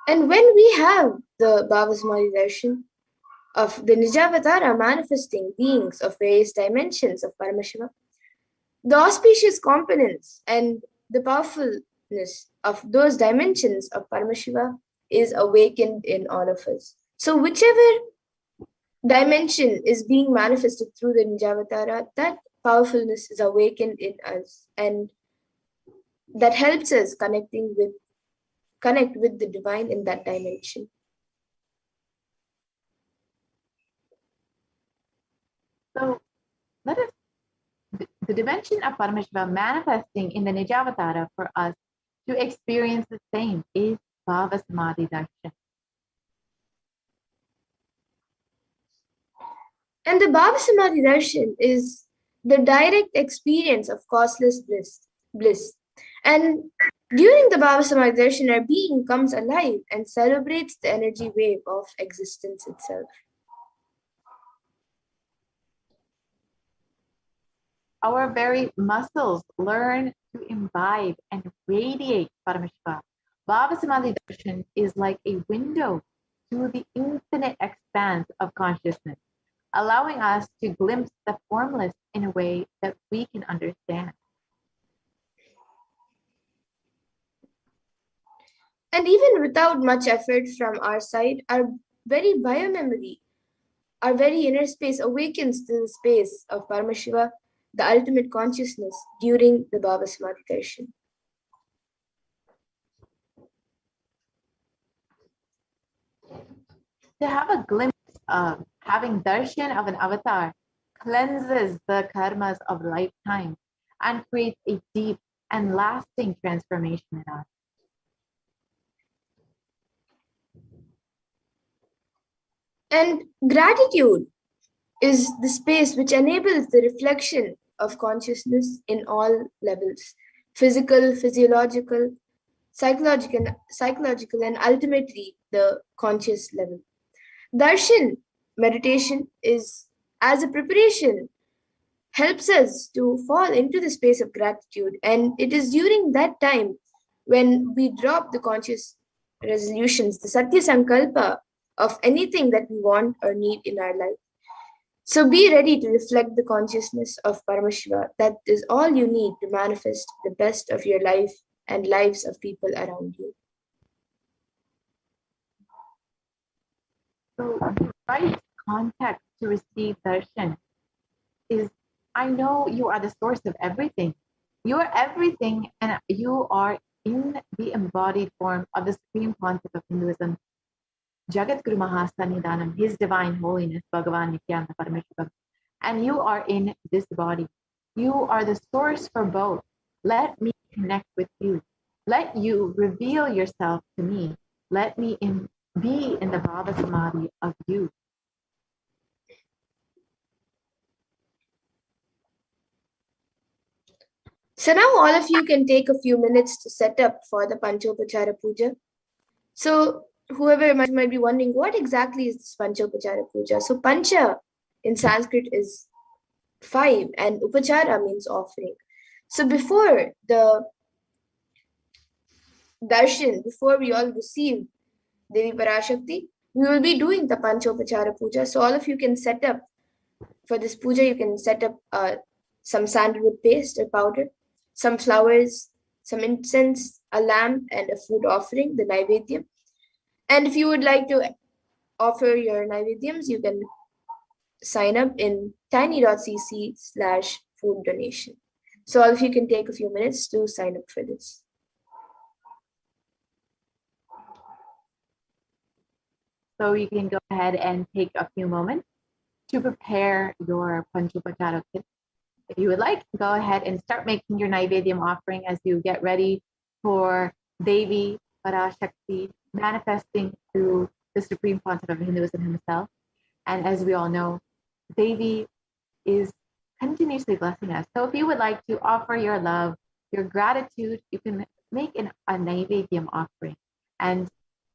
And when we have the Bhavasamadhi darshan of the Nijavatara manifesting beings of various dimensions of Paramashiva, the auspicious components and the powerfulness of those dimensions of Paramashiva is awakened in all of us. So whichever dimension is being manifested through the Nijavatara, that powerfulness is awakened in us, and that helps us connect with the divine in that dimension. So let us, the dimension of Paramashiva manifesting in the Nijavatara for us to experience the same is Bhavasamadhi darshan. And the Bhavasamadhi darshan is the direct experience of causeless bliss. And during the Bhavasamadhi darshan, our being comes alive and celebrates the energy wave of existence itself. Our very muscles learn to imbibe and radiate Paramashiva. Bhavasamadhi darshan is like a window to the infinite expanse of consciousness, allowing us to glimpse the formless in a way that we can understand. And even without much effort from our side, our very biomemory, our very inner space awakens to the space of Paramashiva, the ultimate consciousness, during the Bhavasamadhi darshan. To have a glimpse of having darshan of an avatar cleanses the karmas of lifetime and creates a deep and lasting transformation in us. And gratitude is the space which enables the reflection of consciousness in all levels: physical, physiological, psychological, and ultimately the conscious level. Darshan meditation is, as a preparation, helps us to fall into the space of gratitude. And it is during that time when we drop the conscious resolutions, the Satya Sankalpa of anything that we want or need in our life. So be ready to reflect the consciousness of Paramashiva. That is all you need to manifest the best of your life and lives of people around you. So the right context to receive darshan is, I know you are the source of everything. You are everything, and you are in the embodied form of the supreme concept of Hinduism, Jagat Guru Mahasanidanam, His Divine Holiness, Bhagavan Nithyananda Paramashivam. And you are in this body. You are the source for both. Let me connect with you. Let you reveal yourself to me. Let me be in the Bhava Samadhi of you. So now all of you can take a few minutes to set up for the Panchopachara Puja. So whoever might be wondering, what exactly is this Panchopachara Puja? So Pancha in Sanskrit is 5 and Upachara means offering. So before the darshan, before we all receive Devi Parashakti, we will be doing the Panchopachara Puja. So all of you can set up for this puja. You can set up some sandalwood paste or powder, some flowers, some incense, a lamp, and a food offering, the Naivedyam. And if you would like to offer your Naivedyams, you can sign up in tiny.cc/food donation. So all of you can take a few minutes to sign up for this. So you can go ahead and take a few moments to prepare your Panchopachara kit. If you would like, go ahead and start making your Naivedyam offering as you get ready for Devi Parashakti manifesting through the supreme concept of Hinduism himself. And as we all know, Devi is continuously blessing us. So if you would like to offer your love, your gratitude, you can make a Naivedyam offering. And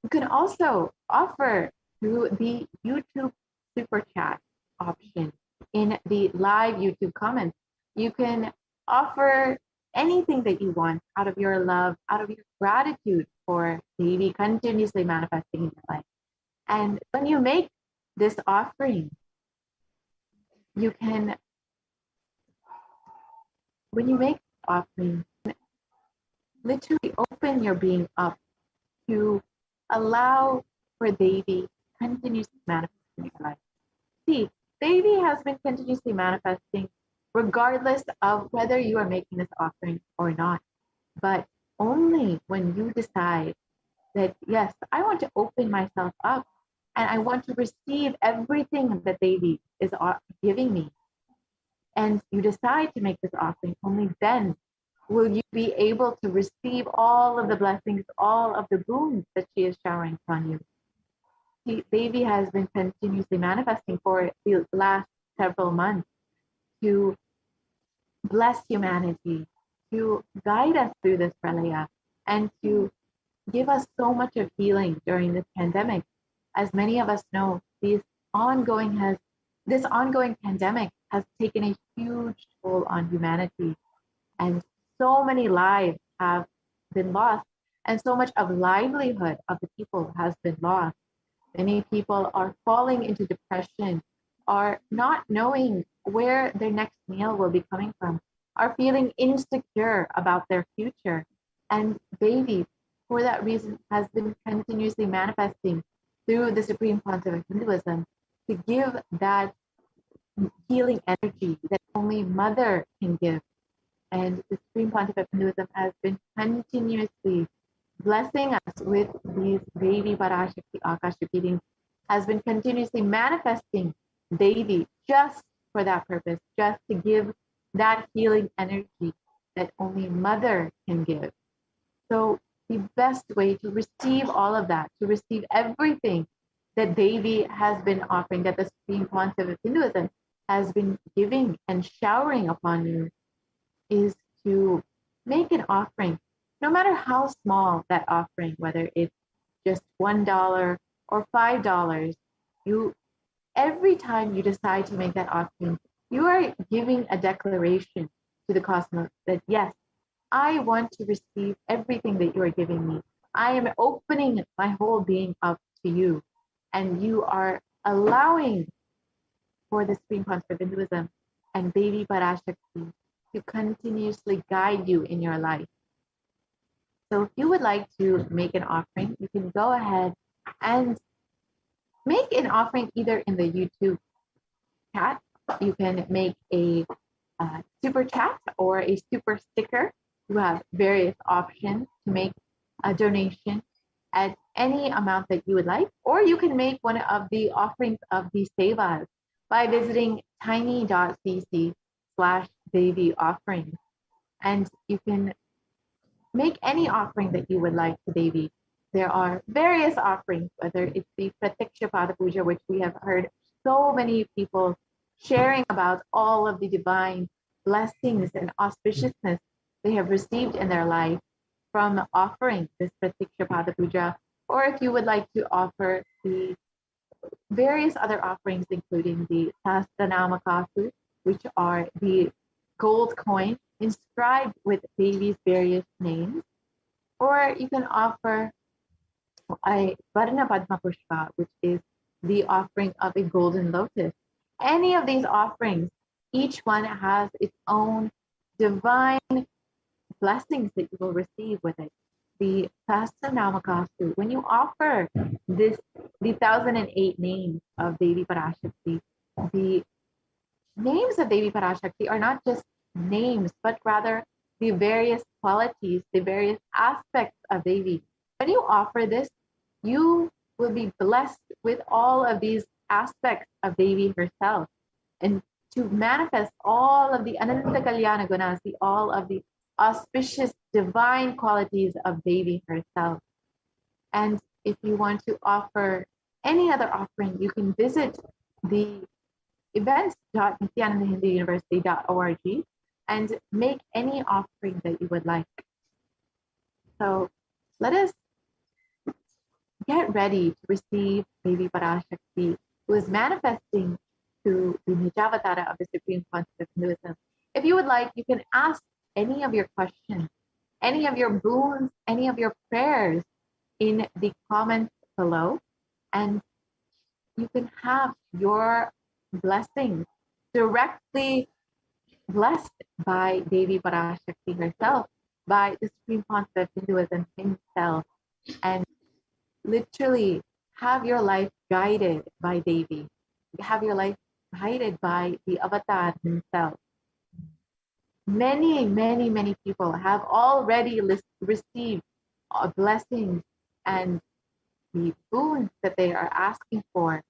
You can also offer through the YouTube super chat option in the live YouTube comments. You can offer anything that you want out of your love, out of your gratitude for Devi continuously manifesting in your life. And when you make this offering, you can, when you make offering, literally open your being up to allow for Devi continuously manifest in your life. See, Devi has been continuously manifesting regardless of whether you are making this offering or not. But only when you decide that, yes, I want to open myself up and I want to receive everything that Devi is giving me, and you decide to make this offering, only then will you be able to receive all of the blessings, all of the boons that she is showering upon you. See, Devi has been continuously manifesting for the last several months to bless humanity, to guide us through this pralaya, and to give us so much of healing during this pandemic. As many of us know, this ongoing pandemic has taken a huge toll on humanity, and so many lives have been lost, and so much of livelihood of the people has been lost. Many people are falling into depression, are not knowing where their next meal will be coming from, are feeling insecure about their future. And Devi, for that reason, has been continuously manifesting through the Supreme Pontiff of Hinduism to give that healing energy that only Mother can give. And the Supreme Pontiff of Hinduism has been continuously blessing us with these Devi Parashakti Akashic readings, has been continuously manifesting Devi just for that purpose, just to give that healing energy that only Mother can give. So the best way to receive all of that, to receive everything that Devi has been offering, that the Supreme Pontiff of Hinduism has been giving and showering upon you, is to make an offering, no matter how small that offering, whether it's just $1 or $5. Every time you decide to make that offering, you are giving a declaration to the cosmos that, yes, I want to receive everything that you are giving me. I am opening my whole being up to you, and you are allowing for the Supreme Pontiff of Hinduism and Devi Parashakti to continuously guide you in your life. So if you would like to make an offering, you can go ahead and make an offering either in the YouTube chat. You can make a super chat or a super sticker. You have various options to make a donation at any amount that you would like, or you can make one of the offerings of the sevas by visiting tiny.cc/Devi offerings. And you can make any offering that you would like to Devi. There are various offerings, whether it's the Pratiksha Pada Puja, which we have heard so many people sharing about all of the divine blessings and auspiciousness they have received in their life from offering this Pratiksha Pada Puja. Or if you would like to offer the various other offerings, including the Sastranama Kasu, which are the gold coin inscribed with Devi's various names. Or you can offer a Varna Padma Pushpa, which is the offering of a golden lotus. Any of these offerings, each one has its own divine blessings that you will receive with it. The Sastranama Kasu, when you offer the 1008 names of Devi Parashakti, the names of Devi Parashakti are not just names, but rather the various qualities, the various aspects of Devi. When you offer this, you will be blessed with all of these aspects of Devi herself, and to manifest all of the Ananta Kalyana Gunas, all of the auspicious divine qualities of Devi herself. And if you want to offer any other offering, you can visit the events.nithyanandahinduuniversity.org and make any offering that you would like. So let us get ready to receive Devi Parashakti, who is manifesting through the Nijavatara of the Supreme Concept of Hinduism. If you would like, you can ask any of your questions, any of your boons, any of your prayers in the comments below, and you can have your blessings directly blessed by Devi Parashakti herself, by the Supreme Concept of Hinduism himself, and literally have your life guided by Devi, have your life guided by the avatar himself. Many, many, many people have already received blessings and the boons that they are asking for.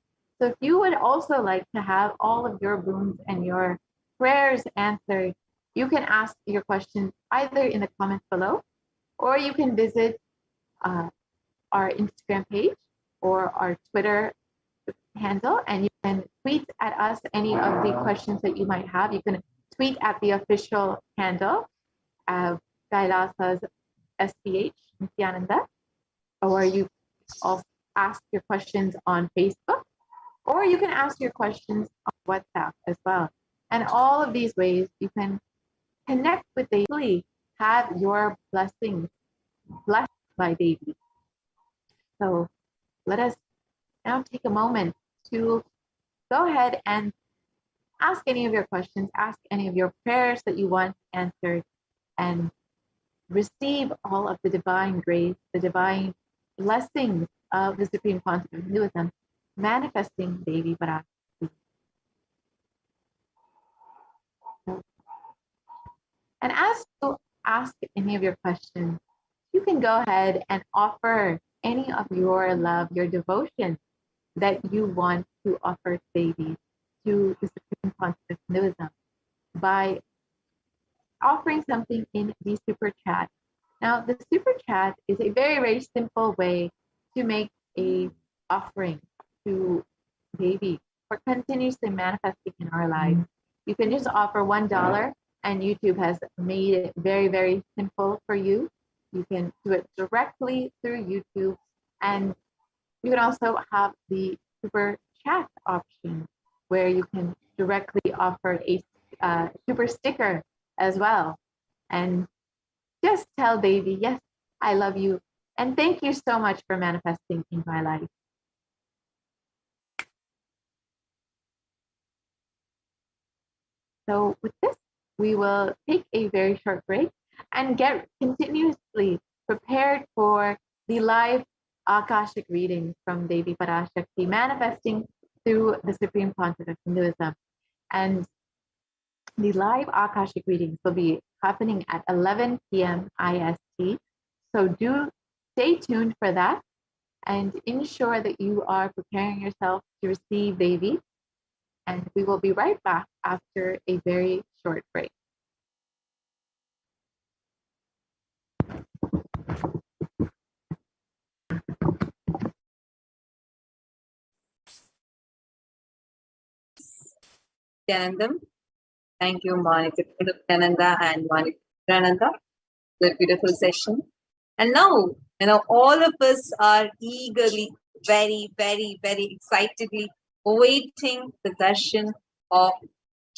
So if you would also like to have all of your boons and your prayers answered, you can ask your questions either in the comments below, or you can visit our Instagram page or our Twitter handle, and you can tweet at us any of the questions that you might have. You can tweet at the official handle of Kailasa's HDH Nithyananda, or you also ask your questions on Facebook, or you can ask your questions on WhatsApp as well. And all of these ways you can connect with Devi, have your blessings blessed by Devi. So let us now take a moment to go ahead and ask any of your questions, ask any of your prayers that you want answered, and receive all of the divine grace, the divine blessings of the Supreme Concept of Hinduism, manifesting Devi Parashakti. And as you ask any of your questions, you can go ahead and offer any of your love, your devotion that you want to offer Devi to the Supreme Concept of Hinduism by offering something in the super chat. Now, the super chat is a very, very simple way to make a offering to Devi for continuously manifesting in our lives. You can just offer $1, and YouTube has made it very, very simple for you. You can do it directly through YouTube, and you can also have the super chat option where you can directly offer a super sticker as well. And just tell Devi, yes, I love you. And thank you so much for manifesting in my life. So with this, we will take a very short break and get continuously prepared for the live Akashic readings from Devi Parashakti manifesting through the Supreme Concept of Hinduism. And the live Akashic readings will be happening at 11 p.m. IST. So do stay tuned for that and ensure that you are preparing yourself to receive Devi. And we will be right back after a very short break. Nityanandam. Thank you, Monica Nityananda and Monica Nityananda. The beautiful session. And now, all of us are eagerly, very, very, very excitedly awaiting the darshan of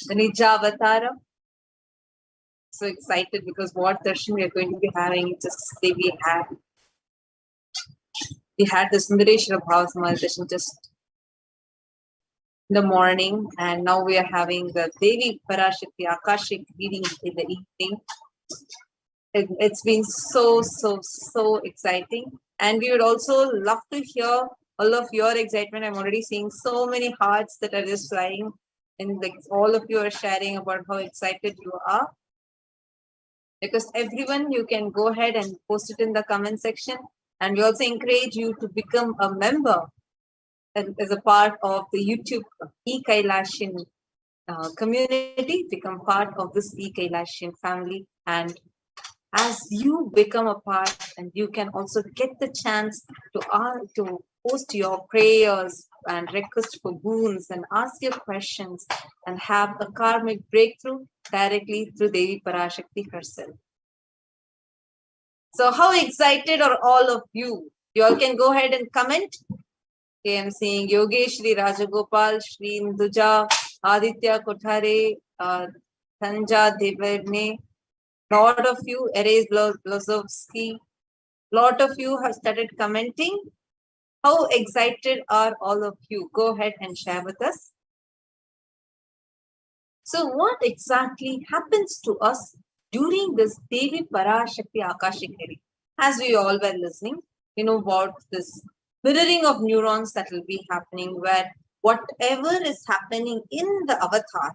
the Nijavatara. So excited because what darshan we are going to be having. Just today we had the Sundareshwara Bhavasamadhi darshan just in the morning, and now we are having the Devi Parashakti Akashic reading in the evening. It's been so exciting, and we would also love to hear all of your excitement. I'm already seeing so many hearts that are just flying, and all of you are sharing about how excited you are. Because everyone, you can go ahead and post it in the comment section, and we also encourage you to become a member as a part of the YouTube e-Kailashian community, become part of this e-Kailashian family. And as you become a part, and you can also get the chance to post your prayers and request for boons and ask your questions and have a karmic breakthrough directly through Devi Parashakti herself. So how excited are all of you You all can go ahead and comment. Okay, I'm seeing Yogesh, Shri Rajagopal, Shri Nduja, Aditya Kothare, Tanja Deverne. Lot of you, Erez Blazowski, lot of you have started commenting. How excited are all of you? Go ahead and share with us. So what exactly happens to us during this Devi Parashakti Akashic hearing? As we all were listening, you know about this mirroring of neurons that will be happening, where whatever is happening in the avatar,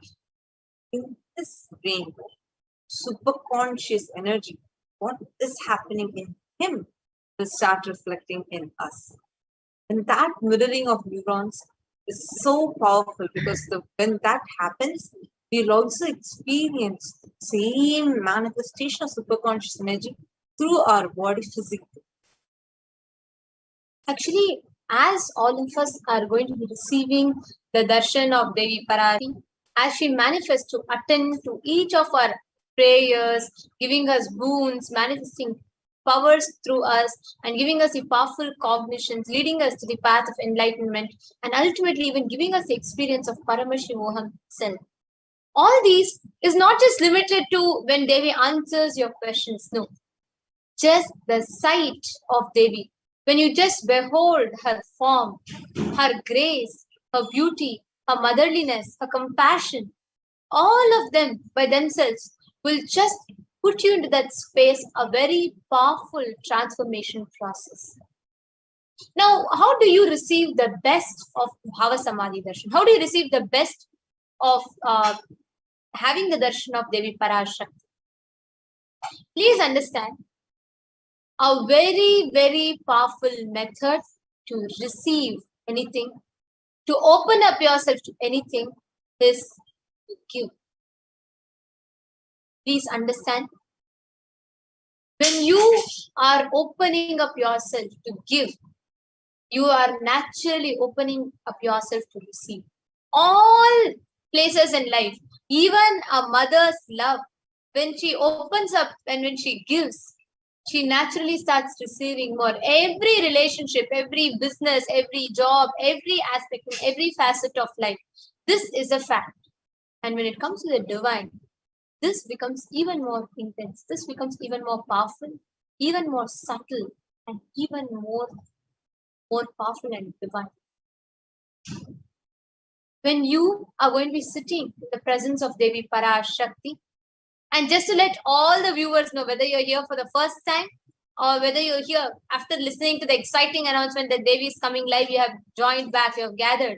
in this brain, superconscious energy, what is happening in him will start reflecting in us. And that mirroring of neurons is so powerful because when that happens, we'll also experience the same manifestation of superconscious energy through our body physically. Actually, as all of us are going to be receiving the darshan of Devi Parashakti, as she manifests to attend to each of our prayers, giving us boons, manifesting powers through us, and giving us the powerful cognitions, leading us to the path of enlightenment, and ultimately even giving us the experience of Paramashivoham self. All these is not just limited to when Devi answers your questions. No, just the sight of Devi. When you just behold her form, her grace, her beauty, her motherliness, her compassion, all of them by themselves will just put you into that space, a very powerful transformation process. Now, how do you receive the best of Bhava Samadhi Darshan? How do you receive the best of having the darshan of Devi Parashakti? Please understand, a very, very powerful method to receive anything, to open up yourself to anything, is to give. Please understand, when you are opening up yourself to give, you are naturally opening up yourself to receive. All places in life, even a mother's love, when she opens up and when she gives, she naturally starts receiving more. Every relationship, every business, every job, every aspect, every facet of life, this is a fact. And when it comes to the divine, this becomes even more intense. This becomes even more powerful, even more subtle, and even more powerful and divine. When you are going to be sitting in the presence of Devi Parashakti, and just to let all the viewers know, whether you're here for the first time or whether you're here after listening to the exciting announcement that Devi is coming live, you have joined back, you have gathered.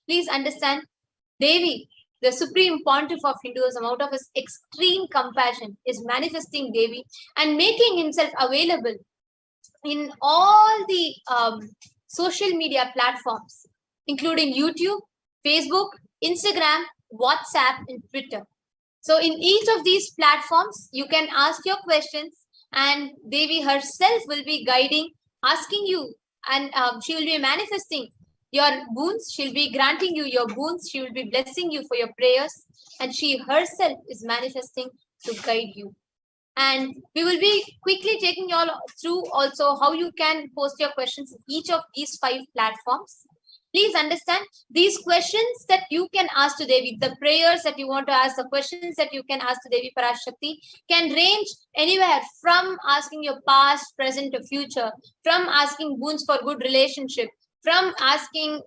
Please understand, Devi, the supreme pontiff of Hinduism, out of his extreme compassion, is manifesting Devi and making himself available in all the social media platforms, including YouTube, Facebook, Instagram, WhatsApp, and Twitter. So in each of these platforms, you can ask your questions and Devi herself will be guiding, asking you, and she will be manifesting your boons. She'll be granting you your boons. She will be blessing you for your prayers, and she herself is manifesting to guide you. And we will be quickly taking you all through also how you can post your questions in each of these 5 platforms. Please understand, these questions that you can ask to Devi, the prayers that you want to ask, the questions that you can ask to Devi Parashakti can range anywhere from asking your past, present, or future, from asking boons for good relationship, from asking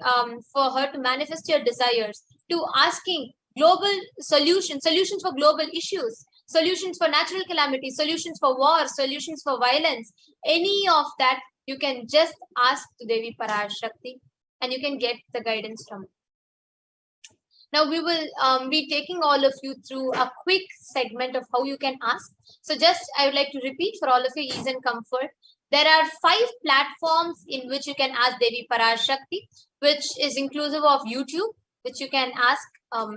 for her to manifest your desires, to asking global solutions for global issues, solutions for natural calamities, solutions for war, solutions for violence. Any of that you can just ask to Devi Parashakti, and you can get the guidance from it. Now we will be taking all of you through a quick segment of how you can ask. So just I would like to repeat for all of your ease and comfort. There are 5 platforms in which you can ask Devi Parashakti, which is inclusive of YouTube, which you can ask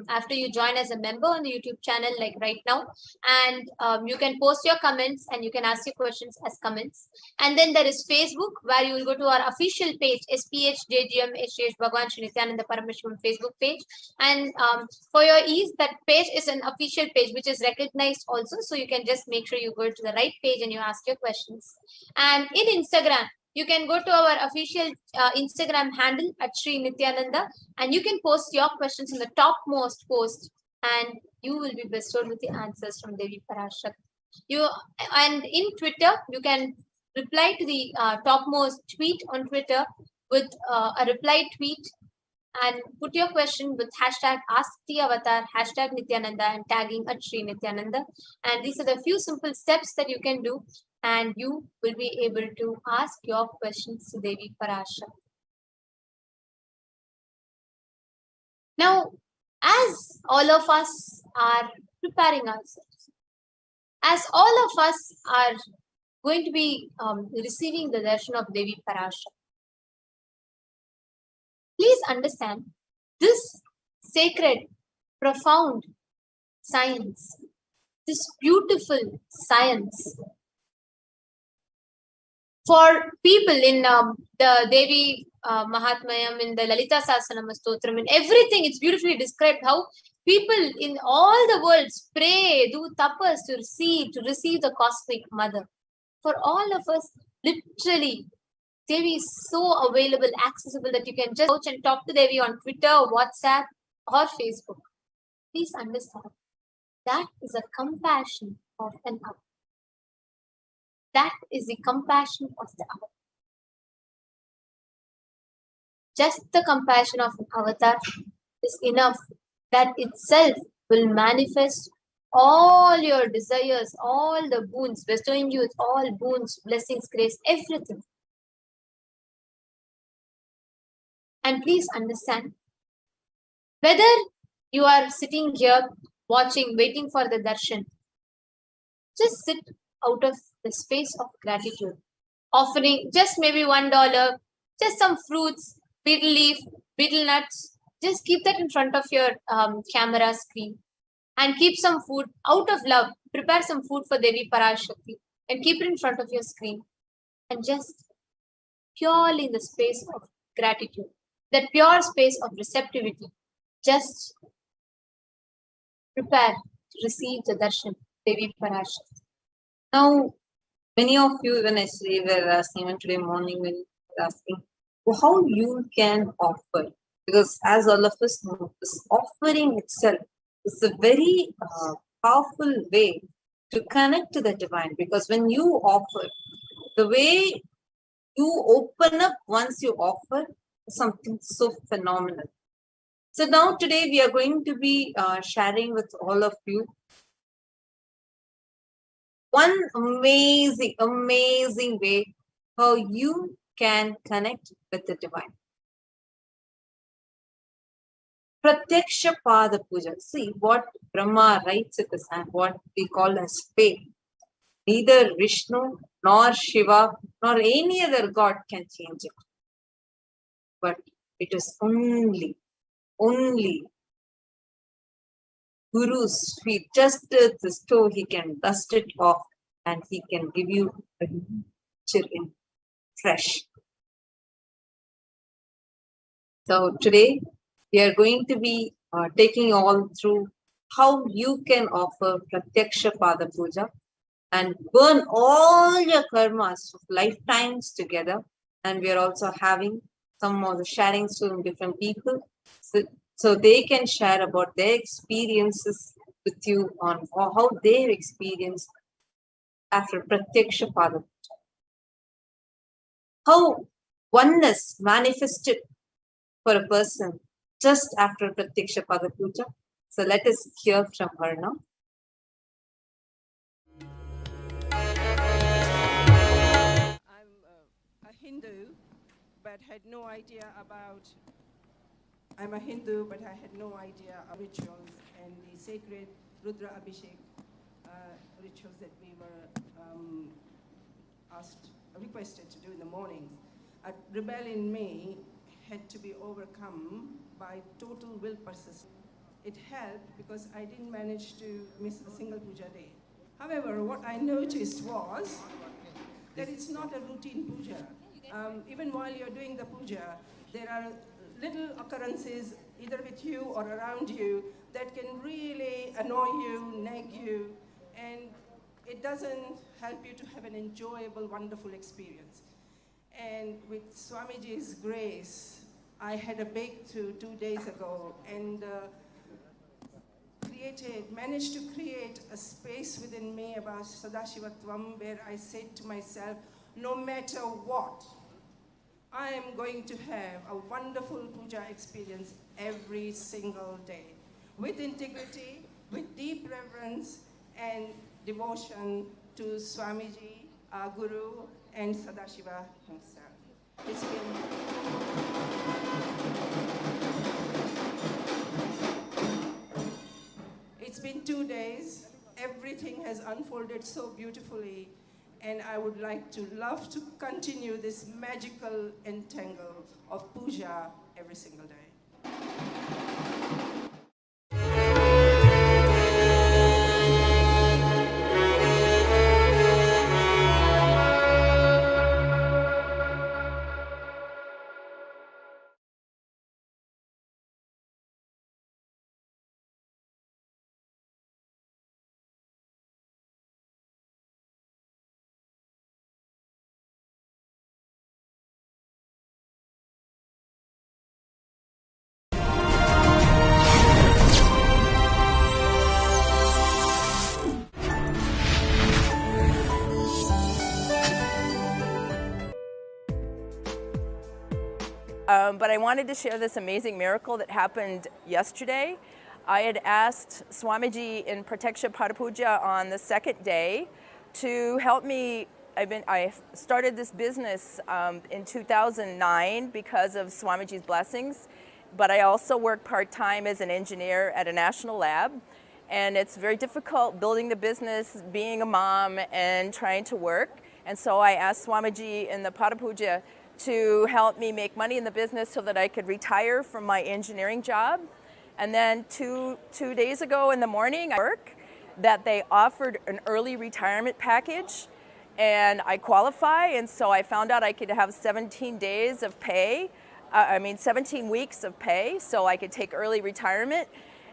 after you join as a member on the YouTube channel, like right now. And you can post your comments and you can ask your questions as comments. And then there is Facebook, where you will go to our official page, SPHJGM HDH Bhagwan Shri Nithyananda Paramashivam Facebook page. And for your ease, that page is an official page which is recognized also. So you can just make sure you go to the right page and you ask your questions. And in Instagram, You can go to our official Instagram handle at Sri Nithyananda, and you can post your questions in the topmost post, and you will be bestowed with the answers from Devi Parashakti. And in Twitter, you can reply to the topmost tweet on Twitter with a reply tweet and put your question with hashtag AskTheAvatar, hashtag Nithyananda, and tagging at Sri Nithyananda. And these are the few simple steps that you can do, and you will be able to ask your questions to Devi Parashakti. Now, as all of us are preparing ourselves, as all of us are going to be receiving the darshan of Devi Parashakti, please understand this sacred, profound science, this beautiful science. For people in the Devi Mahatmayam, in the Lalita Sahasranama Stotram, in everything, it's beautifully described how people in all the worlds pray, do tapas to receive the cosmic mother. For all of us, literally, Devi is so available, accessible that you can just search and talk to Devi on Twitter, WhatsApp, or Facebook. Please understand, that is a compassion of an hour. That is the compassion of the avatar. Just the compassion of an avatar is enough. That itself will manifest all your desires, all the boons, bestowing you with all boons, blessings, grace, everything. And please understand, whether you are sitting here watching, waiting for the darshan, just sit out of the space of gratitude, offering just maybe $1, just some fruits, betel leaf, betel nuts. Just keep that in front of your camera screen and keep some food out of love. Prepare some food for Devi Parashakti and keep it in front of your screen, and just purely in the space of gratitude, that pure space of receptivity, just prepare to receive the darshan Devi Parashakti. Now, many of you, even yesterday, were asking, even today morning, when you were asking, how you can offer. Because as all of us know, this offering itself is a very powerful way to connect to the divine. Because when you offer, the way you open up once you offer is something so phenomenal. So now today we are going to be sharing with all of you one amazing way how you can connect with the divine. Pratyaksha Pada Puja. See what Brahma writes in the sand, what we call as faith. Neither Vishnu nor Shiva nor any other god can change it. But it is only Guru's feet. Just the toe, he can dust it off and he can give you a nature in fresh. So today we are going to be taking you all through how you can offer Pratyaksha Pada Puja and burn all your karmas of lifetimes together. And we are also having some of the sharings from different people, so they can share about their experiences with you on how they experienced after Pratyaksha Pada Puja. How oneness manifested for a person just after Pratyaksha Pada Puja. So let us hear from her now. I'm a Hindu, but had no idea about. I'm a Hindu, but I had no idea of rituals and the sacred Rudra Abhishek rituals that we were requested to do in the mornings. A rebel in me had to be overcome by total will persistence. It helped because I didn't manage to miss a single puja day. However, what I noticed was that it's not a routine puja. Even while you're doing the puja, there are little occurrences either with you or around you that can really annoy you, nag you, and it doesn't help you to have an enjoyable, wonderful experience. And with Swamiji's grace, I had a breakthrough 2 days ago and managed to create a space within me about Sadashivatvam where I said to myself, no matter what, I am going to have a wonderful puja experience every single day with integrity, with deep reverence and devotion to Swamiji, our Guru, and Sadashiva himself. It's been 2 days. Everything has unfolded so beautifully, and I would love to continue this magical entangle of puja every single day. But I wanted to share this amazing miracle that happened yesterday. I had asked Swamiji in Pratyaksha Padapuja on the second day to help me. I started this business in 2009 because of Swamiji's blessings, but I also work part-time as an engineer at a national lab. And it's very difficult building the business, being a mom, and trying to work. And so I asked Swamiji in the Padapuja to help me make money in the business so that I could retire from my engineering job. And then two days ago in the morning, I work that they offered an early retirement package, and I qualify, and so I found out I could have 17 days of pay, 17 weeks of pay, so I could take early retirement.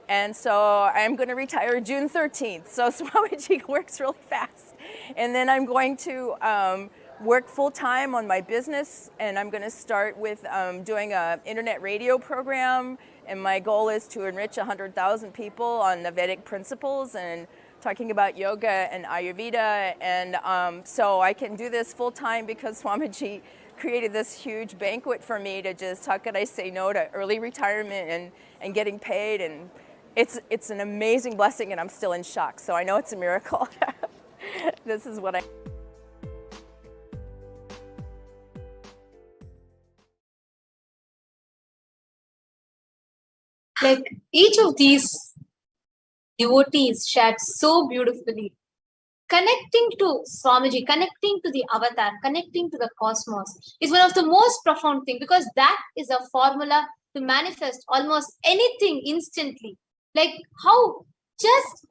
And so I'm going to retire June 13th. So Swamiji works really fast. And then I'm going to work full-time on my business, and I'm going to start with doing an internet radio program, and my goal is to enrich 100,000 people on the Vedic principles and talking about yoga and Ayurveda, and so I can do this full-time because Swamiji created this huge banquet for me to just, how could I say no to early retirement and getting paid, and it's an amazing blessing, and I'm still in shock, so I know it's a miracle. This is what I... Like each of these devotees shared so beautifully, connecting to Swamiji, connecting to the avatar, connecting to the cosmos is one of the most profound things, because that is a formula to manifest almost anything instantly. Like how just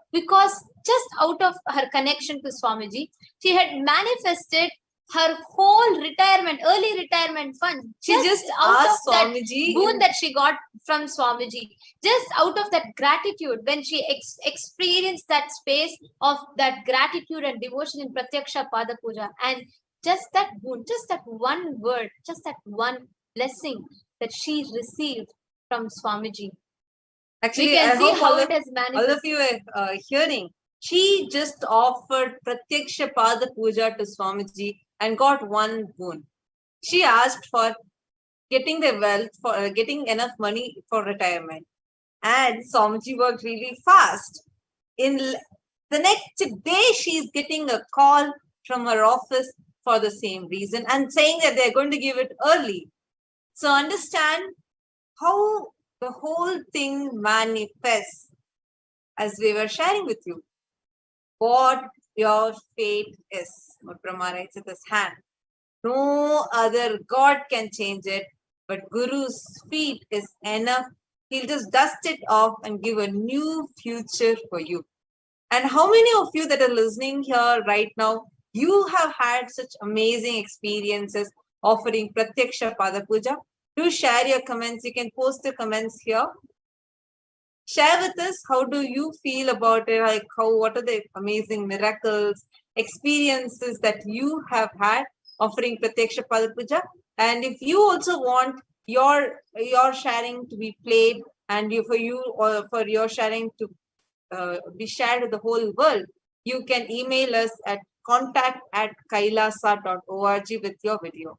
out of her connection to Swamiji, she had manifested her whole early retirement fund, just out of Swamiji, that boon that she got from Swamiji, just out of that gratitude, when she experienced that space of that gratitude and devotion in Pratyaksha Pada Puja, and just that boon, just that one word, just that one blessing that she received from Swamiji. Actually, I hope all of you are hearing. She just offered Pratyaksha Pada Puja to Swamiji and got one boon. She asked for getting the wealth, for getting enough money for retirement. And Swamiji worked really fast. In the next day, she's getting a call from her office for the same reason and saying that they're going to give it early. So understand how the whole thing manifests, as we were sharing with you. What your fate is. Brahma writes with his hand. No other God can change it, but Guru's feet is enough. He'll just dust it off and give a new future for you. And how many of you that are listening here right now, you have had such amazing experiences offering Pratyaksha Pada Puja? Do share your comments. You can post the comments here. Share with us, how do you feel about it? Like what are the amazing miracles, experiences that you have had offering Pratyaksha Pada Puja. And if you also want your sharing to be played and for your sharing to be shared with the whole world, you can email us at contact@kailasa.org with your video.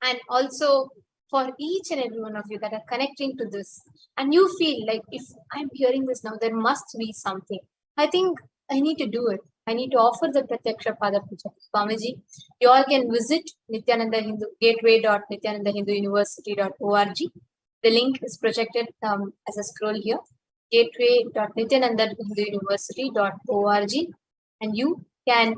And also for each and every one of you that are connecting to this, and you feel like, if I'm hearing this now, there must be something. I think I need to do it. I need to offer the Pratyaksha Pada Puja. Swamiji, you all can visit Nithyananda Hindu gateway.nithyanandahinduuniversity.org. The link is projected as a scroll here. gateway.nithyanandahinduuniversity.org, and you can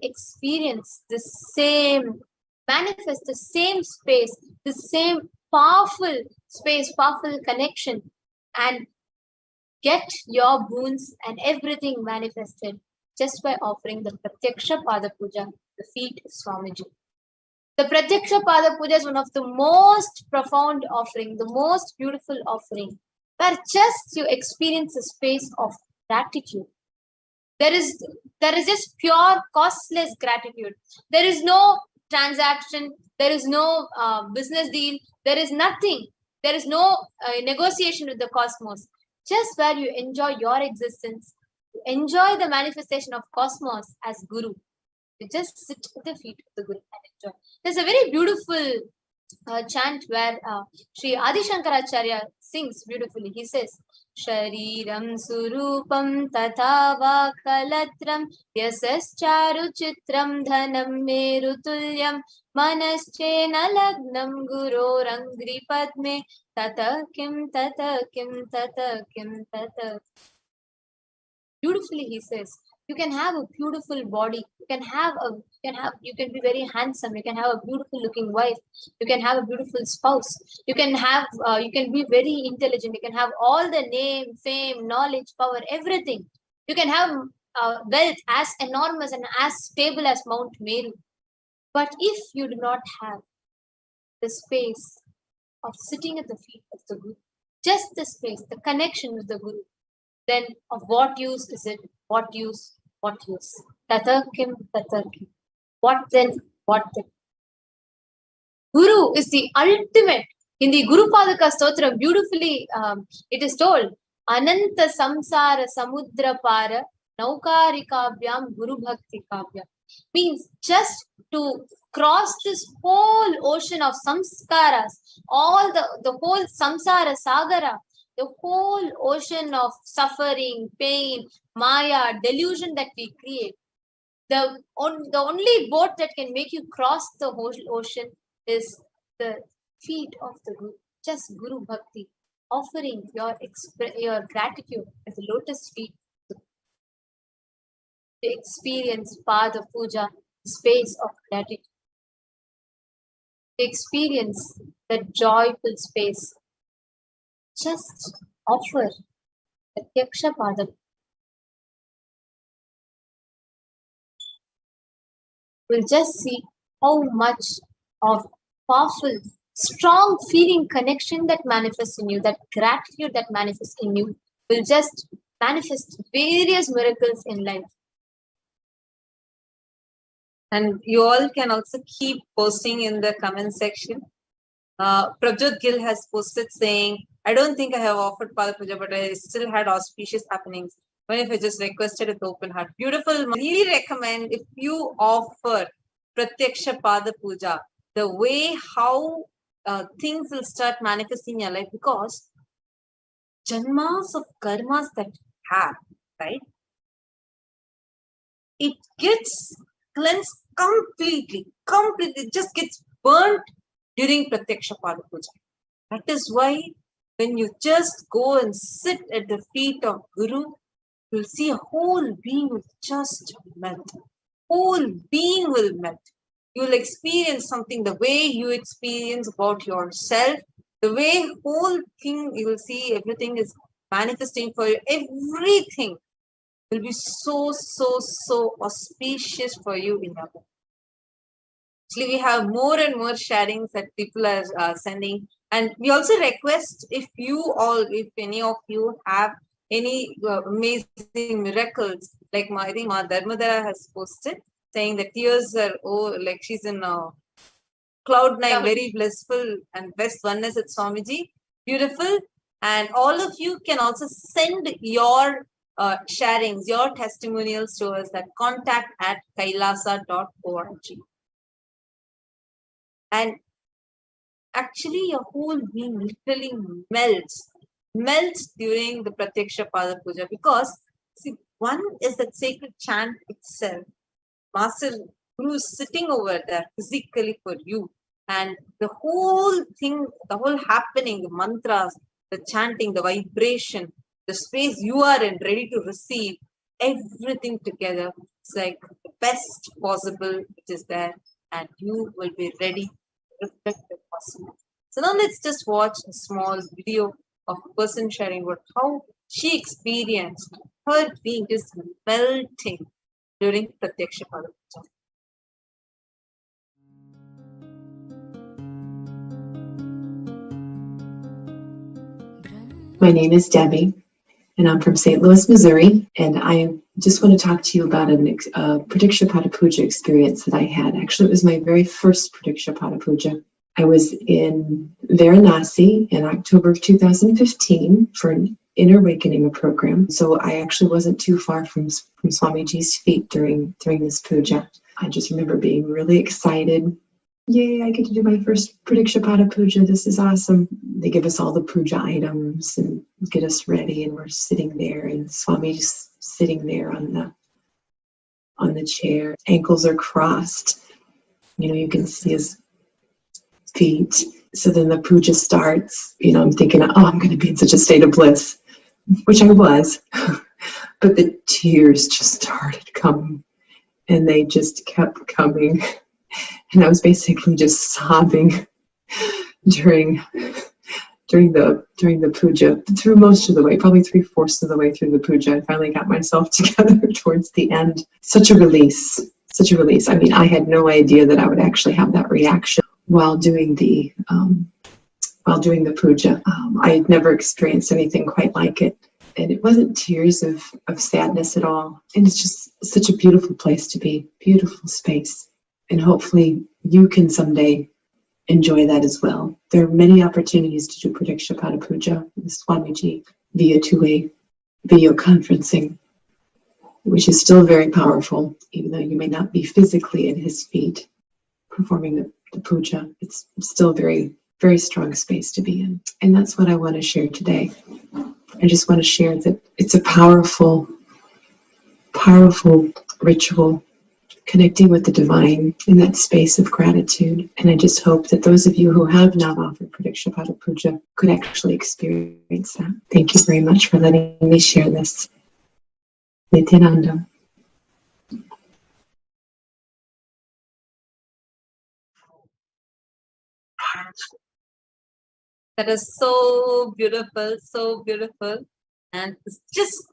experience the same, manifest the same space, the same powerful space, powerful connection, and get your boons and everything manifested just by offering the Pratyaksha Pada Puja, the feet of Swamiji. The Pratyaksha Pada Puja is one of the most profound offering, the most beautiful offering, where just you experience a space of gratitude. There is just pure, costless gratitude. There is no transaction, there is no business deal, there is nothing. There is no negotiation with the cosmos. Just where you enjoy your existence, you enjoy the manifestation of cosmos as Guru. You just sit at the feet of the Guru and enjoy. There's a very beautiful chant where Sri Adi Shankaracharya sings beautifully. He says, Shariram surupam tatha va kalatram yasascharu chitram dhanam merutulyam manaschena lagnam guru rangri padme tata kim tata kim tata kim tata. Beautifully he says, you can have a beautiful body, you can be very handsome, you can have a beautiful looking wife, you can have a beautiful spouse, you can be very intelligent, you can have all the name, fame, knowledge, power, everything. You can have wealth as enormous and as stable as Mount Meru. But if you do not have the space of sitting at the feet of the Guru, just the space, the connection with the Guru, then of what use is it? What use? What use? Tata kim, tata kim. What then? What then? Guru is the ultimate. In the Guru Padaka Stotra, beautifully it is told, Ananta samsara samudra para naukarikabhyam guru bhakti kabhyam. Means just to cross this whole ocean of samskaras, all the whole samsara sagara, the whole ocean of suffering, pain, maya, delusion that we create. The only boat that can make you cross the whole ocean is the feet of the Guru. Just Guru Bhakti, offering your gratitude at the lotus feet to experience Pada Puja, space of gratitude. To experience that joyful space. Just offer Pratyaksha Pada. We'll just see how much of powerful, strong feeling connection that manifests in you, that gratitude that manifests in you, will just manifest various miracles in life. And you all can also keep posting in the comment section. Prabjot Gill has posted saying, I don't think I have offered Pada Puja, but I still had auspicious happenings. When if I just requested with open heart. Beautiful. I really recommend if you offer Pratyaksha Pada Puja, the way how things will start manifesting in your life, because janmas of karmas that you have, right? It gets cleansed completely, it just gets burnt during Pratyaksha Pada Puja. That is why when you just go and sit at the feet of Guru, you'll see a whole being will just melt. Whole being will melt. You'll experience something the way you experience about yourself, the way whole thing you will see everything is manifesting for you. Everything will be so auspicious for you in your life. Actually, we have more and more sharings that people are sending. And we also request if any of you have any amazing miracles, like I think Ma Dharmadara has posted, saying the tears are, oh, like she's in cloud nine, very blissful and best oneness at Swamiji. Beautiful. And all of you can also send your sharings, your testimonials to us at contact@kailasa.org. And actually, your whole being literally melts during the Pratyaksha Pada Puja, because see, one is that sacred chant itself. Master Guru is sitting over there physically for you, and the whole thing, the whole happening, the mantras, the chanting, the vibration, the space you are in, ready to receive, everything together. It's like the best possible which is there, and you will be ready to reflect the possible. So now let's just watch a small video of a person sharing about how she experienced her being just melting during Pratyaksha Pada Puja. My name is Debbie, and I'm from St. Louis, Missouri, and I just want to talk to you about a Pratyaksha Pada Puja experience that I had. Actually, it was my very first Pratyaksha Pada Puja. I was in Varanasi in October of 2015 for an Inner Awakening program, so I actually wasn't too far from Swamiji's feet during this puja. I just remember being really excited. Yay, I get to do my first Pratyaksha Pada Puja. This is awesome. They give us all the puja items and get us ready, and we're sitting there, and Swamiji's sitting there on the chair. Ankles are crossed. You can see his feet. So then the puja starts. I'm thinking, oh, I'm going to be in such a state of bliss, which I was. But the tears just started coming, and they just kept coming. And I was basically just sobbing during the puja, through most of the way, probably 3/4 of the way through the puja. I finally got myself together towards the end. Such a release. I mean, I had no idea that I would actually have that reaction while doing the puja. I had never experienced anything quite like it. And it wasn't tears of sadness at all. And it's just such a beautiful place to be, beautiful space. And hopefully you can someday enjoy that as well. There are many opportunities to do Pratyaksha Pada Puja with Swamiji via two-way video conferencing, which is still very powerful, even though you may not be physically at his feet performing the puja. It's still a very, very strong space to be in. And that's what I want to share today. I just want to share that it's a powerful, powerful ritual connecting with the divine in that space of gratitude. And I just hope that those of you who have not offered Pratyaksha Pada Puja could actually experience that. Thank you very much for letting me share this. Nithyananda. That is so beautiful. And it's just,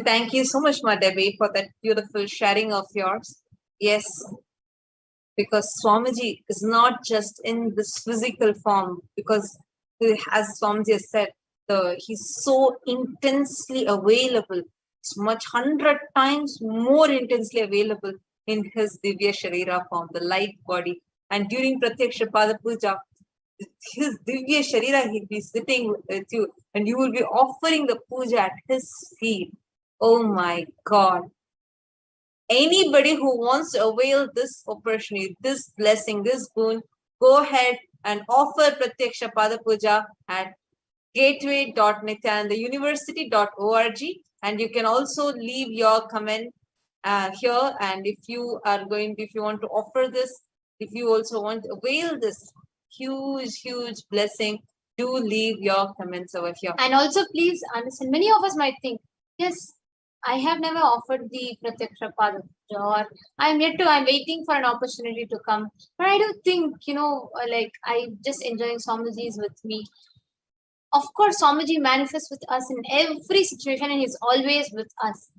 thank you so much, Ma Debbie, for that beautiful sharing of yours. Yes, because Swamiji is not just in this physical form, because as Swamiji has said, he's so intensely available. It's much 100 times more intensely available in his Divya Sharira form, the light body. And during Pratyaksha Pada Puja, his Divya Sharira, he'll be sitting with you, and you will be offering the puja at his feet. Oh my God. Anybody who wants to avail this opportunity, this blessing, this boon, go ahead and offer Pratyaksha Pada Puja at gateway.nithyanandauniversity.org, and you can also leave your comment here. And if you want to offer this, if you also want to avail this huge blessing, do leave your comments over here. And also, please understand, many of us might think, yes, I have never offered the Pratyaksha Pada Puja, or I'm waiting for an opportunity to come. But I do think, like, I'm just enjoying Swamiji's with me. Of course, Swamiji manifests with us in every situation, and he's always with us.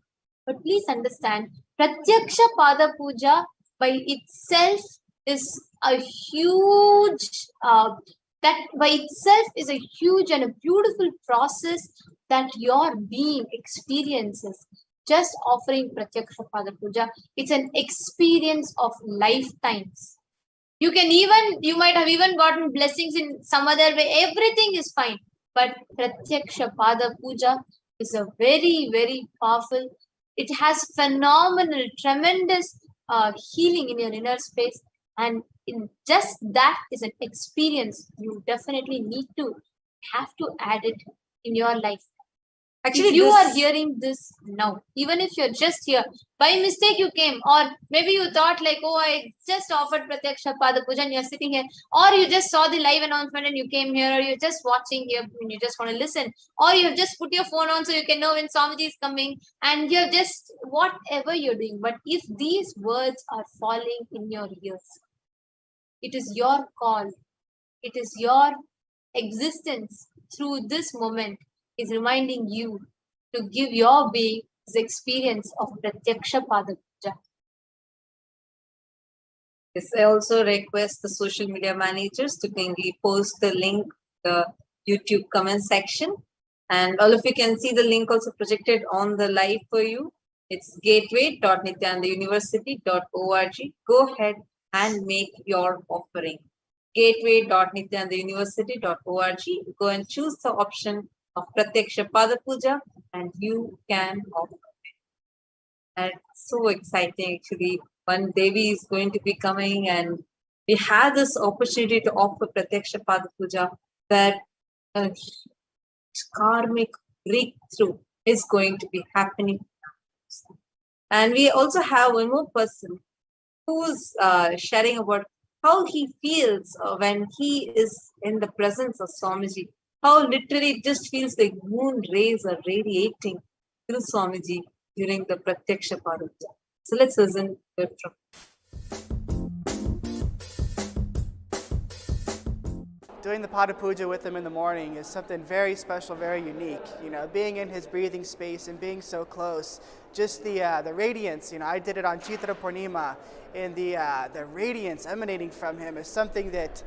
But please understand, Pratyaksha Pada Puja by itself is a huge, that by itself is a huge and a beautiful process that your being experiences. just offering Pratyaksha Pada Puja, it's an experience of lifetimes. You might have even gotten blessings in some other way. Everything is fine. But Pratyaksha Pada Puja is a very, very powerful. It has phenomenal, tremendous healing in your inner space. And in just that is an experience you definitely need to have to add it in your life. Actually, if you are hearing this now, even if you're just here, by mistake you came, or maybe you thought like, oh, I just offered Pratyaksha Pada Puja and you're sitting here, or you just saw the live announcement and you came here, or you're just watching here and you just want to listen, or you have just put your phone on so you can know when Swamiji is coming, and you're just, whatever you're doing. But if these words are falling in your ears, it is your call, it is your existence through this moment is reminding you to give your being this experience of Pratyaksha Pada Puja. Yes, I also request the social media managers to kindly post the link, the YouTube comment section. And all of you can see the link also projected on the live for you. It's gateway.nithyanandauniversity.org. Go ahead and make your offering. Gateway.nithyanandauniversity.org. Go and choose the option of Pratyaksha Pada Puja and you can offer it. And it's so exciting actually. One Devi is going to be coming and we have this opportunity to offer Pratyaksha Pada Puja, that karmic breakthrough is going to be happening. And we also have one more person who's sharing about how he feels when he is in the presence of Swamiji. How literally it just feels like moon rays are radiating through Swamiji during the Pratyaksha Pada Puja. So let's listen to it from. Doing the Pada Puja with him in the morning is something very special, very unique. You know, being in his breathing space and being so close, just the radiance. You know, I did it on Chitra Purnima, and the radiance emanating from him is something that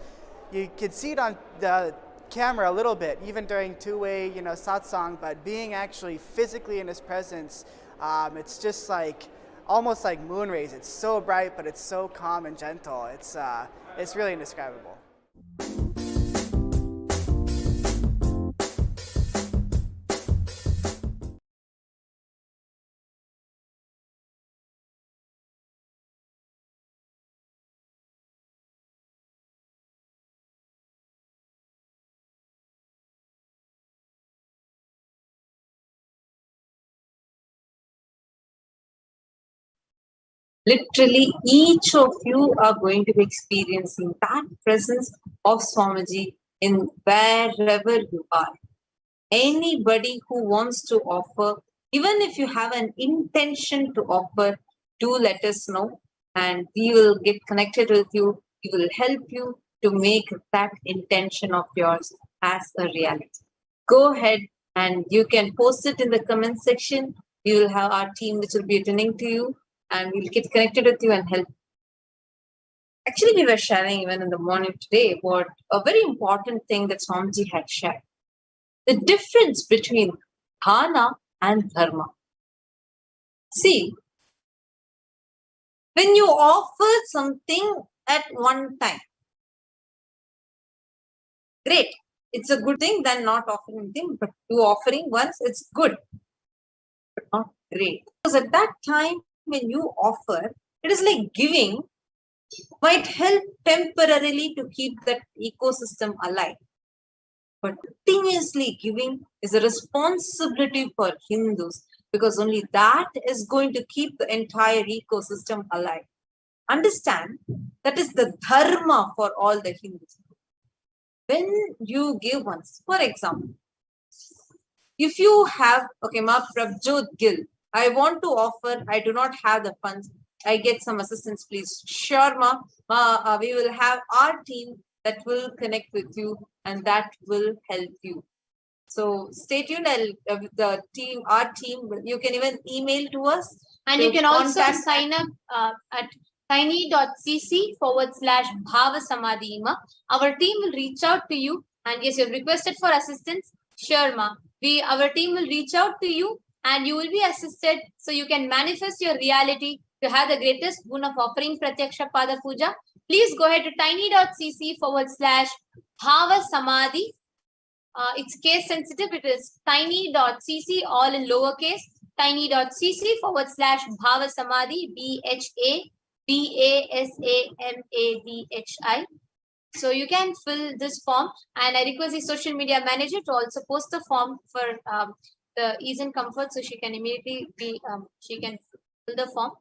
you could see it on the camera a little bit, even during two-way, you know, satsang. But being actually physically in his presence, it's just like almost like moon rays. It's so bright, but it's so calm and gentle. It's really indescribable. Literally, each of you are going to be experiencing that presence of Swamiji in wherever you are. Anybody who wants to offer, even if you have an intention to offer, do let us know and we will get connected with you. We will help you to make that intention of yours as a reality. Go ahead and you can post it in the comment section. We will have our team which will be attending to you and we'll get connected with you and help. Actually, we were sharing even in the morning today about a very important thing that Swamiji had shared. The difference between dana and dharma. See, when you offer something at one time, great. It's a good thing than not offering anything, but you offering once, it's good, but not great. Because at that time, when you offer, it is like giving might help temporarily to keep that ecosystem alive. But continuously giving is a responsibility for Hindus because only that is going to keep the entire ecosystem alive. Understand, that is the dharma for all the Hindus. When you give once, for example, if you have, okay, Ma Prabjot Gill, I want to offer, I do not have the funds, I get some assistance, please. Sure, Ma, we will have our team that will connect with you and that will help you. So stay tuned, the team, our team, you can even email to us. And you can also sign up at tiny.cc/Bhavasamadhima. Our team will reach out to you. And yes, you've requested for assistance. Sure, Ma. Our team will reach out to you and you will be assisted so you can manifest your reality to have the greatest boon of offering Pratyaksha Pada Puja. Please go ahead to tiny.cc/Bhava Samadhi. It's case sensitive. It is tiny.cc, all in lowercase, tiny.cc/Bhava Samadhi, BHAVASAMADHI. So you can fill this form, and I request the social media manager to also post the form for the ease and comfort, so she can immediately be she can fill the form.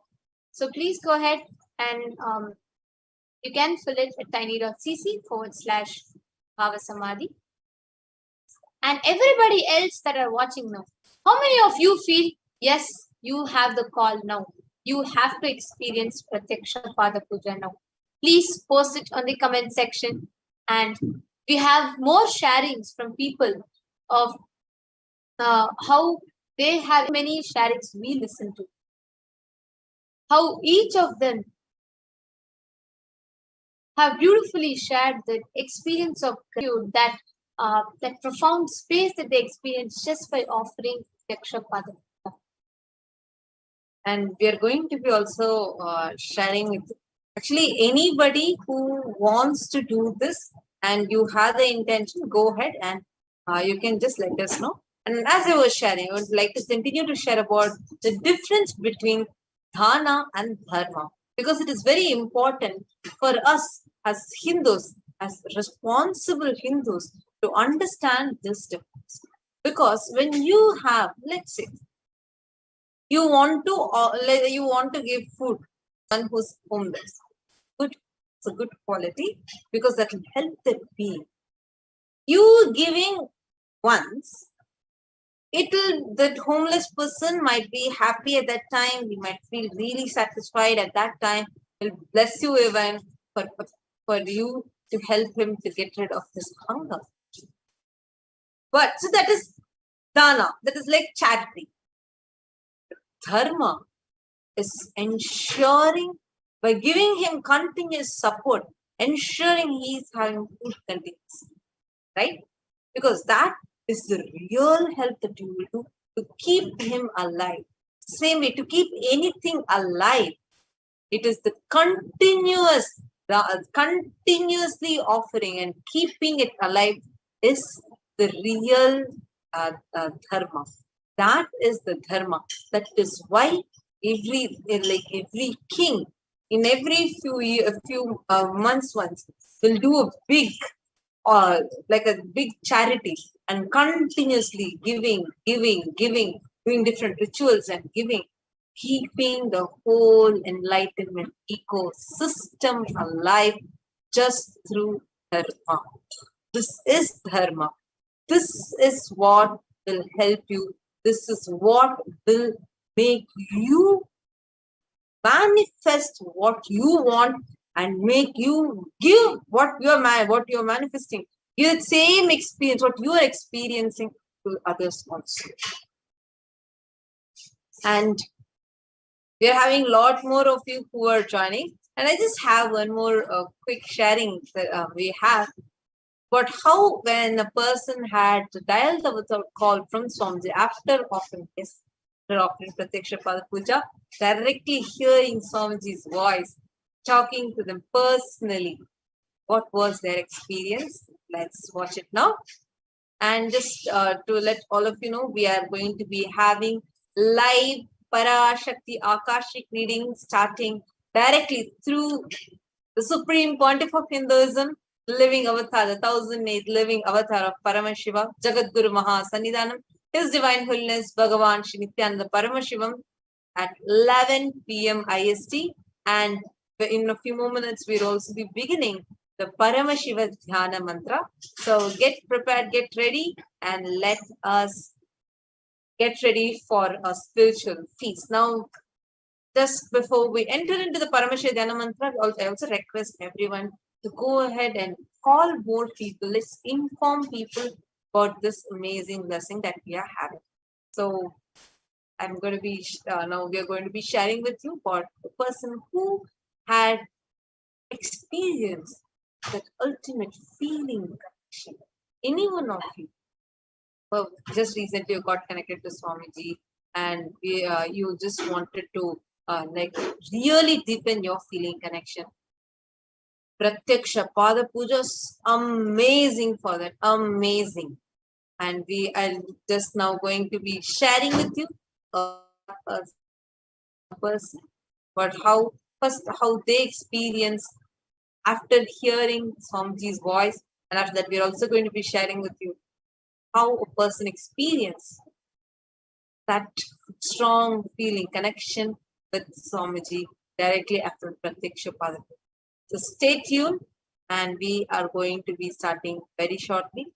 So please go ahead and you can fill it at tiny.cc/Bhava Samadhi. And everybody else that are watching now, how many of you feel, yes, you have the call now. You have to experience Pratyaksha Pada Puja now. Please post it on the comment section. And we have more sharings from people of how they have many sharings we listen to. How each of them have beautifully shared the experience of gratitude, that that profound space that they experience just by offering Pratyaksha Pada. And we are going to be also sharing with actually anybody who wants to do this and you have the intention, go ahead and you can just let us know. And as I was sharing, I would like to continue to share about the difference between dana and dharma, because it is very important for us as Hindus, as responsible Hindus, to understand this difference. Because when you have, let's say, you want to give food to someone who's homeless, good, it's a good quality because that will help them be. You giving once, that homeless person might be happy at that time. He might feel really satisfied at that time. Will bless you even for you to help him to get rid of this hunger. But so that is dana. That is like charity. Dharma is ensuring, by giving him continuous support, ensuring he is having food continuously, right? Because that is the real help that you will do to keep him alive. Same way, to keep anything alive, it is the continuously offering and keeping it alive is the real dharma. That is the dharma. That is why every king in every few months once will do a big big charity and continuously giving, doing different rituals and giving, keeping the whole enlightenment ecosystem alive just through dharma. This is dharma. This is what will help you. This is what will make you manifest what you want and make you give what you're manifesting. Give the same experience, what you are experiencing, to others also. And we are having a lot more of you who are joining. And I just have one more quick sharing that we have. But how when a person had dialed the call from Swamiji after offering Pratyaksha Pada Puja, directly hearing Swamiji's voice, talking to them personally, what was their experience? Let's watch it now. And just to let all of you know, we are going to be having live Parashakti Akashic reading starting directly through the Supreme Pontiff of Hinduism, the living avatar, the 1008th living avatar of Paramashiva, Jagadguru Maha Sannidhanam, His Divine Holiness Bhagavan Shri Nithyananda Paramashivam at 11 p.m. IST. And in a few more minutes, we'll also be beginning the Paramashiva Dhyana Mantra. So get prepared, get ready, and let us get ready for a spiritual feast. Now, just before we enter into the Paramashiva Dhyana Mantra, I also request everyone to go ahead and call more people. Let's inform people about this amazing blessing that we are having. So I'm going to be, now we are going to be sharing with you about the person who had experienced that ultimate feeling connection. Any one of you, well, just recently you got connected to Swamiji, and you just wanted to like really deepen your feeling connection. Pratyaksha Pada Puja is amazing for that, amazing. And we are just now going to be sharing with you a person, but how they experience after hearing Swamiji's voice, and after that we're also going to be sharing with you how a person experience that strong feeling connection with Swamiji directly after Pratyaksha Pada. So stay tuned, and we are going to be starting very shortly.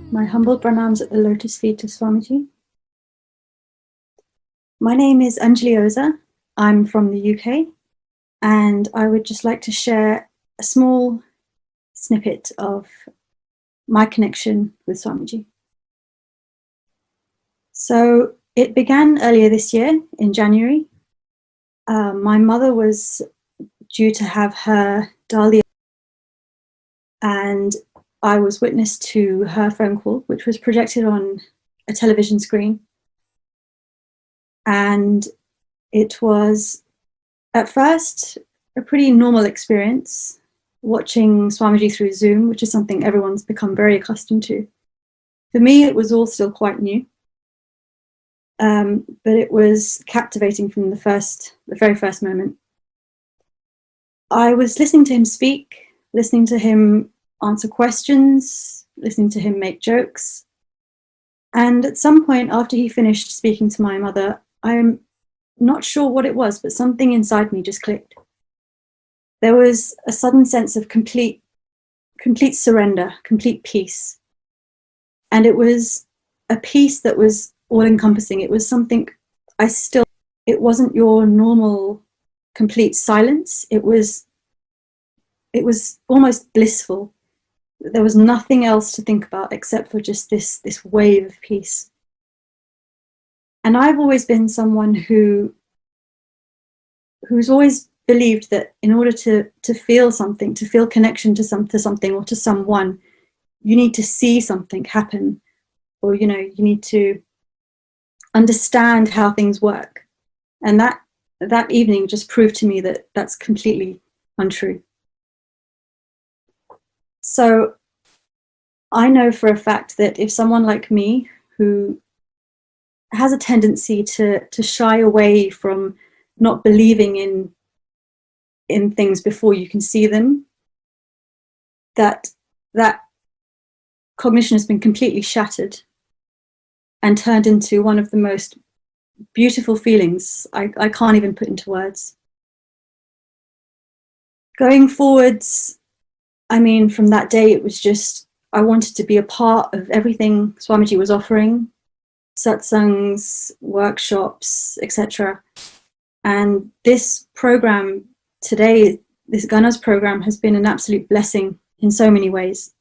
My humble pranams at the lotus feet of Swamiji. My name is Anjali Oza. I'm from the UK, and I would just like to share a small snippet of my connection with Swamiji. So it began earlier this year in January. My mother was due to have her Dahlia, and I was witness to her phone call, which was projected on a television screen. And it was, at first, a pretty normal experience, watching Swamiji through Zoom, which is something everyone's become very accustomed to. For me, it was all still quite new, but it was captivating from the very first moment. I was listening to him speak, listening to him answer questions, listening to him make jokes. And at some point after he finished speaking to my mother, I'm not sure what it was, but something inside me just clicked. There was a sudden sense of complete surrender, complete peace. And it was a peace that was all-encompassing. It was something it wasn't your normal complete silence. It was almost blissful. There was nothing else to think about except for just this wave of peace. And I've always been someone who's always believed that in order to feel something, to feel connection to something or to someone, you need to see something happen, or you need to understand how things work. And that evening just proved to me that that's completely untrue. So I know for a fact that if someone like me, who has a tendency to shy away from not believing in things before you can see them, that cognition has been completely shattered and turned into one of the most beautiful feelings I can't even put into words. Going forwards, I mean, from that day, it was just, I wanted to be a part of everything Swamiji was offering, satsangs, workshops, etc. And this program today, this Ganas program, has been an absolute blessing in so many ways.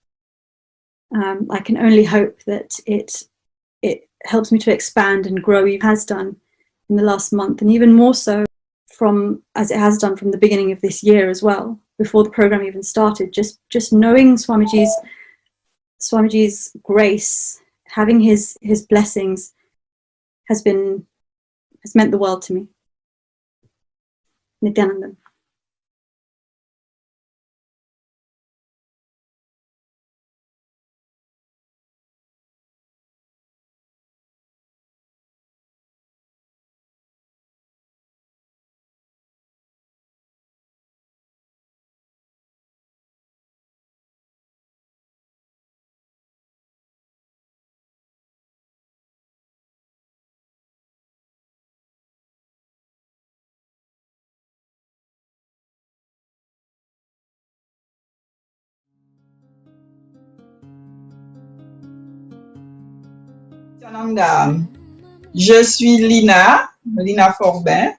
I can only hope that it helps me to expand and grow. It has done in the last month, and even more so as it has done from the beginning of this year as well, before the program even started. Just knowing Swamiji's grace, having his blessings, has meant the world to me. Nithyananda. Je suis Lina Forbin.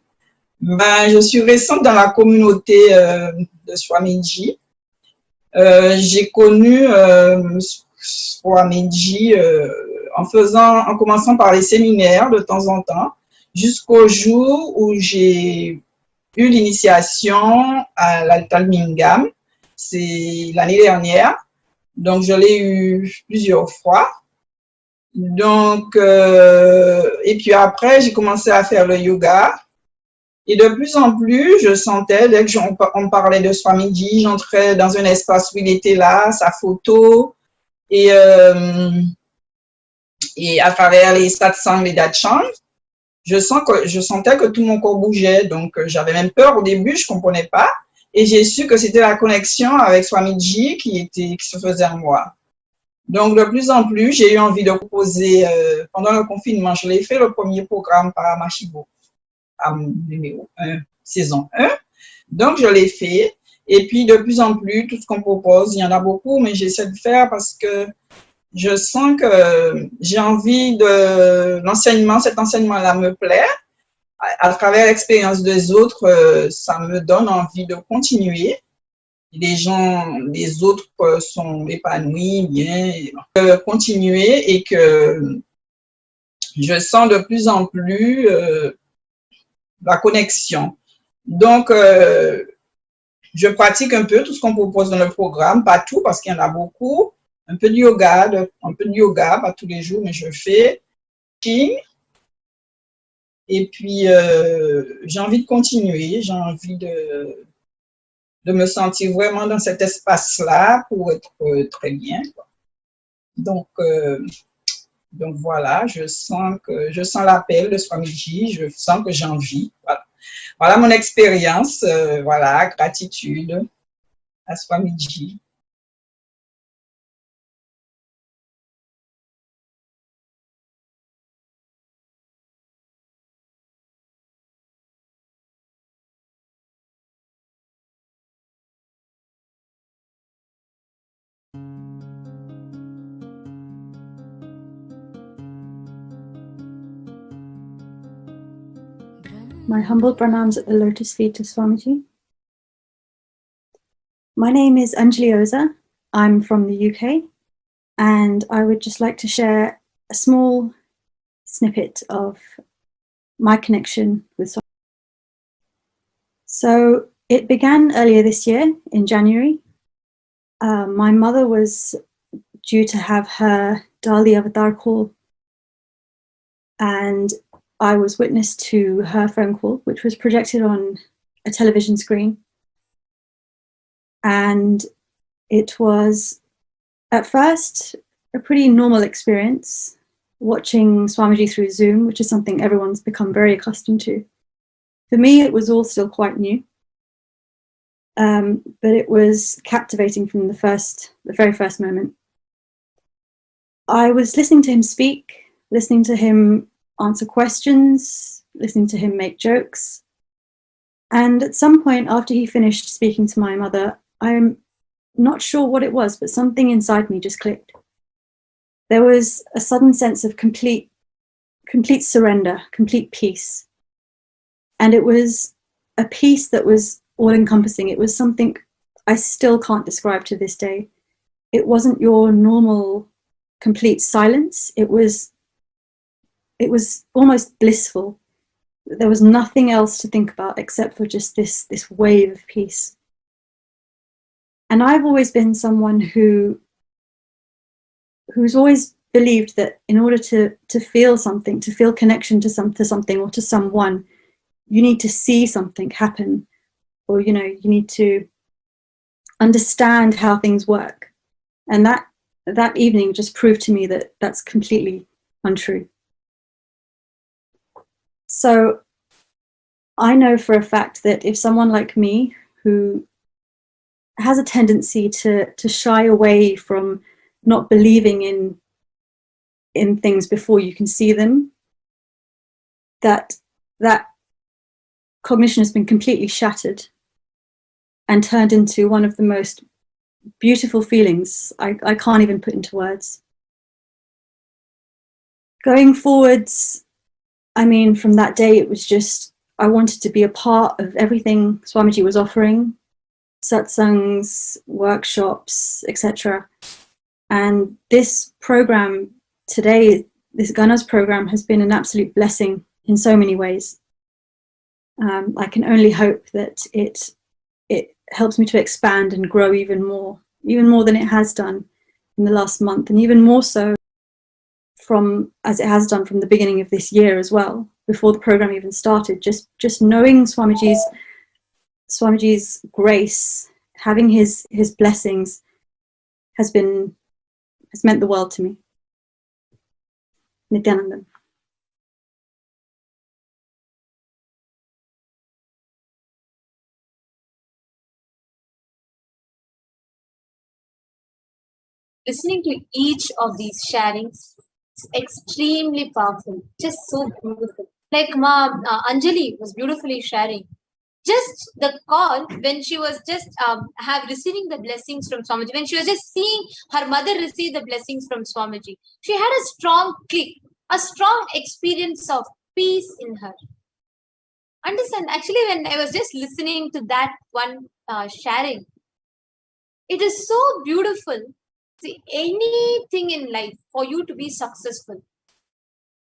Je suis récente dans la communauté de Swamiji. J'ai connu Swamiji en commençant par les séminaires de temps en temps, jusqu'au jour où j'ai eu l'initiation à l'altalmingam, c'est l'année dernière, donc je l'ai eu plusieurs fois. Donc, et puis après, j'ai commencé à faire le yoga. Et de plus en plus, je sentais, dès qu'on parlait de Swamiji, j'entrais dans un espace où il était là, sa photo, et à travers les satsangs, les datchangs, je sentais que tout mon corps bougeait. Donc, j'avais même peur au début, je comprenais pas. Et j'ai su que c'était la connexion avec Swamiji qui se faisait en moi. Donc, de plus en plus, j'ai eu envie de proposer, pendant le confinement, je l'ai fait le premier programme Paramashivoham, numéro 1, saison 1. Donc, je l'ai fait. Et puis, de plus en plus, tout ce qu'on propose, il y en a beaucoup, mais j'essaie de faire parce que je sens que j'ai envie de l'enseignement, cet enseignement-là me plaît. À travers l'expérience des autres, ça me donne envie de continuer. Les autres sont épanouis, bien, continuer et que je sens de plus en plus la connexion. Donc, je pratique un peu tout ce qu'on propose dans le programme, pas tout parce qu'il y en a beaucoup, un peu de yoga, pas tous les jours, mais je fais. Et puis, j'ai envie de continuer, j'ai envie de me sentir vraiment dans cet espace-là pour être très bien. Donc voilà, je sens l'appel de Swamiji, je sens que j'ai envie. Voilà mon expérience, voilà, gratitude à Swamiji. My humble pranams at the lotus feet of Swamiji. My name is Anjali Oza. I'm from the UK, and I would just like to share a small snippet of my connection with Swamiji. So it began earlier this year in January. My mother was due to have her Dali Avatar call, and I was witness to her phone call, which was projected on a television screen. And it was, at first, a pretty normal experience, watching Swamiji through Zoom, which is something everyone's become very accustomed to. For me, it was all still quite new. But it was captivating from the very first moment. I was listening to him speak, listening to him answer questions, listening to him make jokes. And at some point after he finished speaking to my mother, I'm not sure what it was, but something inside me just clicked. There was a sudden sense of complete surrender, complete peace. And it was a peace that was all-encompassing. It was something I still can't describe to this day. It wasn't your normal complete silence. It was almost blissful. There was nothing else to think about except for just this wave of peace. And I've always been someone who's always believed that in order to feel something, to feel connection to something or to someone, you need to see something happen, or you need to understand how things work. And that evening just proved to me that that's completely untrue. So I know for a fact that if someone like me, who has a tendency to shy away from not believing in things before you can see them, that cognition has been completely shattered and turned into one of the most beautiful feelings I can't even put into words. Going forwards, I mean, from that day, it was just, I wanted to be a part of everything Swamiji was offering, satsangs, workshops, etc. And this program today, this Ganas program, has been an absolute blessing in so many ways. I can only hope that it helps me to expand and grow even more than it has done in the last month, and even more so as it has done from the beginning of this year as well, before the program even started. Just knowing Swamiji's grace, having his blessings, has meant the world to me. Nithyananda. Listening to each of these sharings is extremely powerful, just so beautiful. Like Anjali was beautifully sharing. Just the call when she was just receiving the blessings from Swamiji, when she was just seeing her mother receive the blessings from Swamiji, she had a strong click, a strong experience of peace in her. Understand? Actually, when I was just listening to that one sharing, it is so beautiful. See, anything in life for you to be successful,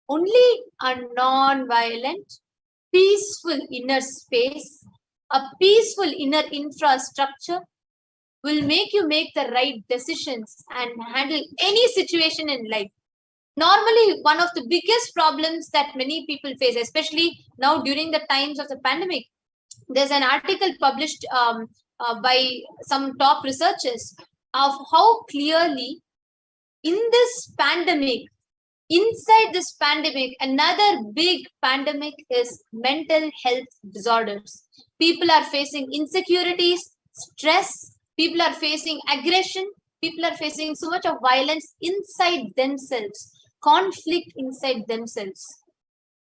only a non-violent, peaceful inner space, a peaceful inner infrastructure will make you make the right decisions and handle any situation in life. Normally, one of the biggest problems that many people face, especially now during the times of the pandemic, there's an article published by some top researchers of how clearly in this pandemic, inside this pandemic, another big pandemic is mental health disorders. People are facing insecurities, stress, people are facing aggression, people are facing so much of violence inside themselves, conflict inside themselves.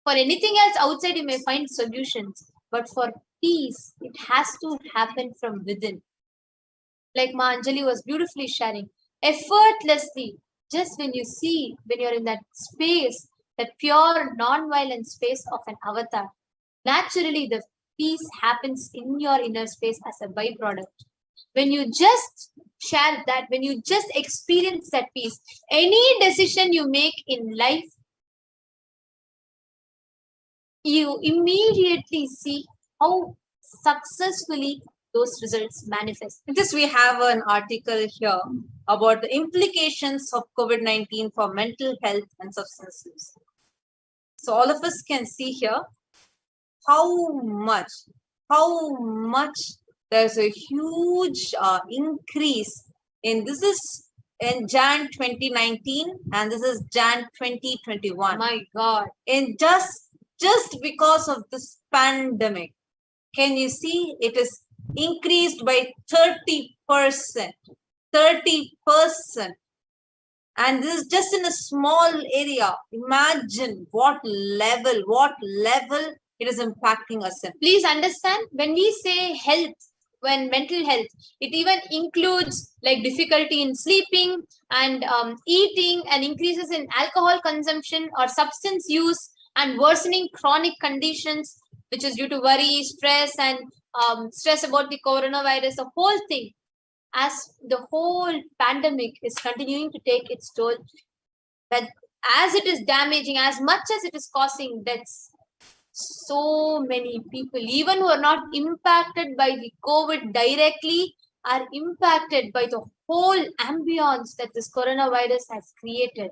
For anything else outside, you may find solutions, but for peace, it has to happen from within. Like Ma Anjali was beautifully sharing, effortlessly, just when you're in that space, that pure non-violent space of an avatar, naturally the peace happens in your inner space as a byproduct. When you just share that, when you just experience that peace, any decision you make in life, you immediately see how successfully those results manifest. Just we have an article here about the implications of COVID-19 for mental health and substance use. So all of us can see here how much there's a huge increase in, this is in Jan 2019 and this is Jan 2021. My God. In just because of this pandemic, can you see it is increased by 30%. 30%. And this is just in a small area. Imagine what level it is impacting us in. Please understand, when we say health, when mental health, it even includes like difficulty in sleeping and eating, and increases in alcohol consumption or substance use, and worsening chronic conditions, which is due to worry, stress, and stress about the coronavirus, the whole thing. As the whole pandemic is continuing to take its toll, but as it is damaging, as much as it is causing deaths, so many people, even who are not impacted by the COVID directly, are impacted by the whole ambience that this coronavirus has created.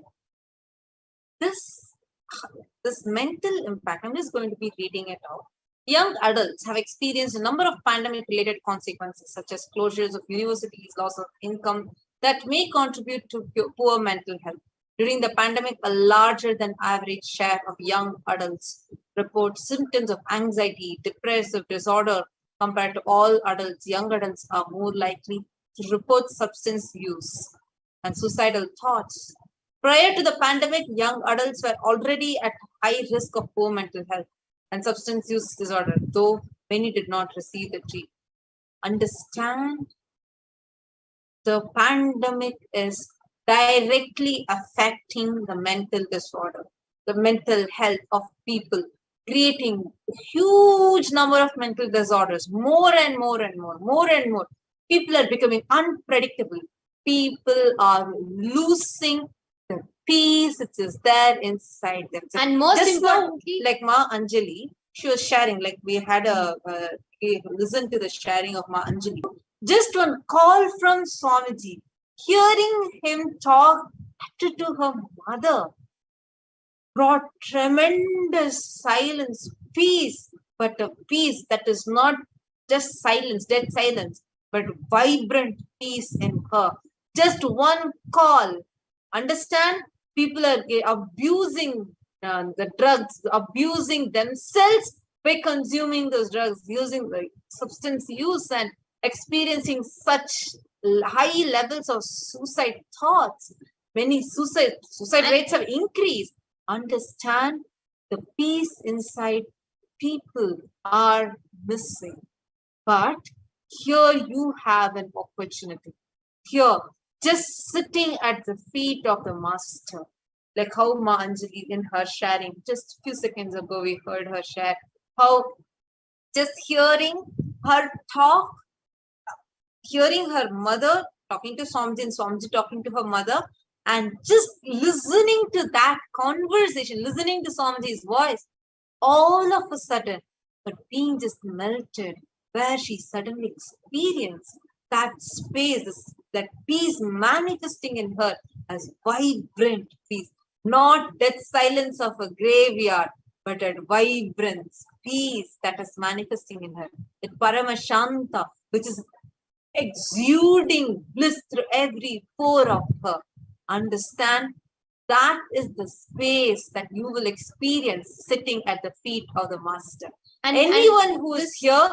This mental impact, I'm just going to be reading it out. Young adults have experienced a number of pandemic-related consequences, such as closures of universities, loss of income, that may contribute to poor mental health. During the pandemic, a larger than average share of young adults report symptoms of anxiety, depressive disorder. Compared to all adults, young adults are more likely to report substance use and suicidal thoughts. Prior to the pandemic, young adults were already at high risk of poor mental health and substance use disorder, though many did not receive the treatment. Understand, the pandemic is directly affecting the mental disorder, the mental health of people, creating a huge number of mental disorders, more and more. People are becoming unpredictable. People are losing the peace which is there inside them. And most just importantly, now, like Ma Anjali, she was sharing, like we had we listened to the sharing of Ma Anjali. Just one call from Swamiji, hearing him talk to her mother brought tremendous silence, peace, but a peace that is not just silence, dead silence, but vibrant peace in her. Just one call. Understand? People are abusing the drugs, abusing themselves by consuming those drugs, using the substance use and experiencing such high levels of suicide thoughts. Many suicide rates have increased. Understand, the peace inside people are missing. But here you have an opportunity. Here, just sitting at the feet of the master, like how Ma Anjali in her sharing, just a few seconds ago we heard her share, how just hearing her talk, hearing her mother talking to Swamiji and Swamiji talking to her mother, and just listening to that conversation, listening to Swamiji's voice, all of a sudden, her being just melted, where she suddenly experienced that space, that peace manifesting in her as vibrant peace, not death silence of a graveyard, but a vibrance, peace that is manifesting in her. That Paramashanta, which is exuding bliss through every pore of her. Understand, that is the space that you will experience sitting at the feet of the master. And anyone who is here